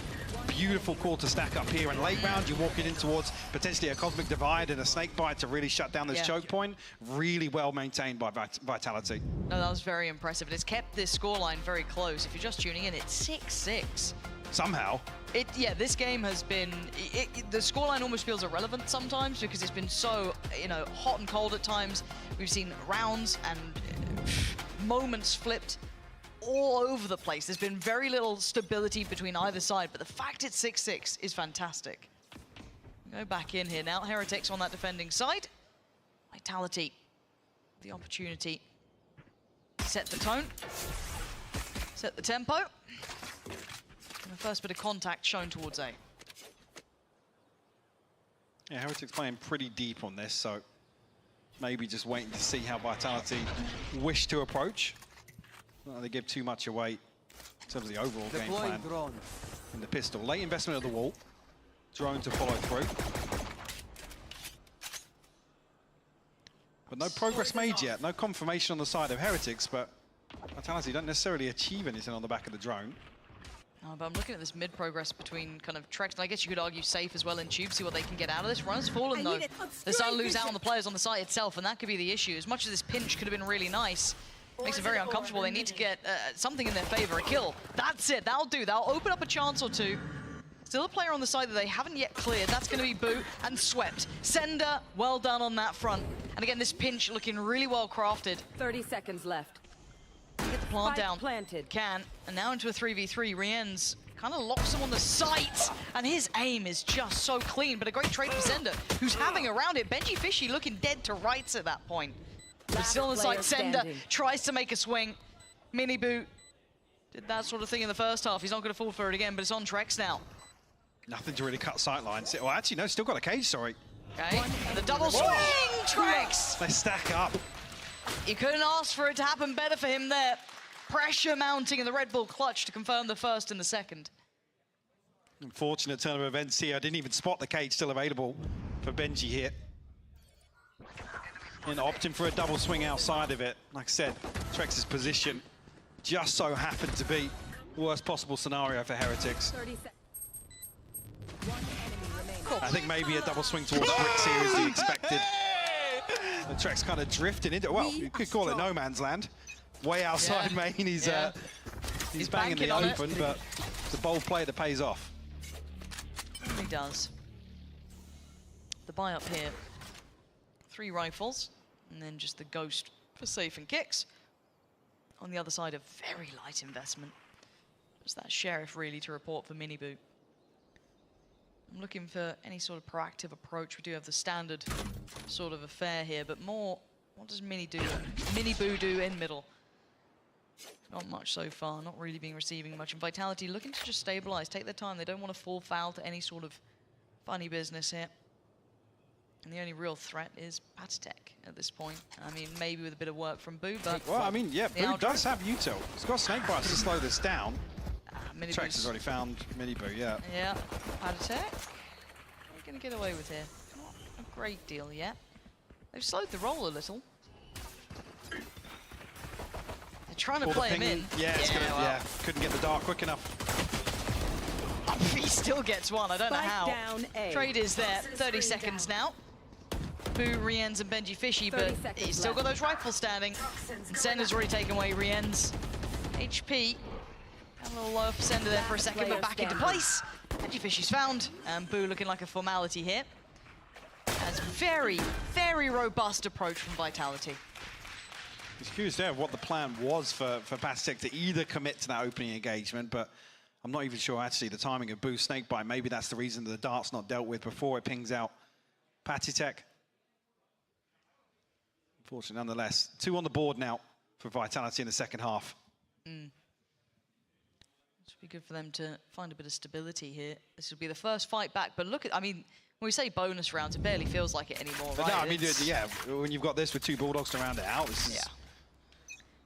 beautiful call to stack up here. And late round, you're walking in towards potentially a Cosmic Divide and a Snake Bite to really shut down this choke point. Really well maintained by Vitality. No, that was very impressive. And it's kept this scoreline very close. If you're just tuning in, it's 6-6. Somehow. Yeah, this game has been, the scoreline almost feels irrelevant sometimes because it's been so, hot and cold at times. We've seen rounds and moments flipped all over the place. There's been very little stability between either side, but the fact it's 6-6 is fantastic. Go back in here now. Heretics on that defending side. Vitality, the opportunity. Set the tone, set the tempo. And the first bit of contact shown towards A. Yeah, Heretics playing pretty deep on this, so maybe just waiting to see how Vitality wish to approach. Not that they give too much away in terms of the overall game plan. Drone. And the pistol. Late investment of the wall. Drone to follow through. But no progress made yet. No confirmation on the side of Heretics, but Vitality don't necessarily achieve anything on the back of the drone. But I'm looking at this mid-progress between kind of Trex, and I guess you could argue Safe as well in Tube, see what they can get out of this. Runner's fallen, though. They're starting to lose out on the players on the site itself, and that could be the issue. As much as this pinch could have been really nice, makes it very uncomfortable. They need to get something in their favor, a kill. That's it, that'll do. That'll open up a chance or two. Still a player on the side that they haven't yet cleared. That's going to be Boo and swept. Sender, well done on that front. And again, this pinch looking really well crafted. 30 seconds left. Get the plant down. Planted. Can. And now into a 3v3. Rien's kind of locks him on the site. And his aim is just so clean. But a great trade for Sender, who's having around it. Benji Fishy looking dead to rights at that point. But still on the site. Sender tries to make a swing. Miniboo did that sort of thing in the first half. He's not going to fall for it again, but it's on Trex now. Nothing to really cut sight lines. Well, actually, no, still got a cage, sorry. Okay, and the double swing, Trex! They stack up. You couldn't ask for it to happen better for him there. Pressure mounting in the Red Bull clutch to confirm the first and the second. Unfortunate turn of events here. I didn't even spot the cage still available for Benji here. And opting for a double swing outside of it. Like I said, Trex's position just so happened to be the worst possible scenario for Heretics. I think maybe a double swing towards bricks here is the expected. The Trex kind of drifting into, well, you could call it no man's land. Way outside main, he's banging the open, but it's a bold play that pays off. He does. The buy up here. 3 rifles, and then just the Ghost for safe and kicks. On the other side, a very light investment. Just that Sheriff really to report for Miniboo. I'm looking for any sort of proactive approach. We do have the standard sort of affair here, but more, what does Miniboo do in middle? Not much so far, not really being receiving much. And Vitality looking to just stabilize, take their time. They don't want to fall foul to any sort of funny business here. And the only real threat is Patitek at this point. I mean, maybe with a bit of work from Boo, but... Well, I mean, yeah, Boo does have util. He's got snake bites to slow this down. Trex has already found Miniboo, yeah. Yeah, Patitek. We're going to get away with here. Not a great deal yet. They've slowed the roll a little. They're trying to play him in. Yeah, couldn't get the dart quick enough. He still gets one, I don't know how. Trade is there, 30 seconds now. Boo, Rienz and Benji Fishy, but he's still got those rifles standing. And Sender's already taken away Rienz. HP, a little lower for Sender there for a second, but back into place. Benji Fishy's found, and Boo looking like a formality here. That's very, very robust approach from Vitality. It's curious there what the plan was for Patitek to either commit to that opening engagement, but I'm not even sure actually the timing of Boo's snakebite. Maybe that's the reason that the dart's not dealt with before it pings out Patitek. Unfortunately, nonetheless, 2 on the board now for Vitality in the second half. It should be good for them to find a bit of stability here. This will be the first fight back, but look at, I mean, when we say bonus rounds, it barely feels like it anymore, But right? no, I mean, yeah, when you've got this with 2 Bulldogs to round it out, this is,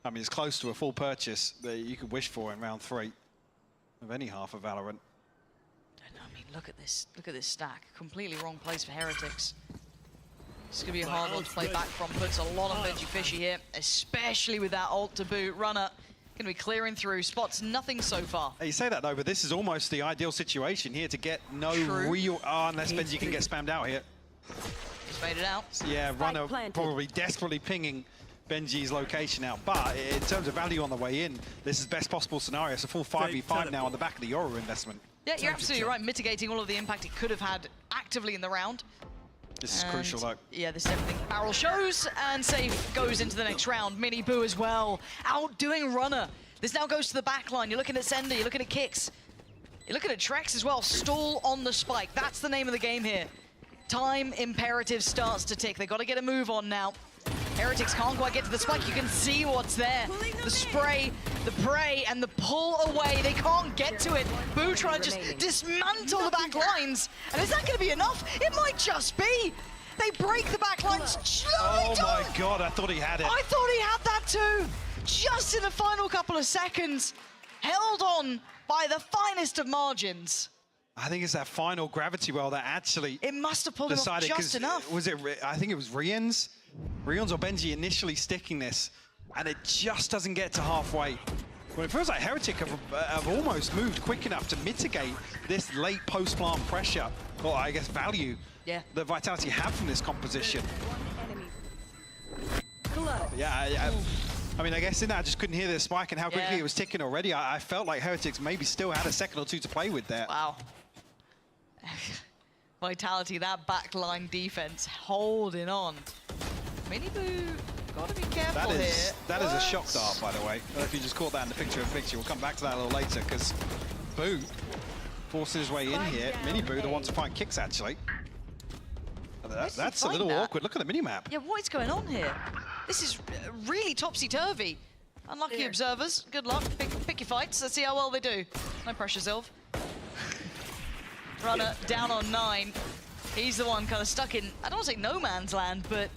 I mean, it's close to a full purchase that you could wish for in round 3 of any half of Valorant. I mean, look at this stack. Completely wrong place for Heretics. It's going to be a hard one to play back from. Puts a lot on Benji Fishy here, especially with that ult to boot. Runner going to be clearing through. Spots nothing so far. You say that though, but this is almost the ideal situation here to get no real... Oh, unless Benji can get spammed out here. He's made it out. Yeah, Runner probably desperately pinging Benji's location out. But in terms of value on the way in, this is best possible scenario. It's a full 5v5 now on the back of the Yoru investment. Yeah, you're absolutely right. Mitigating all of the impact it could have had actively in the round. This is crucial though. Yeah, this is everything. Barrel shows, and safe goes into the next round. Miniboo as well, outdoing Runner. This now goes to the back line. You're looking at Sender, you're looking at Kicks. You're looking at Trex as well. Stall on the spike. That's the name of the game here. Time imperative starts to tick. They got to get a move on now. Heretics can't quite get to the spike. You can see what's there. The spray, the prey, and the pull away. They can't get to it. Boo trying to just dismantle the back lines. And is that going to be enough? It might just be. They break the back lines. Oh my God, I thought he had it. I thought he had that too. Just in the final couple of seconds. Held on by the finest of margins. I think it's that final gravity well that actually... It must have pulled him off just enough. Was it, I think it was Rienz or Benji initially sticking this, and it just doesn't get to halfway. Well, it feels like Heretic have almost moved quick enough to mitigate this late post-plant pressure, or I guess value, that Vitality have from this composition. Yeah, I mean, I guess in that I just couldn't hear the spike and how quickly it was ticking already. I felt like Heretics maybe still had a second or 2 to play with there. Wow. Vitality, that backline defense holding on. Miniboo, gotta be careful here. That is a shock dart, by the way. I don't know if you just caught that in the picture-in-picture. We'll come back to that a little later, because Boo forcing his way in here. Miniboo, the one to find Kicks, actually. That's a little awkward. Look at the minimap. Yeah, what is going on here? This is really topsy-turvy. Unlucky observers. Good luck. Pick your fights. Let's see how well they do. No pressure, Zilv. Runner down on 9. He's the one kind of stuck in, I don't want to say no man's land, but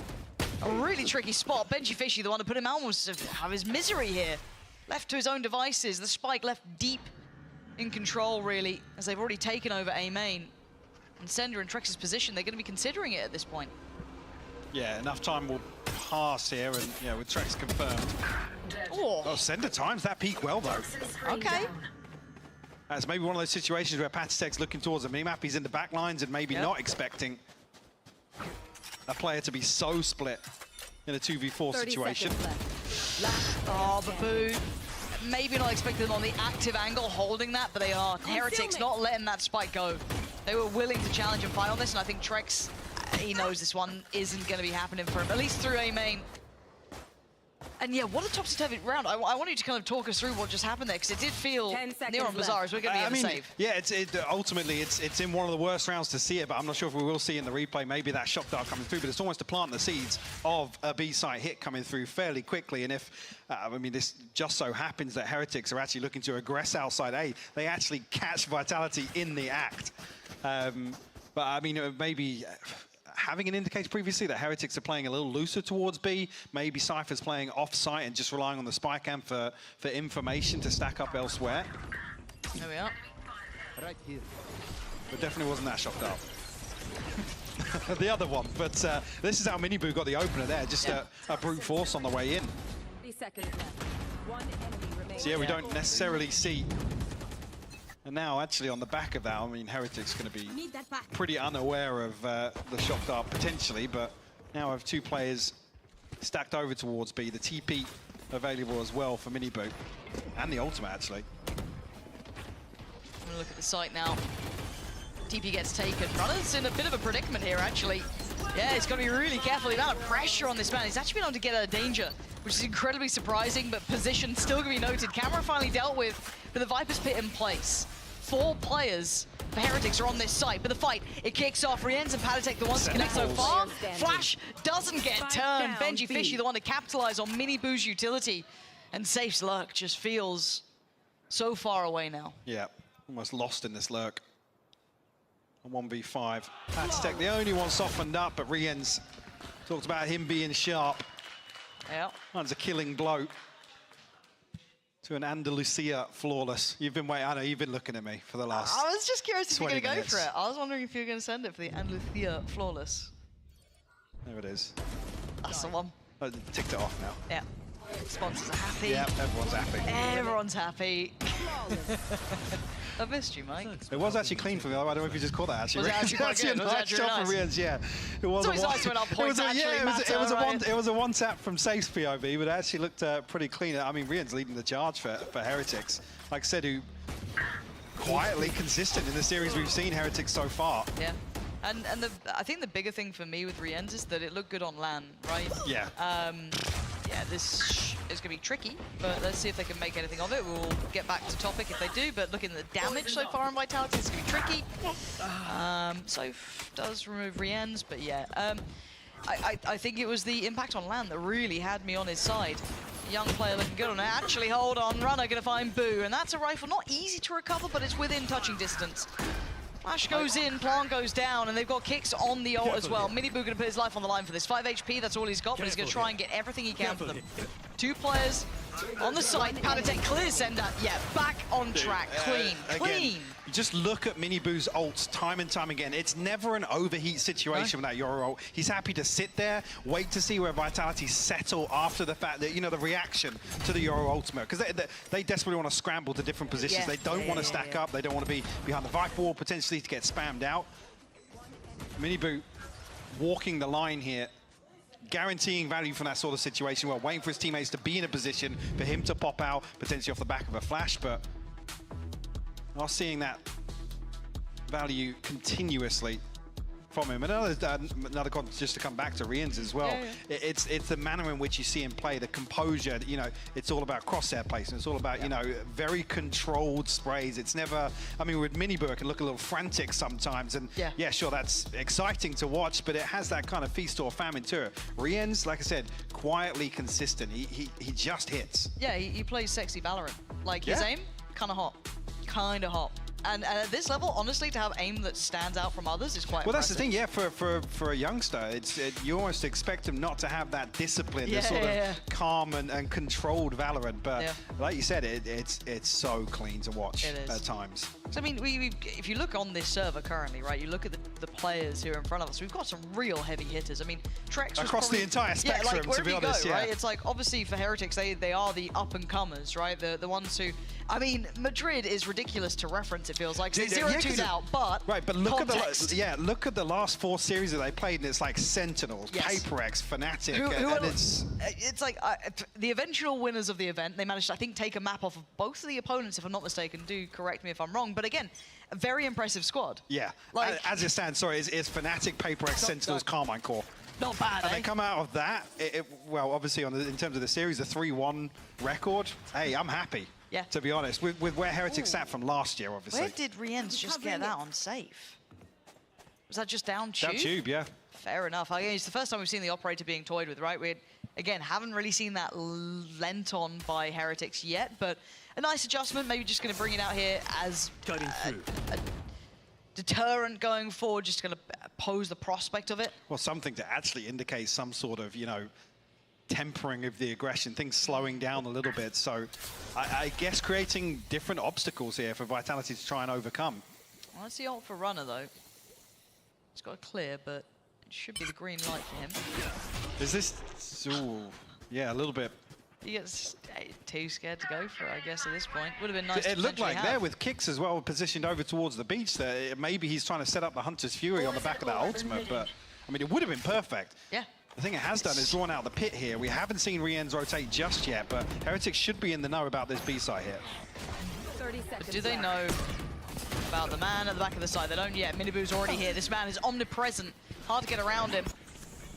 a really tricky spot. Benji Fishy, the one to put him almost out of his misery here. Left to his own devices. The spike left deep in control, really, as they've already taken over A main. And Sender in Trex's position, they're going to be considering it at this point. Yeah, enough time will pass here, and yeah, with Trex confirmed. Oh, Sender times that peak well, though. Okay. That's maybe one of those situations where Patitech's looking towards the minimap. He's in the back lines and maybe not expecting a player to be so split in a 2v4 situation. Oh, but Boo, maybe not expecting them on the active angle holding that, but they are. Heretics not letting that spike go. They were willing to challenge and fight on this, and I think Trex, he knows this one isn't going to be happening for him, at least through A main. And yeah, what a topsy-turvy round. I want you to kind of talk us through what just happened there, because it did feel near on bizarre as we're going to be able to save. Yeah, ultimately, it's in one of the worst rounds to see it, but I'm not sure if we will see in the replay maybe that shock dart coming through, but it's almost to plant the seeds of a B-site hit coming through fairly quickly. And if, I mean, this just so happens that Heretics are actually looking to aggress outside A, they actually catch Vitality in the act. But I mean, maybe having an indicator previously that Heretics are playing a little looser towards B, maybe Cypher's playing off-site and just relying on the spy cam for information to stack up elsewhere. There we are. Right here. But definitely wasn't that shocked up. The other one, but this is how Miniboo got the opener there, just a brute force on the way in. 30 seconds left. One enemy remaining. So yeah, we don't necessarily see. And now, actually, on the back of that, I mean, Heretics going to be pretty unaware of the shock dart potentially, but now I have two players stacked over towards B. The TP available as well for Miniboo, and the ultimate, actually. I'm going to look at the site now. TP gets taken. Runner's in a bit of a predicament here, actually. Yeah, he's got to be really careful. The amount of pressure on this man. He's actually been able to get out of danger, which is incredibly surprising, but position still going to be noted. Camera finally dealt with the Viper's Pit in place. 4 players for Heretics are on this site, but the fight, it kicks off. Rienz and Patitech the ones to connect so far. Flash doesn't get turned. Benji Fishy the one to capitalize on Miniboo's utility. And Safe's lurk just feels so far away now. Yeah, almost lost in this lurk. A 1v5. Patitech the only one softened up, but Rienz talked about him being sharp. Yeah. That's a killing blow to an Andalusia flawless. You've been waiting, I know, you've been looking at me for the last I was just curious if you're going to go minutes. for it. I was wondering if you were going to send it for the Andalusia flawless. There it is. That's the one. I ticked it off now. Yeah. Sponsors are happy. Yeah, everyone's happy. Everyone's happy. I missed you, Mike. It was actually clean for me. I don't know if you just caught that, actually. Was it actually quite good? Was it actually shot from Rienz, yeah. It was always nice when our points it was a one tap from Safe's POV, but it actually looked pretty clean. I mean, Rienz leading the charge for Heretics. Like I said, who quietly consistent in the series we've seen Heretics so far. Yeah. And I think the bigger thing for me with Rienz is that it looked good on LAN, right? Yeah. Yeah, this is going to be tricky, but let's see if they can make anything of it. We'll get back to topic if they do, but looking at the damage so far on Vitality, it's going to be tricky. Soph does remove Rienz, but yeah. I think it was the impact on LAN that really had me on his side. Young player looking good on it. Actually, hold on, Runner going to find Boo, and that's a rifle. Not easy to recover, but it's within touching distance. Flash goes in, Plant goes down, and they've got kicks on the ult as well. Miniboo going to put his life on the line for this. 5 HP, that's all he's got, but he's going to try and get everything he can for them. 2 players on the site. Patitech clears Sender. Yeah, back on track. Clean. Again, just look at Miniboo's ults time and time again. It's never an overheat situation with that Yoru ult. He's happy to sit there, wait to see where Vitality settle after the fact that, you know, the reaction to the Yoru ultimate. Because they desperately want to scramble to different positions. They don't want to stack up. They don't want to be behind the Viper wall, potentially to get spammed out. Miniboo walking the line here, guaranteeing value from that sort of situation where waiting for his teammates to be in a position for him to pop out, potentially off the back of a flash, but are seeing that value continuously from him. Another concept just to come back to Rienz as well. It's the manner in which you see him play, the composure. You know, it's all about crosshair placement. It's all about, you know, very controlled sprays. It's never, I mean, with Miniboo, it can look a little frantic sometimes. And yeah, sure, that's exciting to watch, but it has that kind of feast or famine to it. Rienz, like I said, quietly consistent. He just hits. Yeah, he plays sexy Valorant. Like his aim, kind of hot. Kind of hot. And at this level, honestly, to have aim that stands out from others is quite Well, impressive. that's the thing, yeah, for a youngster, you almost expect him not to have that discipline, this sort of calm and controlled Valorant. But like you said, it's so clean to watch at times. So, I mean, if you look on this server currently, right, you look at the players here in front of us, we've got some real heavy hitters. I mean, Trex was across the entire spectrum, like, to be honest, go, right? It's like, obviously for Heretics, they are the up-and-comers, right? The ones who, I mean, Madrid is ridiculous to reference, it feels like. So 0-2'd out, but right, but look context. look at the last 4 series that they played, and it's like Sentinels, PaperX, Fnatic, and it's like the eventual winners of the event. They managed to, I think, take a map off of both of the opponents, if I'm not mistaken. Do correct me if I'm wrong, but again, a very impressive squad. Yeah, like, as it stands, sorry, it's Fnatic, PaperX, Sentinels, Carmine Core. Not bad, and they come out of that, well, obviously in terms of the series, the 3-1 record, hey, I'm happy. Yeah. To be honest, with where Heretics sat from last year, obviously. Where did Rienz just get that on safe? Was that just down tube? Down tube, yeah. Fair enough. I mean, it's the first time we've seen the operator being toyed with, right? We, again, haven't really seen that lent on by Heretics yet, but a nice adjustment. Maybe just going to bring it out here as a deterrent going forward, just going to pose the prospect of it. Well, something to actually indicate some sort of, tempering of the aggression, things slowing down a little bit. So I guess creating different obstacles here for Vitality to try and overcome. Well, that's the ult for Runner, though. It's got a clear, but it should be the green light for him. Is this... Ooh, yeah, a little bit. He gets too scared to go for it, I guess, at this point. Would have been nice to It looked like there with kicks as well, positioned over towards the beach there. Maybe he's trying to set up the Hunter's Fury on the back of that ultimate, but, I mean, it would have been perfect. Yeah. The thing it has done is drawn out the pit here. We haven't seen Rienz rotate just yet, but Heretics should be in the know about this B site here. 30 seconds. But do they know about the man at the back of the side? They don't yet. Miniboo's already here. This man is omnipresent. Hard to get around him.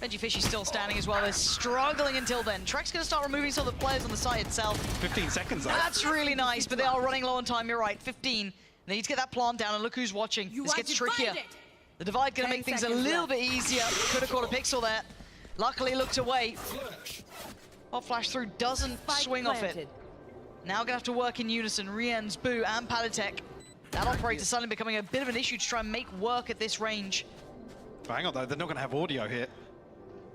Benji Fishy's still standing as well. They're struggling until then. Trek's going to start removing some of the players on the site itself. 15 seconds, though. That's really nice, but they are running low on time. You're right, 15. They need to get that plant down, and look who's watching. This gets trickier. The divide going to make things a little bit easier. Could have caught a pixel there. Luckily looked away. Well, flash through doesn't swing off it. Now going to have to work in unison. Rienz, Boo, and Palitek. That operator suddenly becoming a bit of an issue to try and make work at this range. But hang on, though. They're not going to have audio here.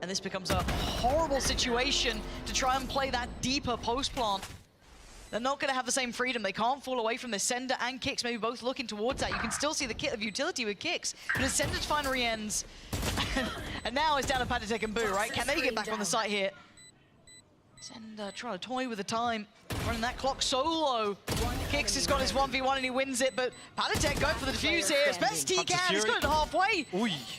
And this becomes a horrible situation to try and play that deeper post plant. They're not going to have the same freedom. They can't fall away from this. Sender and Kicks maybe both looking towards that. You can still see the kit of utility with Kicks, but it's Sender to find Rienz. And now it's down to Palitek and Boo, right? Can they get back on the site here? Sender trying to toy with the time. Running that clock so low. Kicks has got his 1v1 and he wins it, but Palitek going for the defuse here as best he can. He's got it halfway.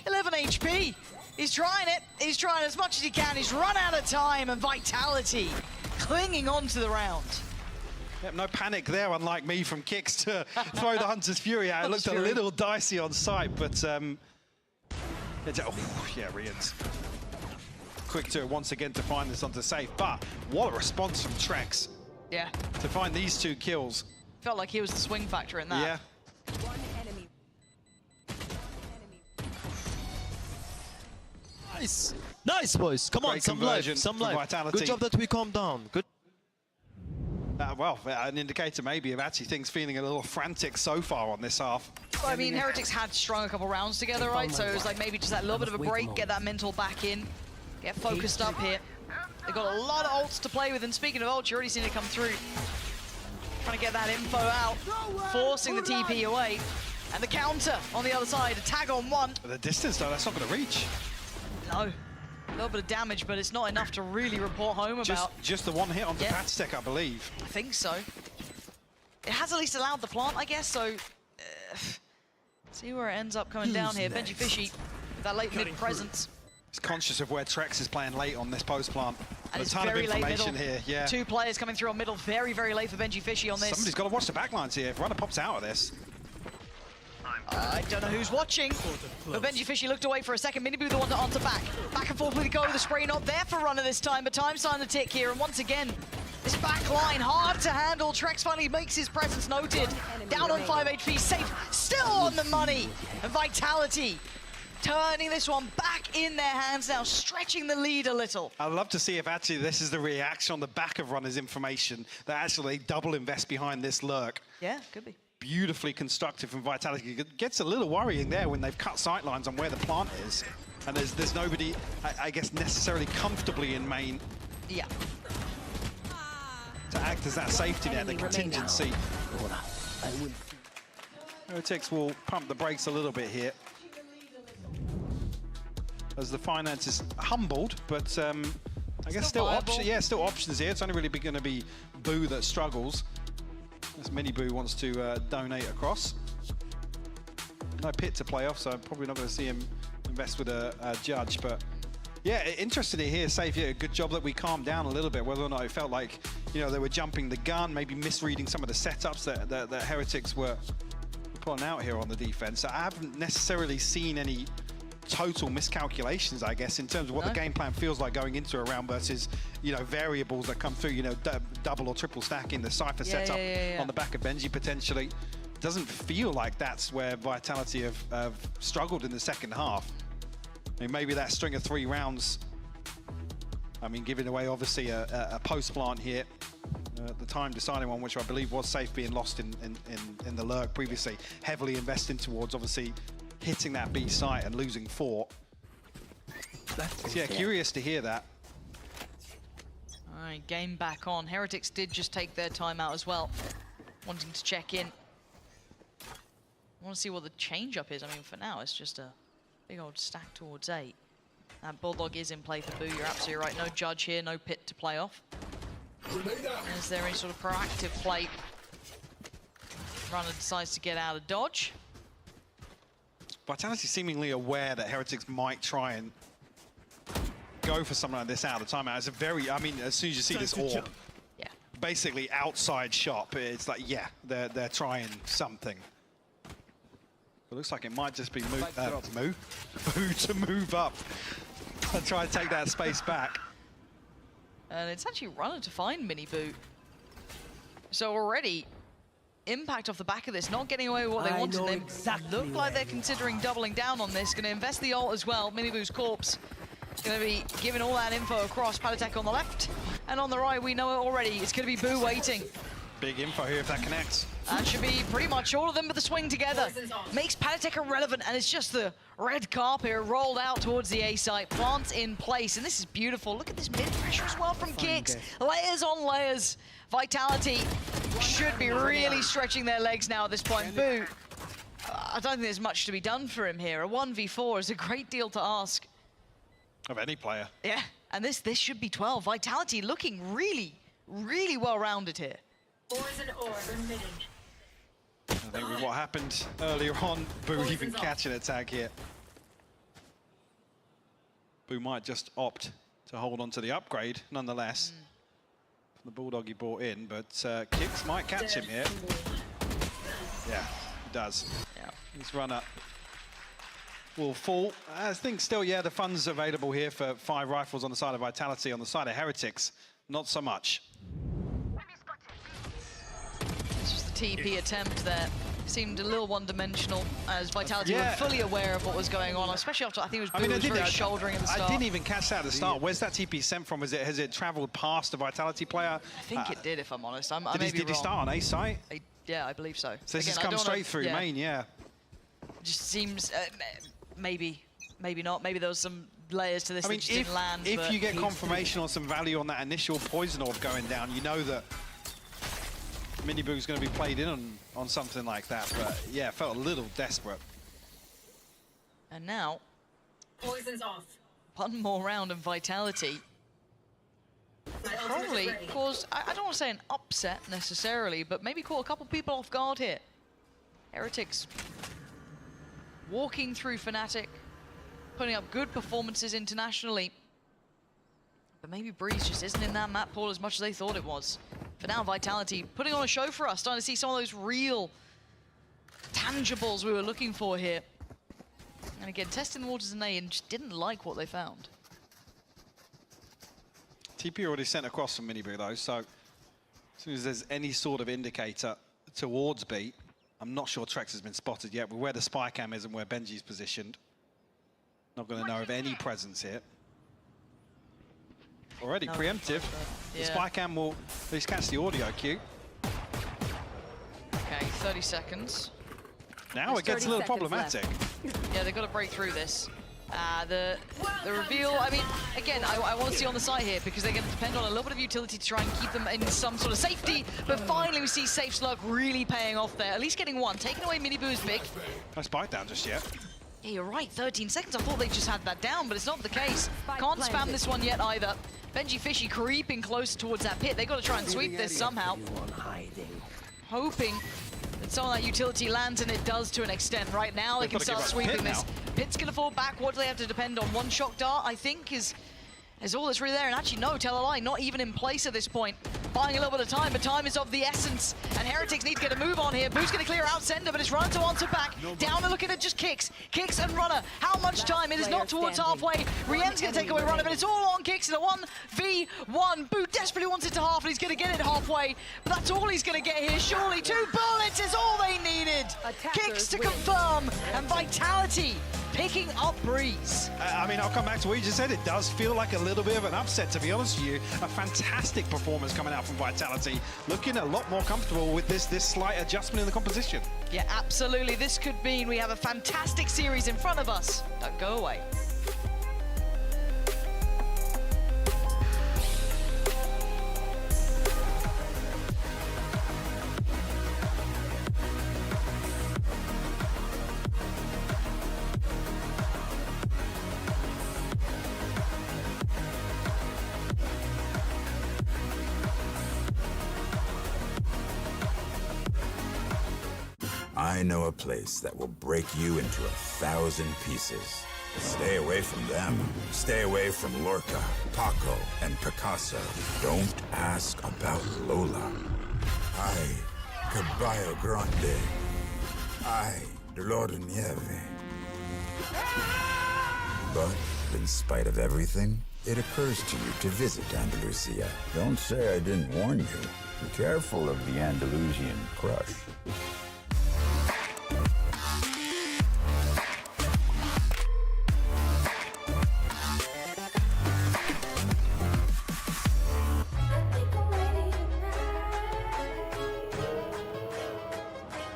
11 HP. He's trying it. He's trying as much as he can. He's run out of time, and Vitality clinging on to the round. Yep, no panic there, unlike me from Kicks to throw the Hunter's Fury out. It looked a little dicey on site, but yeah, Rienz. Quick to once again to find this onto safe, but what a response from Trex. Yeah. To find these 2 kills. Felt like he was the swing factor in that. Yeah. One enemy. Nice. Nice, boys. Come on, some life. Some life. Vitality. Good job that we calmed down. Good. Well, an indicator maybe of actually things feeling a little frantic so far on this half. Well, I mean, Heretics had strung a couple rounds together, right? So it was like maybe just that little bit of a break, get that mental back in, get focused up here. They've got a lot of ults to play with, and speaking of ults, you've already seen it come through. Trying to get that info out, forcing the TP away. And the counter on the other side, a tag on one. The distance, though, that's not going to reach. No. A little bit of damage, but it's not enough to really report home about. Just the one hit on the Patstech, I believe. I think so. It has at least allowed the plant, I guess, so... see where it ends up coming down here. Benji Fishy with that late mid presence. He's conscious of where Trex is playing late on this post plant. And a it's ton of very late information middle. here, yeah. 2 players coming through on middle, very, very late for Benji Fishy on this. Somebody's got to watch the backlines here. If Runner pops out of this. I don't know who's watching, but Benji Fishy looked away for a second. Miniboo the one to answer back. Back and forth with the go. The spray not there for Runner this time, but time's starting to tick here. And once again, this back line hard to handle. Trex finally makes his presence noted. Down on 5 HP, safe, still on the money. And Vitality turning this one back in their hands now, stretching the lead a little. I'd love to see if actually this is the reaction on the back of Runner's information, that actually double invest behind this lurk. Yeah, could be. beautifully constructive from Vitality. It gets a little worrying there when they've cut sight lines on where the plant is. And there's nobody, I guess, necessarily comfortably in main. Yeah. To act as that safety net, the contingency. Heretics will pump the brakes a little bit here. As the finance is humbled, but I guess still options here. It's only really going to be Boo that struggles. As Mini Boo wants to donate across. No pit to play off, so I'm probably not going to see him invest with a judge, but yeah, interested to hear Safe here. Good job that we calmed down a little bit, whether or not it felt like, you know, they were jumping the gun, maybe misreading some of the setups that Heretics were pulling out here on the defense. I haven't necessarily seen any total miscalculations, I guess, in terms of what the game plan feels like going into a round versus, you know, variables that come through, you know, double or triple stacking the Cypher setup on the back of Benji potentially. Doesn't feel like that's where Vitality have struggled in the second half. I mean, maybe that string of 3 rounds, I mean, giving away obviously a post plant here, the time deciding one, which I believe was Safe being lost in the lurk previously, heavily investing towards obviously hitting that B site and losing 4. So yeah, curious to hear that. All right, game back on. Heretics did just take their time out as well, wanting to check in. I want to see what the change-up is. I mean, for now, it's just a big old stack towards 8. That Bulldog is in play for Boo, you're absolutely right. No judge here, no pit to play off. Is there any sort of proactive play? Runner decides to get out of dodge. Vitality seemingly aware that Heretics might try and go for something like this out of the timeout. It's a very, I mean, as soon as you see this orb, basically outside shop, it's like, yeah, they're trying something. It looks like it might just be Boo to move up and try and take that space back. And it's actually Runner to find Mini Boo. So already, Impact off the back of this, not getting away with what they wanted. They look like they're considering doubling down on this. Going to invest the ult as well. Mini Boo's corpse going to be giving all that info across. Patatek on the left, and on the right, we know it already. It's going to be Boo waiting. Big info here if that connects. That should be pretty much all of them, but the swing together makes Patatek irrelevant, and it's just the red carpet rolled out towards the A site. Plants in place, and this is beautiful. Look at this mid-pressure as well from Kicks. Layers on layers. Vitality should be really stretching their legs now at this point. Boo, I don't think there's much to be done for him here. A 1v4 is a great deal to ask. Of any player. Yeah, and this should be 12. Vitality looking really, really well-rounded here. I think with what happened earlier on, Boo even catching a tag here. Boo might just opt to hold on to the upgrade, nonetheless. The Bulldog he brought in, but Kicks might catch him here. Yeah, he does. Yeah. This runner will fall. I think still, yeah, the funds available here for 5 rifles on the side of Vitality. On the side of Heretics, not so much. This was the TP attempt there. Seemed a little one-dimensional, as Vitality were fully aware of what was going on, especially after, I think it was Boo was very shouldering at the start. I didn't even catch that at the start. Where's that TP sent from? Has it traveled past the Vitality player? I think it did, if I'm honest. Did he start on A site? Yeah, I believe so. So this has come straight through main, yeah. Just seems, maybe not. Maybe there was some layers to this that just didn't land. If you get confirmation or some value on that initial poison orb going down, you know that Mini Boo's going to be played in on something like that, but yeah, felt a little desperate. And now, poison's off. One more round of Vitality. Probably caused, I don't want to say an upset necessarily, but maybe caught a couple people off guard here. Heretics walking through Fnatic, putting up good performances internationally. But maybe Breeze just isn't in that map pool as much as they thought it was. For now, Vitality putting on a show for us, starting to see some of those real tangibles we were looking for here. And again, testing the waters in A and just didn't like what they found. TP already sent across from Mini Boo though, so as soon as there's any sort of indicator towards B, I'm not sure Trex has been spotted yet, but where the spy cam is and where Benji's positioned, not going to know of any presence here. Already preemptive. The spy cam will at least catch the audio cue. Okay, 30 seconds. Now it gets a little problematic. Yeah, they've got to break through this. The reveal, I mean, again, I want to see on the side here because they're going to depend on a little bit of utility to try and keep them in some sort of safety. But finally, we see Safe Slug really paying off there. At least getting one. Taking away Mini Boo is big. No spike down just yet. Yeah, you're right. 13 seconds. I thought they just had that down, but it's not the case. Can't spam this one yet either. Benji Fishy creeping closer towards that pit. They got to try and sweep this somehow. Hoping that some of that utility lands, and it does to an extent. Right now, they can start sweeping this. Pit's going to fall back. What do they have to depend on? One shock dart, I think, is all that's really there. And actually, no, tell a lie, not even in place at this point. Buying a little bit of time, but time is of the essence. And Heretics need to get a move on here. Boo's going to clear out Sender, but it's Runner to answer back. Down and looking at just Kicks. Kicks and Runner. How much time? It is not towards halfway. Rien's going to take away Runner, but it's all on Kicks in a 1v1. Boo desperately wants it to half, and he's going to get it halfway. But that's all he's going to get here. Surely 2 bullets is all they needed. Kicks to confirm, and Vitality picking up Breeze. I mean, I'll come back to what you just said. It does feel like a little bit of an upset, to be honest with you. A fantastic performance coming out from Vitality. Looking a lot more comfortable with this slight adjustment in the composition. Yeah, absolutely. This could mean we have a fantastic series in front of us. Don't go away. I know a place that will break you into 1,000 pieces. Stay away from them. Stay away from Lorca, Paco, and Picasso. Don't ask about Lola. Ay, Caballo Grande. Ay, Dolor de Nieve. But in spite of everything, it occurs to you to visit Andalusia. Don't say I didn't warn you. Be careful of the Andalusian crush.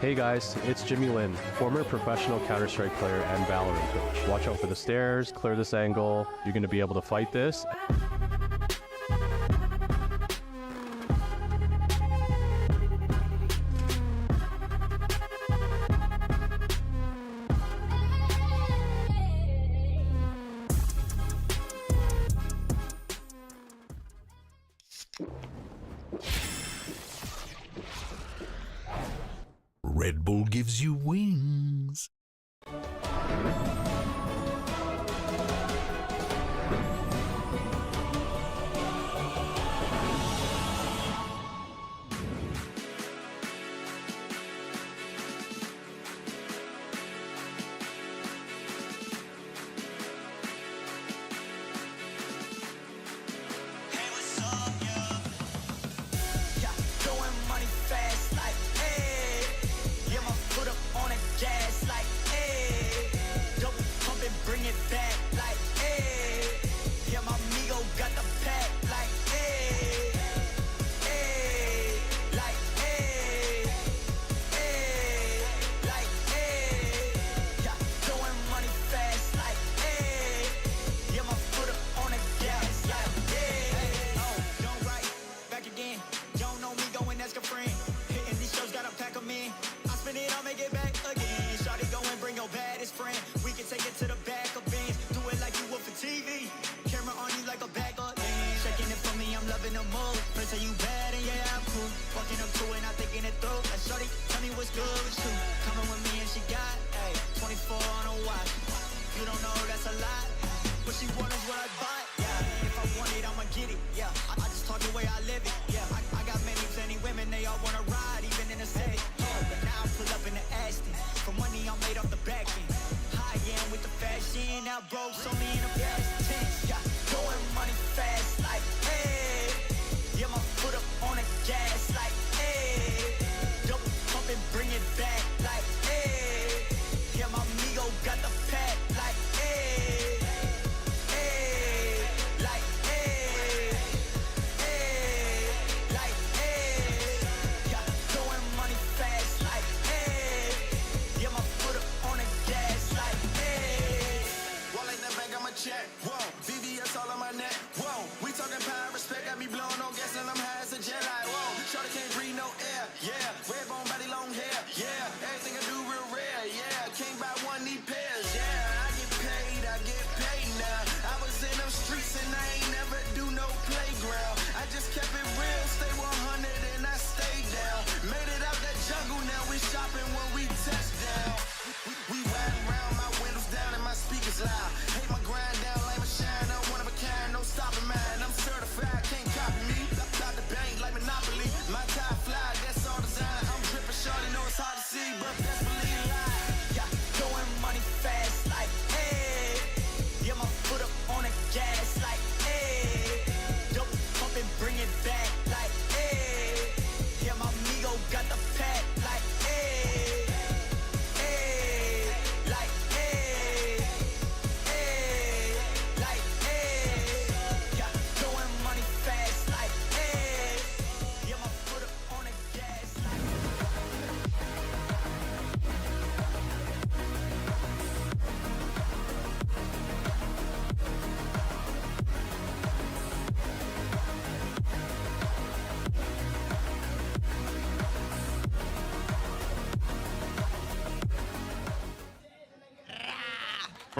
Hey guys, it's Jimmy Lin, former professional Counter-Strike player and Valorant coach. Watch out for the stairs, clear this angle. You're going to be able to fight this. Red Bull gives you wings.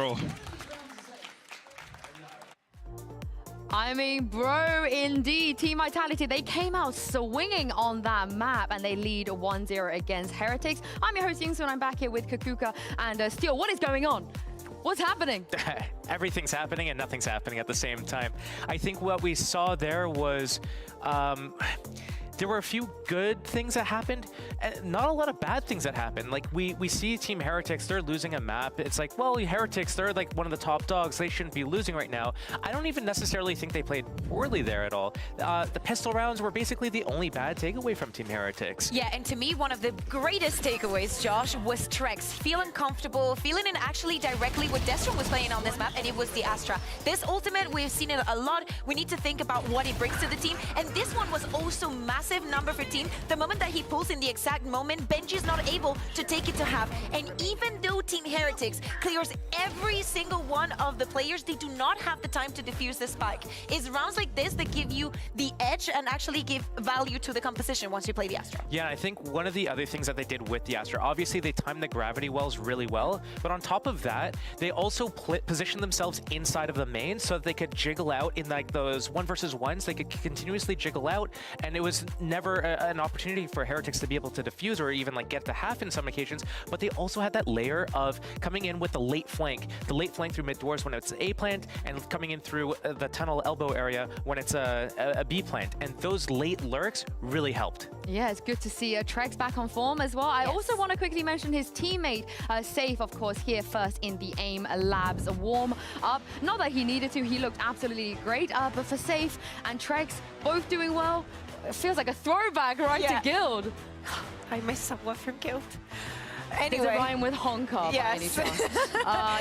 bro. I mean, bro, indeed. Team Vitality, they came out swinging on that map and they lead 1-0 against Heretics. I'm your host, Yingsun. I'm back here with Kakuka and Steel. What is going on? What's happening? Everything's happening and nothing's happening at the same time. I think what we saw there was there were a few good things that happened, and not a lot of bad things that happened. Like we see Team Heretics, they're losing a map. It's like, well, Heretics, they're like one of the top dogs. They shouldn't be losing right now. I don't even necessarily think they played poorly there at all. The pistol rounds were basically the only bad takeaway from Team Heretics. Yeah, and to me, one of the greatest takeaways, Josh, was Trex feeling comfortable, feeling in actually directly what Destron was playing on this map, and it was the Astra. This ultimate, we've seen it a lot. We need to think about what it brings to the team, and this one was also massive number for team. The moment that he pulls in the exact moment, Benji's not able to take it to half. And even though Team Heretics clears every single one of the players, they do not have the time to defuse the spike. It's rounds like this that give you the edge and actually give value to the composition once you play the Astra. Yeah, I think one of the other things that they did with the Astra, obviously they timed the gravity wells really well, but on top of that, they also positioned themselves inside of the main so that they could jiggle out in like those 1v1s. They could continuously jiggle out, and it was never an opportunity for Heretics to be able to defuse or even like get to half in some occasions, but they also had that layer of coming in with the late flank through mid doors when it's A plant, and coming in through the tunnel elbow area when it's a B plant, and those late lurks really helped. Yeah, it's good to see Trex back on form as well. I also want to quickly mention his teammate, Safe, of course, here first in the AIM Labs warm up. Not that he needed to, he looked absolutely great, but for Safe and Trex, both doing well. It feels like a throwback to Guild. I miss someone from Guild. Anyway. Does it rhyme with Honka by any chance?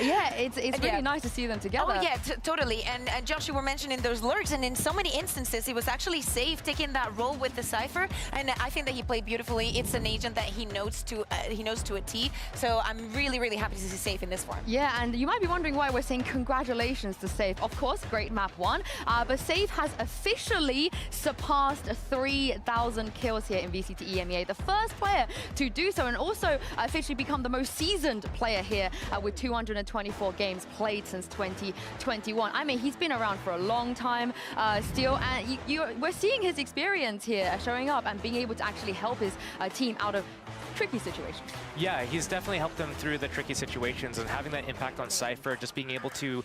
Yeah, it's really nice to see them together. Oh yeah, totally. And Josh, you were mentioning those lurks, and in so many instances, it was actually Safe taking that role with the Cypher, and I think that he played beautifully. It's an agent that he knows to a T. So I'm really, really happy to see Safe in this form. Yeah, and you might be wondering why we're saying congratulations to Safe. Of course, great map one, but Safe has officially surpassed 3,000 kills here in VCT EMEA, the first player to do so, and also officially become the most seasoned player here with 224 games played since 2021. I mean, he's been around for a long time still, and we're seeing his experience here showing up and being able to actually help his team out of tricky situations. Yeah, he's definitely helped them through the tricky situations, and having that impact on Cypher, just being able to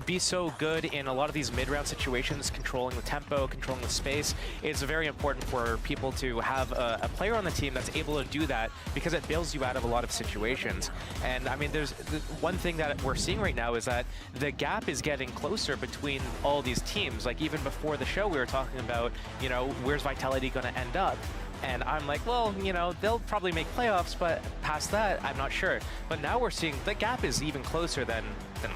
be so good in a lot of these mid-round situations, controlling the tempo, controlling the space, is very important for people to have a player on the team that's able to do that, because it bails you out of a lot of situations. And I mean, there's one thing that we're seeing right now is that the gap is getting closer between all these teams. Like even before the show, we were talking about, you know, where's Vitality going to end up? And I'm like, well, you know, they'll probably make playoffs, but past that, I'm not sure. But now we're seeing the gap is even closer than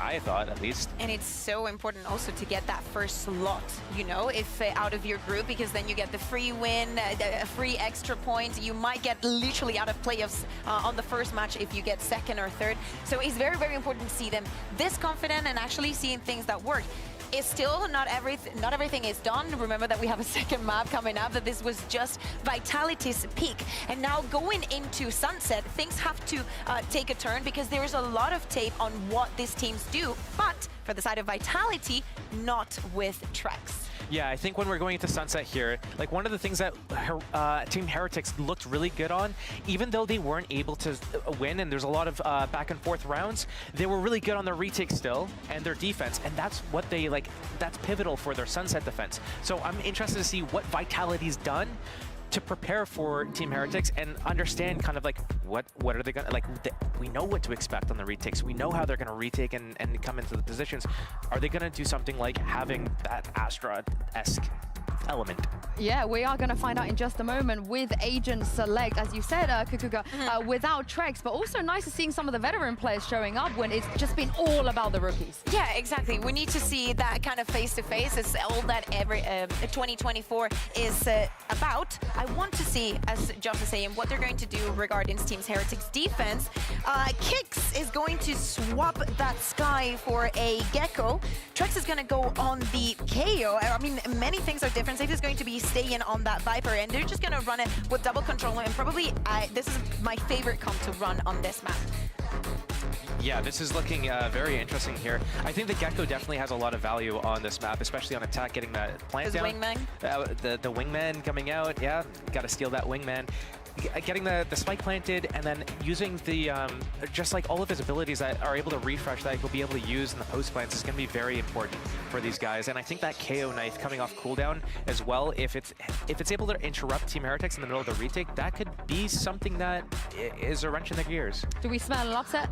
I thought, at least. And it's so important also to get that first slot, you know, if out of your group, because then you get the free win, free extra points. You might get literally out of playoffs on the first match if you get second or third. So it's very, very important to see them this confident and actually seeing things that work. It's still not everything is done. Remember that we have a second map coming up, that this was just Vitality's peak. And now going into Sunset, things have to take a turn, because there is a lot of tape on what these teams do, but for the side of Vitality, not with Trex. Yeah, I think when we're going into Sunset here, like one of the things that Team Heretics looked really good on, even though they weren't able to win, and there's a lot of back and forth rounds, they were really good on their retake still and their defense, and that's what they like. That's pivotal for their Sunset defense. So I'm interested to see what Vitality's done to prepare for Team Heretics and understand kind of like what are they gonna, like we know what to expect on the retakes. We know how they're gonna retake and come into the positions. Are they gonna do something like having that Astra-esque element? Yeah, we are going to find out in just a moment with Agent Select, as you said, Kukuga, without Trex, but also nice to seeing some of the veteran players showing up when it's just been all about the rookies. Yeah, exactly. We need to see that kind of face-to-face. It's all that every 2024 is about. I want to see, as Josh is saying, what they're going to do regarding Team Heretics defense. Kix is going to swap that Sky for a Gecko. Trex is going to go on the KO. I mean, many things are different. Safe is going to be staying on that Viper, and they're just going to run it with double control, and probably this is my favorite comp to run on this map. Yeah, this is looking very interesting here. I think the Gecko definitely has a lot of value on this map, especially on attack, getting that plant down. Wingman? The wingman coming out, yeah, got to steal that wingman. Getting the spike planted and then using the, just like all of his abilities that are able to refresh that he'll be able to use in the post plants is going to be very important for these guys. And I think that KO knife coming off cooldown as well, if it's able to interrupt Team Heretics in the middle of the retake, that could be something that is a wrench in their gears. Do we smell an upset?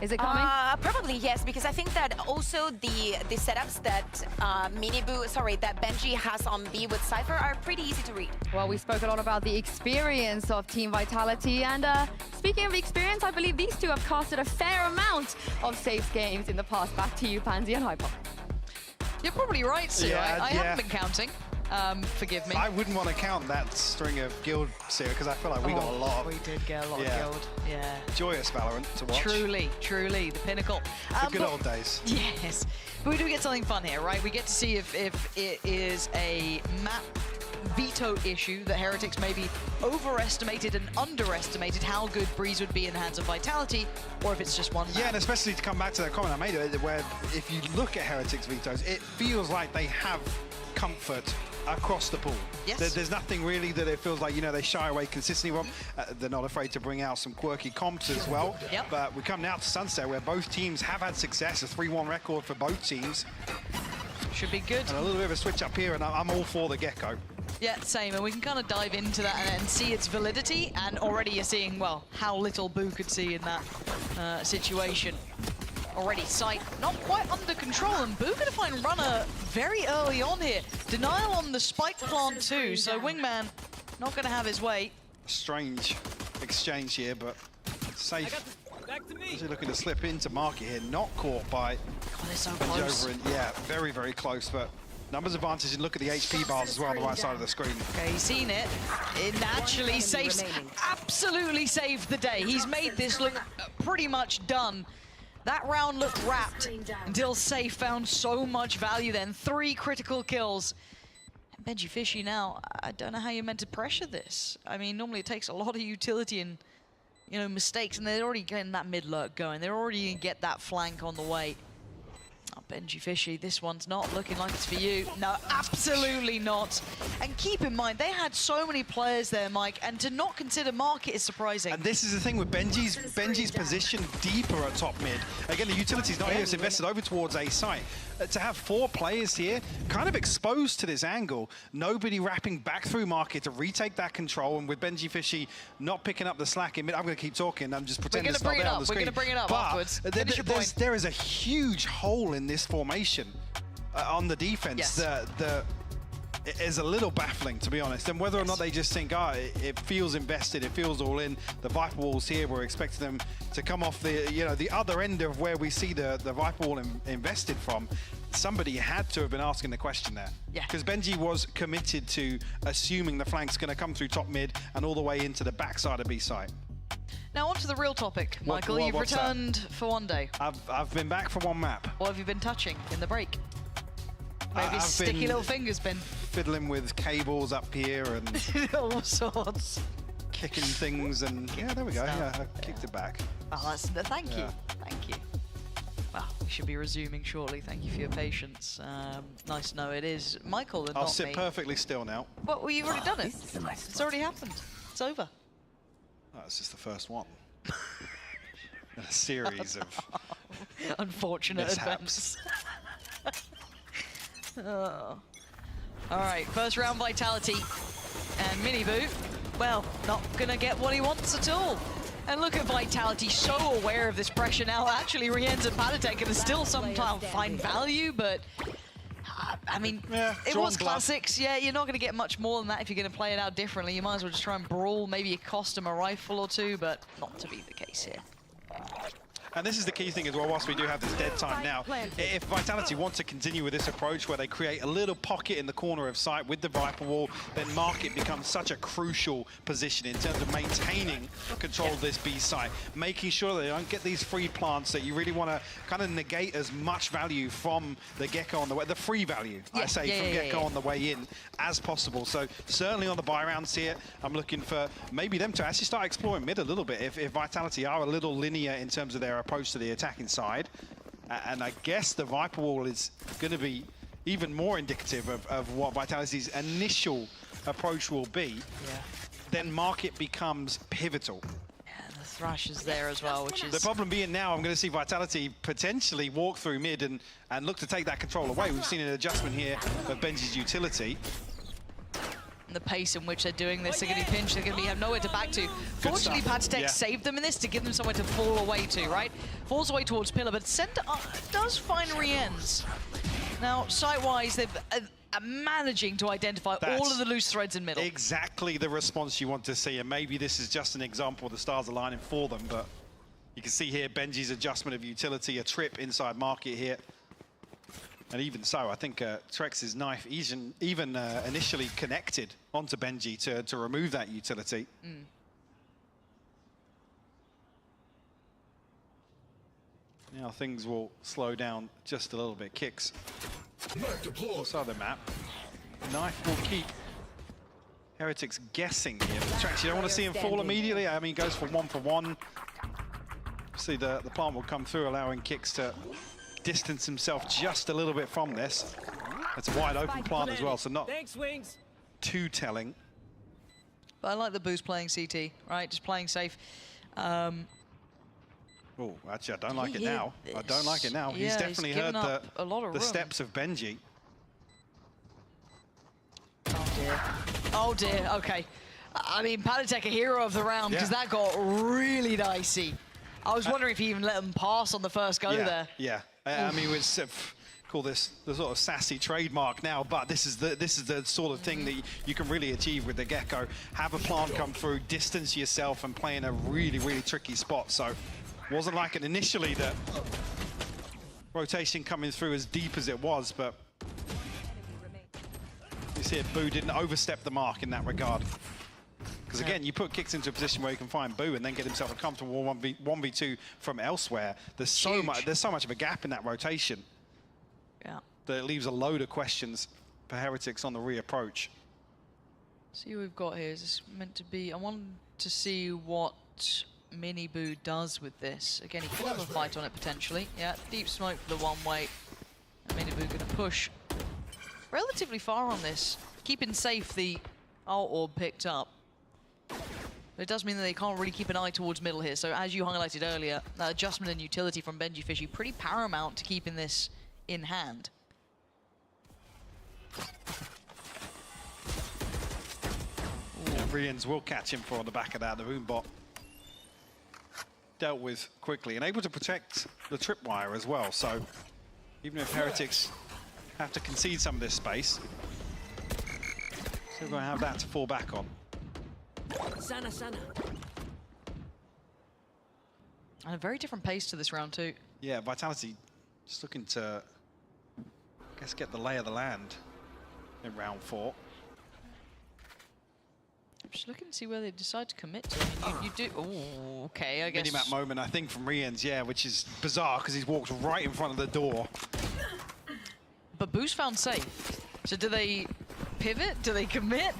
Is it coming? Probably yes, because I think that also the setups that that Benji has on B with Cypher are pretty easy to read. Well, we spoke a lot about the experience of Team Vitality, and speaking of experience, I believe these two have casted a fair amount of safe games in the past. Back to you, Pansy and Hyper. You're probably right, Sue. Yeah, I haven't been counting. Forgive me. I wouldn't want to count that string of guild, Sarah, because I feel like we got a lot. We did get a lot of guild. Yeah. Joyous Valorant to watch. Truly, the pinnacle. The good old days. Yes. But we do get something fun here, right? We get to see if it is a map veto issue that Heretics maybe overestimated and underestimated how good Breeze would be in the hands of Vitality, or if it's just one map. Yeah, and especially to come back to that comment I made, where if you look at Heretics vetoes, it feels like they have comfort across the pool. Yes. There's nothing really that it feels like, you know, they shy away consistently from. They're not afraid to bring out some quirky comps as well. Yep. But we come now to Sunset, where both teams have had success, a 3-1 record for both teams. Should be good. And a little bit of a switch up here, and I'm all for the Gecko. Yeah, same, and we can kind of dive into that and see its validity, and already you're seeing, well, how little Boo could see in that situation. Already Sight not quite under control, and Boo gonna find Runner very early on here. Denial on the spike plant too, so Wingman not gonna have his way. Strange exchange here, but safe. Is he looking to slip into market here? Not caught by. God, they're so close. Yeah, very, very close, but numbers advantage, and look at the HP bars as well on the right side of the screen. Okay, he's seen it. It naturally saves, absolutely saved the day. He's made this look pretty much done. That round looked wrapped until Safe found so much value then. 3 critical kills. And Benji Fishy now, I don't know how you're meant to pressure this. I mean, normally it takes a lot of utility and, you know, mistakes, and they're already getting that mid lurk going. They're already gonna get that flank on the way. Oh, Benji Fishy, this one's not looking like it's for you. No, absolutely not. And keep in mind, they had so many players there, Mike, and to not consider market is surprising. And this is the thing with Benji's position deeper at top mid. Again, the utility's not here, it's invested over towards A site. To have 4 players here, kind of exposed to this angle, nobody wrapping back through market to retake that control, and with Benji Fishy not picking up the slack in mid, I'm going to keep talking, I'm just pretending it's not there on the screen. We're going to bring it up afterwards. There is a huge hole in this formation on the defense that is a little baffling, to be honest. And whether or not they just think, it feels invested, it feels all in. The Viper Walls here, we're expecting them to come off the, you know, the other end of where we see the Viper Wall invested from. Somebody had to have been asking the question there. Yeah. Because Benji was committed to assuming the flank's going to come through top mid and all the way into the backside of B site. Now on to the real topic, Michael. You've returned for one day. I've been back for one map. What have you been touching in the break? Maybe sticky little fingers been fiddling with cables up here and all sorts. Kicking things and yeah, there we go. Yeah, I kicked it back. Oh, thank you. Well, we should be resuming shortly. Thank you for your patience. Nice to know it is Michael and not me. I'll sit perfectly still now. Well, you've already done it. It's already happened. It's over. Oh, it's just the first one. A series of unfortunate events. Oh. All right, first round Vitality. And Miniboo, well, not gonna get what he wants at all. And look at Vitality, so aware of this pressure now. Actually, Rien's and Patatek can still sometime find value, but I mean, it was classics. Yeah, you're not going to get much more than that if you're going to play it out differently. You might as well just try and brawl. Maybe you cost them a rifle or two, but not to be the case here. And this is the key thing as well, whilst we do have this dead time now. If Vitality want to continue with this approach where they create a little pocket in the corner of sight with the Viper Wall, then market becomes such a crucial position in terms of maintaining control of this B site, making sure they don't get these free plants that you really want to kind of negate as much value from the Gecko on the way, the free value, I say, from Gecko on the way in as possible. So certainly on the buy rounds here, I'm looking for maybe them to actually start exploring mid a little bit if Vitality are a little linear in terms of their their approach to the attacking side. And I guess the Viper Wall is going to be even more indicative of what Vitality's initial approach will be. Yeah. Then Market becomes pivotal. The Thrash is there as well, which is... The problem being now, I'm going to see Vitality potentially walk through mid and look to take that control away. We've seen an adjustment here of Benji's utility. And the pace in which they're doing this, they're going to be pinched, they're going to have nowhere to back to. Fortunately, Pattek saved them in this to give them somewhere to fall away to, right? Falls away towards Pillar, but Center does find Rien's. Now, site-wise, they've managing to identify all of the loose threads in middle. Exactly the response you want to see, and maybe this is just an example of the stars aligning for them, but you can see here Benji's adjustment of utility, a trip inside Market here. And even so, I think Trex's knife even initially connected onto Benji to remove that utility. Now things will slow down just a little bit. Kicks also the map. Knife will keep Heretics guessing here. Trax, you don't want to see him fall immediately. I mean, he goes for one. See the plant will come through, allowing Kicks to distance himself just a little bit from this. It's a wide open plant as well, so not too telling. But I like the boost playing CT, right? Just playing safe. Oh, actually, I don't like it now. I don't like it now. He's definitely heard the steps of Benji. Oh dear, okay. I mean, Pattek a hero of the round because that got really dicey. I was wondering if he even let them pass on the first go there. Yeah, I mean, it's call this the sort of sassy trademark now, but this is the sort of thing that you can really achieve with the Gecko. Have a plant come through, distance yourself, and play in a really, really tricky spot. So, wasn't like it initially that rotation coming through as deep as it was, but you see it, Boo didn't overstep the mark in that regard. Because again, you put Kicks into a position where he can find Boo and then get himself a comfortable 1v2 from elsewhere. There's so much of a gap in that rotation. Yeah. That it leaves a load of questions for Heretics on the reapproach. See what we've got here. Is this meant to be? I want to see what Mini Boo does with this. Again, he could have a fight on it potentially. Yeah, deep smoke for the one-way. Mini Boo going to push relatively far on this, keeping safe the ult orb picked up. But it does mean that they can't really keep an eye towards middle here. So as you highlighted earlier, that adjustment and utility from Benji Fishy pretty paramount to keeping this in hand. Rien's will catch him for on the back of that. The Boombot dealt with quickly and able to protect the tripwire as well. So even if Heretics have to concede some of this space, still going to have that to fall back on. And a very different pace to this round too. Yeah, Vitality just looking to, I guess, get the lay of the land in round 4. I'm just looking to see where they decide to commit to. I mean, you do. Oh, okay, I guess. Minimap moment, I think, from Rien's, yeah, which is bizarre because he's walked right in front of the door. But Boo's found safe. So do they pivot? Do they commit?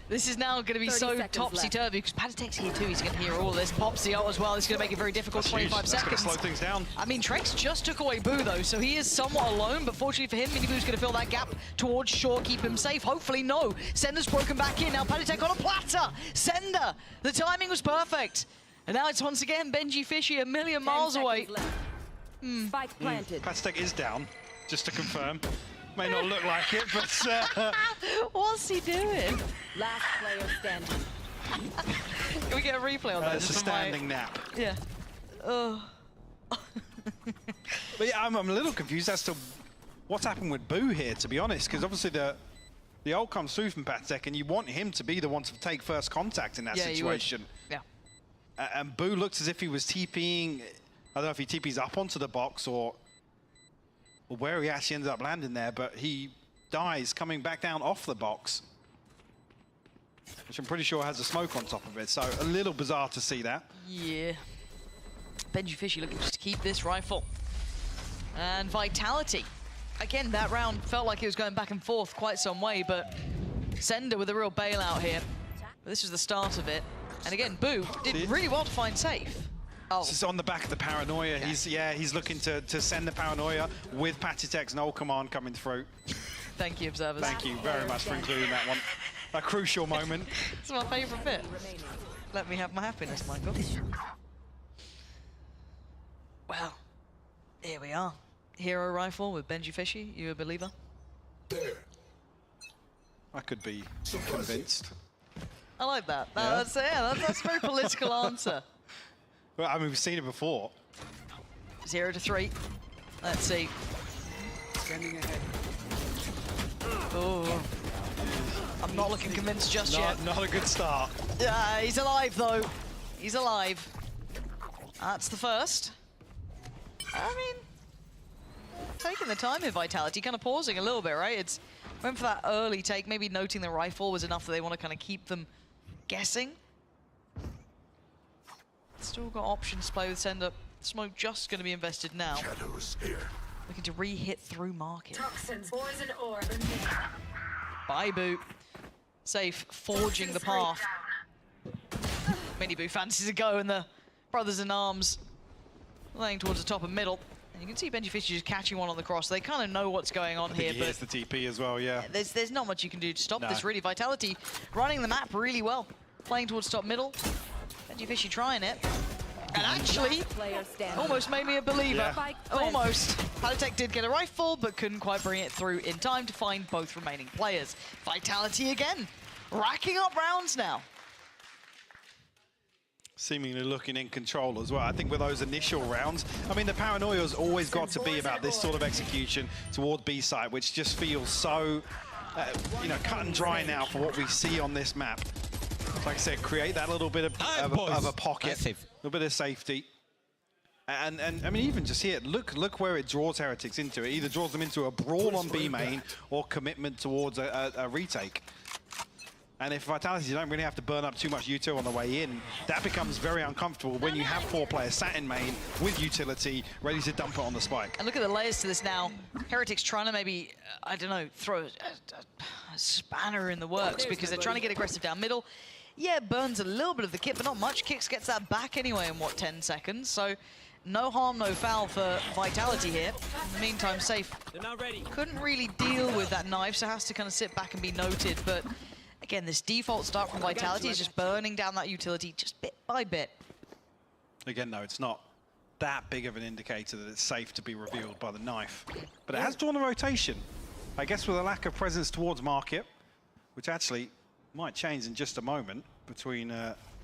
This is now going to be so topsy-turvy because Pattek's here too. He's going to hear all this. Pops the ult as well. It's going to make it very difficult. 25 seconds. That's going to slow things down. I mean, Trex just took away Boo though, so he is somewhat alone. But fortunately for him, Mini Boo's going to fill that gap towards shore, keep him safe. Hopefully, no. Sender's broken back in. Now Pattek on a platter. Sender. The timing was perfect. And now it's once again Benji Fishy a million miles away. Spike planted. Pattek is down, just to confirm. May not look like it, but... What's he doing? Last player standing. Can we get a replay on that? It's a standing nap. Yeah. But yeah, I'm a little confused as to what's happened with Boo here, to be honest, because obviously the ult comes through from Pattek, and you want him to be the one to take first contact in that situation. Yeah. And Boo looks as if he was TPing, I don't know if he TPs up onto the box or where he actually ended up landing there, but he dies coming back down off the box, which I'm pretty sure has a smoke on top of it, so a little bizarre to see that. Yeah. Benji Fishy looking just to keep this rifle. And Vitality. Again, that round felt like it was going back and forth quite some way, but Sender with a real bailout here. But this is the start of it. And again, Boo did really well to find safe. This is on the back of the paranoia. Okay. He's looking to send the paranoia with Patitek's null command coming through. Thank you, observers. Thank you very much for including that one. A crucial moment. It's my favourite bit. Let me have my happiness, Michael. Well, here we are. Hero rifle with Benji Fishy. You a believer? I could be convinced. I like that. That's a very political answer. Well, I mean, we've seen it before. 0 to 3. Let's see. Standing ahead. Oh, I'm not looking convinced just yet. Not a good start. Yeah, he's alive though. He's alive. That's the first. I mean, taking the time in Vitality, kind of pausing a little bit, right? It's went for that early take, maybe noting the rifle was enough that they want to kind of keep them guessing. Still got options to play with Sender. Smoke just going to be invested now. Shadows here. Looking to re-hit through market. Toxins, poison orb. Bye, Boo. Safe, forging the path. Miniboo fancies a go, and the brothers in arms laying towards the top and middle. And you can see Benji Fisher just catching one on the cross. They kind of know what's going on here, but the TP as well, yeah. There's not much you can do to stop this, really. Vitality running the map really well. Playing towards top middle. Benji Fishy trying it. And actually, almost made me a believer. Yeah. Almost. Patitek did get a rifle, but couldn't quite bring it through in time to find both remaining players. Vitality again, racking up rounds now. Seemingly looking in control as well. I think with those initial rounds, I mean, the paranoia's always got to be about this sort of execution toward B site, which just feels so, you know, cut and dry now for what we see on this map. Like I said, create that little bit of a pocket, a little bit of safety. And I mean, even just here, look where it draws Heretics into. It either draws them into a brawl on B main or commitment towards a retake. And if Vitality don't really have to burn up too much util on the way in, that becomes very uncomfortable when you have 4 players sat in main with utility, ready to dump it on the spike. And look at the layers to this now. Heretics trying to maybe, I don't know, throw a spanner in the works because they're trying to get aggressive down middle. Yeah, burns a little bit of the kit, but not much. Kicks gets that back anyway in, what, 10 seconds? So no harm, no foul for Vitality here. In the meantime, Safe couldn't really deal with that knife, so has to kind of sit back and be noted. But again, this default start from Vitality is just burning down that utility just bit by bit. Again, though, it's not that big of an indicator that it's safe to be revealed by the knife. But it has drawn a rotation. I guess with a lack of presence towards market, which actually might change in just a moment between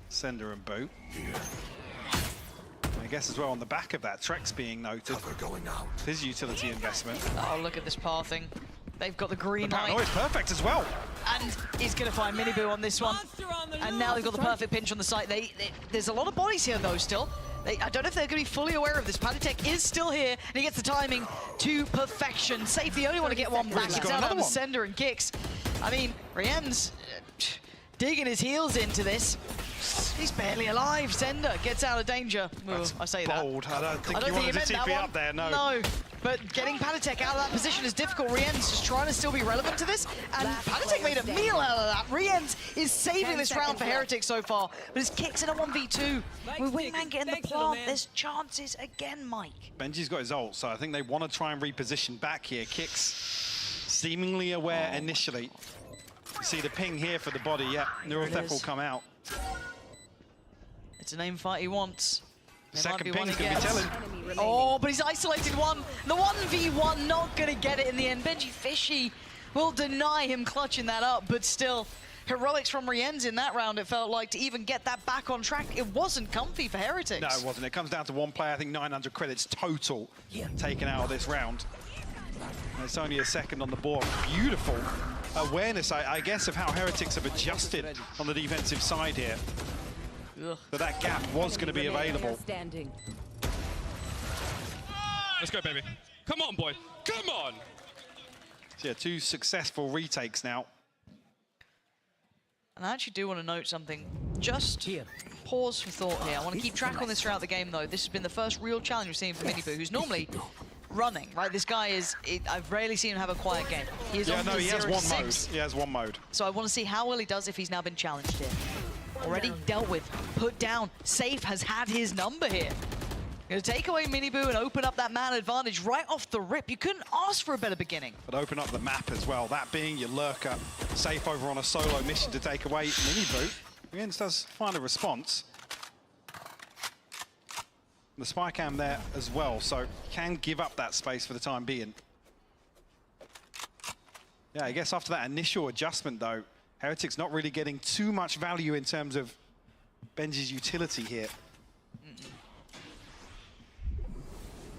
Sender and Boo. I guess as well on the back of that, Trex being noted. Going out. His utility investment. Oh, look at this pathing. They've got the green light. Oh, it's perfect as well. And he's going to find Miniboo on this one. And now they've got the perfect pinch on the site. There's a lot of bodies here, though, still. I don't know if they're going to be fully aware of this. Patitek is still here, and he gets the timing to perfection. Safe, the only one to get one back. It's out on Sender and Kicks. I mean, Rien's digging his heels into this. He's barely alive. Sender gets out of danger. Ooh, I say bold. that. I don't think he wanted to TP up there, no. No, but getting Patitek out of that position is difficult. Rien's just trying to still be relevant to this, and Patitek made a meal out of that. Rien's is saving this round for Heretics so far, but his Kicks in a 1v2. With Wingman getting the plant, there's chances again, Mike. Benji's got his ult, so I think they want to try and reposition back here. Kicks seemingly aware initially. You see the ping here for the body, yeah. Neural Theft will come out. It's an aim fight he wants. Second ping's going to be telling. Oh, but he's isolated one. The 1v1 not going to get it in the end. Benji Fishy will deny him clutching that up, but still, heroics from Rienz in that round, it felt like, to even get that back on track. It wasn't comfy for Heretics. No, it wasn't. It comes down to one player. I think 900 credits total taken out of this round. And it's only a second on the board. Beautiful awareness, I guess, of how Heretics have adjusted on the defensive side here. But that gap was going to be available. Let's go, baby. Come on, boy. Come on. So yeah, 2 successful retakes now. And I actually do want to note something. Just pause for thought here. I want to keep track on this throughout the game, though. This has been the first real challenge we've seen from Miniboo, who's normally running, right? This guy is, I've rarely seen him have a quiet game. He is on the 0-6. He has one mode. So I want to see how well he does if he's now been challenged here. already dealt with, put down. Safe has had his number here. Gonna take away Miniboo and open up that man advantage right off the rip. You couldn't ask for a better beginning. But open up the map as well. That being your lurker, Safe over on a solo mission to take away Miniboo. Riens does find a response. The spy cam there as well, so can give up that space for the time being. Yeah, I guess after that initial adjustment though, Heretic's not really getting too much value in terms of Benji's utility here.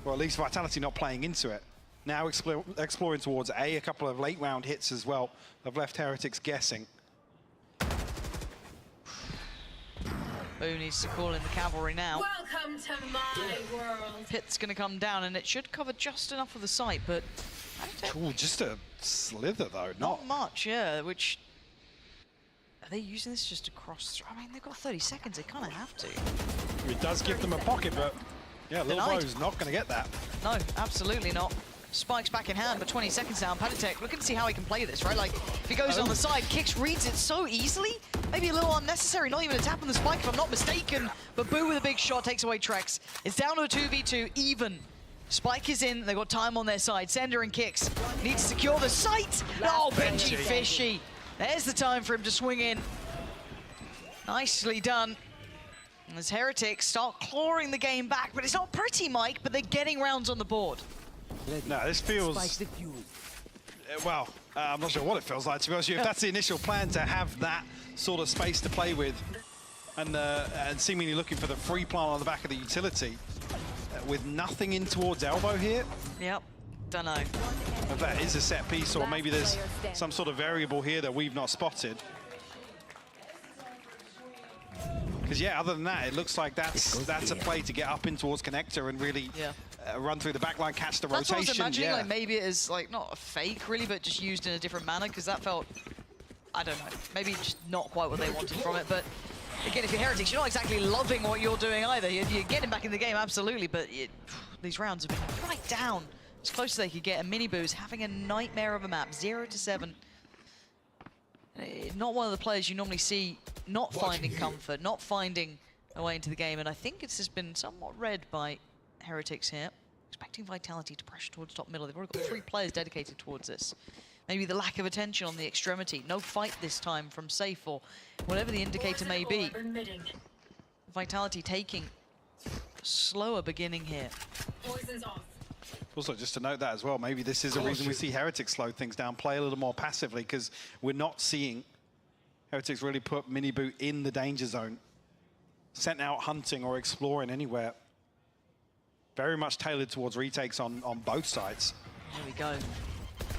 Or at least Vitality not playing into it. Now exploring towards A couple of late round hits as well have left Heretics guessing. Boo needs to call in the cavalry now. Welcome to my world. Pit's going to come down, and it should cover just enough of the site, but Ooh, just a slither though, not much, yeah, which... Are they using this just to cross through? I mean, they've got 30 seconds, they kind of have to. It does give them a pocket, but yeah, Lil Bro's not going to get that. No, absolutely not. Spike's back in hand, but 20 seconds down. Patatek looking to see how he can play this, right? Like, if he goes on the side, Kicks reads it so easily, maybe a little unnecessary, not even a tap on the Spike if I'm not mistaken, but Boo with a big shot takes away Trex. It's down to a 2v2, even. Spike is in, they've got time on their side. Sender and Kicks need to secure the site. Oh, Benji Fishy. There's the time for him to swing in. Nicely done. As Heretics start clawing the game back, but it's not pretty, Mike, but they're getting rounds on the board. No, this feels... Well, I'm not sure what it feels like, to be honest with you. If that's the initial plan, to have that sort of space to play with, and seemingly looking for the free plant on the back of the utility, with nothing in towards elbow here. Yep, don't know. If that is a set piece, or maybe there's some sort of variable here that we've not spotted. Because yeah, other than that, it looks like that's a play to get up in towards connector and really run through the back line, catch the rotation. That's what I was imagining, like maybe it is like not a fake really, but just used in a different manner, because that felt, I don't know, maybe just not quite what they wanted from it. But again, if you're Heretics, you're not exactly loving what you're doing either. You're getting back in the game, absolutely, but these rounds have been right down as close as they could get. And Miniboo's having a nightmare of a map, 0-7. Not one of the players you normally see not finding comfort, not finding a way into the game, and I think it's just been somewhat read by Heretics here. Expecting Vitality to pressure towards top middle. They've already got 3 players dedicated towards this. Maybe the lack of attention on the extremity. No fight this time from Safe, or whatever the indicator may be. Vitality taking a slower beginning here. Poison's off. Also, just to note that as well, maybe this is a reason we see Heretics slow things down, play a little more passively, because we're not seeing Heretics really put Miniboo in the danger zone, sent out hunting or exploring anywhere. Very much tailored towards retakes on both sides. There we go.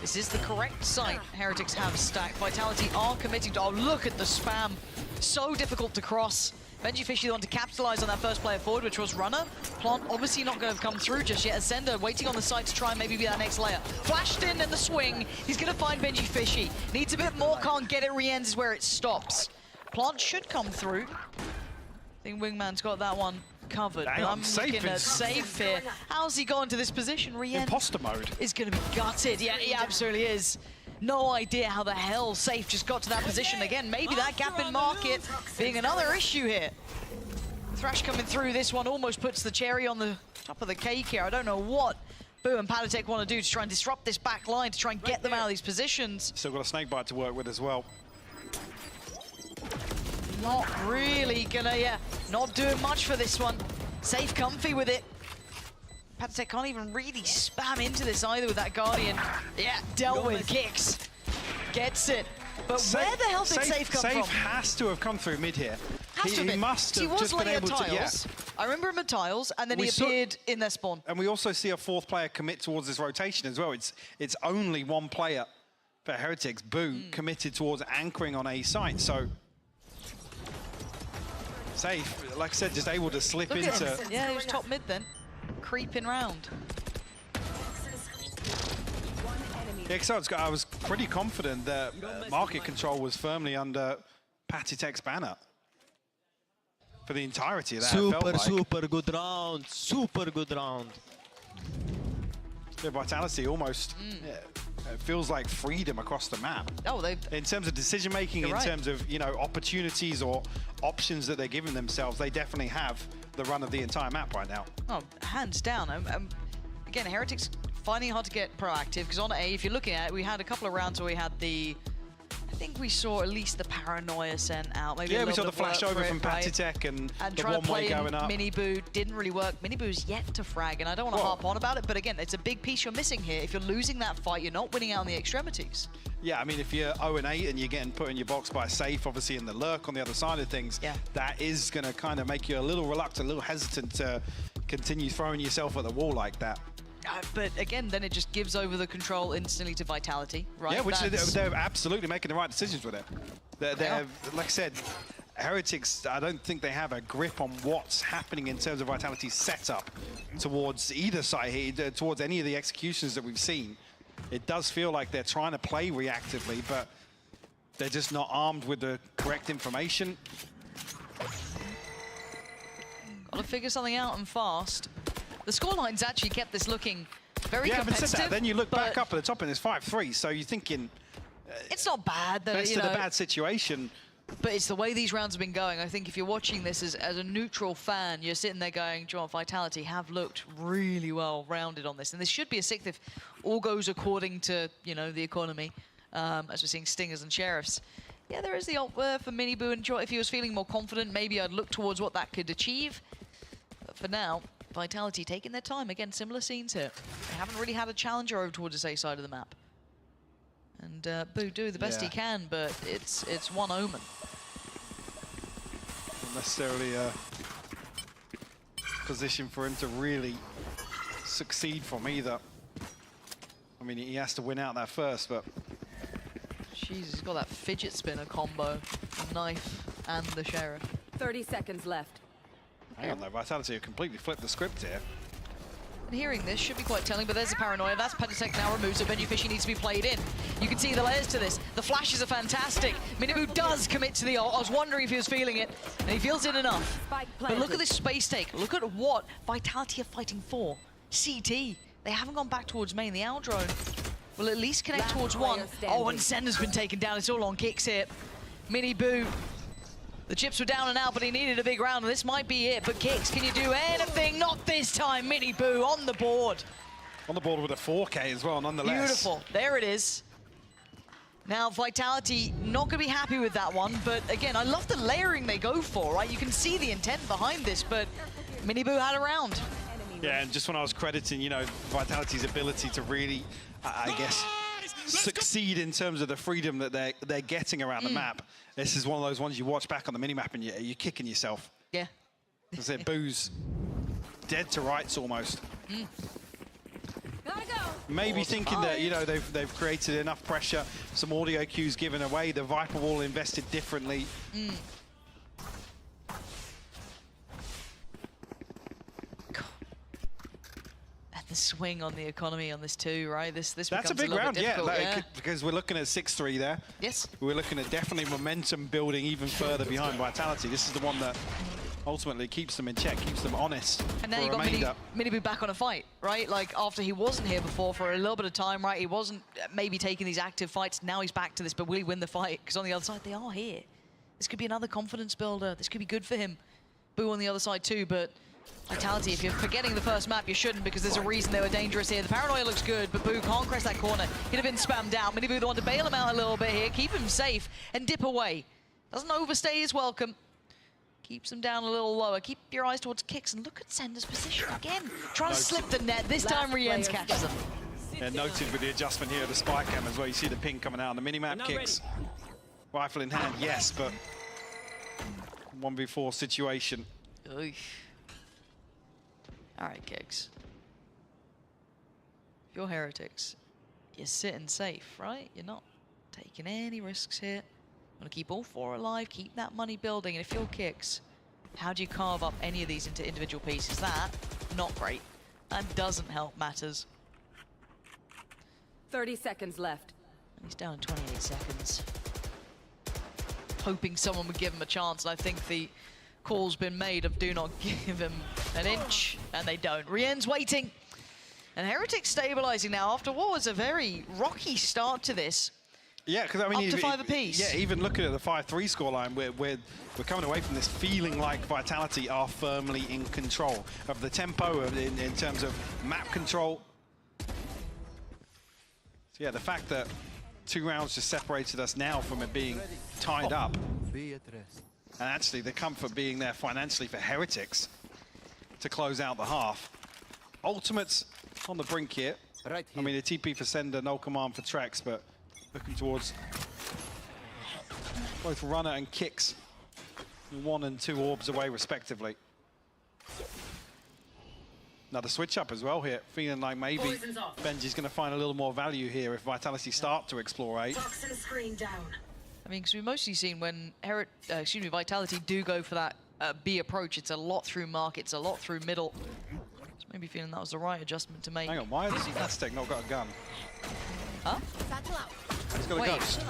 This is the correct site Heretics have stacked. Vitality are committing to, oh, look at the spam. So difficult to cross. Benji Fishy the one to capitalize on that first player forward, which was Runner. Plant obviously not going to come through just yet. Ascender waiting on the side to try and maybe be that next layer. Flashed in and the swing. He's going to find Benji Fishy. Needs a bit more, can't get it. Riens is where it stops. Plant should come through. I think Wingman's got that one covered. But I'm looking at Safe here. How's he got into this position? Riens imposter mode is going to be gutted. Yeah, he absolutely is. No idea how the hell Safe just got to that position again. Maybe that gap in market being another issue here. Thrash coming through. This one almost puts the cherry on the top of the cake here. I don't know what Boo and Patatek want to do to try and disrupt this back line, to try and get them out of these positions. Still got a snakebite to work with as well. Not really gonna, not doing much for this one. Safe comfy with it. Patatek can't even really spam into this either with that Guardian. Yeah, dealt with. Kicks. Gets it. But where the hell did Safe come from? Safe has to have come through mid here. He must have he was just been able tiles. to, I remember him at tiles, and then he appeared in their spawn. And we also see a 4th player commit towards this rotation as well. It's only 1 player for Heretics, Boo, committed towards anchoring on a site. So Safe, like I said, just able to slip Look into... at him. Yeah, he was top mid then. Creeping round. Yeah, so I was pretty confident that market control was firmly under Patatek's banner for the entirety of that. Super good round. Super good round. The Vitality almost it feels like freedom across the map. Oh, in terms of decision making, in terms of opportunities or options that they're giving themselves, they definitely have the run of the entire map right now. Oh, hands down. Again, Heretics finding it hard to get proactive because on A, if you're looking at it, we had a couple of rounds where we had the. I think we saw at least the paranoia sent out. Maybe we saw the flash over from Patitek and the one-way going up. Miniboo didn't really work. Miniboo's yet to frag, and I don't want to harp on about it, but again, it's a big piece you're missing here. If you're losing that fight, you're not winning out on the extremities. Yeah, I mean, if you're 0-8 and you're getting put in your box by safe, obviously in the lurk on the other side of things, that is going to kind of make you a little reluctant, a little hesitant to continue throwing yourself at the wall like that. But again, then it just gives over the control instantly to Vitality, right? Yeah, which they're absolutely making the right decisions with it. They're like I said, Heretics, I don't think they have a grip on what's happening in terms of Vitality's setup towards either side here, towards any of the executions that we've seen. It does feel like they're trying to play reactively, but they're just not armed with the correct information. Got to figure something out and fast. The scorelines actually kept this looking very competitive. Said that. Then you look back up at the top and it's 5-3, so you're thinking... it's not bad. Best of the bad situation. But it's the way these rounds have been going. I think if you're watching this as a neutral fan, you're sitting there going, John, Vitality have looked really well rounded on this. And this should be a sixth if all goes according to, the economy, as we're seeing Stingers and Sheriffs. Yeah, there is the ult there for Miniboo, and if he was feeling more confident, maybe I'd look towards what that could achieve. But for now, Vitality taking their time. Again, similar scenes here. They haven't really had a challenger over towards this A side of the map. And Boo do the best he can, but it's one omen. Not necessarily a position for him to really succeed from either. I mean, he has to win out that first, but... Jeez, he's got that fidget spinner combo, the knife and the Sheriff. 30 seconds left. Hang on though, Vitality have completely flipped the script here. And hearing this should be quite telling, but there's a paranoia. That's Patitek now removed, so Benjyfishy needs to be played in. You can see the layers to this. The flashes are fantastic. Miniboo does commit to the ult. I was wondering if he was feeling it, and he feels it enough. But look at this space take. Look at what Vitality are fighting for. CT. They haven't gone back towards main. The owl drone will at least connect towards one. Oh, and Sender's been taken down. It's all on kicks here. Miniboo. The chips were down and out, but he needed a big round, and this might be it. But Kicks, can you do anything? Not this time. Miniboo on the board. On the board with a 4K as well, nonetheless. Beautiful. There it is. Now, Vitality not going to be happy with that one, but again, I love the layering they go for, right? You can see the intent behind this, but Miniboo had a round. Yeah, and just when I was crediting, Vitality's ability to really, I guess, succeed in terms of the freedom that they're getting around the map. This is one of those ones you watch back on the minimap and you're kicking yourself. Yeah. As it Boo's dead to rights almost. Maybe thinking that they've created enough pressure, some audio cues given away, the Viper Wall invested differently. The swing on the economy on this too, right? This That's a big round, because we're looking at 6-3 there. Yes. We're looking at definitely momentum building even further behind Vitality. This is the one that ultimately keeps them in check, keeps them honest. And now you got Miniboo back on a fight, right? Like after he wasn't here before for a little bit of time, right? He wasn't maybe taking these active fights. Now he's back to this, but will he win the fight? Because on the other side, they are here. This could be another confidence builder. This could be good for him. Boo on the other side too, but Vitality, if you're forgetting the first map, you shouldn't, because there's a reason they were dangerous here. The paranoia looks good, but Boo can't crest that corner. He'd have been spammed out. Miniboo the one to bail him out a little bit here, keep him safe, and dip away. Doesn't overstay his welcome. Keeps him down a little lower. Keep your eyes towards Kicks, and look at Sender's position again. Trying to slip the net. This time, Rienz catches him. Yeah, noted with the adjustment here of the spy cam as well. You see the ping coming out on the minimap. Kicks. Rifle in hand, yes, but 1v4 situation. Oy. All right, Kicks. If you're Heretics, you're sitting safe, right? You're not taking any risks here. You want to keep all four alive, keep that money building, and if you're Kicks, how do you carve up any of these into individual pieces? That, not great. That doesn't help matters. 30 seconds left. And he's down in 28 seconds. Hoping someone would give him a chance, and I think the call's been made of do not give him an inch, and they don't. Rien's waiting. And Heretics stabilizing now after what was a very rocky start to this. Yeah, because I mean, up to 5 apiece. Yeah, even looking at the 5-3 scoreline, we're coming away from this feeling like Vitality are firmly in control of the tempo in terms of map control. So yeah, the fact that 2 rounds just separated us now from it being tied up, and actually the comfort being there financially for Heretics to close out the half. Ultimates on the brink here. I mean, a TP for Sender, no command for Trex, but looking towards both Runner and Kicks, 1 and 2 orbs away respectively. Another switch up as well here, feeling like maybe Benji's going to find a little more value here if Vitality start to explore A. Toxin screen down. I mean, because we've mostly seen when Vitality do go for that B approach, it's a lot through markets, a lot through middle. So maybe feeling that was the right adjustment to make. Hang on, why has Nabskir not got a gun? Huh? He's got a ghost.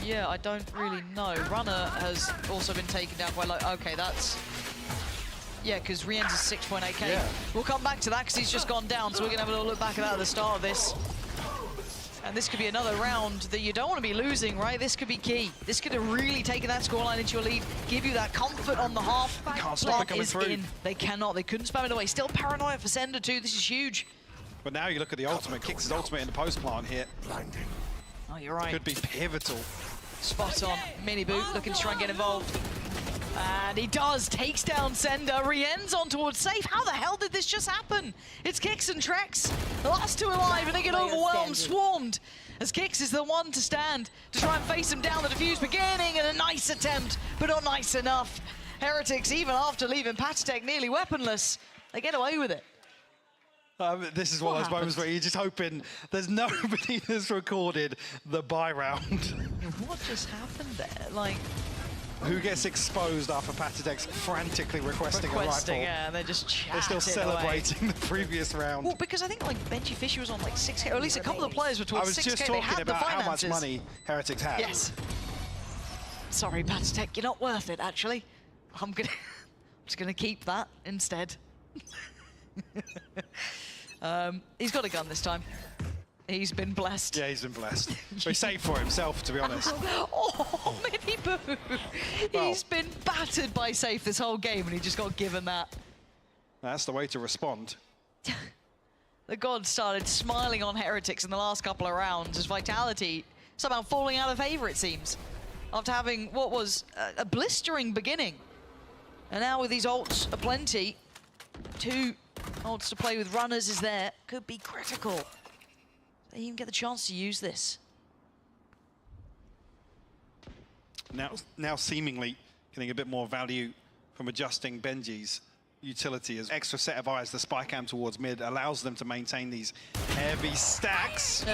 Yeah, I don't really know. Runner has also been taken down by like, okay, that's... Yeah, because Rien's is 6.8k. Yeah. We'll come back to that because he's just gone down, so we're going to have a little look back at that at the start of this. And this could be another round that you don't want to be losing, right? This could be key. This could have really taken that scoreline into your lead, give you that comfort on the half. Can't stop it coming through. In. They cannot. They couldn't spam it away. Still paranoia for Sender too. This is huge. But now you look at the ultimate, Kicks his ultimate in the post plant here. Oh, you're right. Could be pivotal. Spot on. Mini boot looking to try and get involved. And he does, takes down Sender, Rien's on towards safe. How the hell did this just happen? It's Kicks and Trex, the last 2 alive, and they get overwhelmed, swarmed, as Kicks is the one to stand to try and face him down. The defuse beginning, and a nice attempt, but not nice enough. Heretics, even after leaving Patatech nearly weaponless, they get away with it. This is one of those moments where you're just hoping there's nobody that's recorded the buy round. What just happened there? Like... Who gets exposed after Patatech's frantically requesting a rifle? Yeah, they're just chatting They're still celebrating the previous round. Well, because I think like Benji Fishy was on like 6k, or at least a couple of players were towards 6k. I was just talking about how much money Heretics have. Yes. Sorry, Patatech, you're not worth it, actually. I'm just gonna keep that instead. He's got a gun this time. He's been blessed. Yeah, he's been blessed. Very safe for himself, to be honest. Oh, Mini Boo! He's been battered by Safe this whole game, and he just got given that. That's the way to respond. The gods started smiling on Heretics in the last couple of rounds as Vitality somehow falling out of favor, it seems, after having what was a blistering beginning. And now with these ults aplenty, 2 ults to play with, Runners is there, could be critical. They even get the chance to use this. Now seemingly getting a bit more value from adjusting Benji's utility as extra set of eyes, the spy cam towards mid allows them to maintain these heavy stacks.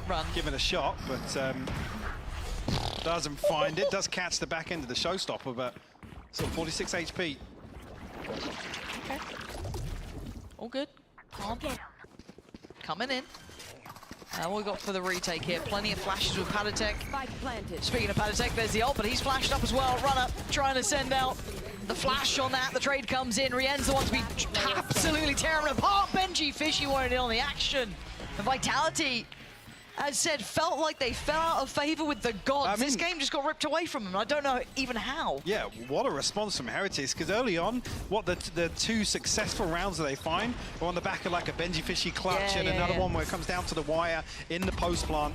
Run. Give it a shot, but doesn't find it. Does catch the back end of the showstopper, but still 46 HP. Okay. All good. Calm. Coming in. What we got for the retake here? Plenty of flashes with Patatech. Speaking of Patatech, there's the ult, but he's flashed up as well. Runner trying to send out the flash on that. The trade comes in. Rien's the one to be absolutely tearing apart. Benji Fishy wanted in on the action. The Vitality, as said, felt like they fell out of favor with the gods. I mean, this game just got ripped away from them. I don't know even how. Yeah, what a response from Heretics, because early on, what the 2 successful rounds that they find are on the back of like a Benji Fishy clutch and another one where it comes down to the wire in the post plant.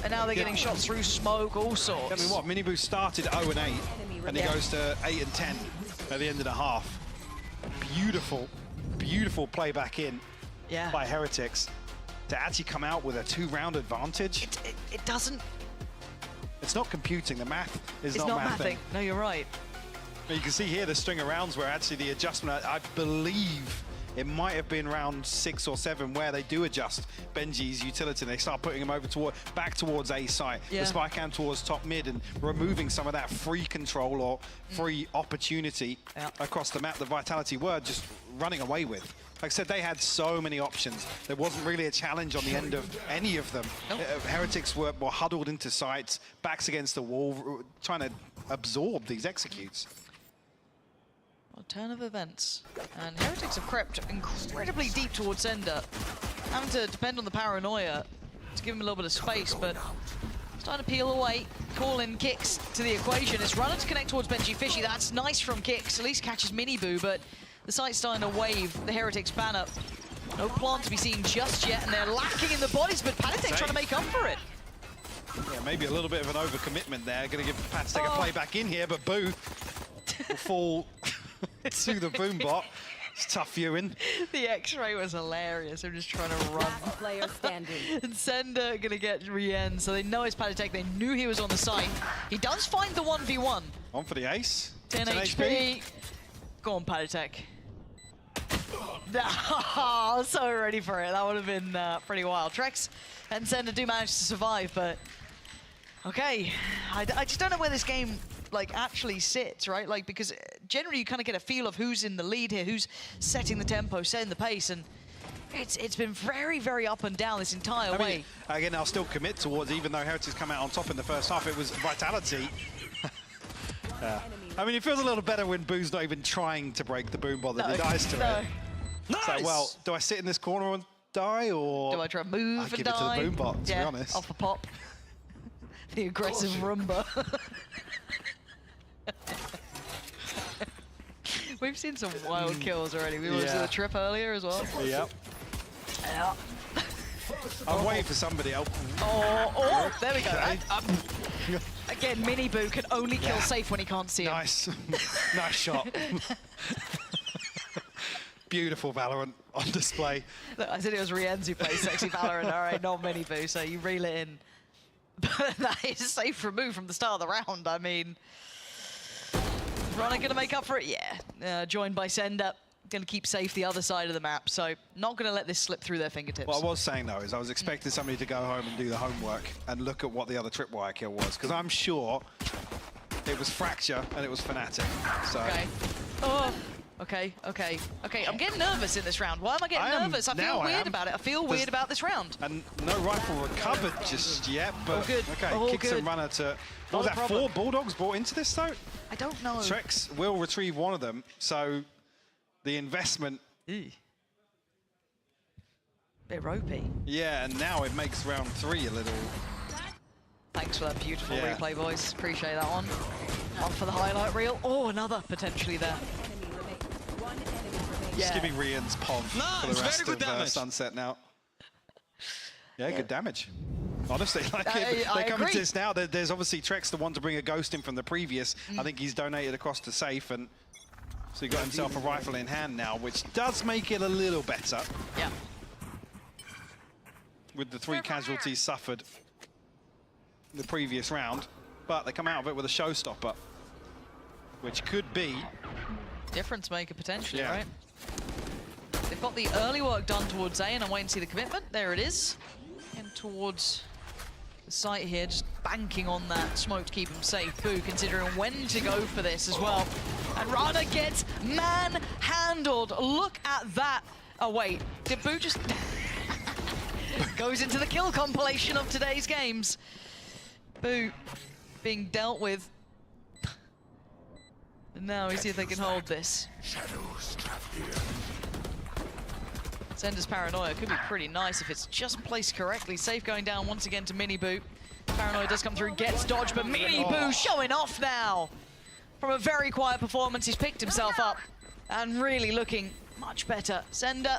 And now they're getting shots through smoke, all sorts. I mean, what, Minibu started 0-8, and he goes to 8-10 at the end of the half. Beautiful, beautiful play back in by Heretics. To actually come out with a 2-round advantage. It doesn't... It's not computing, the math is not mathing. No, you're right. But you can see here the string of rounds where actually the adjustment, I believe it might have been round 6 or 7 where they do adjust Benji's utility and they start putting him over back towards A site, the spy cam towards top mid and removing some of that free control or free opportunity across the map that Vitality were just running away with. Like I said, they had so many options. There wasn't really a challenge on the end of any of them. Nope. Heretics were huddled into sites, backs against the wall, trying to absorb these executes. What a turn of events. And Heretics have crept incredibly deep towards Sender. Having to depend on the Paranoia to give him a little bit of space, but starting to peel away. Call in Kicks to the equation. It's running to connect towards Benji Fishy. That's nice from Kicks. At least catches Miniboo, but the site's starting to wave the Heretics banner. No plant to be seen just yet, and they're lacking in the bodies, but Panitek trying to make up for it. Yeah, maybe a little bit of an overcommitment there. Going to give Panitek a play back in here, but Boo will fall to the boom bot. It's tough viewing. The X-ray was hilarious. I'm just trying to run. Last player standing. And Sender gonna get re-end, so they know it's Panitek. They knew he was on the site. He does find the 1v1. On for the ace. 10 HP. Go on, Panitek. Oh, so ready for it. That would have been pretty wild. Trex and Sender do manage to survive, but okay. I just don't know where this game actually sits, right? Like, because generally you kind of get a feel of who's in the lead here, who's setting the tempo, setting the pace, and it's been very, very up and down this entire way. Again, I'll still commit towards, even though Heretics come out on top in the first half, it was Vitality. I mean, it feels a little better when Boo's not even trying to break the boom bot that he dies to it. Nice! So, well, do I sit in this corner and die, or do I try to move and give die? it to the boom bot, to be honest. Off a pop. The aggressive Roomba. We've seen some wild kills already. We went to the trip earlier as well. Yep. Yeah. I'm waiting for somebody else. Oh, there we go. Again, Miniboo can only kill safe when he can't see him. Nice. Nice shot. Beautiful Valorant on display. Look, I said it was Rienz who plays sexy Valorant. All right, not Miniboo, so you reel it in. But that is a safe remove from the start of the round. I mean, Runner gonna make up for it? Yeah. Joined by Sender. Gonna keep safe the other side of the map, so not gonna let this slip through their fingertips. What I was saying though is I was expecting somebody to go home and do the homework and look at what the other tripwire kill was, because I'm sure it was Fracture and it was Fnatic. So. Okay. Oh. Okay. I'm getting nervous in this round. Why am I getting nervous? I feel weird about it. I feel weird about this round. And no rifle recovered just yet, but all good. Okay, all Kicks good. and Runner to... What was that, 4 Bulldogs brought into this though? I don't know. Trex will retrieve one of them, so the investment... Bit ropey. Yeah, and now it makes round 3 a little... Thanks for that beautiful replay, boys. Appreciate that one. On for the highlight reel. Oh, another potentially there. Just giving Rian's POV for the rest of Sunset now. Yeah, good damage. Honestly, they come into this now. There's obviously Trex, the one to bring a ghost in from the previous. I think he's donated across to safe, and so he got himself a rifle in hand now, which does make it a little better. Yeah. With the 3 casualties suffered in the previous round, but they come out of it with a showstopper, which could be difference maker potentially, right? They've got the early work done towards A, and I'm waiting to see the commitment. There it is. And towards the site here, just banking on that smoke to keep him safe. Boo considering when to go for this as well. And Rana gets manhandled. Look at that. Oh, wait. Did Boo just... goes into the kill compilation of today's games. Boo being dealt with. And now we see if they can hold this. Sender's Paranoia could be pretty nice if it's just placed correctly. Safe going down once again to Miniboo. Paranoia does come through, gets dodged, but Miniboo showing off now. From a very quiet performance, he's picked himself up and really looking much better. Sender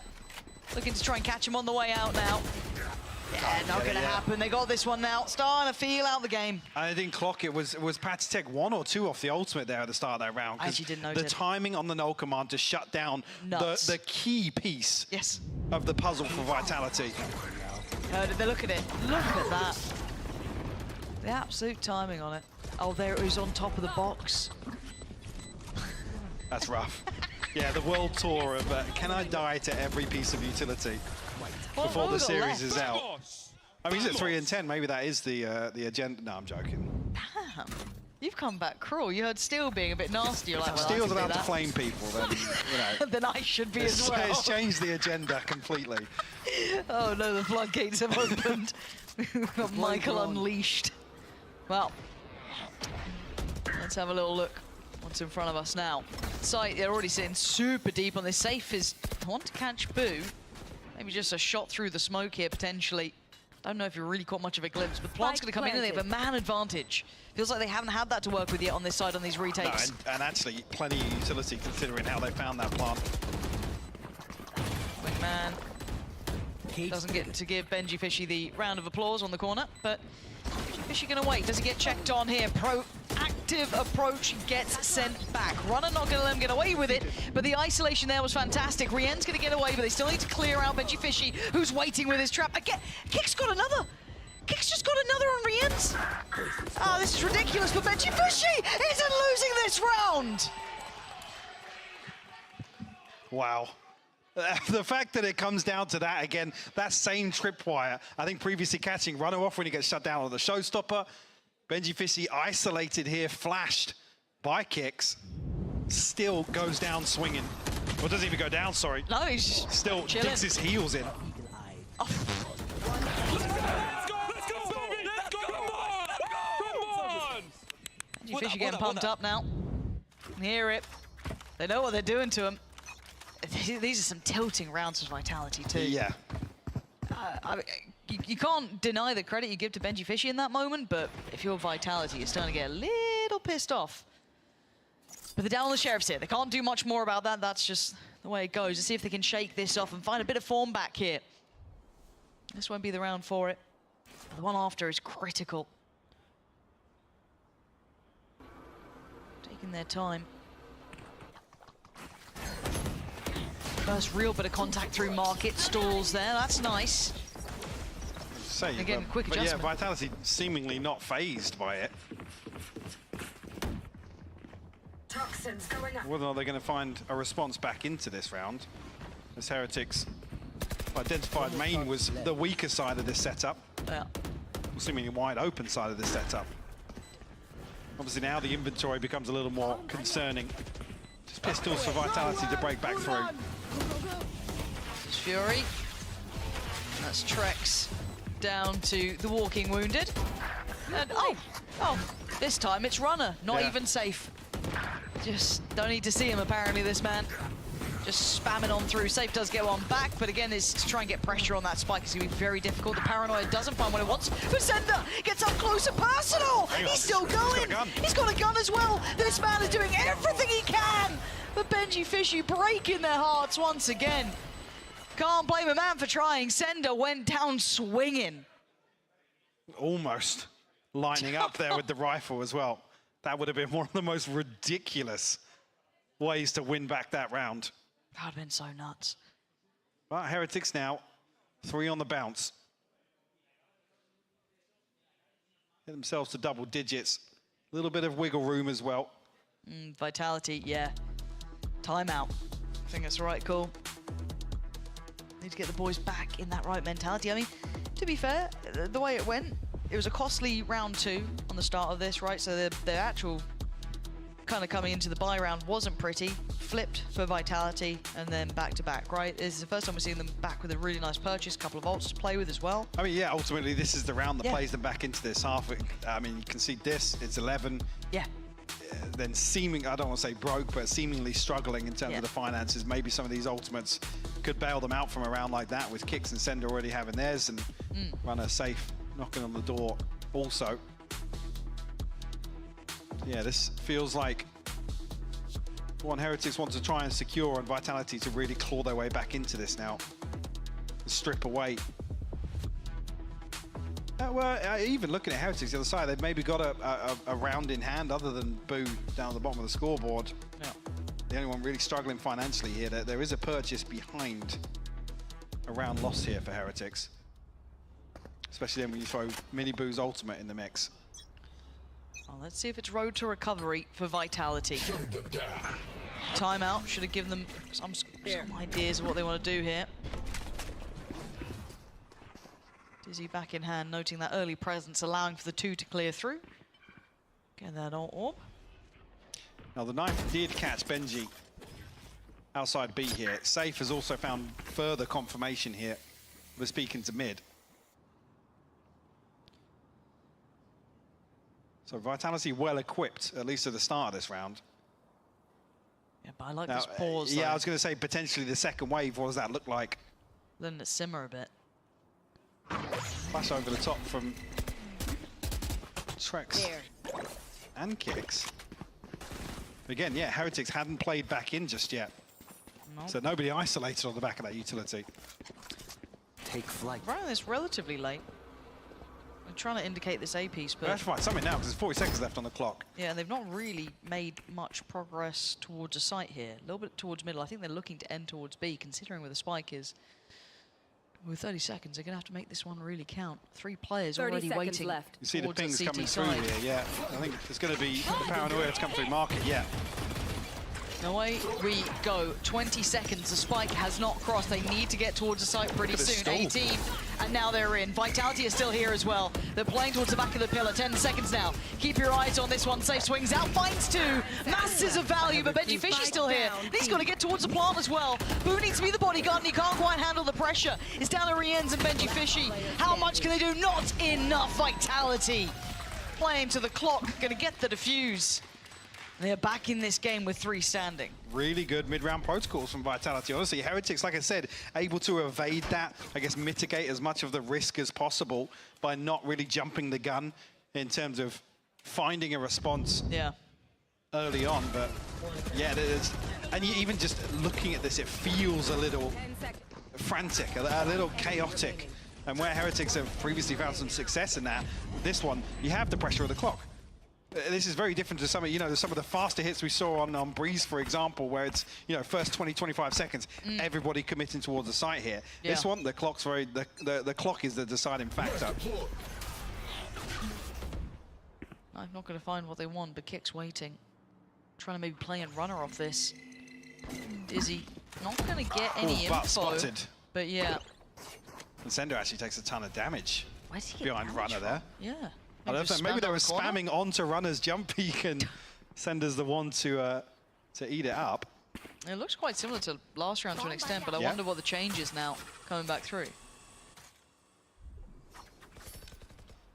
looking to try and catch him on the way out now. Yeah, not gonna happen. They got this one now. Starting to feel out the game. I didn't clock it. Was Panitek 1 or 2 off the ultimate there at the start of that round? I actually didn't notice. The timing on the null command to shut down the key piece of the puzzle for Vitality. Heard it. Look at it. Look at that. The absolute timing on it. Oh, there it was on top of the box. That's rough. Yeah, the world tour of can I die to every piece of utility before the series is out? I mean, he's at 3 and 10. Maybe that is the agenda. No, I'm joking. Damn, you've come back cruel. You heard Steel being a bit nasty. You're like, well, Steel's allowed to flame people, then you know. Then I should be as well. It's changed the agenda completely. Oh no, the floodgates have opened. We've got Michael unleashed. Well, let's have a little look What's in front of us now? Sight, they're already sitting super deep on this. Safe is want to catch Boo. Maybe just a shot through the smoke here, potentially. Don't know if you really caught much of a glimpse, but Plant's going to come in and they have a man advantage. Feels like they haven't had that to work with yet on this side on these retakes. No, and actually, plenty of utility considering how they found that Plant. Man doesn't get to give Benji Fishy the round of applause on the corner, but Fishy going to wait. Does he get checked on here? Proactive approach gets sent back. Runner not going to let him get away with it, but the isolation there was fantastic. Rien's going to get away, but they still need to clear out Benji Fishy, who's waiting with his trap. Again, Kick's got another. Kick's just got another on Rien's. Oh, this is ridiculous, but Benji Fishy isn't losing this round. Wow. The fact that it comes down to that again, that same tripwire, I think previously catching Runner off when he gets shut down on the showstopper. Benji Fishy isolated here, flashed by Kicks, still goes down swinging. Or doesn't even go down, sorry. No, he's still chilling. digs his heels in. Oh. Benji Fishy getting pumped up now. Can hear it. They know what they're doing to him. These are some tilting rounds of Vitality too. Yeah. You can't deny the credit you give to Benji Fishy in that moment, but if you're Vitality, you're starting to get a little pissed off. But they're down on the Sheriff's here. They can't do much more about that. That's just the way it goes. Let's see if they can shake this off and find a bit of form back here. This won't be the round for it. The one after is critical. Taking their time. First real bit of contact through market, stalls there, that's nice. Again, quick adjustment. Yeah, Vitality seemingly not phased by it. Toxins going up. Whether or not they're going to find a response back into this round. As Heretics identified main was the weaker side of this setup. Yeah. Seemingly wide open side of this setup. Obviously now the inventory becomes a little more concerning. Just pistols for Vitality to break back through. There's Fury. That's Trex down to the Walking Wounded. And oh, this time it's Runner, not even Safe. Just don't need to see him apparently, this man. Just spamming on through. Safe does get one back, but again, it's to try and get pressure on that spike. It's going to be very difficult. The Paranoia doesn't find what it wants. But Sender gets up close and personal. He's still going. He's got a gun as well. This man is doing everything he can. But Benji Fishy breaking their hearts once again. Can't blame a man for trying. Sender went down swinging. Almost lining up there with the rifle as well. That would have been one of the most ridiculous ways to win back that round. That would have been so nuts. But Heretics now, 3 on the bounce. Get themselves to double digits. A little bit of wiggle room as well. Vitality, yeah. Timeout. I think that's the right call. Need to get the boys back in that right mentality. I mean, to be fair, the way it went, it was a costly round 2 on the start of this, right? So the actual kind of coming into the bye round wasn't pretty. Flipped for Vitality and then back to back, right? This is the first time we're seeing them back with a really nice purchase, a couple of ults to play with as well. I mean, yeah, ultimately this is the round that plays them back into this half. I mean, you can see this, it's 11. Yeah. Then I don't want to say broke, but seemingly struggling in terms of the finances. Maybe some of these ultimates could bail them out from a round like that, with Kicks and Sender already having theirs and Runner Safe knocking on the door also. Yeah, this feels like one Heretics want to try and secure, and Vitality to really claw their way back into this now. Strip away. Well, even looking at Heretics the other side, they've maybe got a round in hand other than Boo down at the bottom of the scoreboard. Yeah. The only one really struggling financially here. There is a purchase behind a round loss here for Heretics. Especially then when you throw Mini Boo's ultimate in the mix. Well, let's see if it's road to recovery for Vitality. Timeout should have given them some ideas of what they want to do here. Dizzy back in hand, noting that early presence, allowing for the 2 to clear through. Get that orb. Now the knife did catch Benji outside B here. Safe has also found further confirmation here. We're speaking to mid. So Vitality well equipped, at least at the start of this round. Yeah, but I like this pause. Yeah, I was going to say potentially the second wave. What does that look like? Letting it simmer a bit. Flash over the top from Trex and Kicks. Again, yeah, Heretics hadn't played back in just yet. Nope. So nobody isolated on the back of that utility. Take flight. Running this relatively late. I'm trying to indicate this A piece, but... They have to find something now because there's 40 seconds left on the clock. Yeah, they've not really made much progress towards a site here. A little bit towards middle. I think they're looking to end towards B, considering where the spike is. With 30 seconds, they're going to have to make this one really count. 3 players already waiting left. You see the pings CT coming side. through here, yeah. I think it's going to be the paranoia to come through market, yeah. Away we go. 20 seconds. The spike has not crossed. They need to get towards the site pretty soon. 18, and now they're in. Vitality is still here as well. They're playing towards the back of the pillar. 10 seconds now. Keep your eyes on this one. Safe swings out, finds 2. Masses of value, but Benji Fishy's still here. He's got to get towards the plant as well. Boo needs to be the bodyguard, and he can't quite handle the pressure. It's down to Rienz and Benji Fishy. How much can they do? Not enough. Vitality playing to the clock. Going to get the defuse. They're back in this game with 3 standing. Really good mid-round protocols from Vitality. Honestly, Heretics, like I said, able to evade that, I guess mitigate as much of the risk as possible by not really jumping the gun in terms of finding a response early on. But yeah, and even just looking at this, it feels a little frantic, a little chaotic. And where Heretics have previously found some success in that, this one, you have the pressure of the clock. This is very different to some of, some of the faster hits we saw on Breeze, for example, where it's, first 20, 25 seconds, everybody committing towards the site here. Yeah. This one, the clock's the clock is the deciding factor. I'm not going to find what they want, but Kick's waiting. Trying to maybe play and runner off this. Dizzy, not going to get any info. Spotted. But yeah. And Sender actually takes a ton of damage behind damage runner there. Yeah. I don't know, maybe they were spamming onto runner's jump peak and Sender's the one to eat it up. It looks quite similar to last round to an extent, but I wonder what the change is now coming back through.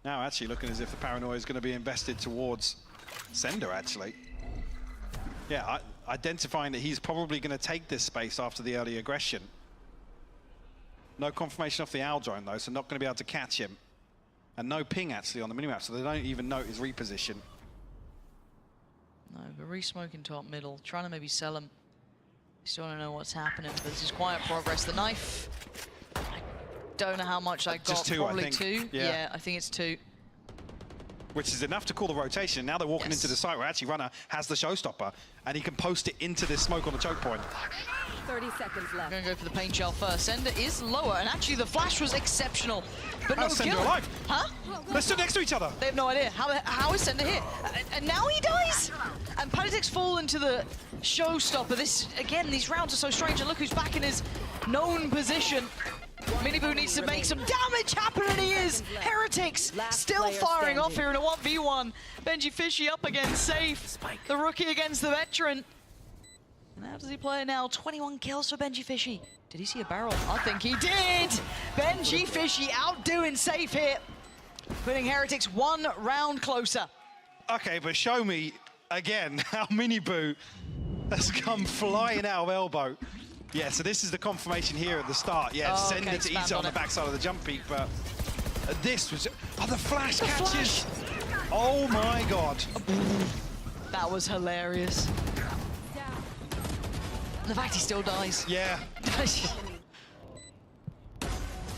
Now actually looking as if the paranoia is going to be invested towards Sender, actually. Yeah, identifying that he's probably going to take this space after the early aggression. No confirmation off the owl drone, though, so not going to be able to catch him. And no ping, actually, on the minimap, so they don't even note his reposition. No, but re-smoking top middle, trying to maybe sell him. Still don't know what's happening, but this is quiet progress. The knife, I don't know how much I got. Just 2, probably I think. 2. Yeah, I think it's 2. Which is enough to call the rotation. Now they're walking into the site where actually runner has the showstopper, and he can post it into this smoke on the choke point. 30 seconds left. Going to go for the paint shell first. Sender is lower, and actually the flash was exceptional, but no Sender kill. alive? Huh? They're stood next to each other. They have no idea. How is Sender here? And now he dies. And Palitek's fallen to the showstopper. This again, these rounds are so strange. And look who's back in his known position. Miniboo needs to make some damage happen, and he is. Heretics still firing off here in a 1v1. Benji Fishy up against Safe, the rookie against the veteran. And how does he play it now? 21 kills for Benji Fishy. Did he see a barrel? I think he did. Benji Fishy outdoing Safe here, putting Heretics 1 round closer. Okay, but show me again how Miniboo has come flying out of elbow. Yeah, so this is the confirmation here at the start. Yeah, send it to eat it on the backside of the jump peak, but this was... Oh, the flash catches! Oh my god. That was hilarious. The fact he still dies. Yeah.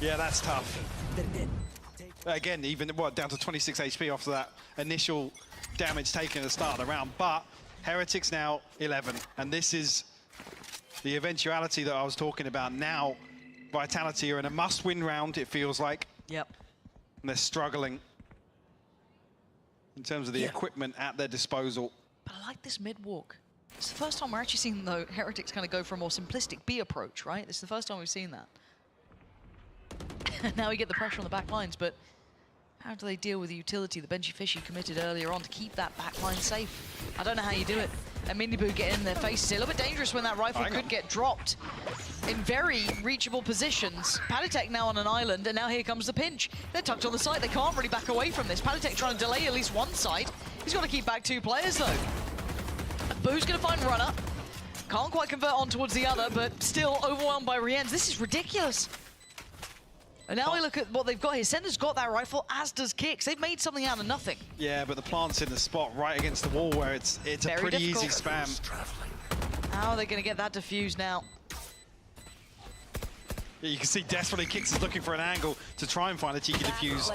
Yeah, that's tough. Again, even, down to 26 HP after that initial damage taken at the start of the round, but Heretics now 11, and this is the eventuality that I was talking about. Now, Vitality are in a must-win round, it feels like. Yep. And they're struggling in terms of the equipment at their disposal. But I like this mid-walk. It's the first time we're actually seeing, though, Heretics kind of go for a more simplistic B approach, right? This is the first time we've seen that. Now we get the pressure on the back lines, but how do they deal with the utility that Benji Fishy committed earlier on to keep that back line safe? I don't know how you do it. And Miniboo getting in their faces. A little bit dangerous when that rifle could get dropped in very reachable positions. Palitek now on an island, and now here comes the pinch. They're tucked on the side. They can't really back away from this. Palitek trying to delay at least one side. He's got to keep back 2 players, though. Boo's going to find runner. Can't quite convert on towards the other, but still overwhelmed by Rienz. This is ridiculous. And now we look at what they've got here. Sender's got that rifle, as does Kicks. They've made something out of nothing. Yeah, but the plant's in the spot right against the wall where it's a pretty easy spam. How are they going to get that defused now? Yeah, you can see desperately Kicks is looking for an angle to try and find a cheeky defuse.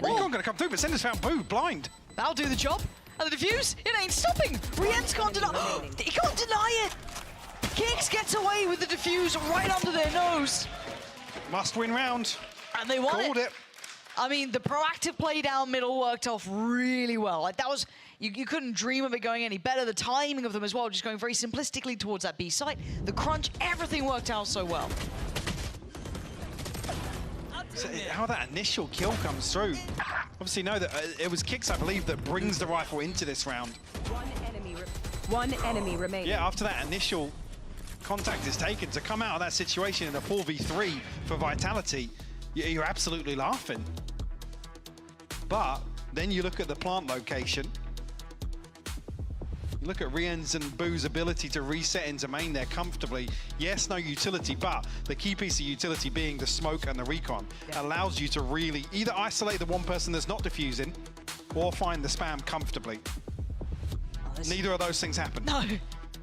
Recon going to come through, but Sender's found Boo, blind. That'll do the job. And the defuse, it ain't stopping. Rienz can't deny. He can't deny it. Kicks gets away with the defuse right under their nose. Must win round. And they won Called it. I mean, the proactive play down middle worked off really well. Like that was, you couldn't dream of it going any better. The timing of them as well, just going very simplistically towards that B site. The crunch, everything worked out so well. So how that initial kill comes through. Obviously know that it was Kicks, I believe, that brings the rifle into this round. One enemy remaining. Yeah, after that initial contact is taken, to come out of that situation in a 4v3 for Vitality, you're absolutely laughing. But then you look at the plant location. You look at Rienz and Boo's ability to reset into main there comfortably. Yes, no utility, but the key piece of utility being the smoke and the recon allows you to really either isolate the one person that's not defusing or find the spam comfortably. Neither of those things happen. No.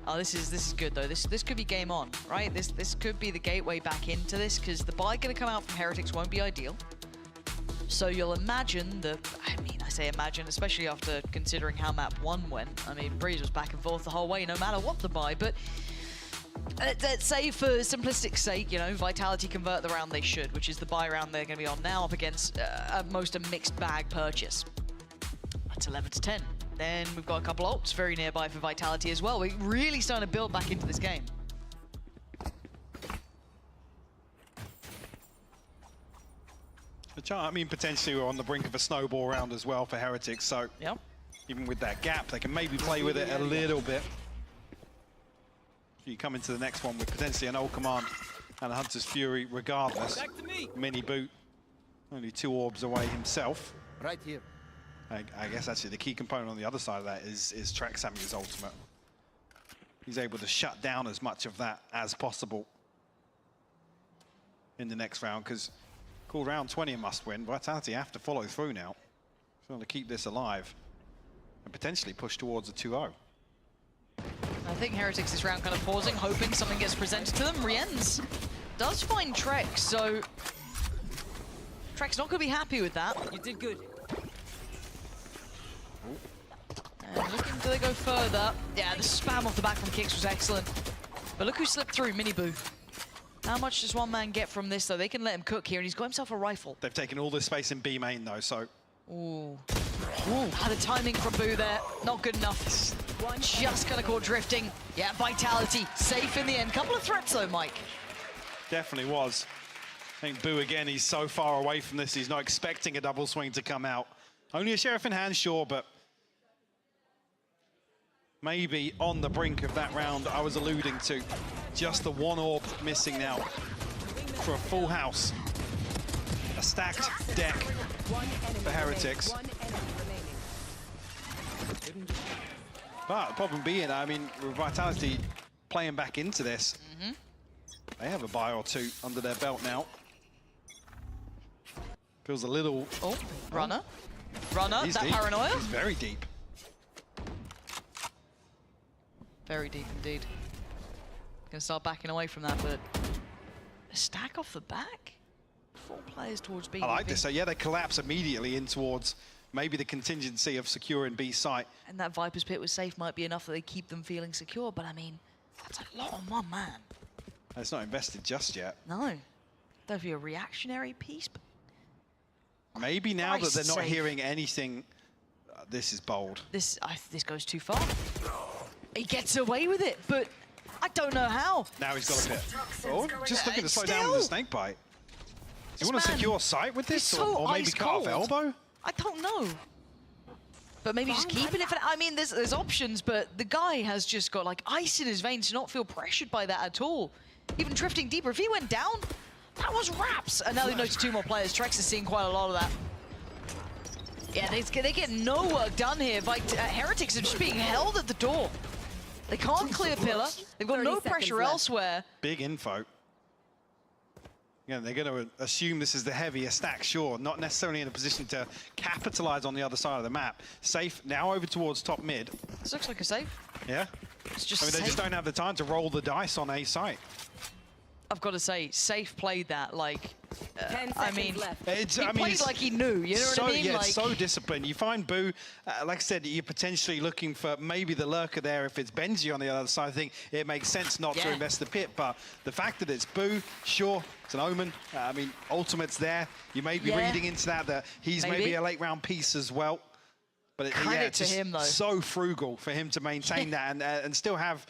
Oh, this is good though. This could be game on, right? This could be the gateway back into this, because the buy going to come out from Heretics won't be ideal. So you'll imagine that, I mean, I say imagine, especially after considering how map 1 went. I mean, Breeze was back and forth the whole way, no matter what the buy, but let's say for simplistic sake, you know, Vitality convert the round they should, which is the buy round they're going to be on now up against at most a mixed bag purchase. That's 11 to 10. Then we've got a couple ults very nearby for Vitality as well. We're really starting to build back into this game. I mean, potentially we're on the brink of a snowball round as well for Heretics, so even with that gap, they can maybe play with it a little bit. You come into the next one with potentially an old command and a Hunter's Fury regardless. Mini boot, only 2 orbs away himself. Right here. I guess actually the key component on the other side of that is Track Sammy's ultimate. He's able to shut down as much of that as possible in the next round, because call round 20 a must win. Vitality have to follow through now. Trying to keep this alive and potentially push towards a 2-0. I think Heretics this round kind of pausing, hoping something gets presented to them. Rienz does find Trek, so Trek's not going to be happy with that. You did good. And looking, do they go further? Yeah, the spam off the back from Kicks was excellent. But look who slipped through, Mini Boo. How much does one man get from this, though? They can let him cook here, and he's got himself a rifle. They've taken all this space in B main, though, so... Ooh. The timing from Boo there, not good enough. Just kind of caught drifting. Yeah, Vitality, safe in the end. Couple of threats, though, Mike. Definitely was. I think Boo, again, he's so far away from this, he's not expecting a double swing to come out. Only a Sheriff in hand, sure, but... maybe on the brink of that round I was alluding to. Just the 1 orb missing now for a full house. A stacked deck for Heretics. But the problem being, I mean, with Vitality playing back into this, they have a buy or 2 under their belt now. Feels a little... Oh, Runner. Runner, He's that deep. paranoia. He's very deep. Very deep indeed. Gonna start backing away from that, but a stack off the back? 4 players towards B. I like this. So yeah, they collapse immediately in towards maybe the contingency of securing B site. And that Viper's Pit was safe might be enough that they keep them feeling secure, but I mean, that's a lot on one man. It's not invested just yet. No. That'd be a reactionary piece, but maybe now that they're not safe. hearing anything, this is bold. This goes too far. He gets away with it, but I don't know how. Now he's got a pit. Oh, just looking to slow down with the snake bite. You want to secure sight with this, so or maybe cut off elbow? I don't know. But maybe just keeping it for... I mean, there's options, but the guy has just got like ice in his veins to not feel pressured by that at all. Even drifting deeper. If he went down, that was wraps. And now they notice 2 more players. Trex is seeing quite a lot of that. Yeah, they get no work done here. Heretics are just being held at the door. They can't clear pillar. They've got no pressure elsewhere. Big info. Yeah, they're going to assume this is the heavier stack, sure. Not necessarily in a position to capitalize on the other side of the map. Safe now over towards top mid. This looks like a safe. Yeah. It's just I mean, they just don't have the time to roll the dice on A site. I've got to say, Safe played that like, 10 I mean, seconds he played like he knew, you know what I mean? Yeah, like, so disciplined. You find Boo, like I said, you're potentially looking for maybe the lurker there. If it's Benji on the other side, I think it makes sense not to invest the pit. But the fact that it's Boo, sure, it's an omen. I mean, Ultimate's there. You may be reading into that he's maybe a late round piece as well. But Credit it's to him, though. So frugal for him to maintain that and still have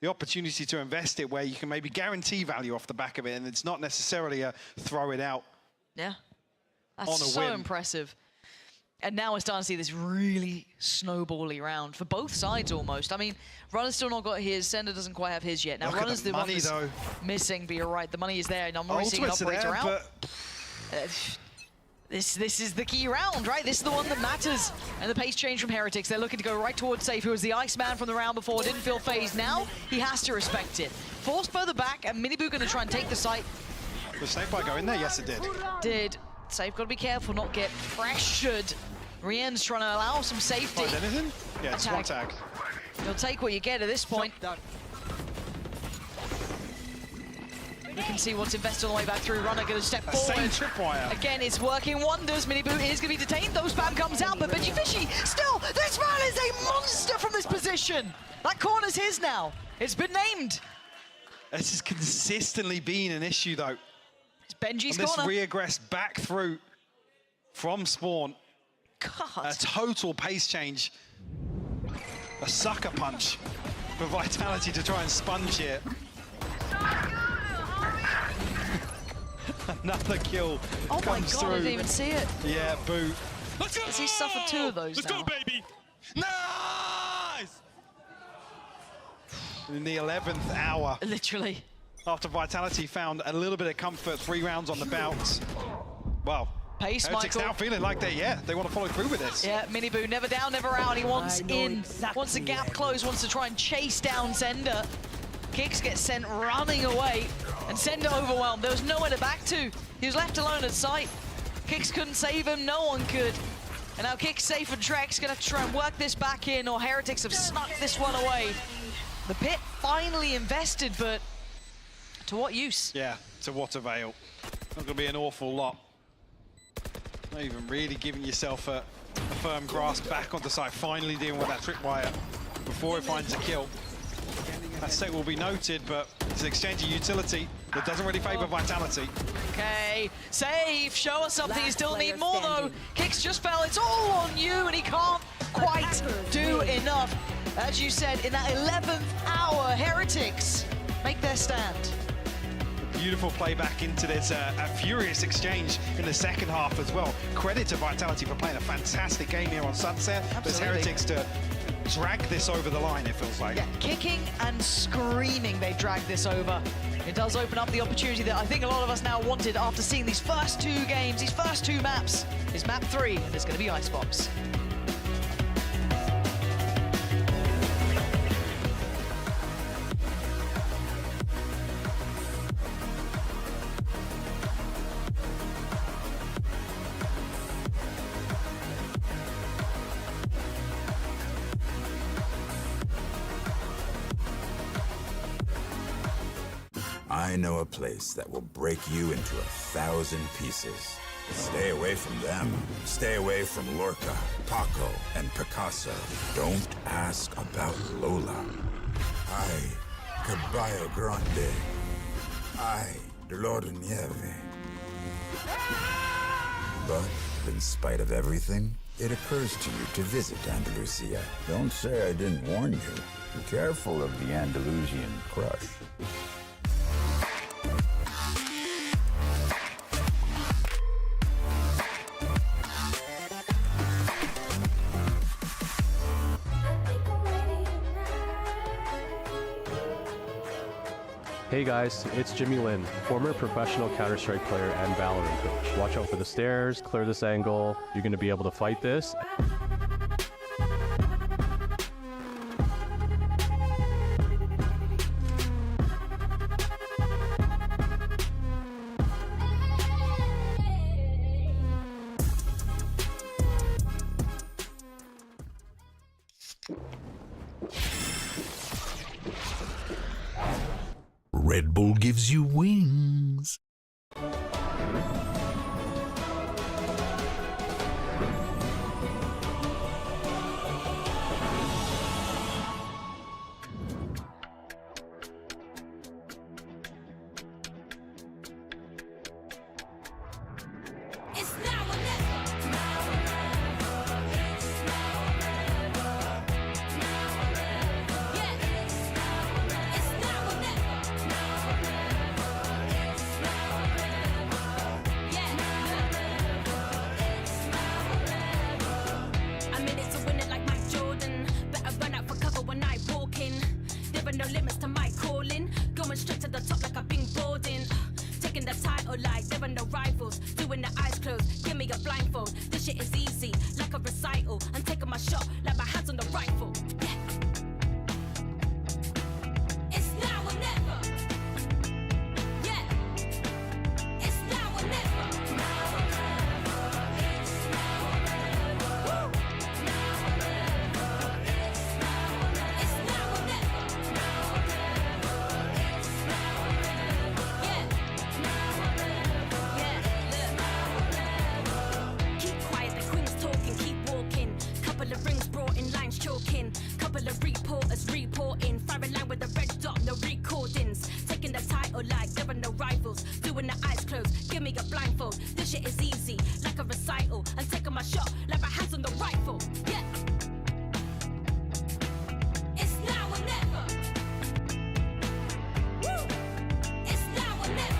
the opportunity to invest it where you can maybe guarantee value off the back of it, and it's not necessarily a throw it out. Yeah, that's so impressive. And now we're starting to see this really snowbally round for both sides almost. I mean, Runner's still not got his, Sender doesn't quite have his yet. Now Runner's the one that's missing, but you're right, the money is there, and I'm already seeing an operator out. This is the key round, right? This is the one that matters. And the pace change from Heretics. They're looking to go right towards Safe, who was the Iceman from the round before, didn't feel phased. Now, he has to respect it. Forced further back, and Miniboo gonna try and take the site. Was Safe by go in there? Yes, it did. Did. Safe gotta be careful, not get pressured. Rien's trying to allow some safety. Find anything? Yeah, it's one tag. You'll take what you get at this point. You can see what's invested all the way back through. Runner going to step forward. Same tripwire. Again, it's working wonders. Miniboo is going to be detained. Though spam comes out, but Benji Fishy still, this man is a monster from this position. That corner's his now. It's been named. This has consistently been an issue, though. It's Benji's This corner. regress back through from spawn. God. A total pace change. A sucker punch for Vitality to try and sponge here. Another kill comes my God, through. I didn't even see it. Yeah, Boo. Let's go! Has he suffered 2 of those Let's now? go, baby! Nice! In the 11th hour. Literally. After Vitality found a little bit of comfort, 3 rounds on the bounce. Well, Pace, Heretics Michael. now feeling like they want to follow through with this. Yeah, Miniboo never down, never out. He wants in, wants the gap closed, wants to try and chase down Sender. Kicks gets sent running away, and Sender overwhelmed. There was nowhere to back to. He was left alone at site. Kicks couldn't save him, no one could. And now Kicks safe, and Trek's gonna have to try and work this back in, or Heretics have snuck this one away. The pit finally invested, but to what use? Yeah, to what avail? Not gonna be an awful lot. Not even really giving yourself a firm grasp back onto site, finally dealing with that tripwire before it finds a kill. That set will be noted, but it's an exchange of utility that doesn't really favor Vitality. Okay, Safe, show us something. You still need more though. Kicks just fell, it's all on you, and he can't quite do enough. As you said, in that 11th hour, Heretics make their stand. Beautiful play back into this, a furious exchange in the second half as well. Credit to Vitality for playing a fantastic game here on Sunset. There's Heretics to drag this over the line, it feels like. Yeah, kicking and screaming they drag this over. It does open up the opportunity that I think a lot of us now wanted after seeing these first 2 games, these first 2 maps. Is map 3, and it's going to be Icebox. I know a place that will break you into 1,000 pieces. Stay away from them. Stay away from Lorca, Paco, and Picasso. Don't ask about Lola. Ay, Caballo Grande. Ay, Dolor de Nieve. But in spite of everything, it occurs to you to visit Andalusia. Don't say I didn't warn you. Be careful of the Andalusian crush. Hey guys, it's Jimmy Lin, former professional Counter-Strike player and Valorant coach. Watch out for the stairs, clear this angle. You're going to be able to fight this. Red Bull gives you wings. No limits to my calling. Going straight to the top like I've been boarding. Taking the title like there are no rivals. Doing the eyes closed, give me a blindfold. This shit is easy, like a recital. I'm taking my shot like my hands on the rifle. Yeah. It's now or never. Yeah. It's now or never. Woo. It's now or never. Couple of reporters reporting, firing line with the red dot, no recordings. Taking the title like there are no rivals. Doing the eyes closed, give me a blindfold. This shit is easy, like a recital. I'm taking my shot, like my hands on the rifle. Yeah. It's now or never. Woo. It's now or never.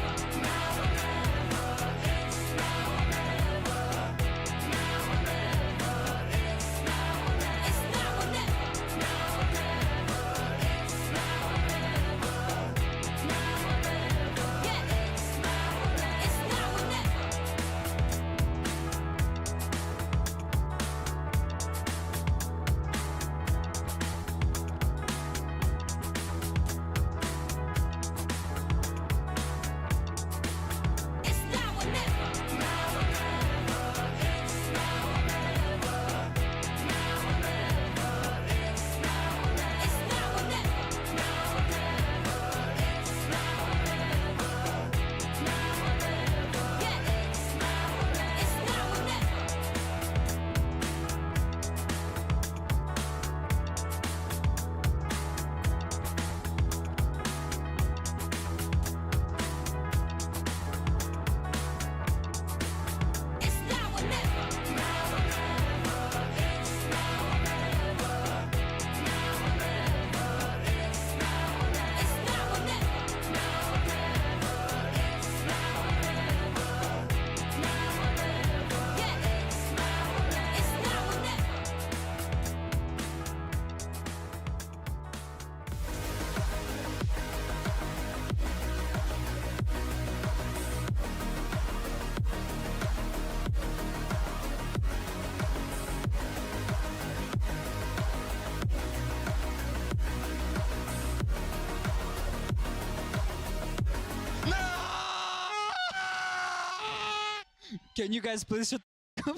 Can you guys please shut up?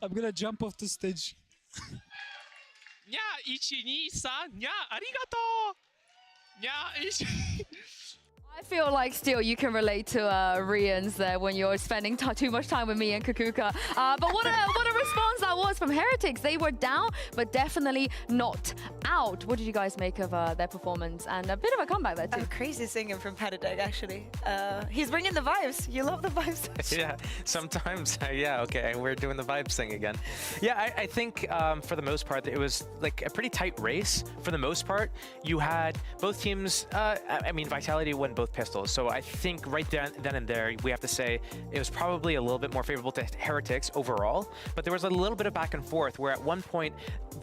I'm gonna jump off the stage. にゃ123にゃありがとうにゃI feel like still you can relate to Rians there when you're spending too much time with me and Kakuka. But what a response that was from Heretics. They were down, but definitely not out. What did you guys make of their performance? And a bit of a comeback there too. Crazy singing from Patadeg, actually. He's bringing the vibes. You love the vibes. Yeah, sometimes, yeah, okay, we're doing the vibes thing again. Yeah, I think for the most part, it was like a pretty tight race. For the most part, you had both teams, I mean, Vitality won both pistols. So I think right then and there, we have to say it was probably a little bit more favorable to Heretics overall, but there was a little bit of back and forth where at one point,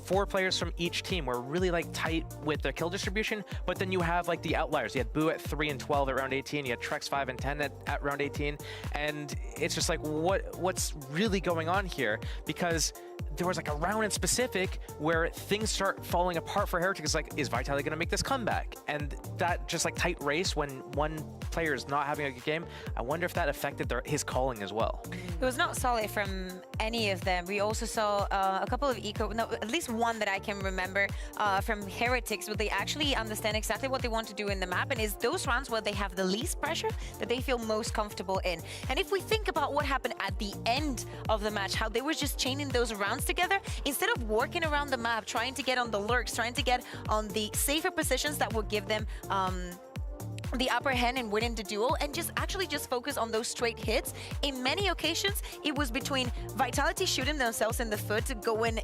4 players from each team were really like tight with their kill distribution, but then you have like the outliers. You had Boo at 3 and 12 at round 18, you had Trex 5 and 10 at round 18, and it's just like, what's really going on here? Because there was like a round in specific where things start falling apart for Heretics. Like, is Vitality gonna make this comeback? And that just like tight race when one player is not having a good game, I wonder if that affected his calling as well. It was not solid from any of them. We also saw a couple of at least one that I can remember from Heretics, where they actually understand exactly what they want to do in the map, and is those rounds where they have the least pressure that they feel most comfortable in. And if we think about what happened at the end of the match, how they were just chaining those rounds together, instead of working around the map, trying to get on the lurks, trying to get on the safer positions that would give them the upper hand and winning the duel, and just focus on those straight hits. In many occasions, it was between Vitality shooting themselves in the foot to go in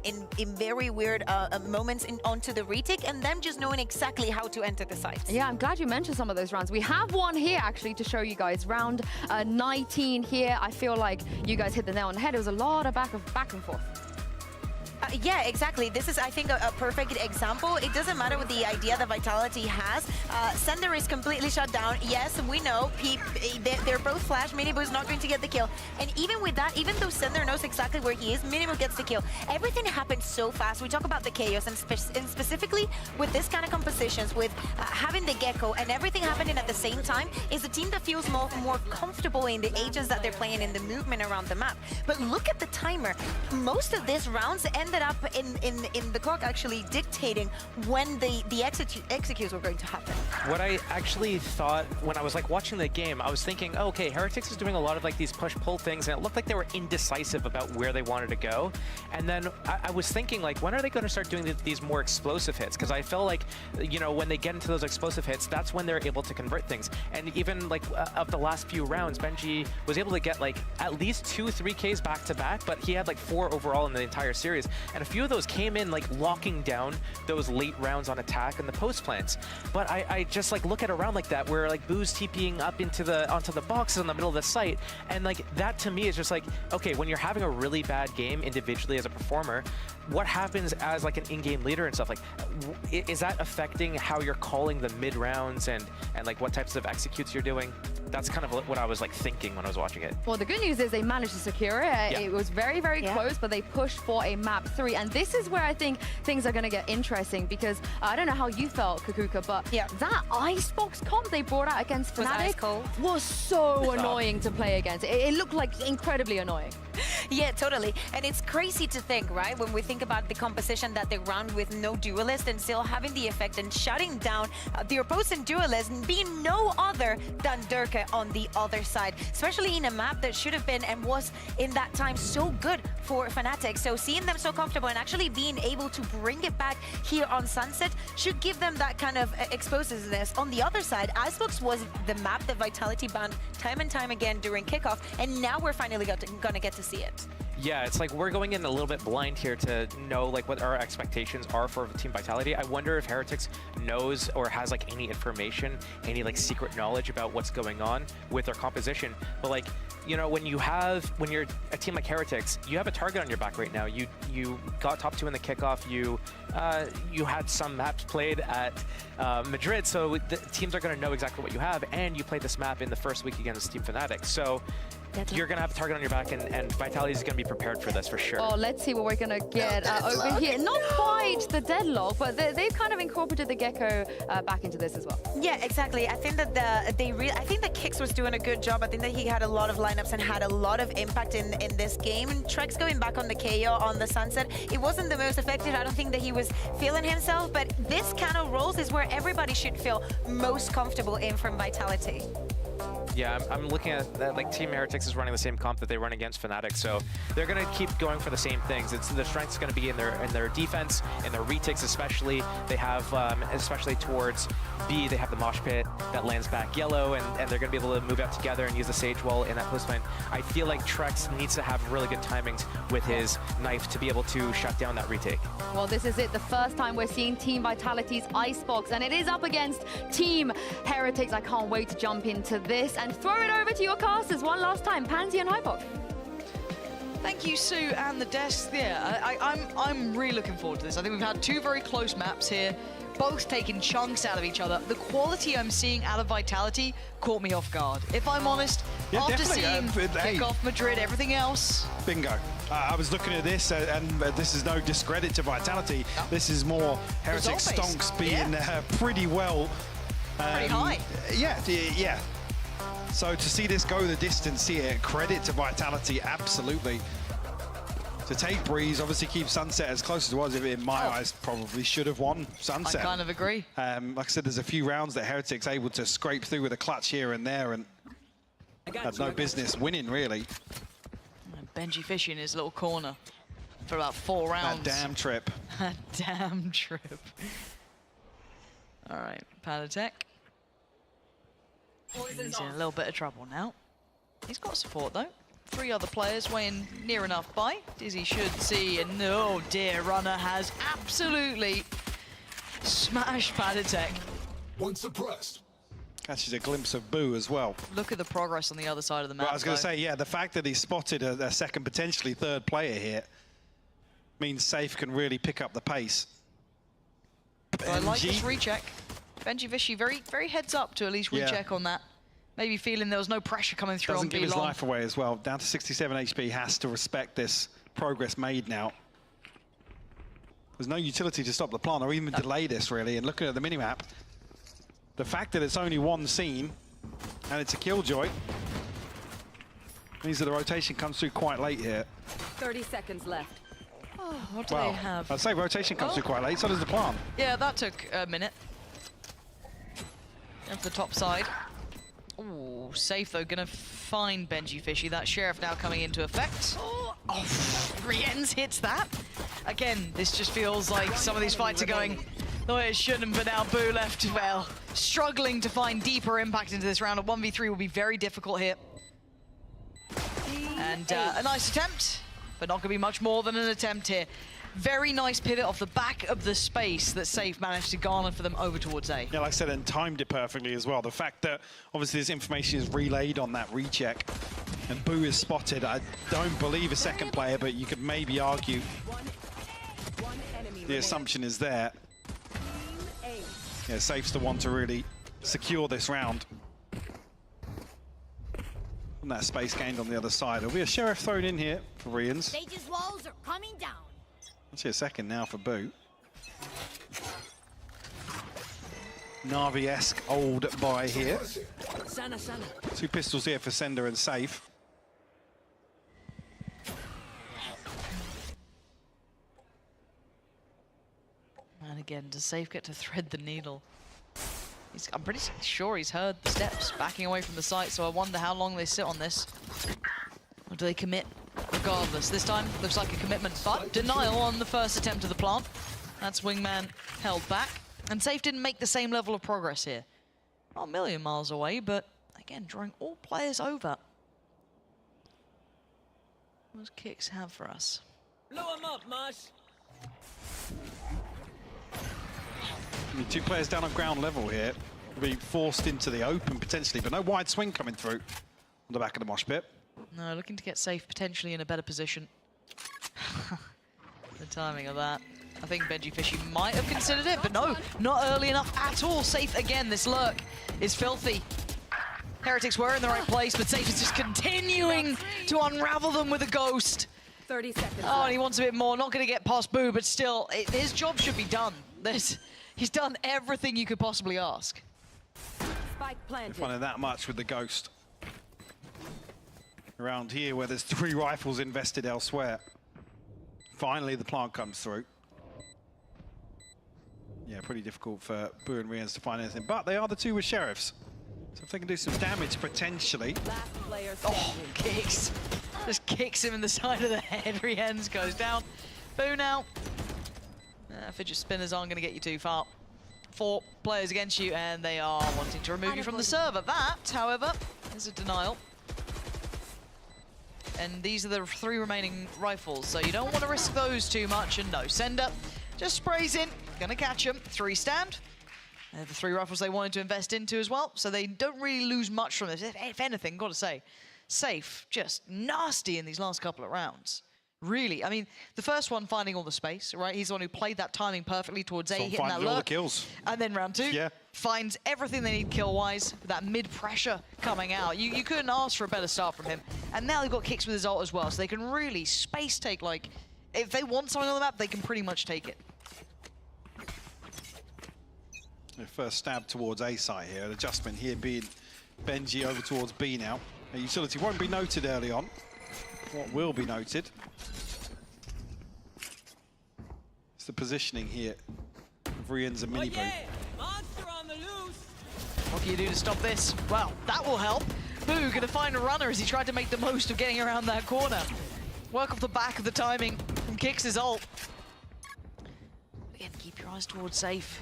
very weird moments onto the retake, and them just knowing exactly how to enter the site. Yeah, I'm glad you mentioned some of those rounds. We have one here actually to show you guys. Round 19 here. I feel like you guys hit the nail on the head. It was a lot of back and forth. Yeah, exactly. This is, I think, a perfect example. It doesn't matter what the idea that Vitality has. Sender is completely shut down. Yes, we know they're both flash. Minibu is not going to get the kill. And even with that, even though Sender knows exactly where he is, Minibu gets the kill. Everything happens so fast. We talk about the chaos, and specifically with this kind of compositions, with having the Gecko and everything happening at the same time, is a team that feels more comfortable in the agents that they're playing, in the movement around the map. But look at the timer. Most of these rounds ended up in the clock actually dictating when the executes were going to happen. What I actually thought when I was like watching the game, I was thinking, oh, okay, Heretics is doing a lot of like these push-pull things, and it looked like they were indecisive about where they wanted to go. And then I was thinking, like, when are they going to start doing these more explosive hits? Because I feel like, you know, when they get into those explosive hits, that's when they're able to convert things. And even like of the last few rounds, Benji was able to get like at least 2-3 Ks back to back, but he had like 4 overall in the entire series. And a few of those came in like locking down those late rounds on attack and the post plants. But I just like look at a round like that where like Boo's TPing up onto the boxes in the middle of the site, and like that to me is just like, okay, when you're having a really bad game individually as a performer, what happens as like an in-game leader and stuff, like is that affecting how you're calling the mid rounds and like what types of executes you're doing? That's kind of what I was like thinking when I was watching it. Well, the good news is they managed to secure it. Yeah. It was very close, but they pushed for a map 3, and this is where I think things are going to get interesting, because I don't know how you felt, Kakuka, but that Icebox comp they brought out against Fnatic was so annoying to play against. It looked like incredibly annoying. Yeah, totally. And it's crazy to think, right, when we think about the composition that they run with no duelist and still having the effect and shutting down the opposing duelist and being no other than Durka on the other side, especially in a map that should have been and was in that time so good for Fnatic. So seeing them so comfortable and actually being able to bring it back here on Sunset should give them that kind of explosiveness. On the other side, Icebox was the map that Vitality banned time and time again during kickoff, and now we're finally gonna get to see it. Yeah, it's like we're going in a little bit blind here to know like what our expectations are for Team Vitality. I wonder if Heretics knows or has like any information, any like secret knowledge about what's going on with their composition. But like, you know, when you're a team like Heretics, you have a target on your back right now. You got top 2 in the kickoff. You had some maps played at Madrid, so the teams are going to know exactly what you have. And you played this map in the first week against Team Fnatic, so you're going to have a target on your back, and Vitality is going to be prepared for this for sure. Oh, let's see what we're going to get over here. Not quite the deadlock, but they've kind of incorporated the Gecko back into this as well. Yeah, exactly. I think that I think that Kix was doing a good job. I think that he had a lot of lineups and had a lot of impact in this game. And Trex going back on the KO on the Sunset, it wasn't the most effective. I don't think that he was feeling himself, but this kind of roles is where everybody should feel most comfortable in from Vitality. Yeah, I'm looking at that, like Team Heretics is running the same comp that they run against Fnatic, so they're going to keep going for the same things. The strength is going to be in their defense, in their retakes especially. They have, especially towards B, they have the mosh pit that lands back yellow, and they're going to be able to move out together and use the Sage Wall in that post lane. I feel like Trex needs to have really good timings with his knife to be able to shut down that retake. Well, this is it, the first time we're seeing Team Vitality's Icebox, and it is up against Team Heretics. I can't wait to jump into this and throw it over to your casters one last time, Pansy and Hypok. Thank you, Sue, and the desk. Yeah, I'm really looking forward to this. I think we've had 2 very close maps here, both taking chunks out of each other. The quality I'm seeing out of Vitality caught me off guard. If I'm honest, after seeing kickoff Madrid, everything else. Bingo. I was looking at this, and this is no discredit to Vitality. No. This is more Heretic Stonks being pretty well Pretty high. Yeah. So to see this go the distance here, credit to Vitality, absolutely. To take Breeze, obviously keep Sunset as close as it was, in my eyes, probably should have won Sunset. I kind of agree. Like I said, there's a few rounds that Heretic's able to scrape through with a clutch here and there, and had no business winning, really. And Benji Fishy in his little corner for about 4 rounds. That damn trip. That damn trip. All right, Palatech. He's in a little bit of trouble now. He's got support, though. 3 other players weighing near enough by. Dizzy should see, and oh dear, Runner has absolutely smashed Palatech. One suppressed. Catches a glimpse of Boo as well. Look at the progress on the other side of the map. Well, I was going to say, yeah, the fact that he spotted a second, potentially third player here means Safe can really pick up the pace. I like this recheck. Benji Fishy very heads up to at least recheck on that. Maybe feeling there was no pressure coming through Doesn't on give his B-Long. life away as well. Down to 67 HP, has to respect this progress made now. There's no utility to stop the plant or even delay this, really. And looking at the minimap, the fact that it's only one scene and it's a Killjoy means that the rotation comes through quite late here. 30 seconds left. Oh, what do they have? I'd say rotation comes through quite late, so does the plant. Yeah, that took a minute. That's the top side. Ooh, Safe though, gonna find Benji Fishy. That Sheriff now coming into effect. Oh, Rienz hits that. Again, this just feels like some of these fights are going the way it shouldn't, but now Boo left, well, struggling to find deeper impact into this round. A 1v3 will be very difficult here. And a nice attempt, but not gonna be much more than an attempt here. Very nice pivot off the back of the space that Safe managed to garner for them over towards A. Yeah, like I said, and timed it perfectly as well. The fact that obviously this information is relayed on that recheck and Boo is spotted, I don't believe a second player, but you could maybe argue the assumption is there. Yeah, Safe's the one to really secure this round. And that space gained on the other side. There'll be a Sheriff thrown in here for Rians. Stage's walls are coming down. Let's see a second now for Boo. Na'Vi-esque old buy here. 2 pistols here for Sender and Safe. And again, does Safe get to thread the needle? I'm pretty sure he's heard the steps backing away from the site, so I wonder how long they sit on this. Or do they commit regardless? This time looks like a commitment, but denial on the first attempt of the plant. That's Wingman held back. And Safe didn't make the same level of progress here. Not a million miles away, but again, drawing all players over. What does Kicks have for us? Blow him up, Marsh. 2 players down on ground level here. Will be forced into the open potentially, but no wide swing coming through on the back of the mosh pit. No, looking to get Safe potentially in a better position. The timing of that. I think Benji Fishy might have considered it, but no, not early enough at all. Safe again, this lurk is filthy. Heretics were in the right place, but Safe is just continuing to unravel them with a ghost. 30 seconds. Oh, and he wants a bit more. Not going to get past Boo, but still, his job should be done. He's done everything you could possibly ask. Spike planted. Finding that much with the ghost. Around here where there's 3 rifles invested elsewhere. Finally, the plant comes through. Yeah, pretty difficult for Boo and Rians to find anything, but they are the 2 with Sheriffs. So if they can do some damage, potentially. Oh, Kicks. Just kicks him in the side of the head. Riens goes down. Boo now. Fidget spinners aren't going to get you too far. 4 players against you, and they are wanting to remove you from the server. That, however, is a denial. And these are the 3 remaining rifles, so you don't want to risk those too much. And no, Sender just sprays in. Gonna catch him. 3 stand. They're the 3 rifles they wanted to invest into as well, so they don't really lose much from this. If anything, gotta say, Safe just nasty in these last couple of rounds. Really, I mean, the first one finding all the space, right? He's the one who played that timing perfectly towards A, hitting that lurk. All the kills. And then round 2, finds everything they need kill-wise, with that mid-pressure coming out. You couldn't ask for a better start from him. And now they've got Kicks with his ult as well, so they can really space take, like, if they want something on the map, they can pretty much take it. The first stab towards A site here. An adjustment here being Benji over towards B now. A utility won't be noted early on. What will be noted is the positioning here of Rian's and Miniboo. Monster on the loose. What can you do to stop this? Well, that will help. Boo gonna find a runner as he tried to make the most of getting around that corner. Work off the back of the timing from Kix' ult. Again, keep your eyes towards safe.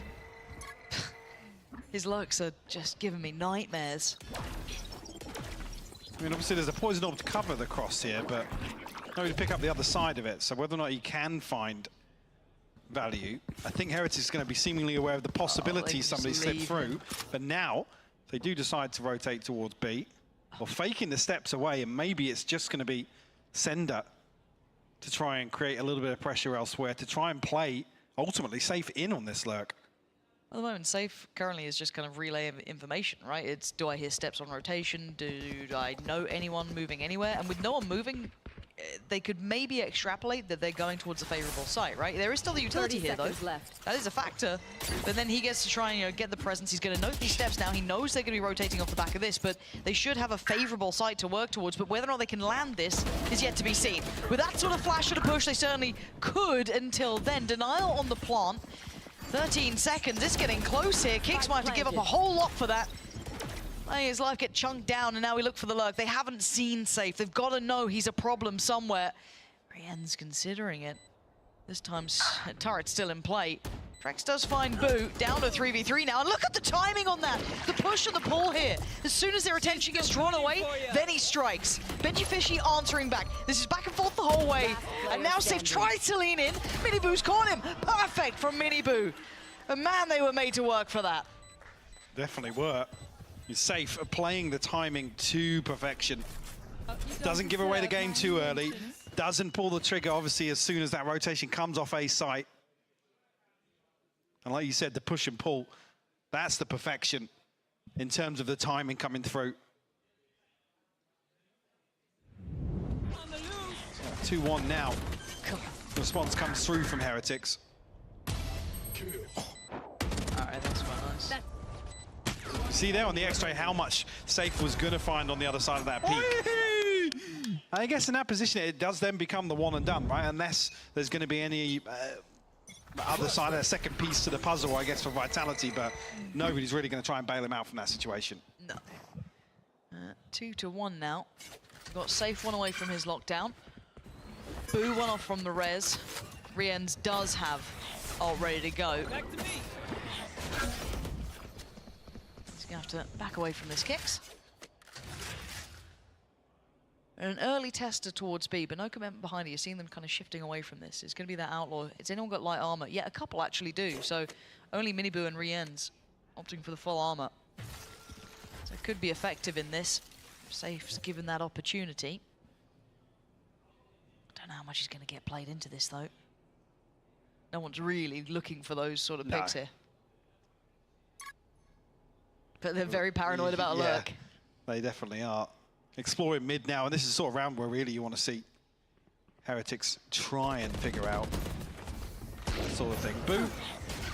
His lurks are just giving me nightmares. I mean, obviously there's a poison orb to cover the cross here, but nobody to pick up the other side of it. So whether or not he can find value, I think Heretics is going to be seemingly aware of the possibility somebody slipped through. But now they do decide to rotate towards B, or faking the steps away, and maybe it's just going to be Sender to try and create a little bit of pressure elsewhere to try and play ultimately safe in on this lurk. At the moment, safe currently is just kind of relay information, right? It's, do I hear steps on rotation? Do I know anyone moving anywhere? And with no one moving, they could maybe extrapolate that they're going towards a favorable site, right? There is still the utility here, though. Left. That is a factor. But then he gets to try and get the presence. He's going to note these steps now. He knows they're going to be rotating off the back of this, but they should have a favorable site to work towards. But whether or not they can land this is yet to be seen. With that sort of flash of a push, they certainly could until then. Denial on the plant. 13 seconds, it's getting close here. Kix might have to give up a whole lot for that. His life get chunked down, and now we look for the lurk. They haven't seen safe. They've got to know he's a problem somewhere. Rian's considering it. This time, turret's still in play. Trex does find Boo, down to 3v3 now, and look at the timing on that. The push and the pull here. As soon as their attention gets drawn away, then he strikes. Benji Fishy answering back. This is back and forth the whole way, and now Safe tries to lean in. Miniboo's caught him. Perfect from Miniboo. And man, they were made to work for that. Definitely were. He's Safe playing the timing to perfection. Doesn't give away the game too early. Doesn't pull the trigger, obviously, as soon as that rotation comes off A site. And like you said, the push and pull, that's the perfection in terms of the timing coming through. 2-1 now. The response comes through from Heretics. Alright, that's quite nice. See there on the X-ray how much Safe was going to find on the other side of that peak. I guess in that position, it does then become the one and done, right? Unless there's going to be any other side, a second piece to the puzzle, I guess, for Vitality, but nobody's really going to try and bail him out from that situation. No. 2-1 now. We've got Safe one away from his lockdown. Boo one off from the res. Rienz does have ult ready to go. Back to me. He's going to have to back away from this Kix. An early tester towards B, but no commitment behind it. You're seeing them kind of shifting away from this. It's going to be that outlaw. Has anyone got light armor? Yeah, a couple actually do. So only Miniboo and Rienz opting for the full armor. So it could be effective in this. Safe's given that opportunity. Don't know how much he's going to get played into this, though. No one's really looking for those sort of picks here. But they're very paranoid about a lurk. They definitely are. Exploring mid now, and this is sort of round where really you want to see Heretics try and figure out that sort of thing. Boo!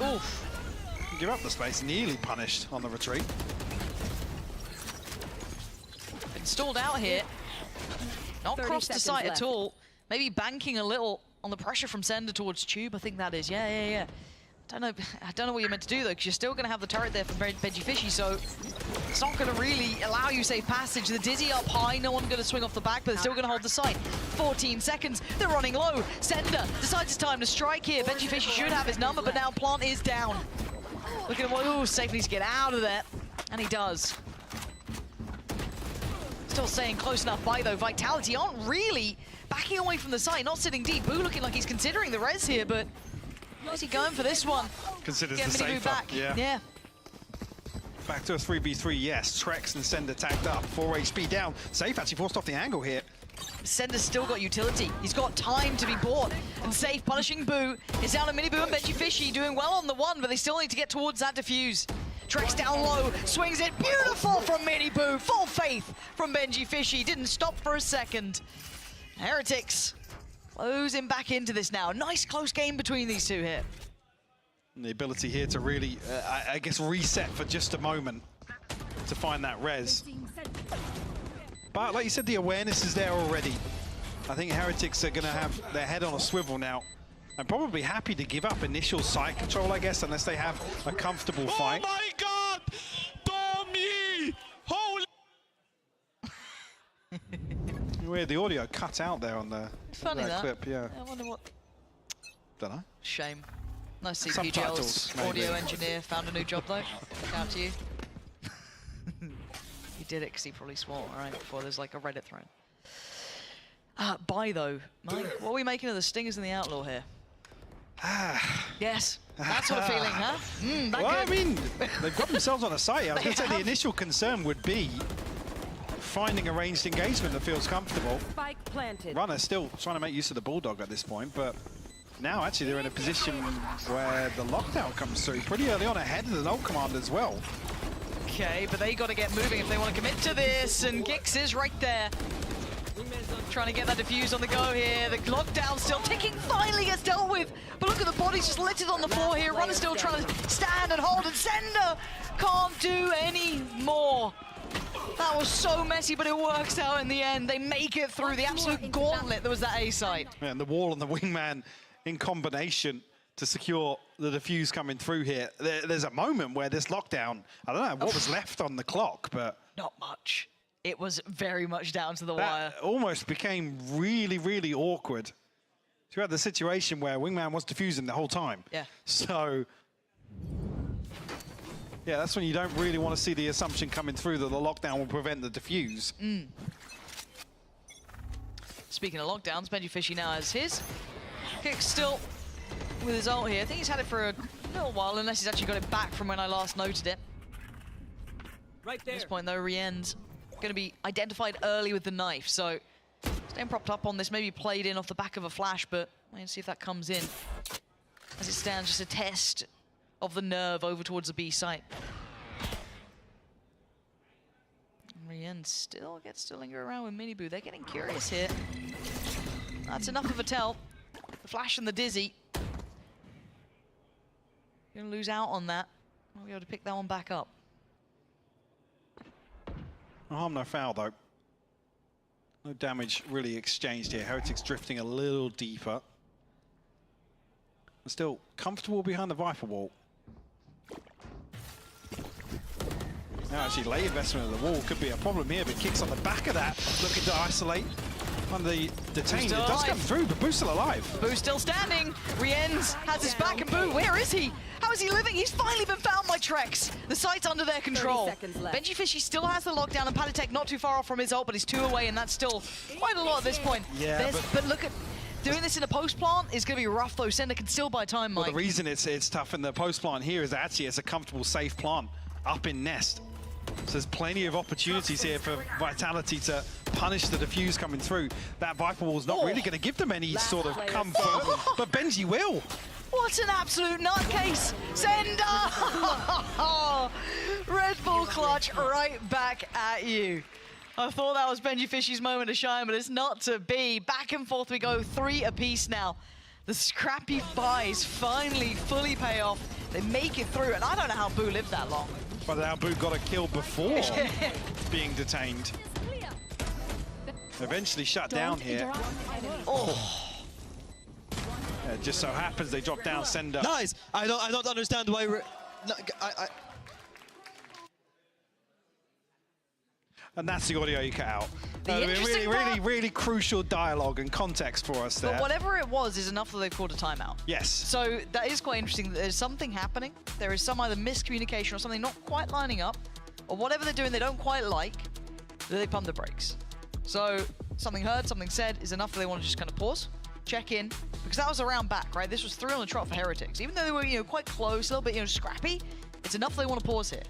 Oof! Give up the space, nearly punished on the retreat. Been stalled out here. Not crossed the site at all. Maybe banking a little on the pressure from Sender towards Tube, I think that is. Yeah. I don't know what you're meant to do, though, because you're still going to have the turret there from Benji Fishy, so it's not going to really allow you safe passage. The Dizzy up high, no one going to swing off the back, but they're still going to hold the site. 14 seconds, they're running low. Sender decides it's time to strike here. Benji Fishy should have his number, but now Plant is down. Look at him, ooh, Safe needs to get out of there, and he does. Still staying close enough by, though. Vitality aren't really backing away from the site, not sitting deep. Boo looking like he's considering the res here, but how's he going for this one? Considers Get the Miniboo safer. back. Yeah. Back to a 3v3, yes. Trex and Sender tagged up. 4 HP down. Safe actually forced off the angle here. Sender's still got utility. He's got time to be bought. And Safe punishing Boo. It's down to Miniboo and Benji Fishy doing well on the one, but they still need to get towards that defuse. Trex down low, swings it. Beautiful from Miniboo. Full faith from Benji Fishy. Didn't stop for a second. Heretics closing back into this now. Nice close game between these two here. And the ability here to really, I guess, reset for just a moment to find that res. But like you said, the awareness is there already. I think Heretics are going to have their head on a swivel now. I'm probably happy to give up initial side control, I guess, unless they have a comfortable fight. Oh my God! Tommy! Holy! Weird, the audio cut out there on the Funny that clip, yeah. I wonder what. Don't know. Shame. Nice CP Subtitles, Gels, audio maybe. engineer, found a new job though. Shout out to you. He did it because he probably swore, right, before there's like a Reddit thread. Bye though. Mike, what are we making of the Stingers and the Outlaw here? Yes, that sort of feeling, huh? Well, I mean, they've got themselves on a site. I was going to say the initial concern would be finding a ranged engagement that feels comfortable. Spike planted. Runner still trying to make use of the Bulldog at this point, but now actually they're in a position where the lockdown comes through pretty early on, ahead of the null command as well. Okay, but they got to get moving if they want to commit to this, and Gix is right there. Trying to get that defuse on the go here. The lockdown still ticking, finally gets dealt with. But look at the bodies just littered on the floor here. Runner still trying to stand and hold, and Sender can't do any more. That was so messy, but it works out in the end. They make it through the absolute gauntlet that was that A site. Yeah, and the wall and the wingman in combination to secure the defuse coming through here. There's a moment where this lockdown, I don't know what was left on the clock, but... Not much. It was very much down to the wire. Almost became really, really awkward. You had the situation where wingman was defusing the whole time. Yeah. So... yeah, that's when you don't really want to see the assumption coming through that the lockdown will prevent the defuse. Speaking of lockdowns, Benji Fishy now has his. Kick still with his ult here. I think he's had it for a little while, unless he's actually got it back from when I last noted it. Right there. At this point, though, Rien's going to be identified early with the knife, so staying propped up on this, maybe played in off the back of a flash, but let's see if that comes in. As it stands, just a test of the nerve over towards the B site. Rien still gets to linger around with Miniboo. They're getting curious here. That's enough of a tell. The flash and the dizzy. Gonna lose out on that. Won't be able to pick that one back up. No harm, no foul, though. No damage really exchanged here. Heretics drifting a little deeper. Still comfortable behind the Viper wall. Now actually late investment of the wall could be a problem here, but Kicks on the back of that, looking to isolate on the detained. It does come through, but Boo's still alive. Boo's still standing. Rienz has his back, and Boo, where is he? How is he living? He's finally been found by Trex. The site's under their control. Benji Fishy still has the lockdown, and Patatek not too far off from his ult, but he's 2 away, and that's still quite a lot at this point. Yeah, but look at... doing this in a post plant is going to be rough, though. Sender can still buy time, Mike. Well, the reason it's tough in the post plant here is that actually it's a comfortable, safe plant up in Nest. So there's plenty of opportunities here for Vitality to punish the defuse coming through. That Viper Wall's not really going to give them any sort of comfort, but Benji will. What an absolute nutcase! Sender! Red Bull clutch right back at you. I thought that was Benji Fishy's moment to shine, but it's not to be. Back and forth we go, 3 apiece now. The scrappy buys finally fully pay off. They make it through, and I don't know how Boo lived that long. But now Boo got a kill before being detained. Eventually shut down here. Oh. Yeah, it just so happens they drop down Sender. Nice! I don't understand why we're... And that's the audio you cut out. Really crucial dialogue and context for us there. But whatever it was is enough that they've called a timeout. Yes. So that is quite interesting. There's something happening. There is some either miscommunication or something not quite lining up, or whatever they're doing they don't quite like, that they pump the brakes. So something heard, something said is enough that they want to just kind of pause, check in, because that was a round back, right? This was 3 on the trot for Heretics. Even though they were, quite close, a little bit, scrappy, it's enough they want to pause here.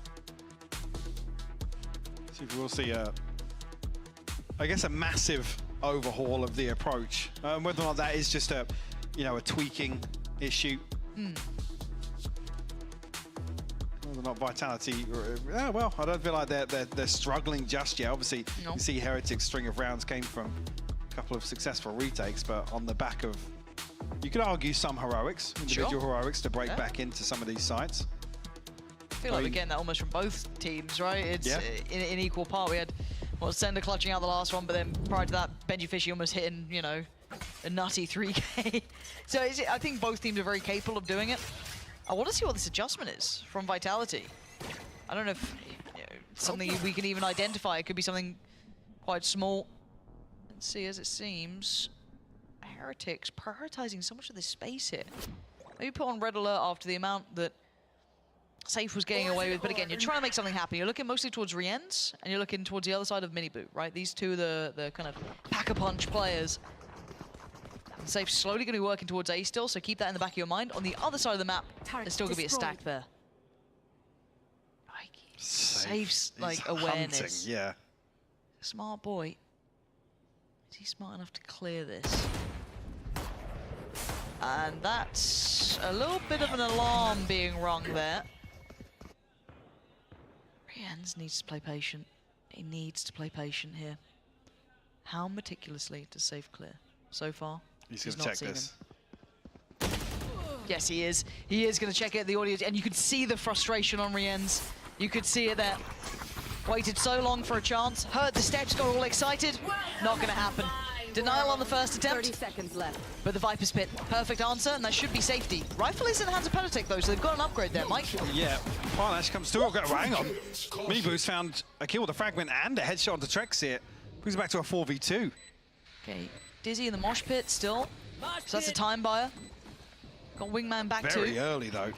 See if we'll see I guess a massive overhaul of the approach. Whether or not that is just a tweaking issue. Whether or not Vitality, well, I don't feel like they're struggling just yet. Obviously, you see Heretics' string of rounds came from a couple of successful retakes, but on the back of You could argue some heroics, individual heroics, to break back into some of these sites. I feel like we're getting that almost from both teams, right? It's in equal part. We had Sender clutching out the last one, but then prior to that, Benji Fishy almost hitting, you know, a nutty 3K. So I think both teams are very capable of doing it. I want to see what this adjustment is from Vitality. I don't know if something we can even identify. It could be something quite small. Let's see, as it seems, Heretics prioritizing so much of this space here. Maybe put on red alert after the amount that Safe was getting away with, but again, you're trying to make something happen. You're looking mostly towards Rienz, and you're looking towards the other side of Miniboot, right? These two are the kind of pack-a-punch players. And Safe's slowly going to be working towards A still, so keep that in the back of your mind. On the other side of the map, there's still going to be a stack there. Safe's like awareness. Hunting, yeah. Smart boy. Is he smart enough to clear this? And that's a little bit of an alarm being rung there. Rienz needs to play patient. He needs to play patient here. How meticulously does Safe clear? So far, he's going to check this. Yes, he is. He is going to check it, the audience, and you could see the frustration on Rienz. You could see it there. Waited so long for a chance, heard the steps, got all excited. Not going to happen. Denial on the first attempt. 30 seconds left. But the Viper's Pit, perfect answer, and that should be safety. Rifle is in the hands of Penatech though, so they've got an upgrade there, Mike. Yeah, Parnash comes through. Hang on. Miniboost found a kill with a fragment and a headshot onto Trex here. Brings it back to a 4v2. Okay, Dizzy in the mosh pit still. So that's a time buyer. Got Wingman back too. Very early though.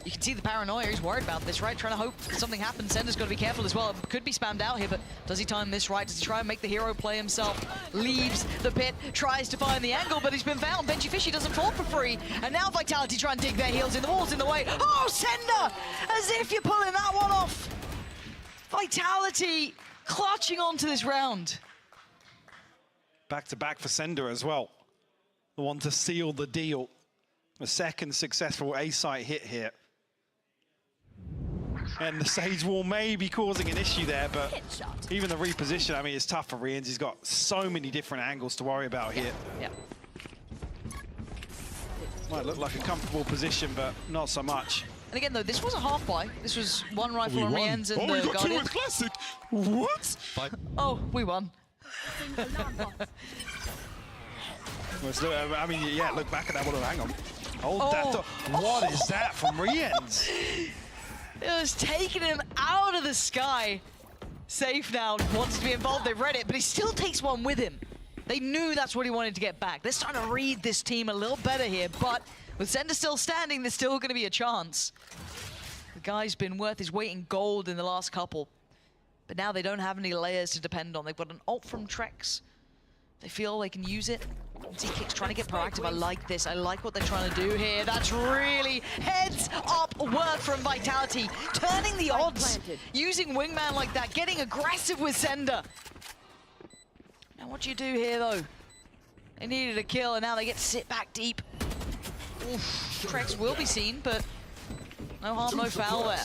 You can see the paranoia. He's worried about this, right? Trying to hope something happens. Sender's got to be careful as well. Could be spammed out here, but does he time this right? Does he try and make the hero play himself? Leaves the pit, tries to find the angle, but he's been found. Benji Fishy doesn't fall for free. And now Vitality try and dig their heels in. The wall's in the way. Oh, Sender! As if you're pulling that one off. Vitality clutching onto this round. Back to back for Sender as well. The one to seal the deal. A second successful A-site hit here. And the Sage Wall may be causing an issue there, but even the reposition, I mean, it's tough for Rienz. He's got so many different angles to worry about here. Yeah. Might look like a comfortable position, but not so much. And again, though, this was a half buy. This was one rifle on Rienz and the Guardian. Classic. What? Oh, we won. I mean, yeah, look back at that one. Hang on. Hold that door. What is that from Rienz? It was taking him out of the sky. Safe now wants to be involved. They've read it, but he still takes one with him. They knew that's what he wanted to get back. They're starting to read this team a little better here, but with Sender still standing, there's still going to be a chance. The guy's been worth his weight in gold in the last couple, but now they don't have any layers to depend on. They've got an ult from Trex. They feel they can use it. Z-Kick's trying to get proactive. I like this. I like what they're trying to do here. That's really heads up work from Vitality. Turning the odds. Using Wingman like that. Getting aggressive with Sender. Now what do you do here though? They needed a kill and now they get to sit back deep. Oof. Trex will be seen, but no harm, no foul there.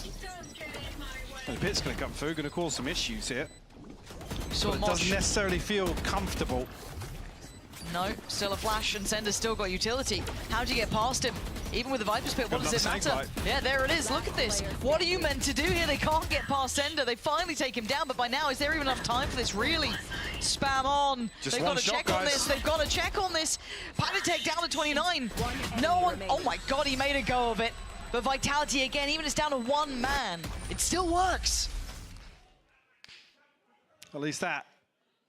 The pit's going to come through. Going to cause some issues here. So it doesn't necessarily feel comfortable. No, still a flash, and Sender's still got utility. How do you get past him? Even with the Viper's Pit, what does it matter? Yeah, there it is, look at this. What are you meant to do here? They can't get past Sender. They finally take him down, but by now, is there even enough time for this? Really? Spam on. They've got to check on this. They've got to check on this. Panatech down to 29. No one, oh my God, he made a go of it. But Vitality again, even it's down to one man, it still works. At least that,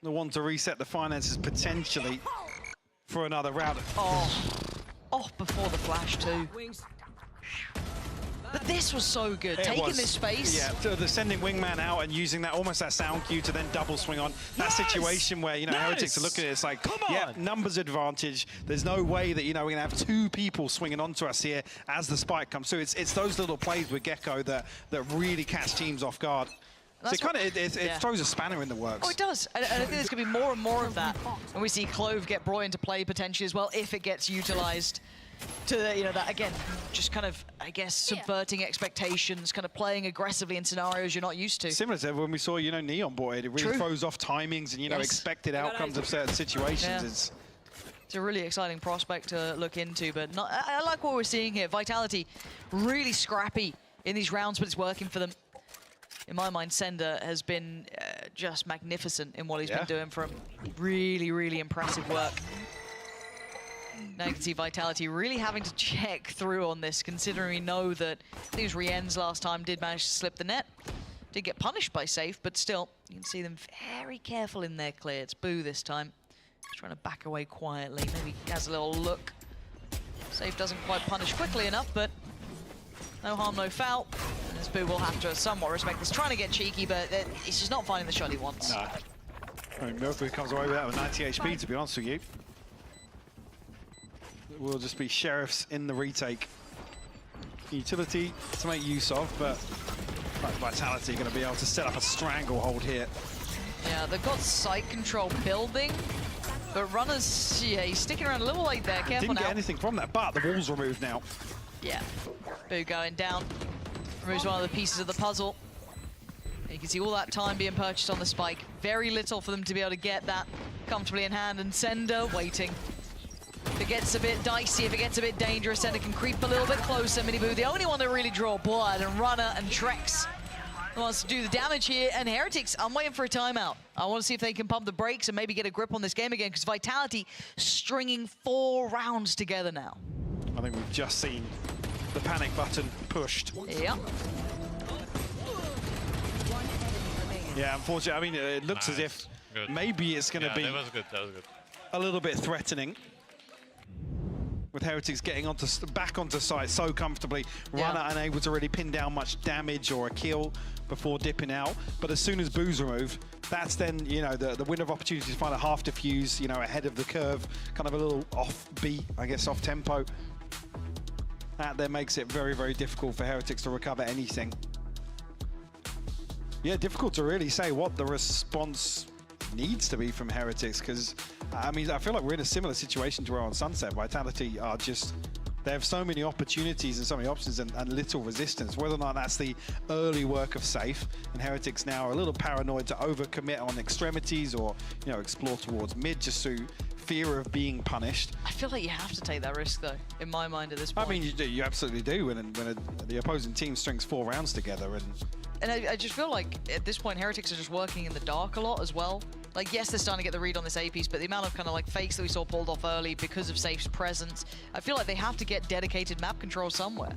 the one to reset the finances potentially for another round. Oh, before the flash too. But this was so good, taking this space. Yeah, so they're sending Wingman out and using that, almost that sound cue to then double swing on. That situation where, you know, Heretics are looking at it, it's like, yeah, numbers advantage. There's no way that, you know, we're gonna have two people swinging onto us here as the spike comes through. It's those little plays with Gecko that really catch teams off guard. So it throws a spanner in the works. Oh, it does. And I think there's going to be more and more of that. And we see Clove get brought into play potentially as well, if it gets utilized to, you know, that, again, just kind of, I guess, subverting expectations, kind of playing aggressively in scenarios you're not used to. Similar to when we saw, you know, Neon board, it really throws off timings and, you know, expected outcomes of certain situations. It's It's a really exciting prospect to look into, but not, I like what we're seeing here. Vitality really scrappy in these rounds, but it's working for them. In my mind, Sender has been just magnificent in what he's been doing for him. Really, really impressive work. Now you can see Vitality really having to check through on this, considering we know that I think it was Rien's last time did manage to slip the net. Did get punished by Safe, but still, you can see them very careful in their clear. It's Boo this time. He's trying to back away quietly. Maybe he has a little look. Safe doesn't quite punish quickly enough, but no harm, no foul. And this Boo will have to somewhat respect this. Trying to get cheeky, but he's just not finding the shot he wants. No. I mean, Milky comes away with that with 90 HP, to be honest with you. It will just be Sheriffs in the retake. Utility to make use of, but Vitality going to be able to set up a stranglehold here. Yeah, they've got site control building, but Runners, yeah, he's sticking around a little late there. Careful Didn't now. get anything from that, but the wall's removed now. Yeah, Boo going down. Removes one of the pieces of the puzzle. You can see all that time being purchased on the spike. Very little for them to be able to get that comfortably in hand, and Sender waiting. If it gets a bit dicey, if it gets a bit dangerous, Sender can creep a little bit closer. Miniboo, the only one to really draw blood, and Runner and Trex wants to do the damage here, and Heretics, I'm waiting for a timeout. I want to see if they can pump the brakes and maybe get a grip on this game again, because Vitality stringing 4 rounds together now. I think we've just seen the panic button pushed. Yep. Yeah, unfortunately, I mean, it looks as if maybe it's going to be that was good. That was good. A little bit threatening. With Heretics getting back onto site so comfortably, Runner unable to really pin down much damage or a kill before dipping out. But as soon as Boo's removed, that's then, you know, the window of opportunity to find a half defuse, you know, ahead of the curve, kind of a little off beat, I guess, off tempo. That then makes it very, very difficult for Heretics to recover anything. Yeah, difficult to really say what the response needs to be from Heretics, because I mean, I feel like we're in a similar situation to where on Sunset. Vitality are just, they have so many opportunities and so many options and little resistance. Whether or not that's the early work of Safe, and Heretics now are a little paranoid to overcommit on extremities or, you know, explore towards mid just through fear of being punished. I feel like you have to take that risk, though, in my mind at this point. I mean, you do, you absolutely do when the opposing team strings 4 rounds together. And I just feel like at this point, Heretics are just working in the dark a lot as well. Like, yes, they're starting to get the read on this A piece, but the amount of kind of like fakes that we saw pulled off early because of Safe's presence, I feel like they have to get dedicated map control somewhere.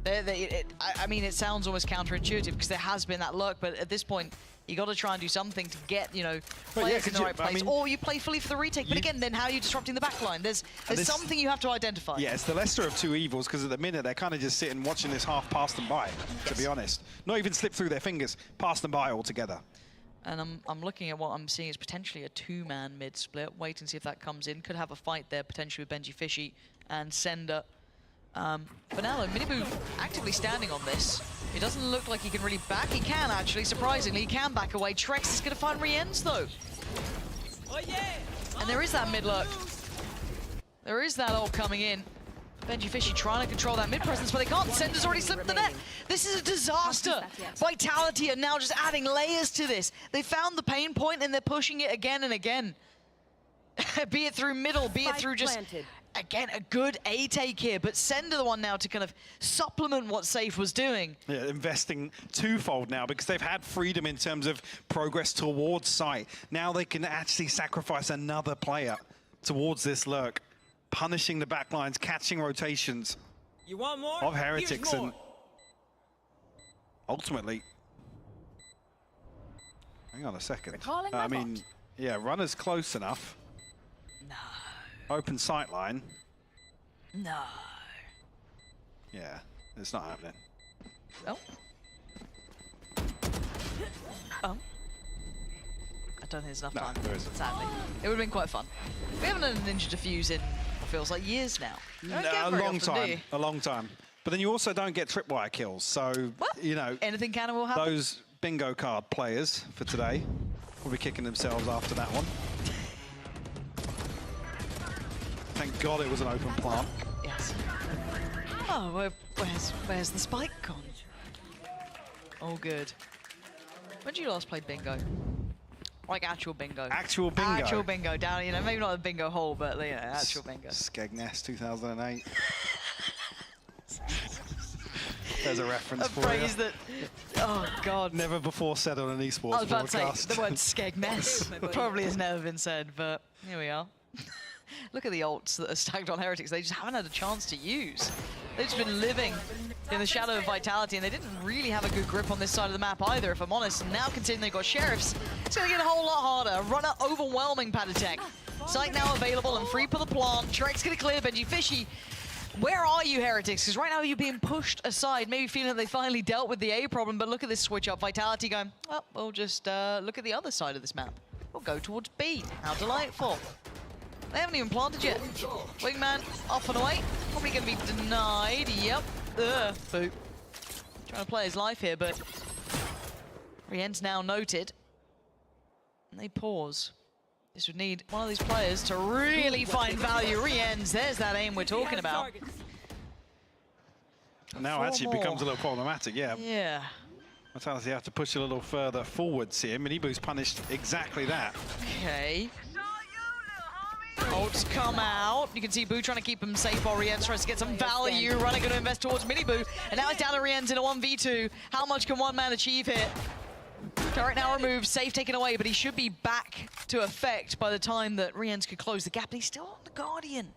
I mean, it sounds almost counterintuitive because there has been that lurk, but at this point, you got to try and do something to get, you know, players in the right place. Or you play fully for the retake. But again, then how are you disrupting the backline? There's something you have to identify. Yeah, it's the lesser of 2 evils, because at the minute they're kind of just sitting watching this half pass them by, to be honest. Not even slip through their fingers, pass them by altogether. And I'm looking at what I'm seeing as potentially a 2-man mid split. Wait and see if that comes in. Could have a fight there potentially with Benji Fishy and Sender. For now, Miniboo actively standing on this. It doesn't look like he can really back. He can actually, surprisingly, he can back away. Trex is going to find Rien's though. Oh, yeah. And there is that mid lurk. There is that ult coming in. Benji Fishy trying to control that mid presence, but they can't. Sender's already slipped the net. This is a disaster. Vitality are now just adding layers to this. They found the pain point and they're pushing it again and again. Be it through middle, be it through just, again, a good A take here, but Sender the one now to kind of supplement what Safe was doing. Yeah, investing twofold now because they've had freedom in terms of progress towards site. Now they can actually sacrifice another player towards this lurk, punishing the backlines, catching rotations of Heretics, and ultimately, hang on a second. I mean, yeah, Runner's close enough. No. Open sight line. No. Yeah, it's not happening. Oh. Oh. I don't think there's enough time, there isn't. sadly. It would have been quite fun. We haven't had a ninja defuse in, what feels like, years now. No, a long time. But then you also don't get tripwire kills, so, you know, anything can and will happen. Those bingo card players for today will be kicking themselves after that one. Thank God it was an open plant. Yes. Oh, where's the spike gone? Oh, good. When did you last play bingo? Like actual bingo. Actual bingo. Actual bingo down, you know, maybe not a bingo hole, but you know, actual bingo. Skegness 2008. There's a reference A for phrase you. that, oh God. Never before said on an esports I was about broadcast. to say, the word Skegness probably has never been said, but here we are. Look at the ults that are stacked on Heretics. They just haven't had a chance to use. They've just been living in the shadow of Vitality, and they didn't really have a good grip on this side of the map either, if I'm honest. And now, considering they've got Sheriffs, it's going to get a whole lot harder. Runner overwhelming Patatech. Site now available and free for the plant. Shrek's going to clear Benji Fishy. Where are you, Heretics? Because right now you're being pushed aside, maybe feeling that they finally dealt with the A problem, but look at this switch up. Vitality going, well, we'll just look at the other side of this map. We'll go towards B. How delightful. They haven't even planted yet. Wingman off and away. Probably going to be denied. Yep. Boop. Trying to play his life here, but Rien's now noted. And they pause. This would need one of these players to really find value. Rien's, there's that aim we're talking about. Now actually it becomes a little problematic, yeah. Yeah. Vitality have to push a little further forwards here. Minibu's punished exactly that. Okay. Ults come out. You can see Boo trying to keep him safe while Rien's tries to get some value. Runner going to invest towards Miniboo. And now it's down to Rien's in a 1v2. How much can one man achieve here? Turret now removed, safe taken away, but he should be back to effect by the time that Rien's could close the gap. And he's still on the Guardian.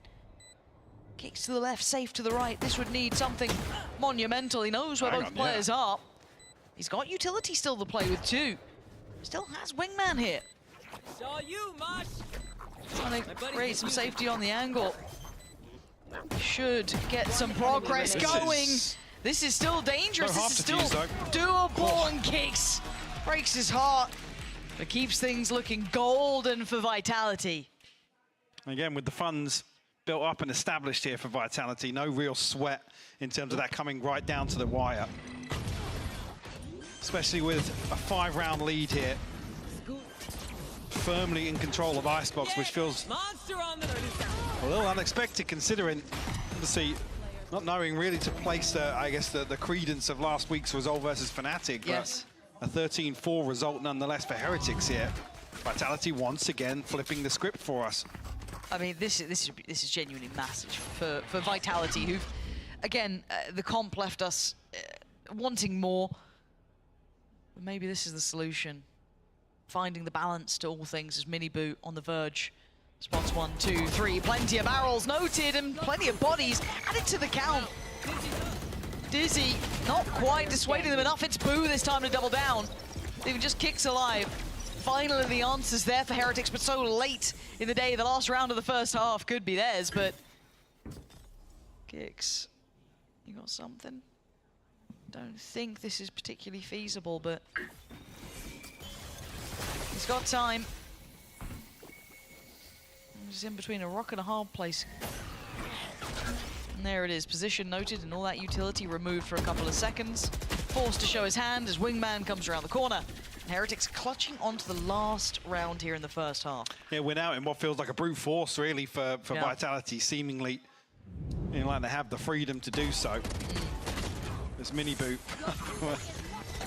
Kicks to the left, safe to the right. This would need something monumental. He knows where both players are. He's got utility still to play with too. Still has Wingman here. Saw you, Mosh. Trying to create some safety on the angle. Should get some progress going. This is still dangerous. This is still doable, and Kicks breaks his heart, but keeps things looking golden for Vitality. Again, with the funds built up and established here for Vitality, no real sweat in terms of that coming right down to the wire. Especially with a 5-round lead here. Firmly in control of Icebox, which feels a little unexpected considering, obviously, not knowing really to place, I guess, the credence of last week's result versus Fnatic. Yes. But a 13-4 result nonetheless for Heretics here. Vitality once again flipping the script for us. I mean, this is genuinely massive for Vitality, who've, again, the comp left us wanting more. But maybe this is the solution. Finding the balance to all things as Miniboo on the verge. Spots 1, 2, 3, plenty of barrels noted and plenty of bodies added to the count. Dizzy not quite dissuading them enough. It's Boo this time to double down. Even just Kicks alive. Finally the answer's there for Heretics, but so late in the day. The last round of the first half could be theirs, but Kicks, you got something? Don't think this is particularly feasible, but he's got time. He's in between a rock and a hard place. And there it is, position noted and all that utility removed for a couple of seconds. Forced to show his hand as Wingman comes around the corner. And Heretics clutching onto the last round here in the first half. Yeah, we're now in what feels like a brute force really for Vitality, seemingly like they have the freedom to do so. This Miniboo,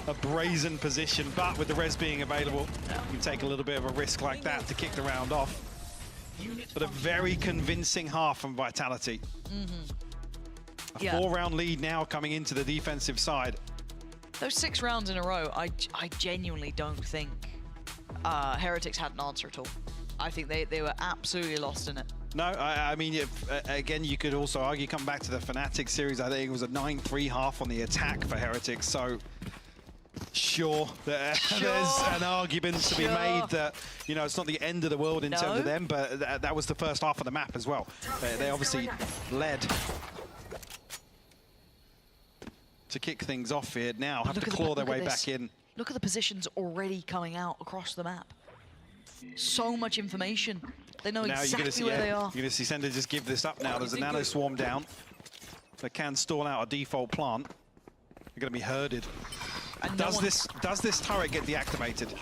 a brazen position, but with the res being available, you can take a little bit of a risk like that to kick the round off. But a very convincing half from Vitality. A 4-round lead now coming into the defensive side. Those 6 rounds in a row, I genuinely don't think Heretics had an answer at all. I think they were absolutely lost in it. No, I mean, again, you could also argue, come back to the Fnatic series, I think it was a 9-3 half on the attack for Heretics, so sure, there's an argument to be made that, you know, it's not the end of the world in terms of them, but that was the first half of the map as well. They obviously led to kick things off here. Now have to claw their way back in. Look at the positions already coming out across the map. So much information. They know exactly where they are. You're going to see Sender just give this up now. There's a nano swarm down that can stall out a default plant. They're going to be herded. Does this turret get deactivated?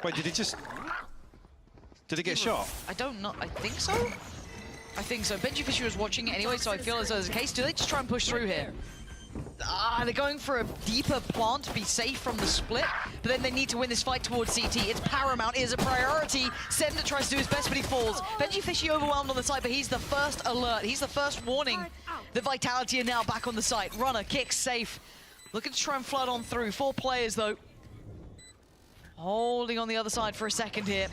Wait, did it get shot? I don't know. I think so. I think so. Benji Fisher was watching it anyway, so I feel as though there's a case. Do they just try and push through here? They're going for a deeper plant to be safe from the split, but then they need to win this fight towards CT. It's paramount, it is a priority. Sender tries to do his best, but he falls. VCT overwhelmed on the side, but he's the first alert. He's the first warning. The Vitality are now back on the site. Runner kicks safe. Looking to try and flood on through. 4 players, though. Holding on the other side for a second here.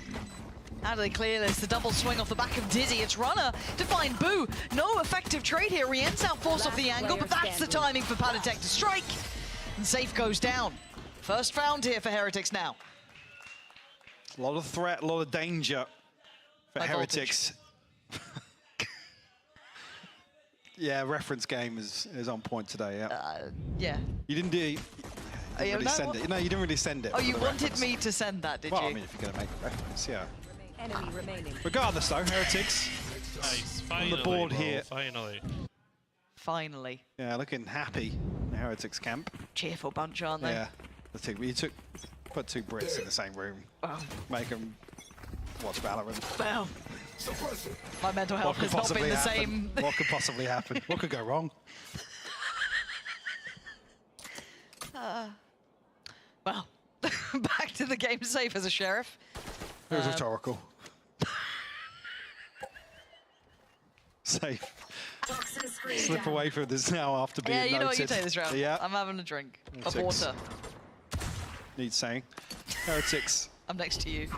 How do they clear this? The double swing off the back of Dizzy. It's Runner to find Boo. No effective trade here. Rien's out forced off the angle, but that's the timing for Padatek to strike. And Safe goes down. First found here for Heretics now. A lot of threat, a lot of danger for Heretics. Yeah, reference game is on point today, yeah. Yeah. You didn't really send it. No, you didn't really send it. Oh, you wanted me to send that, did you? Well, I mean, if you're going to make a reference, yeah. Enemy remaining. Regardless, though, Heretics Nice. on the board here. Finally. Yeah, looking happy in the Heretics camp. Cheerful bunch, aren't they? Yeah. Put 2 Brits in the same room. Make them watch Valorant. Well, my mental health has not been the same. What could possibly happen? What could go wrong? Well, back to the game safe as a sheriff. It was rhetorical. Safe. Slip away from this now after being noted. Yeah, you know what, you take this round. Yeah. I'm having a drink of Heretics. water. Needs saying. Heretics I'm next to you.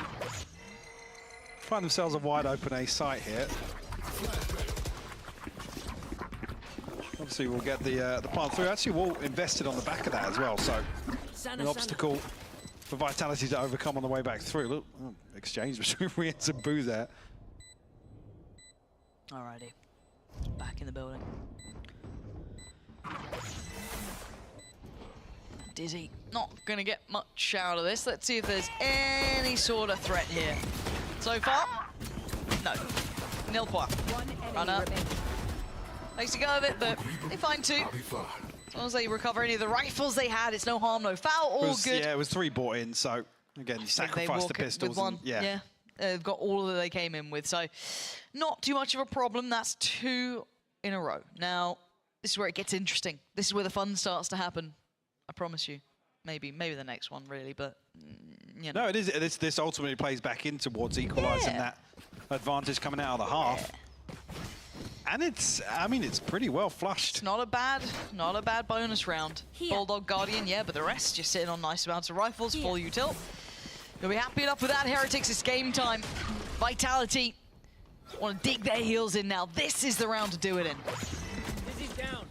find themselves a wide open A site here. Obviously, we'll get the plant through. Actually, Wall invested on the back of that as well, so an obstacle for Vitality to overcome on the way back through. Look, exchange between Riens and Boo there. Alrighty, back in the building. Dizzy, not gonna get much out of this. Let's see if there's any sort of threat here. So far, no. Nil point. Runner makes a go of it, but they find 2. As long as they recover any of the rifles they had, it's no harm, no foul, all good. Yeah, it was 3 bought in, so again, you sacrifice the pistols. With 1. Yeah. They've got all that they came in with, so not too much of a problem. That's 2 in a row. Now, this is where it gets interesting. This is where the fun starts to happen. I promise you. Maybe the next one, really, but you know. No, it is. This ultimately plays back in towards equalising that advantage coming out of the half. And I mean, it's pretty well flushed. It's not a bad bonus round. Bulldog Guardian, yeah, but the rest just sitting on nice amounts of rifles, full util. You'll be happy enough with that, Heretics. It's game time. Vitality want to dig their heels in now. This is the round to do it in. Dizzy's down.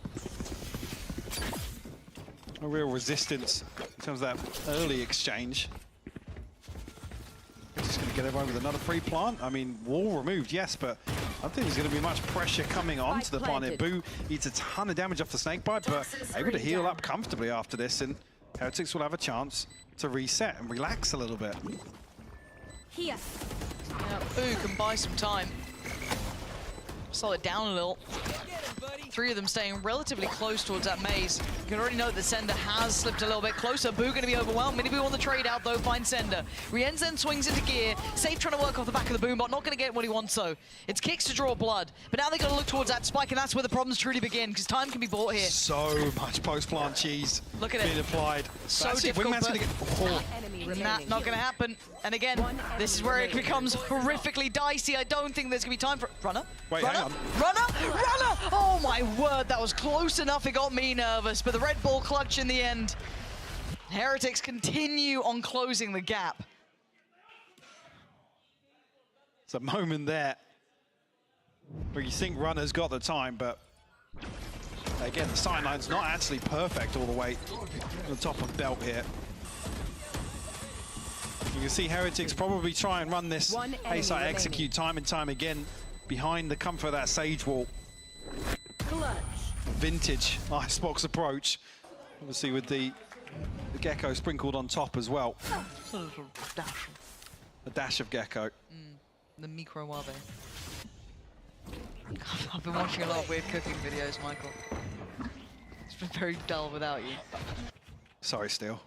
A real resistance in terms of that early exchange. Just going to get everyone with another free plant. I mean, wall removed, yes, but I don't think there's going to be much pressure coming onto the plant here. Boo eats a ton of damage off the snakebite, but able to heal up comfortably after this, and Heretics will have a chance to reset and relax a little bit. Here. Yeah, Boo can buy some time. Slow it down a little. 3 of them staying relatively close towards that maze. You can already know that the Sender has slipped a little bit closer. Boo going to be overwhelmed. Mini Boo on the trade out though, finds Sender. Rienz then swings into gear. Safe trying to work off the back of the Boombot, not going to get what he wants though. It's kicks to draw blood. But now they've got to look towards that spike, and that's where the problems truly begin, because time can be bought here. So much post-plant cheese Look at being applied. So difficult, but not going to happen. And again, this is where it becomes horrifically dicey. I don't think there's going to be time for... Runner? Wait, Runner? hang on. Runner! Oh my word, that was close enough. It got me nervous, but the Red Bull clutch in the end. Heretics continue on closing the gap. It's a moment there where you think Runner's got the time, but again, the sideline's not actually perfect all the way to the top of belt here. You can see Heretics probably try and run this A-side execute time and time again behind the comfort of that Sage Wall. Vintage Icebox approach, obviously with the Gecko sprinkled on top as well. A dash of Gecko. The microwave. I've been watching a lot of weird cooking videos, Michael. It's been very dull without you. Sorry, Steel.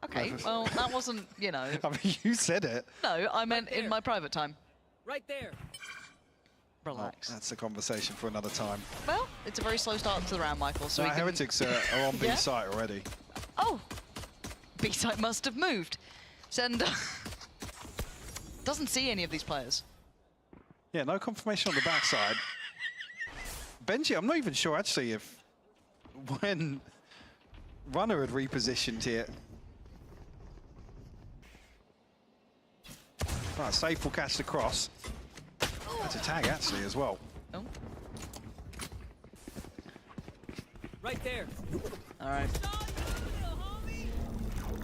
Okay, well, that wasn't, you know... I mean, you said it. No, I meant in my private time. Right there. Relax. Well, that's a conversation for another time. Well, it's a very slow start to the round, Michael. So Heretics are on B site already. Oh, B site must have moved. Sender doesn't see any of these players. Yeah, no confirmation on the backside. Benji, I'm not even sure actually if when Runner had repositioned here. Right, Safe will catch the cross. That's a tag actually as well. Oh. Right there. All right.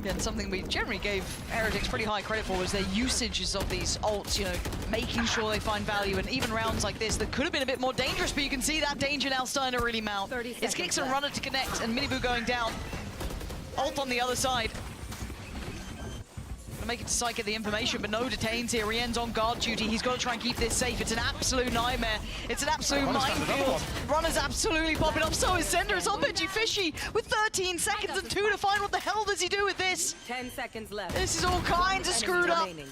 Yeah, and something we generally gave Heretics pretty high credit for was their usages of these ults, you know, making sure they find value. And even rounds like this that could have been a bit more dangerous, but you can see that danger now starting to really mount. It's Kicks and Runner to connect, and Miniboo going down. Ult on the other side. Gonna make it to Psych get the information, but no detains here. Rien's on guard duty. He's got to try and keep this safe. It's an absolute nightmare. It's an absolute minefield. Runner's absolutely popping up. So is Sender. It's on Benji Fishy with 13 seconds and 2 to find. What the hell does he do with this? 10 seconds left. This is all kinds of screwed up. Remaining.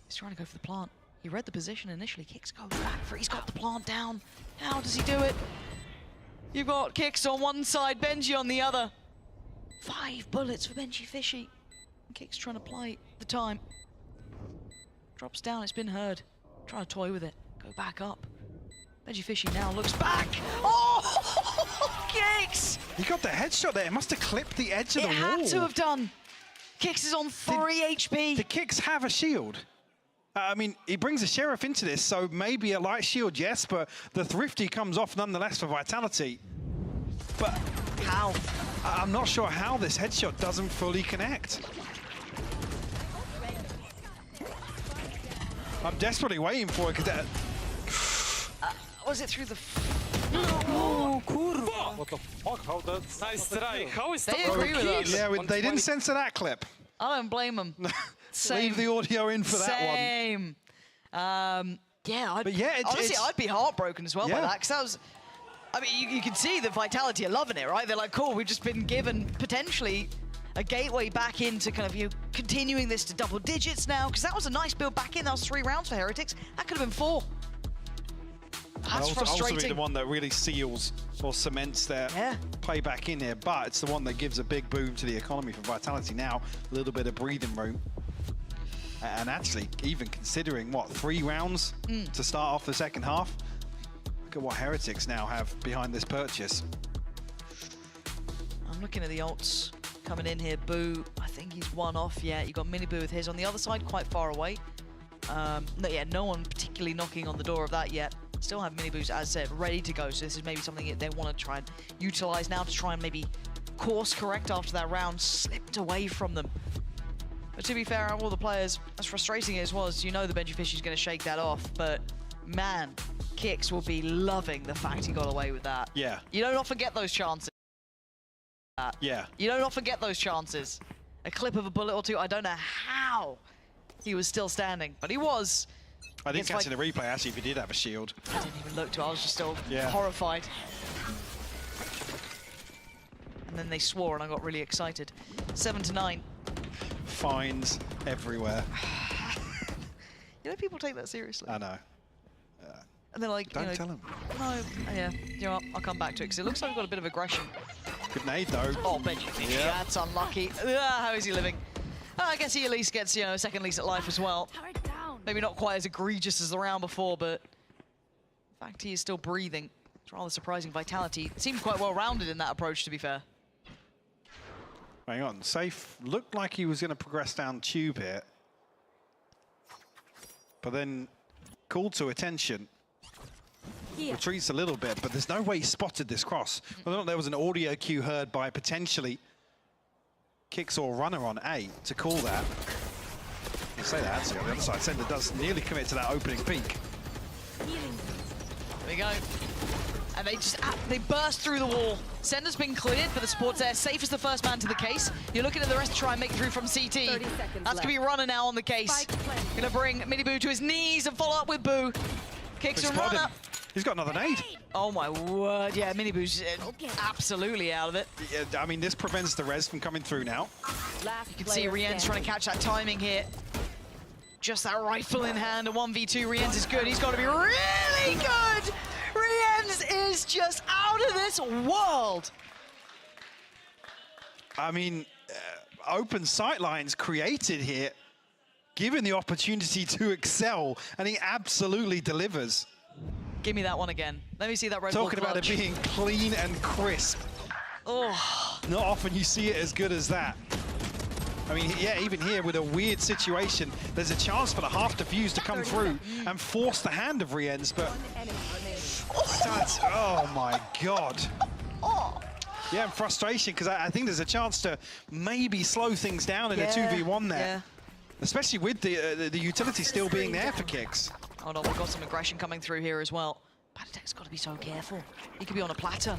He's trying to go for the plant. He read the position initially. Kicks goes back for it. He's got the plant down. How does he do it? You've got Kicks on one side, Benji on the other. 5 bullets for Benji Fishy. Kicks trying to play the time. Drops down, it's been heard. Trying to toy with it. Go back up. Benji Fishy now looks back. Oh, Kicks! He got the headshot there. It must have clipped the edge of the wall. It had to have done. Kicks is on 3 HP. The Kicks have a shield. I mean, he brings a Sheriff into this, so maybe a light shield, yes, but the Thrifty comes off nonetheless for Vitality. But how? I'm not sure how this headshot doesn't fully connect. I'm desperately waiting for it, because was it through the... What the fuck? How that's... Nice try. How is they that? agree with us. Yeah, they didn't censor that clip. I don't blame them. Leave the audio in for that one. Same. Yeah, But yeah, honestly, I'd be heartbroken as well by Yeah. that, because that was... I mean, you can see the Vitality are loving it, right? They're like, cool, we've just been given potentially a gateway back into kind of, you know, continuing this to double digits now, because that was a nice build back in. That was 3 rounds for Heretics. That could have been 4. That's frustrating. Also the one that really seals or cements their play back in here, but it's the one that gives a big boom to the economy for Vitality now. A little bit of breathing room. And actually, even considering, what, 3 rounds to start off the second half? Look at what Heretics now have behind this purchase. I'm looking at the ults coming in here. Boo, I think he's one off. Yeah, you got Miniboo with his on the other side, quite far away. No one particularly knocking on the door of that yet. Still have Miniboos, as said, ready to go. So this is maybe something that they want to try and utilize now to try and maybe course correct after that round slipped away from them. But to be fair, all the players, as frustrating as it was, you know the Benji Fishy is going to shake that off. But man, Kicks will be loving the fact he got away with that. Yeah. You don't often get those chances. Yeah. You don't often get those chances. A clip of a bullet or two, I don't know how he was still standing, but he was. I didn't catch in the replay, actually, if he did have a shield. I didn't even look to it, I was just still Yeah. horrified. And then they swore and I got really excited. 7-9. Fines everywhere. You know, people take that seriously. I know. And they're like, Don't you know, tell them. No, yeah, you know what, I'll come back to it, because it looks like we've got a bit of aggression. Good nade, though. Oh, Benji Fishy, that's unlucky. How is he living? I guess he at least gets, you know, a second lease at life as well. Maybe not quite as egregious as the round before, but the fact he is still breathing, it's rather surprising. Vitality seemed quite well-rounded in that approach, to be fair. Hang on, Safe looked like he was going to progress down tube here. But then called to attention. Retreats a little bit, but there's no way he spotted this cross. I thought there was an audio cue heard by potentially Kicks or Runner on A to call that. You say that, actually, on the other side, Sender does nearly commit to that opening peak. There we go. And they just, they burst through the wall. Sender's been cleared, but the support's there. Safe is the first man to the case. You're looking at the rest to try and make it through from CT. That's gonna be Runner now on the case. Gonna bring Miniboo to his knees and follow up with Boo. Kicks and Runner. He's got another nade. Oh my word, yeah, Miniboo's absolutely out of it. Yeah, I mean, this prevents the res from coming through now. You can see Rien's trying to catch that timing here. just that rifle in hand. A 1v2, Rienz is good. He's got to be really good. Rienz is just out of this world. I mean, open sight lines created here, given the opportunity to excel, and he absolutely delivers. Give me that one again. Let me see that Red Bull Talking about it being clean and crisp. Oh. Not often you see it as good as that. I mean, yeah, even here with a weird situation, there's a chance for the half defuse to come through and force the hand of Rienz, but that's, oh my God. Yeah, and frustration, because I think there's a chance to maybe slow things down in a 2v1 there. Especially with the utility still being there for kicks. Hold on, we've got some aggression coming through here as well. Patatek's got to be so careful. He could be on a platter.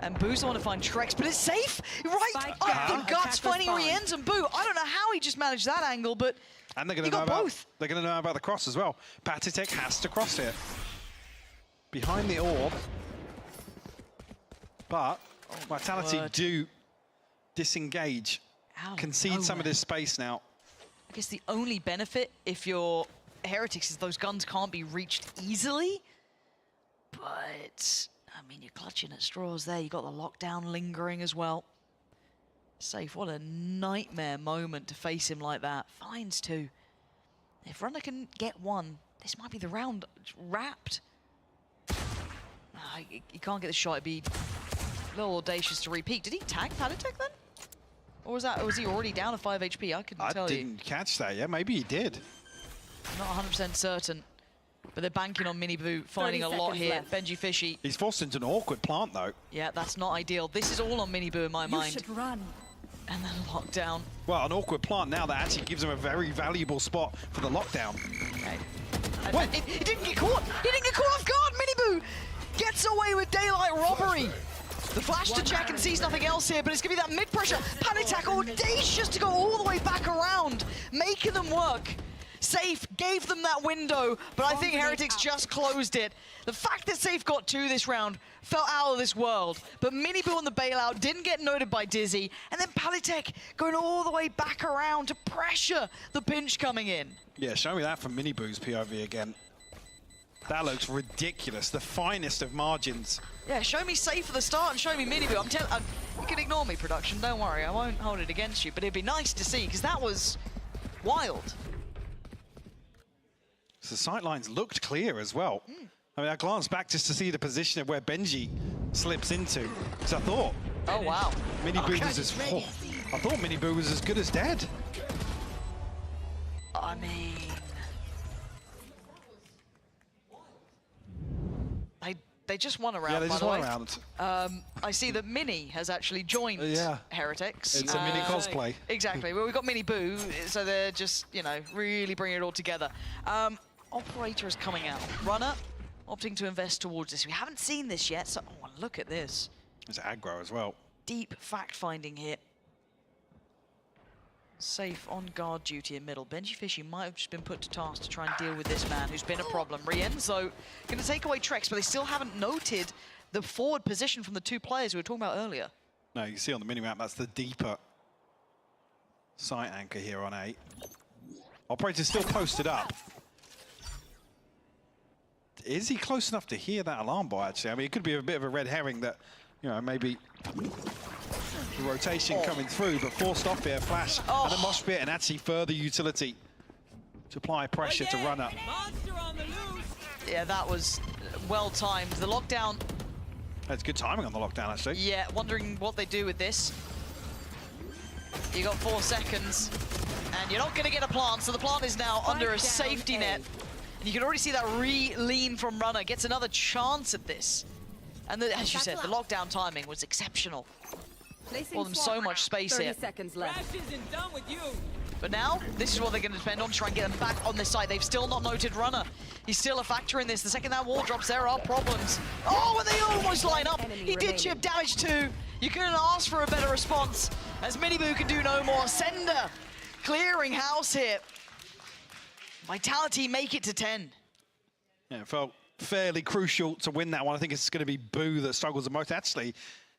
And Boo's want to find Trex, but it's safe! Right up the guts, finding Rienz and Boo. I don't know how he just managed that angle, but and they're going to know about both. They're going to know about the cross as well. Patatek has to cross it. Behind the orb. But Vitality do disengage. Concede some of this space now. I guess the only benefit if you're Heretics is those guns can't be reached easily. But, I mean, you're clutching at straws there. You got the lockdown lingering as well. Safe, what a nightmare moment to face him like that. Finds two. If Runner can get one, this might be the round wrapped. He can't get the shot. It'd be a little audacious to repeat. Did he tag Patatek then? Or was he already down to 5 HP? I couldn't tell you. I didn't catch that yet. Maybe he did. I'm not 100% certain. But they're banking on Miniboo, finding a lot here. Left. Benji Fishy. He's forced into an awkward plant, though. Yeah, that's not ideal. This is all on Miniboo in my mind. You should run. And then lockdown. Well, an awkward plant now that actually gives him a very valuable spot for the lockdown. Okay. He didn't get caught. He didn't get caught off guard. Miniboo gets away with daylight robbery. The flash to check and sees nothing else here, but it's going to be that mid-pressure. Patatek audacious to go all the way back around, making them work. Safe gave them that window, but I think Heretics just closed it. The fact that Safe got two this round felt out of this world, but Miniboo on the bailout didn't get noted by Dizzy, and then Patatek going all the way back around to pressure the pinch coming in. Yeah, show me that from Miniboo's POV again. That looks ridiculous, the finest of margins. Yeah, show me Safe at the start and show me Miniboo. You can ignore me, production, don't worry, I won't hold it against you, but it'd be nice to see, because that was wild. So the sightlines looked clear as well. I mean, I glanced back just to see the position of where Benji slips into. Because I thought, oh wow, Miniboo was as I thought Miniboo was as good as dead. I mean, they just won a round. Yeah, they by just the won way. a round. I see that Mini has actually joined Heretics. It's a mini cosplay. Exactly. Well, we've got Miniboo, so they're just, you know, really bringing it all together. Operator is coming out. Runner opting to invest towards this. We haven't seen this yet, so look at this. It's aggro as well. Deep fact-finding here. Safe on guard duty in middle. Benji Fishy might have just been put to task to try and deal with this man who's been a problem. Rienzo going to take away Trex, but they still haven't noted the forward position from the two players we were talking about earlier. No, you can see on the minimap, that's the deeper sight anchor here on 8. Operator's still posted up. Is he close enough to hear that alarm bot, actually? I mean, it could be a bit of a red herring that, you know, maybe the rotation coming through, but forced off here, flash, and the mosh pit, and actually further utility to apply pressure to Runner. Yeah, that was well timed. The lockdown. That's good timing on the lockdown, actually. Yeah, wondering what they do with this. You got 4 seconds, and you're not going to get a plant, so the plant is now under a safety net. And you can already see that re-lean from Runner. Gets another chance at this. And as you said, the lockdown timing was exceptional. Bought them so much space here. 30 seconds left. Isn't done with you. But now, this is what they're going to depend on to try and get them back on this side. They've still not noted Runner. He's still a factor in this. The second that wall drops, there are problems. Oh, and they almost line up. He did chip damage too. You couldn't ask for a better response, as Miniboo can do no more. Sender clearing house here. Vitality make it to 10. Yeah, it felt fairly crucial to win that one. I think it's going to be Boo that struggles the most. Actually,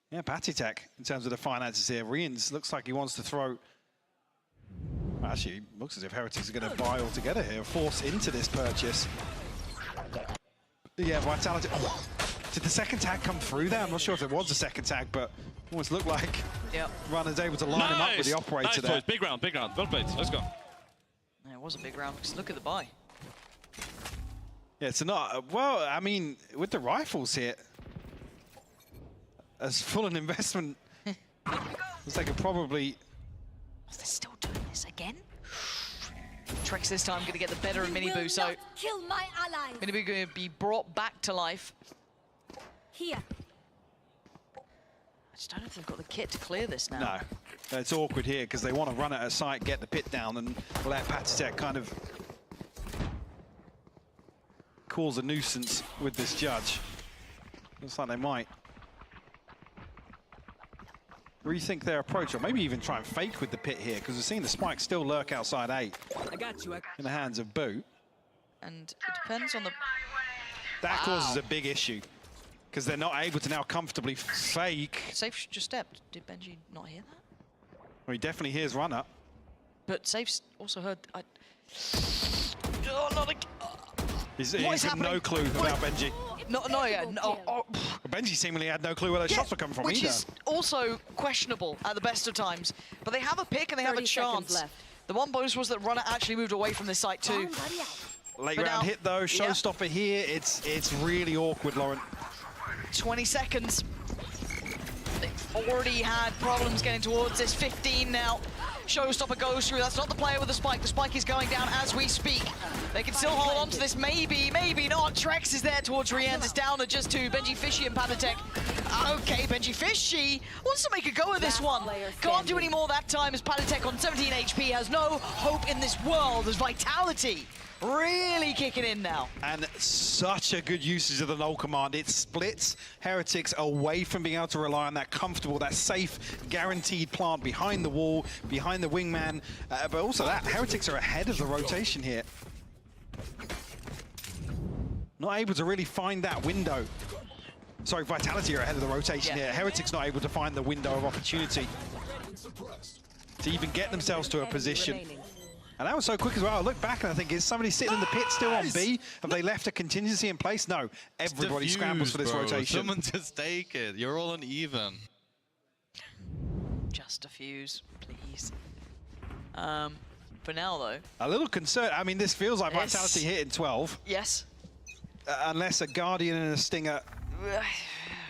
yeah, Patatek in terms of the finances here. Rienz looks like he wants to throw Actually, looks as if Heretics are going to buy altogether here, force into this purchase. Yeah, Vitality. Oh, did the second tag come through there? I'm not sure if it was a second tag, but almost looked like Runner's able to line him up with the operator there. Nice, big round, well played, let's go. Yeah, it was a big round, because look at the buy. Yeah, it's not, well, I mean, with the rifles here, as full an investment as they could probably... Oh, they're still doing this again? Trex this time going to get the better of Minibu, so kill my allies. Minibu going to be brought back to life. Here. I just don't know if they've got the kit to clear this now. No, it's awkward here because they want to run at a site, get the pit down, and let Patitek kind of cause a nuisance with this judge. Looks like they might rethink their approach, or maybe even try and fake with the pit here, because we've seen the spike still lurk outside A. I got you. In the hands of Boot. And it depends on the... That causes a big issue, because they're not able to now comfortably fake. Safe just stepped. Did Benji not hear that? Well, he definitely hears Runner. But Safe's also heard... Oh, not again. He's got no clue about Benji. No, yeah, no. Benji seemingly had no clue where those shots were coming from which either. is also questionable at the best of times. But they have a pick and they have a chance. The one bonus was that Runner actually moved away from this site too. Late round hit though, showstopper here. It's really awkward, Lauren. 20 seconds. They've already had problems getting towards this. 15 now. Showstopper goes through. That's not the player with the spike. The spike is going down as we speak. They can still hold on to this. Maybe, maybe not. Trex is there towards Rienz. It's down to just two. Benji Fishy and Patitek. Okay, Benji Fishy wants to make a go of this one. Can't do any more that time as Patitek on 17 HP has no hope in this world as Vitality really kicking in now. And such a good usage of the null command. It splits Heretics away from being able to rely on that comfortable, that safe, guaranteed plant behind the wall, behind the wingman. But also that, Heretics are ahead of the rotation here. Not able to really find that window. Sorry, Vitality are ahead of the rotation here. Heretics not able to find the window of opportunity to even get themselves to a position. And that was so quick as well. I look back and I think, is somebody sitting in the pit still on B? Have they left a contingency in place? No. Everybody scrambles for this rotation. Someone just take it. You're all on even. Just a fuse, please. For now, though. A little concern. I mean, this feels like Vitality hitting 12. Yes. Unless a Guardian and a Stinger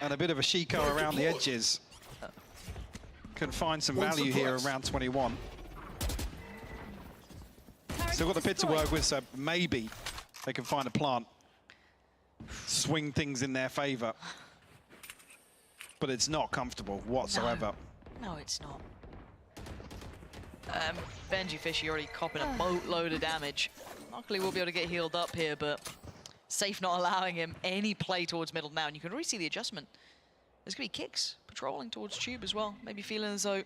and a bit of a Shiko around the edges can find some value here around 21. Still got the pit to work with, so maybe they can find a plant, swing things in their favor. But it's not comfortable whatsoever. No, it's not. Benji Fishy already copping a boatload of damage. Luckily, we'll be able to get healed up here, but Safe not allowing him any play towards middle now. And you can really see the adjustment. There's going to be kicks patrolling towards Tube as well. Maybe feeling as though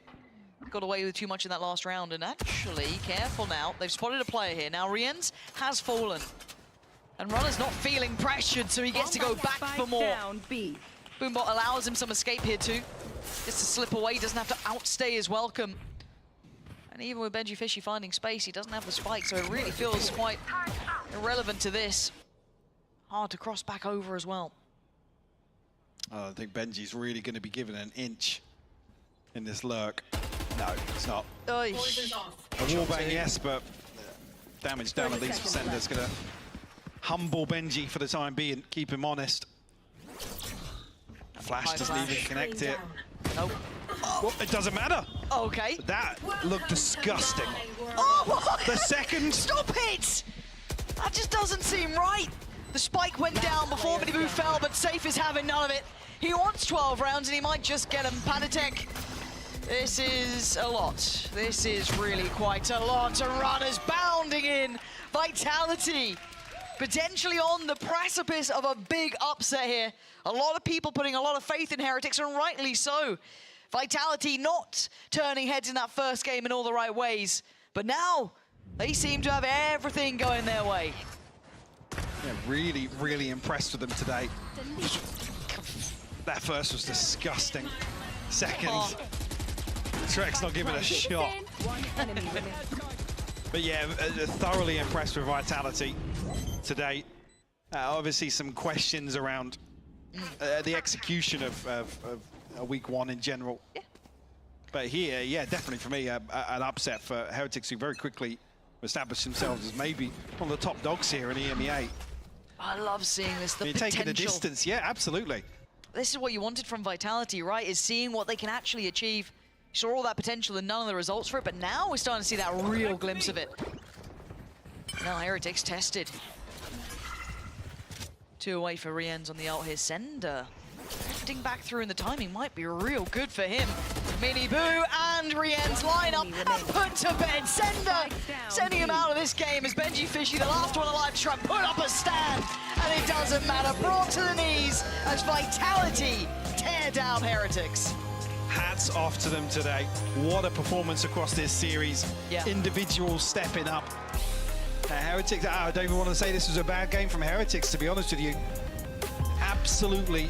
got away with too much in that last round, and actually, careful now. They've spotted a player here. Now, Rienz has fallen. And Runner's not feeling pressured, so he gets to go back for more. Boombot allows him some escape here too. Gets to slip away, doesn't have to outstay his welcome. And even with Benji Fishy finding space, he doesn't have the spike, so it really feels quite irrelevant to this. Hard to cross back over as well. I think Benji's really going to be given an inch in this lurk. No, it's not. Oy. A wallbang, yes, but damage down at least for Sender's going to humble Benji for the time being, keep him honest. Flash doesn't even connect it. Nope. Well, it doesn't matter. Okay. That looked disgusting. Oh, what? The second. Stop it! That just doesn't seem right. The spike went down before Minibu fell, but Safe is having none of it. He wants 12 rounds and he might just get him. Patitek. This is a lot. This is really quite a lot. Runners bounding in. Vitality potentially on the precipice of a big upset here. A lot of people putting a lot of faith in Heretics, and rightly so. Vitality not turning heads in that first game in all the right ways. But now, they seem to have everything going their way. Yeah, really, really impressed with them today. That first was disgusting. Second, Trex not giving a shot. But yeah, thoroughly impressed with Vitality today. Obviously some questions around the execution of week one in general. Yeah. But here, yeah, definitely for me, an upset for Heretics, who very quickly established themselves as maybe one of the top dogs here in EMEA. I love seeing this, the potential. Taking the distance, yeah, absolutely. This is what you wanted from Vitality, right? Is seeing what they can actually achieve. You saw all that potential and none of the results for it, but now we're starting to see that real glimpse of it. Now Heretics tested. 2 away for Rien's on the ult here. Sender drifting back through, and the timing might be real good for him. Mini Boo and Rien's lineup and put to bed. Sender sending him out of this game as Benji Fishy, the last one alive, to try and put up a stand. And it doesn't matter. Brought to the knees as Vitality tear down Heretics. Hats off to them today. What a performance across this series. Yeah. Individuals stepping up. Heretics, I don't even want to say this was a bad game from Heretics, to be honest with you. Absolutely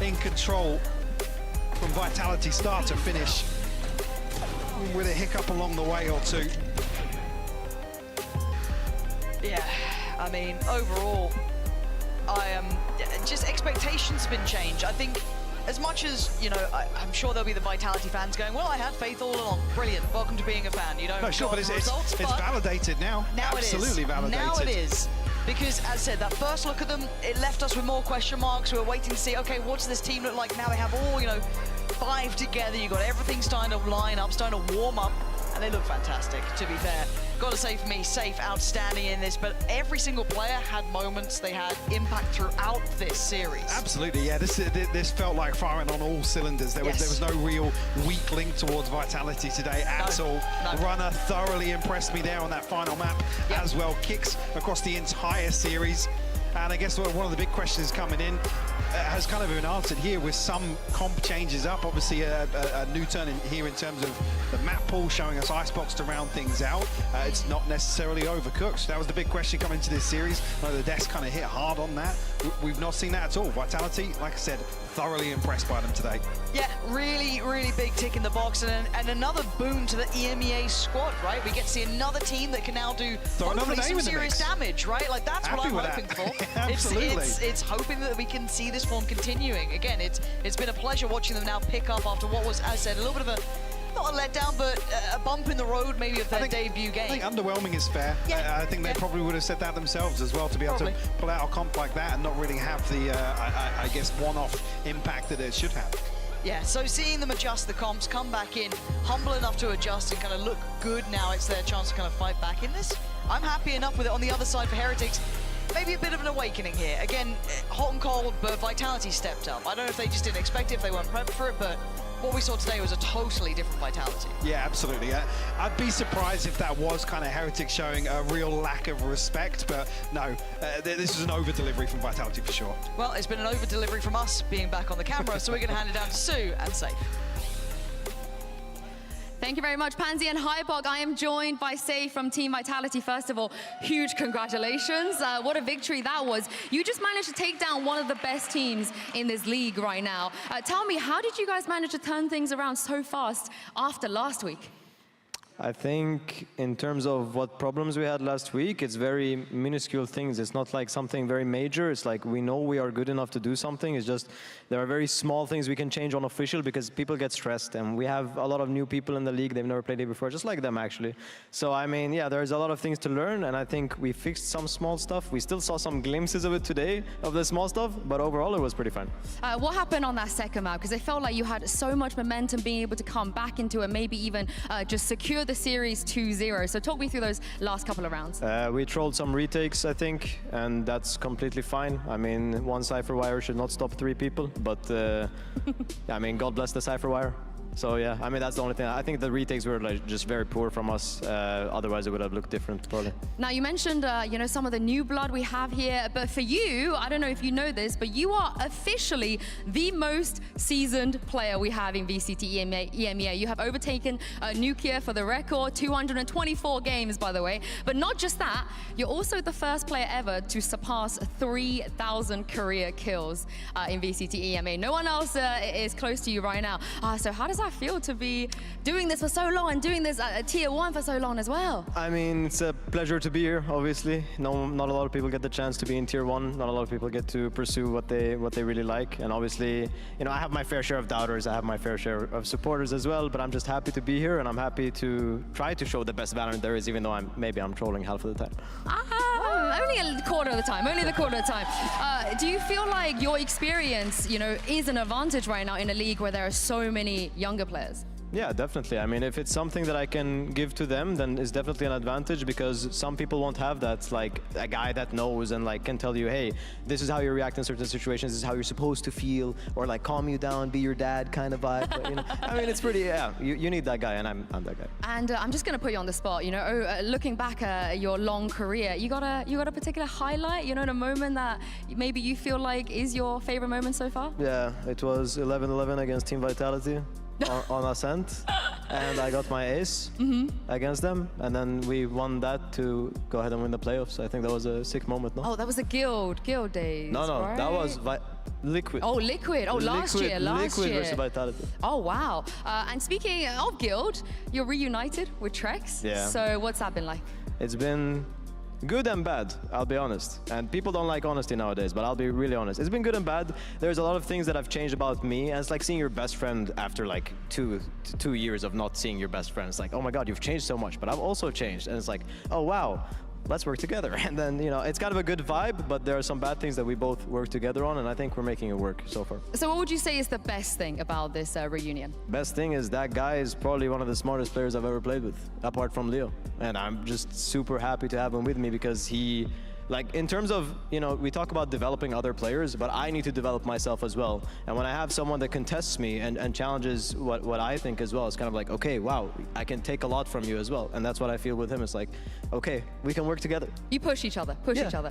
in control from Vitality start to finish, with a hiccup along the way or two. Yeah, I mean, overall, just expectations have been changed. I think as much as, you know, I'm sure there'll be the Vitality fans going, well, I had faith all along. Brilliant, welcome to being a fan. You don't No, sure, but it's validated now. Now Absolutely it is. validated. Now it is. Because, as I said, that first look at them, it left us with more question marks. We were waiting to see, okay, what does this team look like? Now they have all, you know, 5 together. You've got everything starting to line up, starting to warm up, and they look fantastic, to be fair. Got to say for me, Safe outstanding in this, but every single player had moments. They had impact throughout this series. Absolutely, yeah. This felt like firing on all cylinders. There was no real weak link towards Vitality today at all. No. Runner thoroughly impressed me there on that final map as well. Kicks across the entire series. And I guess one of the big questions coming in has kind of been answered here with some comp changes up. Obviously a new turn in here in terms of the map pool showing us Icebox to round things out. It's not necessarily overcooked. That was the big question coming into this series. The desk kind of hit hard on that. We've not seen that at all. Vitality, like I said, thoroughly impressed by them today. Yeah, really, really big tick in the box, and another boon to the EMEA squad, right? We get to see another team that can now do some serious damage, right? Like, that's what I'm hoping for. Absolutely. It's hoping that we can see this form continuing. Again, it's been a pleasure watching them now pick up after what was, as I said, a little bit of a, not a letdown, but a bump in the road maybe of their debut game. I think underwhelming is fair. Yeah. I think they probably would have said that themselves as well, to be able to pull out a comp like that and not really have the, I guess, one-off impact that it should have. Yeah, so seeing them adjust the comps, come back in, humble enough to adjust and kind of look good now, it's their chance to kind of fight back in this. I'm happy enough with it. On the other side for Heretics, maybe a bit of an awakening here. Again, hot and cold, but Vitality stepped up. I don't know if they just didn't expect it, if they weren't prepped for it, but what we saw today was a totally different Vitality. Yeah, absolutely. I'd be surprised if that was kind of Heretics showing a real lack of respect, but no, this is an over-delivery from Vitality for sure. Well, it's been an over-delivery from us being back on the camera, so we're going to hand it down to Sue and Safe. Thank you very much, Pansy and Hybog. I am joined by Safe from Team Vitality. First of all, huge congratulations. What a victory that was. You just managed to take down one of the best teams in this league right now. Tell me, how did you guys manage to turn things around so fast after last week? I think in terms of what problems we had last week, it's very minuscule things. It's not like something very major. It's like we know we are good enough to do something. It's just there are very small things we can change on official because people get stressed. And we have a lot of new people in the league. They've never played it before, just like them actually. So I mean, yeah, there's a lot of things to learn. And I think we fixed some small stuff. We still saw some glimpses of it today, of the small stuff. But overall, it was pretty fun. What happened on that second map? Because I felt like you had so much momentum being able to come back into it, maybe even just secure the series 2-0. So talk me through those last couple of rounds. We trolled some retakes, I think, and that's completely fine. I mean, one Cypher Wire should not stop 3 people, but I mean, God bless the Cypher Wire. So yeah, I mean, that's the only thing. I think the retakes were like just very poor from us. Otherwise, it would have looked different, probably. Now, you mentioned, you know, some of the new blood we have here, but for you, I don't know if you know this, but you are officially the most seasoned player we have in VCT EMEA. You have overtaken Nuclear for the record, 224 games, by the way. But not just that, you're also the first player ever to surpass 3,000 career kills in VCT EMEA. No one else is close to you right now. So how does that that feel to be doing this for so long and doing this at Tier 1 for so long as well? I mean, it's a pleasure to be here, obviously. No, not a lot of people get the chance to be in Tier 1. Not a lot of people get to pursue what they really like. And obviously, you know, I have my fair share of doubters. I have my fair share of supporters as well. But I'm just happy to be here, and I'm happy to try to show the best Valorant there is, even though maybe I'm trolling half of the time. Only a quarter of the time. Only the quarter of the time. Do you feel like your experience, you know, is an advantage right now in a league where there are so many younger players? Yeah, definitely. I mean, if it's something that I can give to them, then it's definitely an advantage, because some people won't have that, like a guy that knows and like can tell you, hey, this is how you react in certain situations, this is how you're supposed to feel, or like calm you down, be your dad kind of vibe. But, you know, I mean, it's pretty, yeah, you need that guy, and I'm that guy. And I'm just going to put you on the spot, you know, looking back at your long career, you got a particular highlight, you know, in a moment that maybe you feel like is your favorite moment so far? Yeah, it was 11-11 against Team Vitality. on Ascent, and I got my ace against them, and then we won that to go ahead and win the playoffs. I think that was a sick moment, no? Oh, that was the guild days. No, right? that was Liquid. Oh, Liquid. Oh, last year. Liquid versus Vitality. Oh, wow. And speaking of guild, you're reunited with Trex. Yeah. So what's that been like? It's been good and bad, I'll be honest. And people don't like honesty nowadays, but I'll be really honest. It's been good and bad. There's a lot of things that have changed about me, and it's like seeing your best friend after like two years of not seeing your best friend. It's like, oh my God, you've changed so much, but I've also changed. And it's like, oh wow, let's work together. And then, you know, it's kind of a good vibe, but there are some bad things that we both work together on, and I think we're making it work so far. So what would you say is the best thing about this reunion? Best thing is that guy is probably one of the smartest players I've ever played with, apart from Leo. And I'm just super happy to have him with me, because he, like, in terms of, you know, we talk about developing other players, but I need to develop myself as well. And when I have someone that contests me and challenges what I think as well, it's kind of like, okay, wow, I can take a lot from you as well. And that's what I feel with him. It's like, okay, we can work together. You push each other, each other.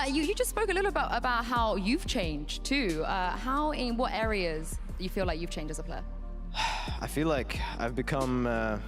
You just spoke a little about how you've changed too. How, in what areas do you feel like you've changed as a player? I feel like I've become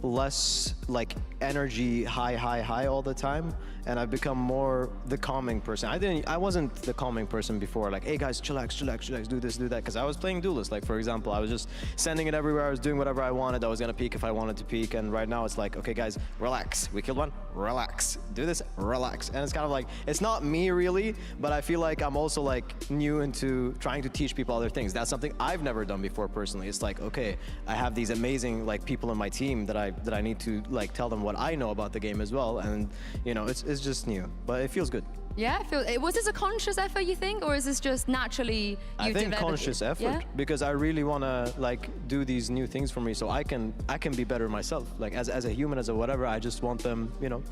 less like energy high all the time, and I've become more the calming person. I wasn't the calming person before, like, hey guys, chillax, do this, do that, because I was playing duelist. Like, for example, I was just sending it everywhere, I was doing whatever I wanted, I was gonna peek if I wanted to peek. And right now it's like, okay guys, relax, we killed one, relax, do this, relax. And it's kind of like, it's not me really, but I feel like I'm also like new into trying to teach people other things. That's something I've never done before personally. It's like, okay, I have these amazing like people in my team that I need to like tell them what I know about the game as well. And you know, it's just new, but it feels good. Yeah, was this a conscious effort, you think, or is this just naturally I think conscious effort, yeah? Because I really want to like do these new things for me, so I can be better myself. Like as a human, as a whatever, I just want them, you know,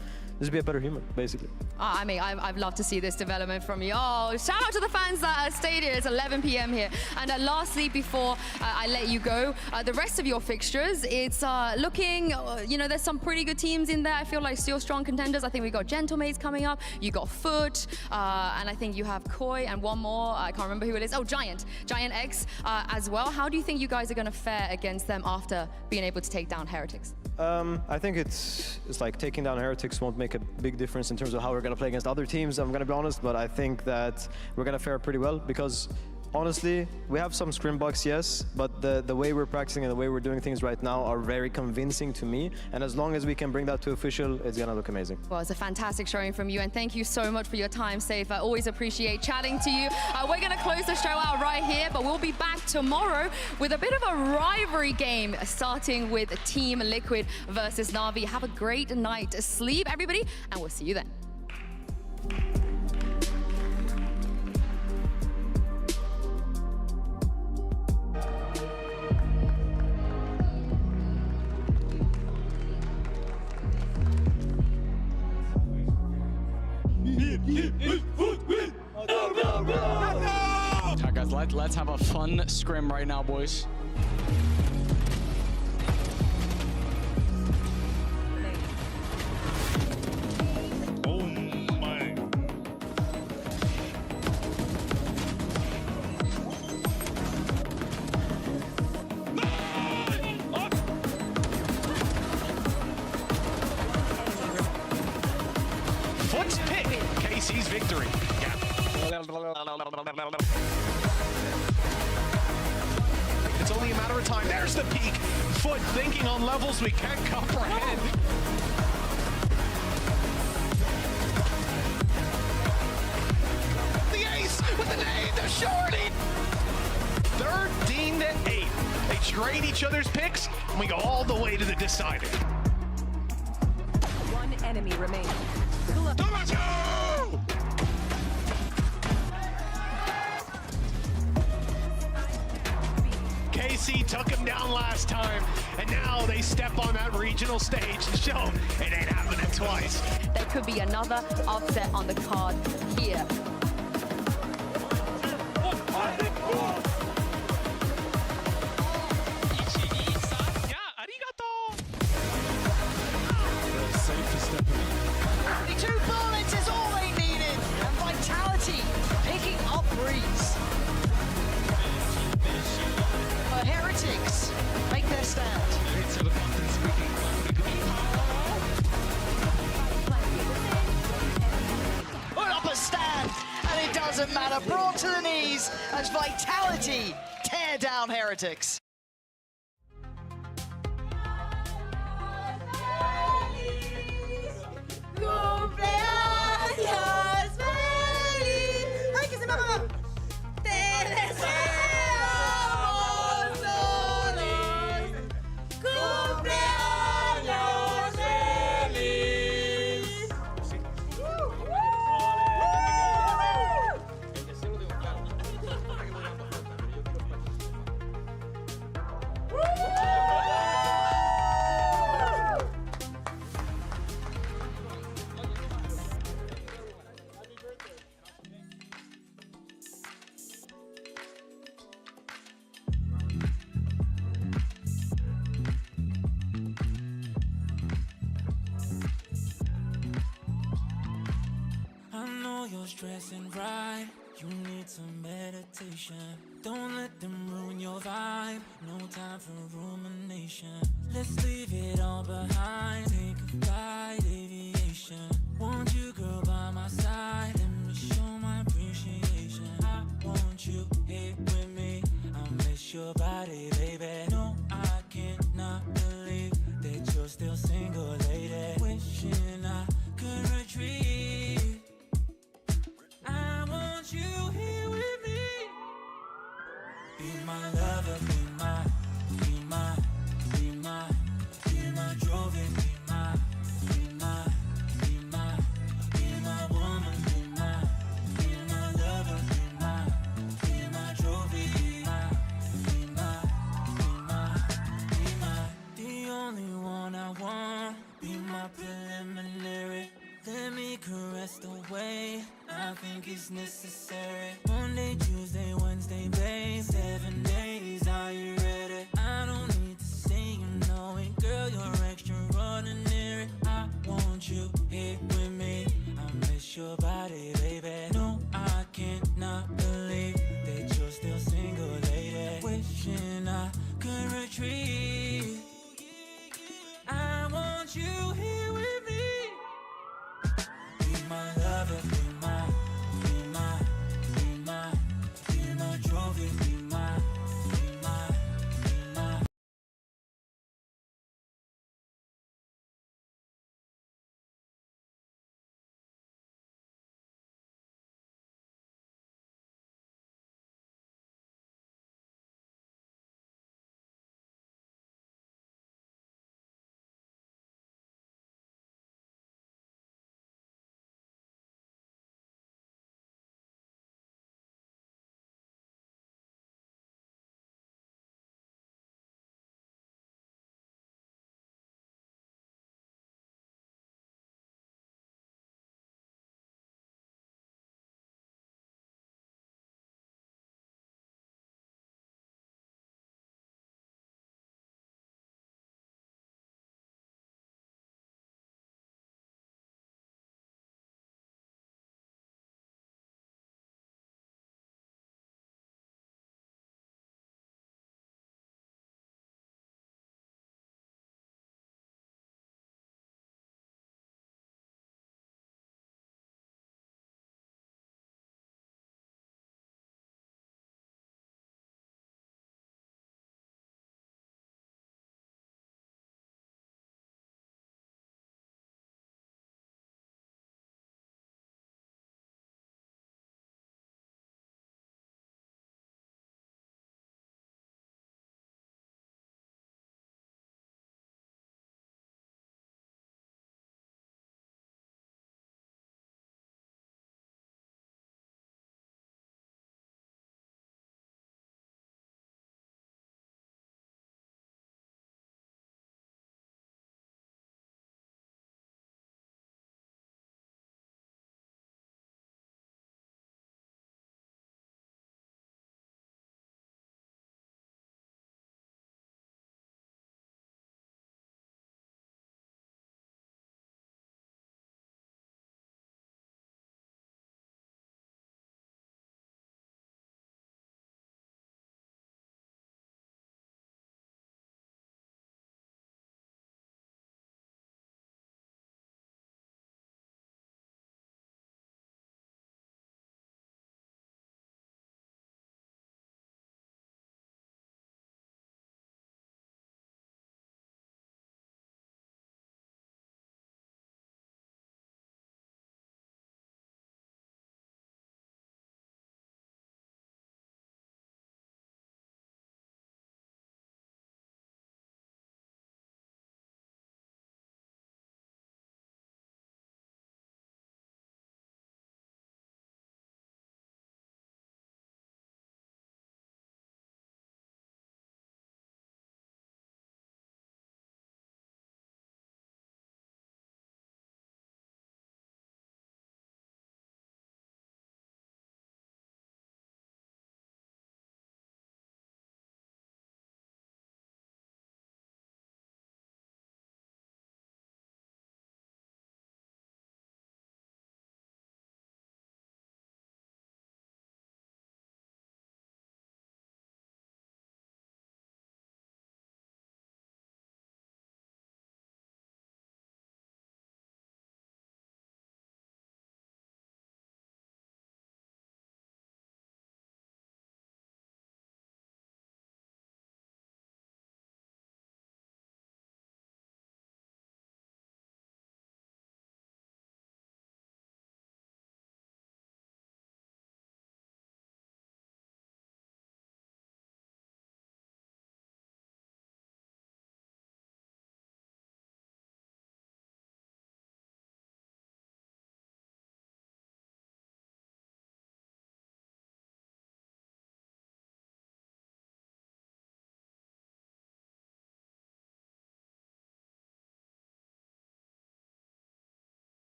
just be a better human, basically. I mean, I'd love to see this development from you. Oh, shout out to the fans that stayed here. It's 11 p.m. here. And lastly, before I let you go, the rest of your fixtures, it's looking, you know, there's some pretty good teams in there. I feel like still strong contenders. I think we got Gentlemates coming up. You got Foot, and I think you have Koi and one more. I can't remember who it is. Oh, Giant X as well. How do you think you guys are going to fare against them after being able to take down Heretics? I think it's like taking down Heretics won't make a big difference in terms of how we're going to play against other teams, I'm going to be honest, but I think that we're going to fare pretty well, because honestly, we have some scrim bugs, yes, but the way we're practicing and the way we're doing things right now are very convincing to me, and as long as we can bring that to official, it's going to look amazing. Well, it's a fantastic showing from you, and thank you so much for your time, Safe. I always appreciate chatting to you. We're going to close the show out right here, but we'll be back tomorrow with a bit of a rivalry game, starting with Team Liquid versus Na'Vi. Have a great night's sleep, everybody, and we'll see you then. Alright guys, let's have a fun scrim right now, boys. Foot's pick, KC's victory. Yeah. It's only a matter of time. There's the peak. Foot thinking on levels we can't comprehend. The ace with the nade, the shorty. 13-8. They trade each other's picks, and we go all the way to the decider. One enemy remaining. KC took him down last time, and now they step on that regional stage to show it ain't happening twice. There could be another upset on the card here. Two bullets is all they needed, and Vitality picking up Breeze. But Heretics make their stand. Put up a stand, and it doesn't matter. Brought to the knees as Vitality tear down Heretics. Cumpleaños feliz. Ay, que se me va. Te deseamos todos. Cumpleaños feliz. I know you're stressing, right? You need some meditation. Don't let them ruin your vibe. No time for rumination. Let's leave it all behind. Take a flight, aviation. Want you, girl, by my side. Let me show my appreciation. I want you here with me. I miss your body, baby. No, I cannot believe that you're still single, lady. Wishing I could retreat. I want you here with me. Be my lover, be my, be my, be my, be my Jovi, be my, be my, be my, be my woman, be my lover, be my Jovi, be my, be my, be my, the only one I want. Be my preliminary. Let me caress the way I think it's necessary. Monday, Tuesday, Wednesday, babe. 7 days, are you ready? I don't need to say you know it, girl, you're extraordinary. I want you here with me. I miss your body, baby. No, I cannot believe that you're still single, lady. Wishing I could retreat. I want you here with me. Be my lover, be my, be my,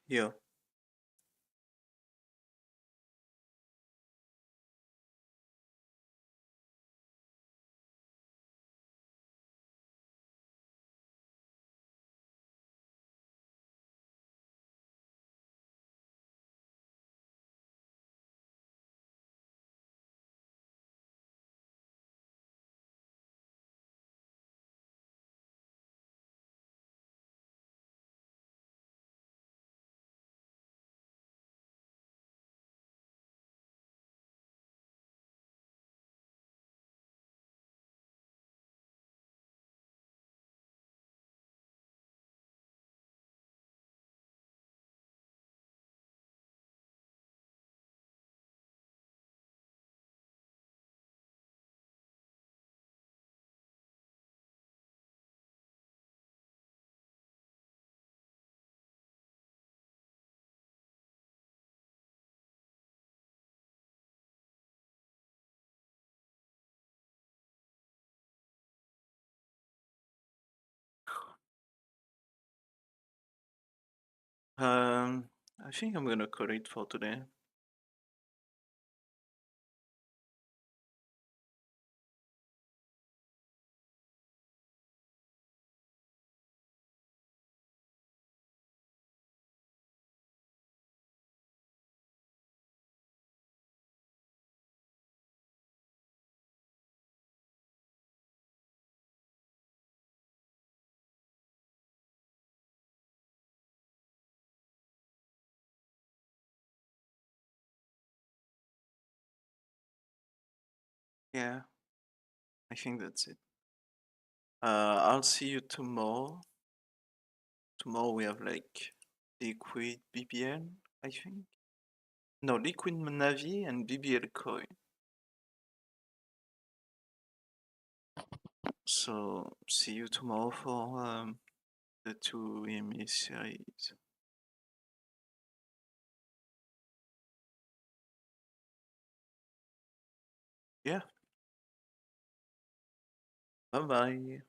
Yeah. I think I'm gonna call it for today. Yeah, I think that's it. I'll see you tomorrow. Tomorrow we have like Liquid BBL, I think. No, Liquid Navi and BBL Coin. So see you tomorrow for the 2 EMEA series. Yeah. Bye bye.